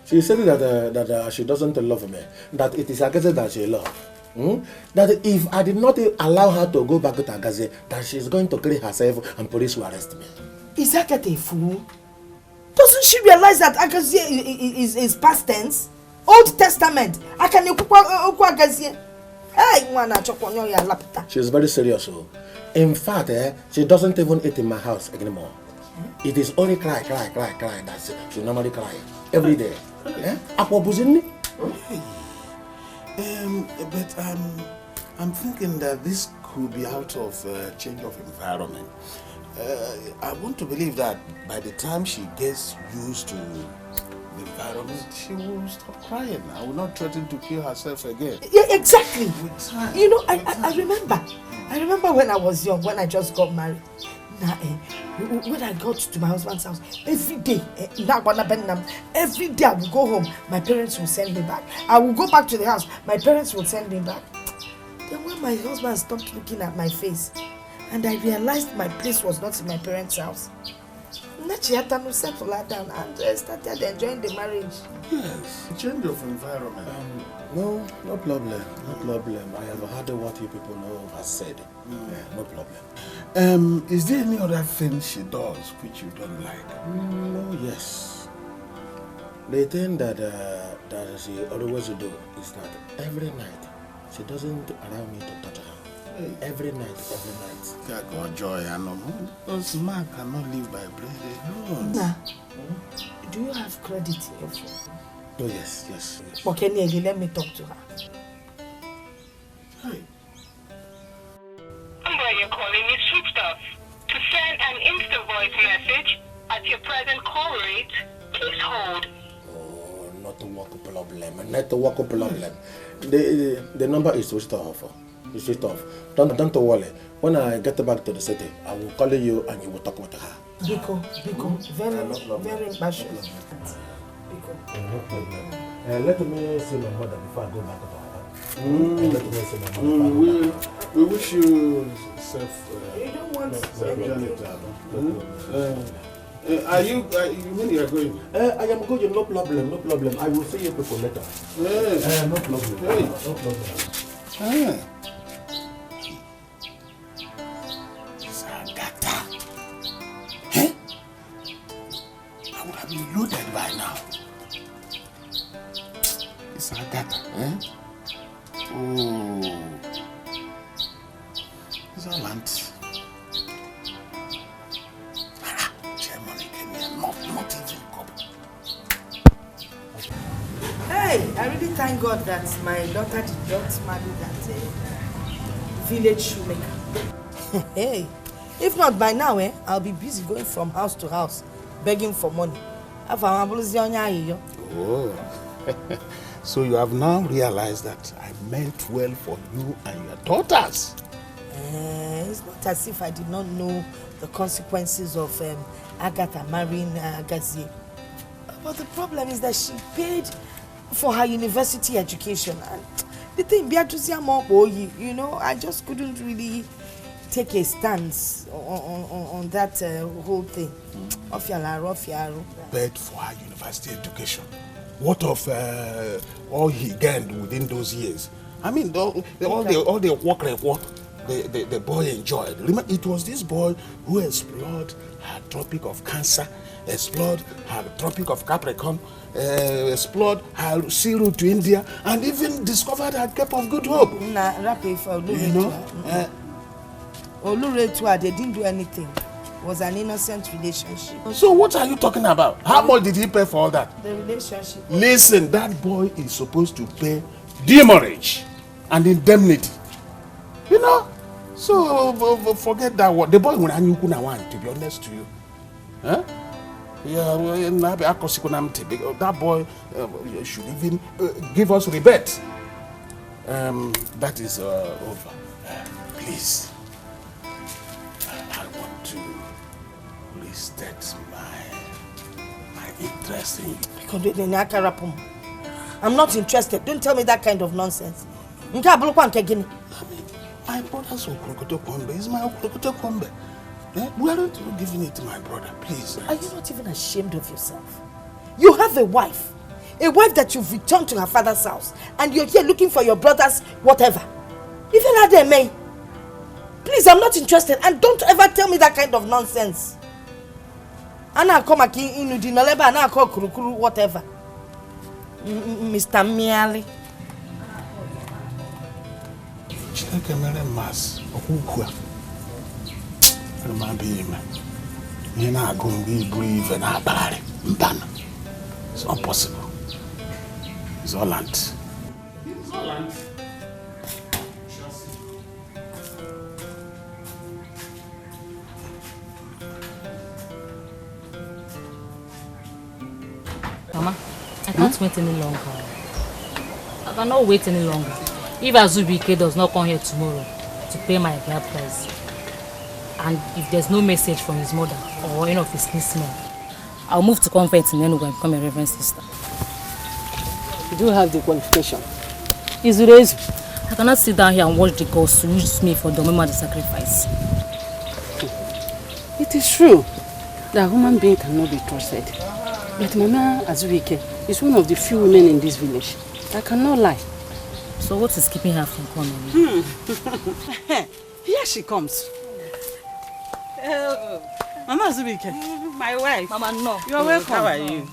She said that she doesn't love me, that it is Agaze that she loves. That if I did not allow her to go back to Agaze, that she's going to kill herself and police will arrest me. Is Agatha a fool? Doesn't she realize that Agaze is past tense? Old Testament. She's very serious. In fact, she doesn't even eat in my house anymore. It is only cry that she normally cry every day. But I'm thinking that this could be out of change of environment. I want to believe that by the time she gets used to the environment, she will stop crying. I will not threaten to kill herself again. Yeah, exactly. You know, I remember when I was young, when I just got married. When I got to my husband's house, every day I will go home, my parents will send me back. I will go back to the house, my parents will send me back. Then when my husband stopped looking at my face, and I realized my place was not in my parents' house, I settled down and started enjoying the marriage. Yes, change of environment. No problem. I have heard what you people know has said. Yeah, no problem. Is there any other thing she does which you don't like? No, yes. The thing that she always do is that every night she doesn't allow me to touch her. Hey. Every night. God joy, I know. Because man cannot live by bread alone. Do you have credit in your phone? Oh, yes. Okay, let me talk to her. Hey. Number you're calling is switched off. To send an instant voice message at your present call rate, please hold. Oh, network problem. The number is switched off. It's switched off. Don't worry. When I get back to the city, I will call you and you will talk with her. Biko, very impassioned. No problem. Let me see my mother before I go back to her. We wish you safe. You don't want journey. You mean you are going? I am going, no problem, no problem. I will see you people later. No problem. Hey. No problem. Sagata. Hey? I would have been loaded by now. It's Agata, eh? Oh. It's all land. Not even couple. Hey, I really thank God that my daughter did not marry that village shoemaker. Hey, if not by now, I'll be busy going from house to house, begging for money. Oh, so you have now realized that I meant well for you and your daughters. It's not as if I did not know the consequences of Agatha marrying Agazie. But the problem is that she paid for her university education. And the thing, you know, I just couldn't really take a stance on that whole thing. Paid for her university education. What of all he gained within those years? I mean, all the work the boy enjoyed. Remember, it was this boy who explored her Tropic of Cancer, explored her Tropic of Capricorn, explored her sea route to India, and even discovered her Cape of Good Hope. You know? They didn't do anything. It was an innocent relationship. So what are you talking about? How much did he pay for all that? The relationship. Listen, that boy is supposed to pay demurrage and indemnity. You know? So forget that one. The boy will not want, to be honest to you. Huh? Yeah, that boy should even give us rebate. That is over. Please. I want to restate my interest in you. I'm not interested. Don't tell me that kind of nonsense. My brother's Okrokoto Kombe is my Okrokoto Kombe. Why aren't you giving it to my brother, please? Are you not even ashamed of yourself? You have a wife that you've returned to her father's house, and you're here looking for your brother's whatever. Even had me. Please, I'm not interested, and don't ever tell me that kind of nonsense. Anna come in Udinoleba, Anna call Kurukuru, whatever. Mr. Miali. Chineke mere mas okwu a be ime ihe na-agụ mgbe ibu ive na-akpagharị mbana. It's not possible. It's all land. It's all land. Mama, I can't wait any longer. I cannot wait any longer. If Azubike does not come here tomorrow to pay my bride price, and if there's no message from his mother or any of his kinsmen, I'll move to convent in Enugu and become a reverend sister. You do have the qualification. It's raised. I cannot sit down here and watch the gods use me for the moment of sacrifice. It is true that a human being cannot be trusted. But Mama Azubike is one of the few women in this village. I cannot lie. So what is keeping her from coming? Here she comes. Mama Azubike. My wife. Mama, no. You are welcome. How are you?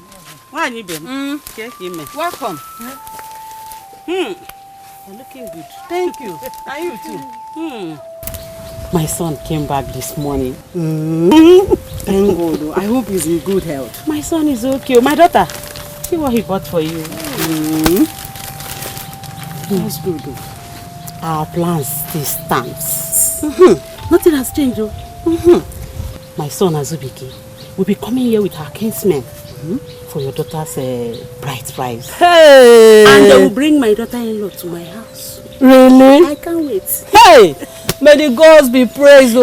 Why are you been? Welcome. You're looking good. Thank you. Are you too? My son came back this morning. Thank God. I hope he's in good health. My son is okay. My daughter, see what he bought for you. That's good. Our plans still stands. Nothing has changed. My son Azubike will be coming here with our kinsmen for your daughter's bride price. Hey! And they will bring my daughter-in-law to my house. Really? I can't wait. Hey! May the gods be praised. Oh!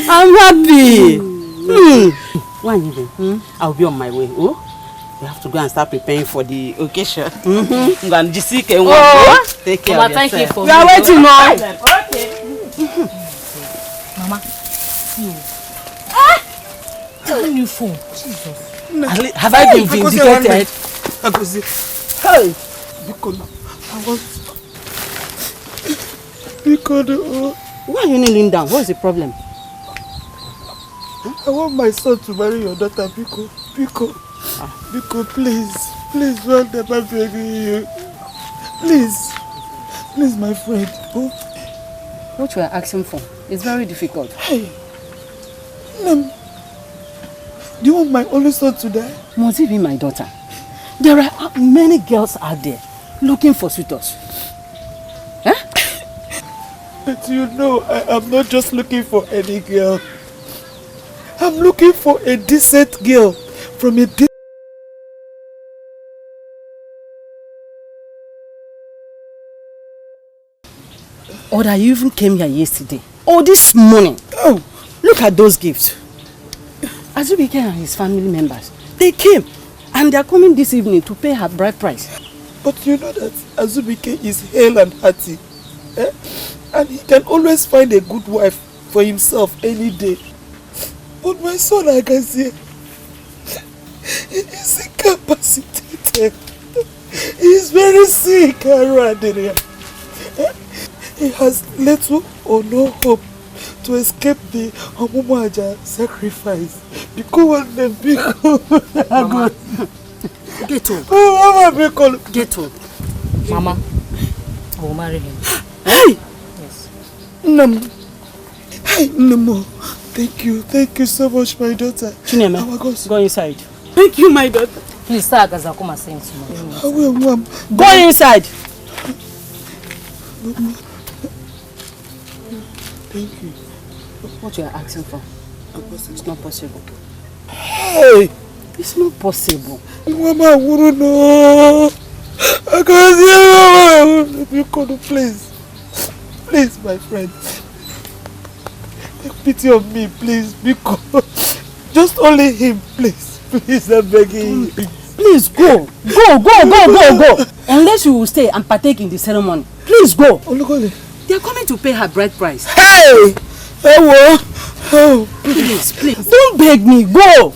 I'm happy. One evening, I'll be on my way. Oh? We have to go and start preparing for the occasion. Mm-hmm. Take care Mama, of thank you yourself. for We are waiting now. Okay. Mama, see you. New phone. Jesus. Have I been vindicated? Hey! Why are you kneeling down? What is the problem? I want my son to marry your daughter, Biko. Biko, please. Please, well, never begging you. Please, my friend. Oh. What you are asking for is very difficult. Hey, do you want my only son to die? Must it be my daughter? There are many girls out there looking for suitors. Huh? But you know, I am not just looking for any girl. I'm looking for a decent girl from a decent... Or that you even came here yesterday. Or this morning. Oh, look at those gifts. Azubike and his family members, they came. And they are coming this evening to pay her bride price. But you know that Azubike is hale and hearty. Eh? And he can always find a good wife for himself any day. But my son, like I say, he is incapacitated. He is very sick, Aradria. He has little or no hope to escape the Omumaja sacrifice. Because Mama, get up. Get up. Mama, I will marry him. Hey! Yes. Namo. Hey, Namo. Thank you so much, my daughter. Chineme, go inside. Thank you, my daughter. Please, sir, Gazakuma saying tomorrow. I will, Mom. Go inside. Thank you. What you are asking for? It's not possible. Hey! It's not possible. Mama, I wouldn't know. I can't see you. You could please. Please, my friend. Take pity on me, please. Because just only him, please. Please, I'm begging you. Please go. Go. Unless you will stay and partake in the ceremony. Please go. They are coming to pay her bride price. Hey! Oh, please. Don't beg me. Go.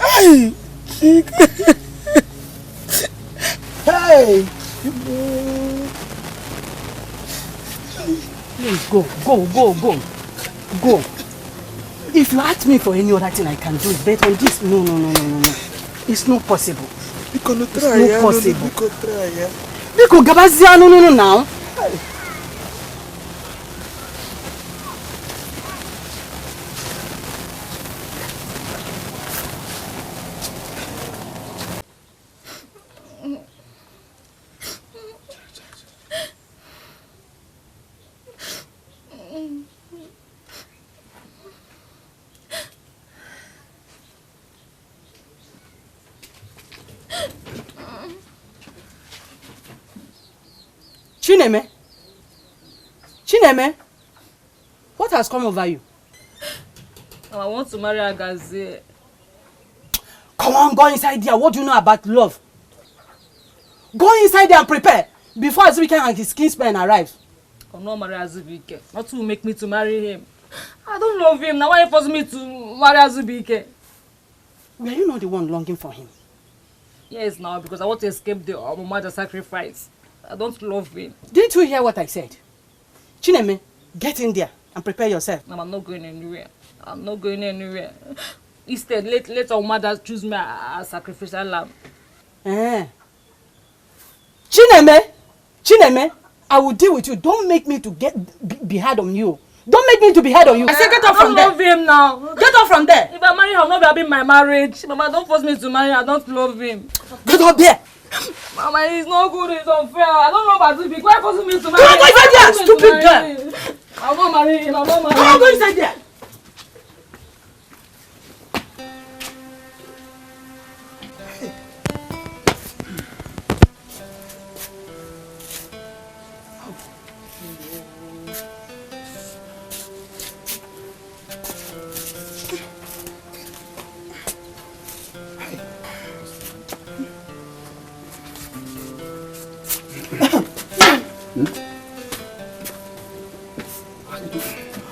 Hey! Hey! Please go. If you ask me for any other thing I can do it, but on this, no. It's not possible. It's not possible. Because Gabazia, no now. Chineme, what has come over you? I want to marry Agazi. Come on, go inside there. What do you know about love? Go inside there and prepare before Azubike and his kinsman arrives. I'm not marry Azubike. Not to make me to marry him. I don't love him. Now why you force me to marry Azubike? Were you not the one longing for him? Yes, now because I want to escape the mother sacrifice. I don't love him. Didn't you hear what I said? Chineme, get in there and prepare yourself. No, I'm not going anywhere. Instead, let our mother choose me as sacrificial lamb. Chineme, I will deal with you. Don't make me to be hard on you. Don't make me to be hard on you. I say get off from there. I don't love him now. Get off from there. If I marry him, I'll not be having my marriage. Mama, don't force me to marry. I don't love him. Get up there. Mama, it's not good. It's unfair. I don't love Azubike. Why forcing me to marry? Come on, go inside there, stupid girl. I'm not marrying him. I'm not marrying him. Come on, go inside there.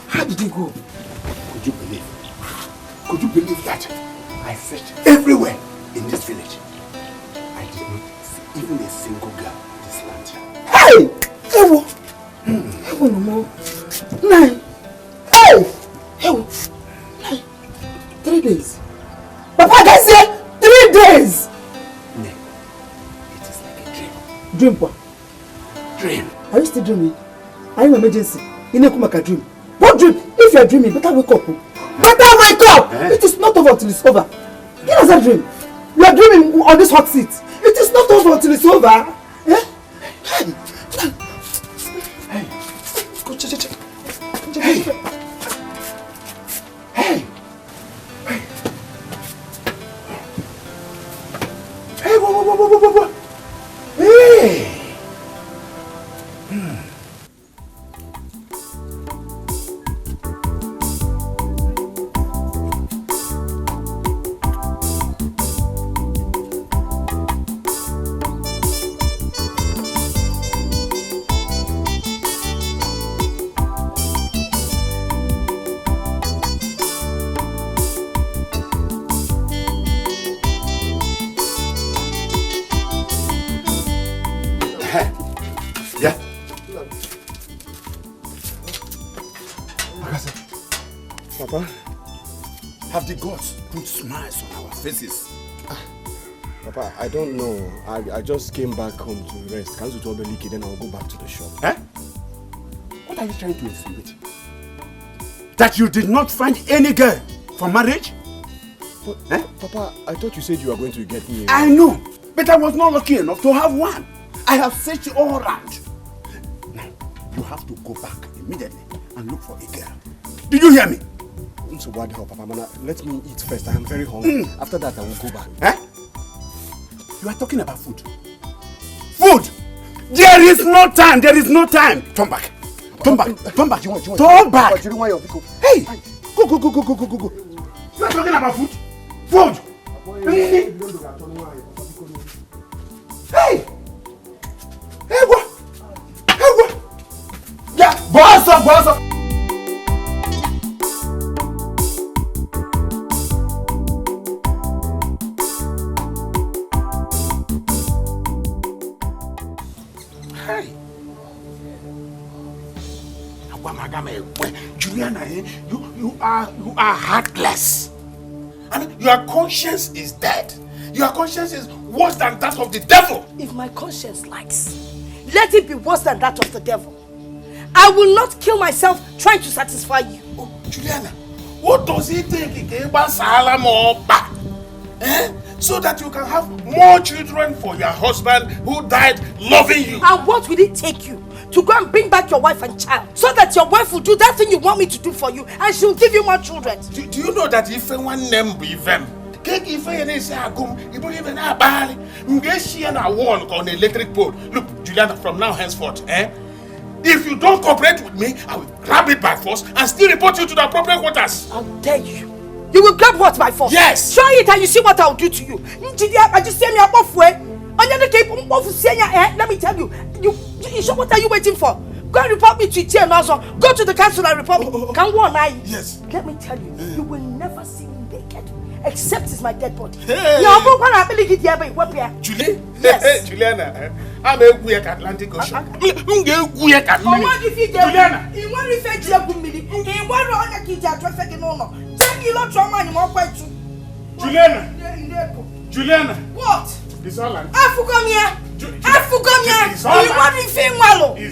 How did he go? Could you believe that I searched everywhere in this village? I did not see even a single girl in this land. Hey! Ewo! Ewo no more. Nine! Hey! Ewo! 3 days. Papa, I say 3 days! No. It is like a dream. Dream what? Dream. Are you still dreaming? Are you in emergency? You need to make a dream. What dream? If you are dreaming, better wake up. Better wake up! It is not over until it's over. You know that dream? You are dreaming on this hot seat. It is not over until it's over. Eh? Hey! Go check. Hey! Hey! Hey, whoa. Hey! Papa? Have the gods put smiles on our faces? Papa, I don't know. I just came back home to rest. Cancel to Obeliki, then I'll go back to the shop. Eh? What are you trying to insinuate? That you did not find any girl for marriage? But, Papa, I thought you said you were going to get me. I know, but I was not lucky enough to have one. I have searched all around. Now, you have to go back immediately and look for a girl. Did you hear me? So what help, Papa? Let me eat first. I am very hungry. After that, I will go back. Eh? You are talking about food. Food! There is no time. Turn back. Turn back. Turn back. Turn back. Hey! Go. You are talking about food? Food! Hey! Hey, what? Yeah, boss up. Juliana, you are heartless. I mean, your conscience is dead. Your conscience is worse than that of the devil. If my conscience likes, let it be worse than that of the devil. I will not kill myself trying to satisfy you. Oh, Juliana, what does he think? So that you can have more children for your husband who died loving you. And what will it take you to go and bring back your wife and child so that your wife will do that thing you want me to do for you and she will give you more children? Do you know that if one name be them, if on electric pole. Look, Juliana, from now henceforth, if you don't cooperate with me, I will grab it by force and still report you to the appropriate quarters. How dare you? You will grab what by force? Yes. Try it and you see what I will do to you. I just say me up off way. Let me tell you. What are you waiting for? Go and report me to Etiko also. Go to the council and report me. Can one eye? Yes. Let me tell you, you will never see me naked except it's my dead body. Hey. Julie? Yes. Juliana, I'm a weak Atlantic Ocean. Juliana. Juliana. What? It's all land. It's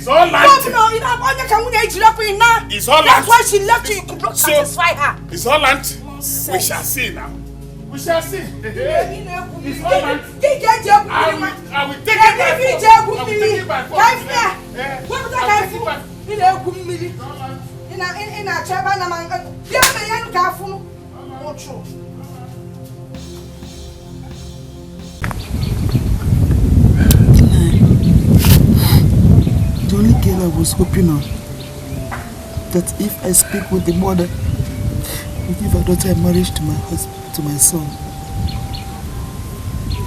all land. That's why she left you. You could not satisfy her. It's all land. We shall see now. We shall see. It's all land. I will take it by force. The only girl I was hoping on, that if I speak with the mother, will give her daughter in marriage to my husband, to my son.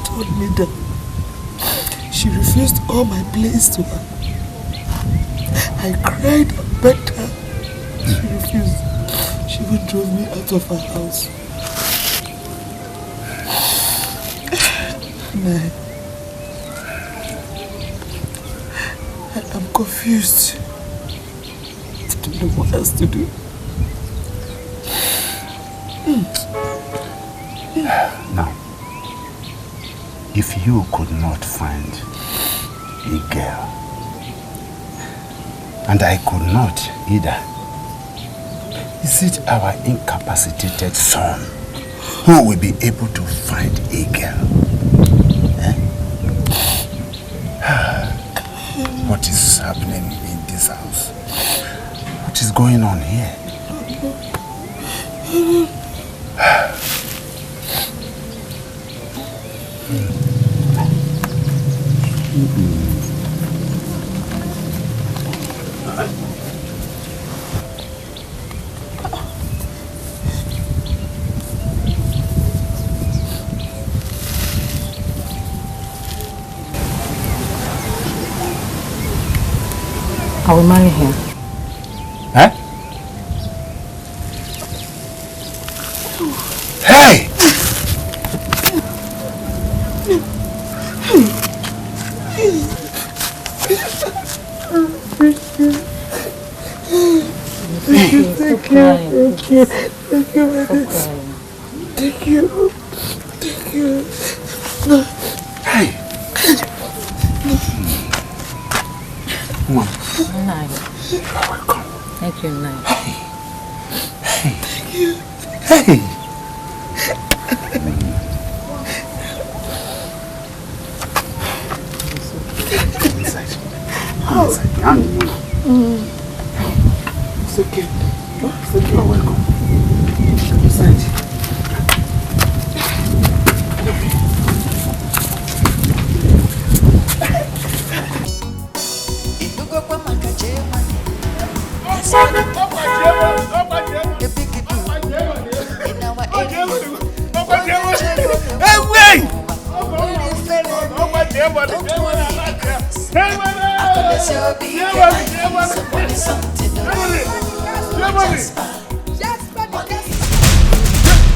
Told me that she refused all my plays to her. I cried better. She refused. She even drove me out of her house. I'm confused. I don't know what else to do. Now, if you could not find a girl, and I could not either, is it our incapacitated son who will be able to find a girl? What is happening in this house? What is going on here? I will marry him. Huh? Hey! Thank you. Thank you. Hey! Come on. Nice. You're welcome. Thank you, nice. Thank you. Hey! Inside. It's okay. It's okay. You're welcome. Inside.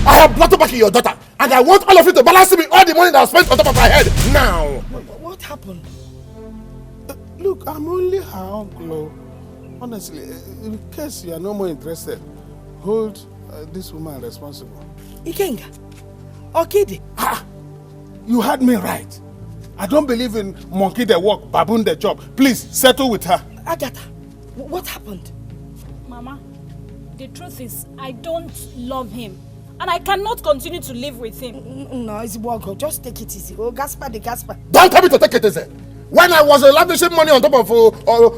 I have brought back your daughter, and I want all of you to balance me all the money that I spent on top of my head now. What happened? Look, I'm only her uncle. Honestly, in case you are no more interested, hold this woman responsible. Ikenga? Okidi? You heard me right. I don't believe in monkey the work, baboon the job. Please, settle with her. Agatha, what happened? Mama, the truth is, I don't love him. And I cannot continue to live with him. No, it's Bogo. Just take it easy. Oh, Gaspar. Don't tell me to take it easy. When I was lavishing money on top of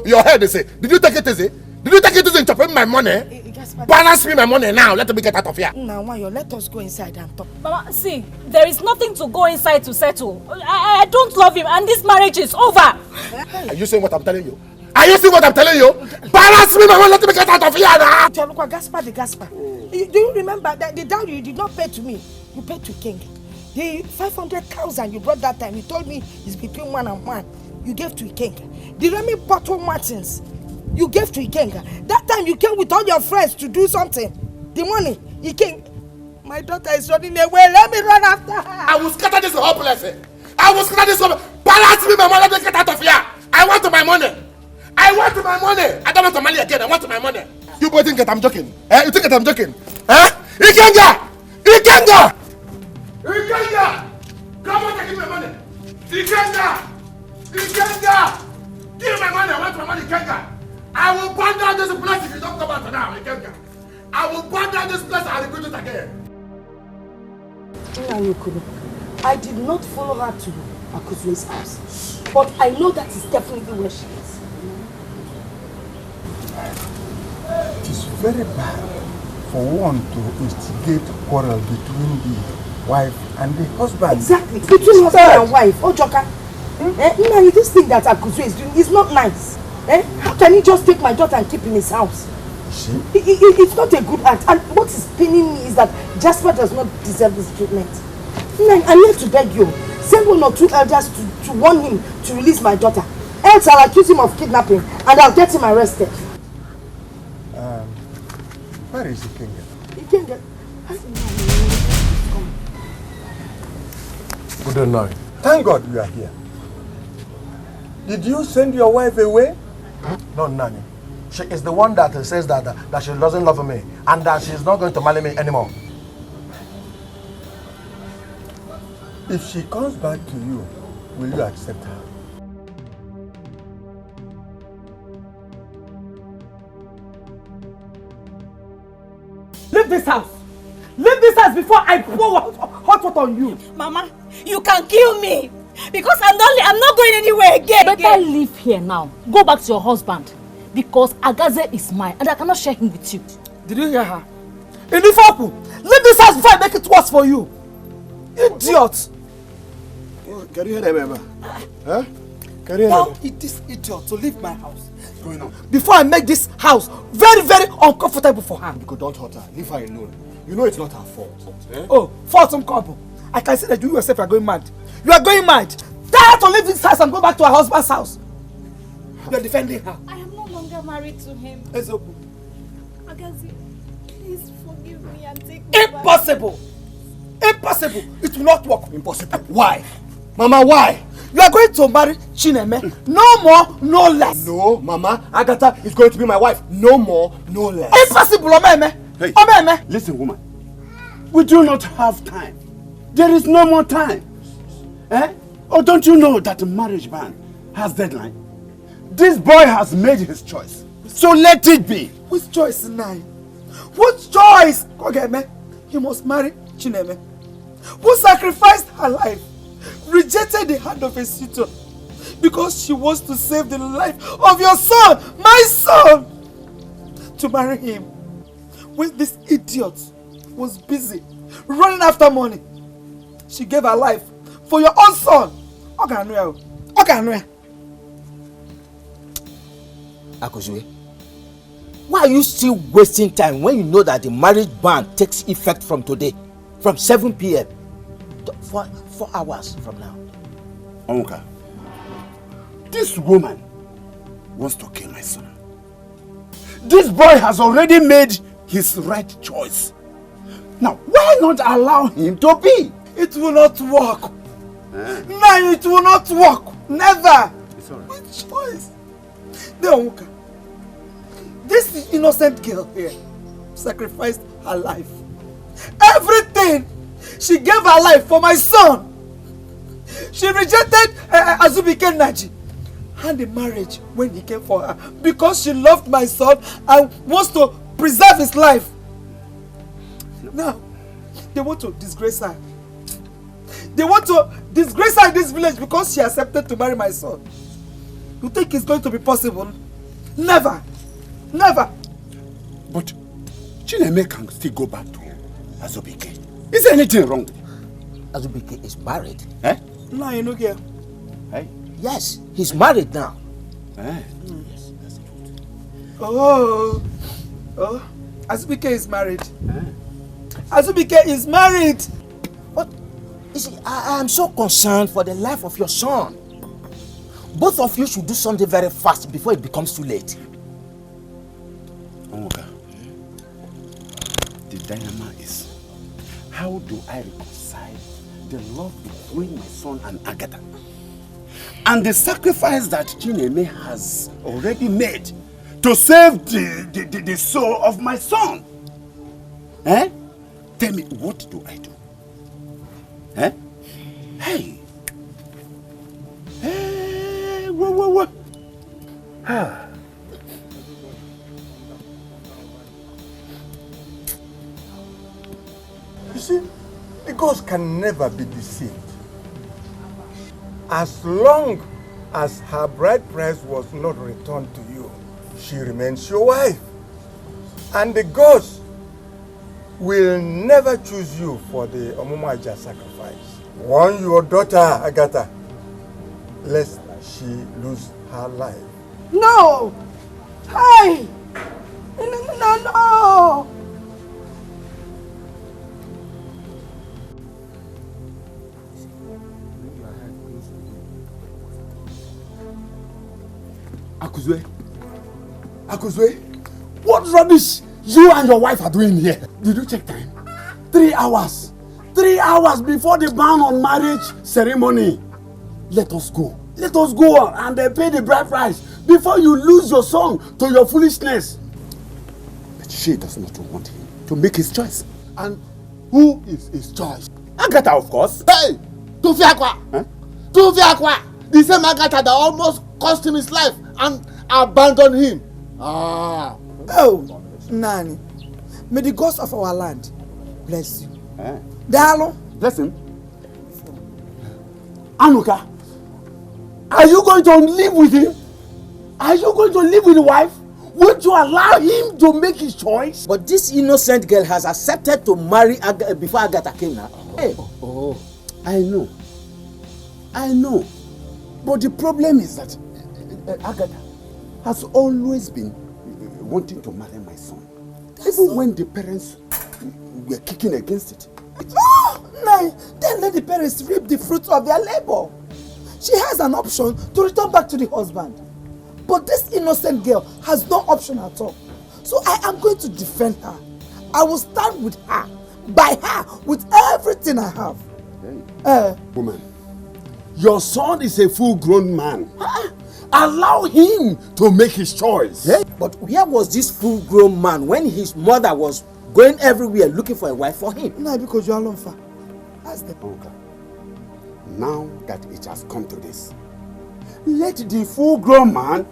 your head, they say, did you take it easy? Did you take it easy in chopping my money? Balance me my money now. Let me get out of here. Now, Mayo, let us go inside and talk. Mama, see, there is nothing to go inside to settle. I don't love him and this marriage is over. Are you saying what I'm telling you? Are you seeing what I'm telling you? Balance me my money. Let me get out of here now. Gaspar. Do you remember that the dowry you did not pay to me? You paid to King. The 500,000 you brought that time, you told me it's between 1 and 1. You gave to Ikenga. The Remy Bottle Martins, you gave to Ikenga. That time you came with all your friends to do something. The money, Ikenga. My daughter is running away. Let me run after her. I will scatter this whole place. I will scatter this whole. Balance me my money. Let me get out of here. I want my money. I want my money. I don't want money again. I want my money. You boys think that I'm joking? You think that I'm joking? Ikenga! Come on and give me my money. Ikenga! Give me my money. I want my money, Ikenga. I will burn down this place if you don't come out now, Ikenga. I will burn down this place and I'll rebuild it again. I did not follow her to Akuzue's house, but I know that is definitely where she is. It is very bad for one to instigate quarrel between the wife and the husband. Exactly, between husband and wife. Oh, Joka, this thing that Akuzue is doing is not nice. How can he just take my daughter and keep in his house? See? It's not a good act. And what is paining me is that Jasper does not deserve this treatment. I'm here to beg you. Send 1 or 2 elders to warn him to release my daughter. else I'll accuse him of kidnapping and I'll get him arrested. Where is Ikenga? Ikenga? Good night. Thank God you are here. Did you send your wife away? No, Nanny. She is the one that says that she doesn't love me and that she's not going to marry me anymore. If she comes back to you, will you accept her? Leave this house! Leave this house before I pour hot water on you! Mama, you can kill me! Because I'm not going anywhere again! Better leave here now. Go back to your husband. Because Agaze is mine and I cannot share him with you. Did you hear her? Inifoku, leave this house before I make it worse for you! Idiot! Can you hear them, Emma? Huh? Can you hear Tell them? this idiot to leave my house. What's going on? Before I make this house very, very uncomfortable for her. Because don't hurt her. Leave her alone. You know it's not her fault. Eh? Oh, fault some couple. I can see that you yourself are going mad. You are going mad. Tell her to leave this house and go back to her husband's house. You are defending her. I am no longer married to him. Ezobu. Agazi, please forgive me and take me Impossible. Impossible. It will not work. Impossible. Why? Mama, why? You are going to marry Chineme. No more, no less. No, Mama. Agatha is going to be my wife. No more, no less. Impossible, Omeme. Hey, Omeme. listen, woman. We do not have time. There is no more time. Eh? Oh, don't you know that the marriage ban has deadline? This boy has made his choice. So let it be. Which choice, Nai? Which choice? Kogeme. He must marry Chineme, who sacrificed her life, rejected the hand of a suitor, because she wants to save the life of your son, my son, to marry him. When this idiot was busy running after money, she gave her life for your own son. Akosue, why are you still wasting time when you know that the marriage ban takes effect from today, from 7 p.m. to 4 hours from now? Onka, this woman wants to kill my son. This boy has already made his right choice. Now, why not allow him to be? It will not work. No, it will not work. Never. It's all right. Which choice? Onka, this innocent girl here sacrificed her life. Everything. She gave her life for my son. She rejected Azubike Naji and the marriage when he came for her because she loved my son and wants to preserve his life. Now, they want to disgrace her. They want to disgrace her in this village because she accepted to marry my son. You think it's going to be possible? Never. Never. But Chineme can still go back to Azubike. Is there anything wrong with him? Azubike is married. Eh? No, you know, girl. Hey. Yes, he's married now. Eh? Yes, that's the truth. Oh. Azubike is married. Azubike is married. But, you see, I am so concerned for the life of your son. Both of you should do something very fast before it becomes too late. Omoga, the dilemma is, how do I reconcile the love between my son and Agatha and the sacrifice that Chineme has already made to save the soul of my son? Eh? Tell me, what do I do? Eh? Hey! Hey! What? You see, the ghost can never be deceived. As long as her bride price was not returned to you, she remains your wife. And the ghost will never choose you for the Omumaja sacrifice. Warn your daughter, Agatha, lest she lose her life. No! Hey! No! Akuzwe, what rubbish you and your wife are doing here? Did you check time? 3 hours. 3 hours before the ban on marriage ceremony. Let us go. Let us go and pay the bride price before you lose your son to your foolishness. But she does not want him to make his choice. And who is his choice? Agatha, of course. Hey! Tufiakwa! Huh? Tufiakwa! The same Agatha that almost cost him his life and abandoned him. Ah! Oh, Nani. May the gods of our land bless you. Eh? Dalo. Bless him. Anuka, are you going to live with him? Are you going to live with the wife? Would you allow him to make his choice? But this innocent girl has accepted to marry before Agatha came now. Hey. Oh, I know. But the problem is that Agatha has always been wanting to marry my son. Even when the parents were kicking against it. No, then let the parents reap the fruits of their labor. She has an option to return back to the husband. But this innocent girl has no option at all. So I am going to defend her. I will stand with her, by her, with everything I have. Woman, your son is a full-grown man. Allow him to make his choice. But where was this full-grown man when his mother was going everywhere looking for a wife for him? No, because you are alone. That's the point. Now that it has come to this, let the full-grown man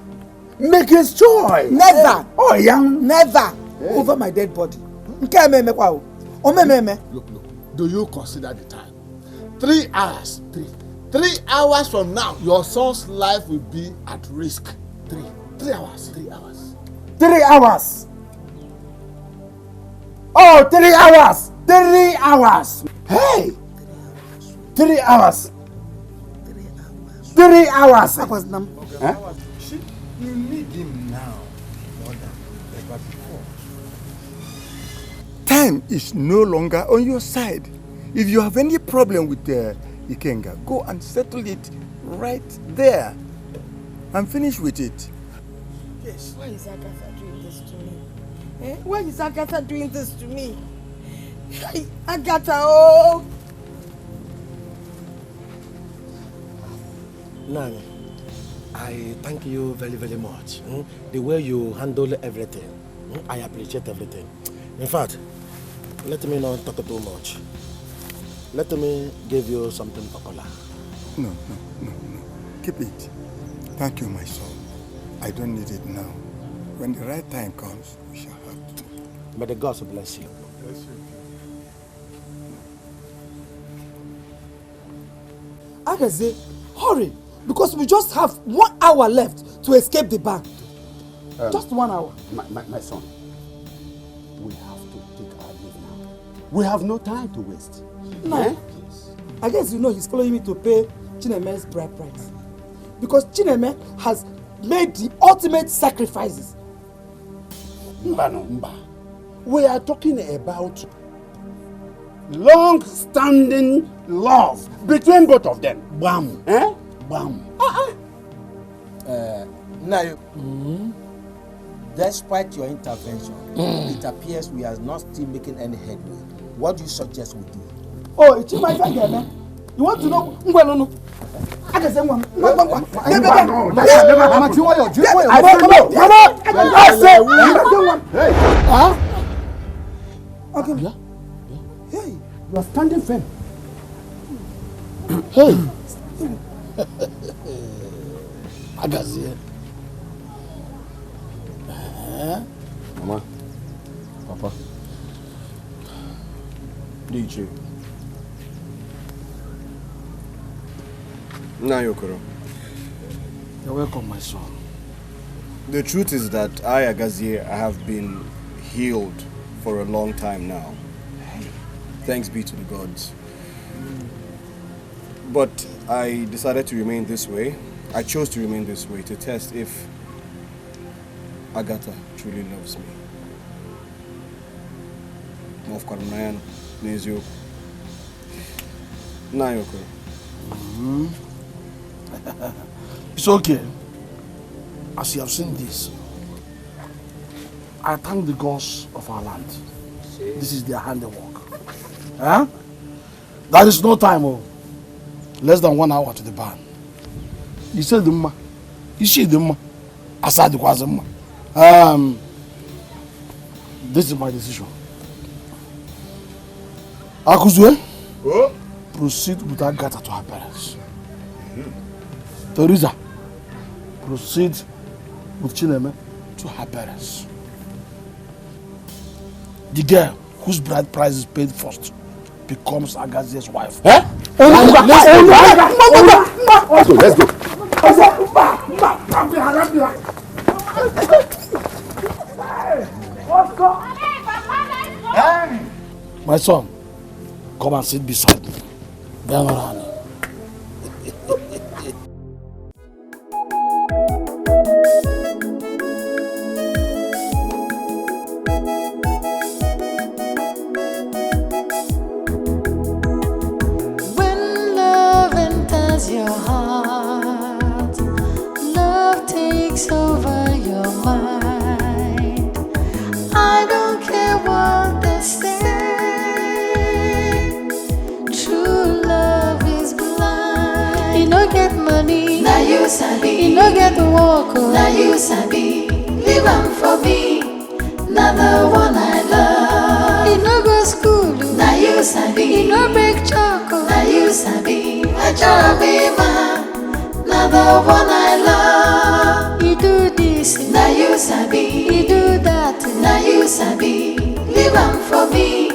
make his choice. Never. Oh, young. Never. Over my dead body. Look. Do you consider the time? 3 hours. 3 hours from now, your son's life will be at risk. 3 hours. 3 hours. 3 hours. Oh, 3 hours. 3 hours. Hey. 3 hours. 3 hours. Huh? You need him now more than ever before. Time is no longer on your side. If you have any problem with Ikenga, go and settle it right there and finish with it. Yes. Why is Agatha doing this to me? Why is Agatha doing this to me? Agatha, oh! Nani, I thank you very, very much. The way you handle everything. I appreciate everything. In fact, let me not talk too much. Let me give you something popular. No. Keep it. Thank you, my son. I don't need it now. When the right time comes, we shall have to. May the gods bless you. Bless you. Agaze, hurry, because we just have 1 hour left to escape the ban. Just 1 hour. My son, we have to take our leave now. We have no time to waste. No. I guess you know he's following me to pay Chineme's bride price. Because Chineme has made the ultimate sacrifices. Mba. We are talking about long-standing love between both of them. Bam. Bam. Now, despite your intervention, it appears we are not still making any headway. What do you suggest we do? Oh, it's my friend, man. You want to know? I can say one. Okay. Hey, you are standing firm. Hey. Agazie. Mama. Papa. DJ. Nayokoro. You're welcome, my son. The truth is that I, Agazie, I have been healed for a long time now. Thanks be to the gods. But I decided to remain this way. I chose to remain this way to test if Agatha truly loves me. It's okay. as you have seen this, I thank the gods of our land. This is their handiwork. Huh? There is no time, less than 1 hour to the ban. You said the ma. You see the ma. Aside the ma. This is my decision. Akuzwe, proceed with Agatha to her parents. Teresa, proceed with Chineme to her parents. The girl whose bride price is paid first becomes Agazia's wife. Eh? Let's go. My son, come and sit beside me. Then run. When love enters your heart, love takes over your mind. I don't care what they say. True love is blind. You no get money, now you sabi. You no get work, now you sabi. Leave am for me, now the one I love. You no go school, now you sabi. You no break chalk, now you sabi. I try be man, now the one I love. You do this, now you sabi. You do that, now you sabi. Leave am for me,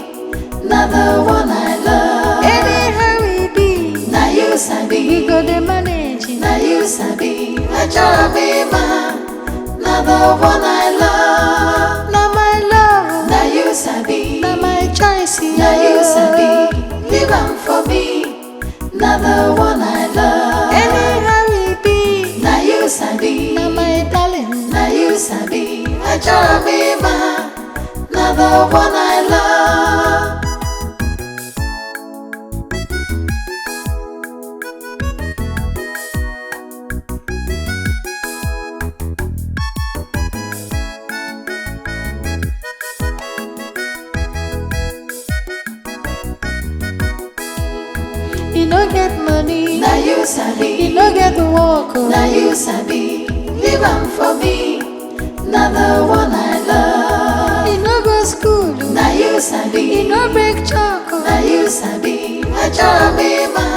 now the one I love. Anyhow we be, now you sabi. We go the manage, now you sabi. I try be man, now the one I love. Now my love, now you sabi. Now my choice, now you sabi. Leave am for me, now the one I love. Anyhow we be, now you sabi. Now my darling, now you sabi. I try be man, now the one I love. You no get money, now you sabi. You no get work, now you sabi. Leave am for me, now the one I love. You no go school, now you sabi. You no break chalk, now you sabi. I try be man.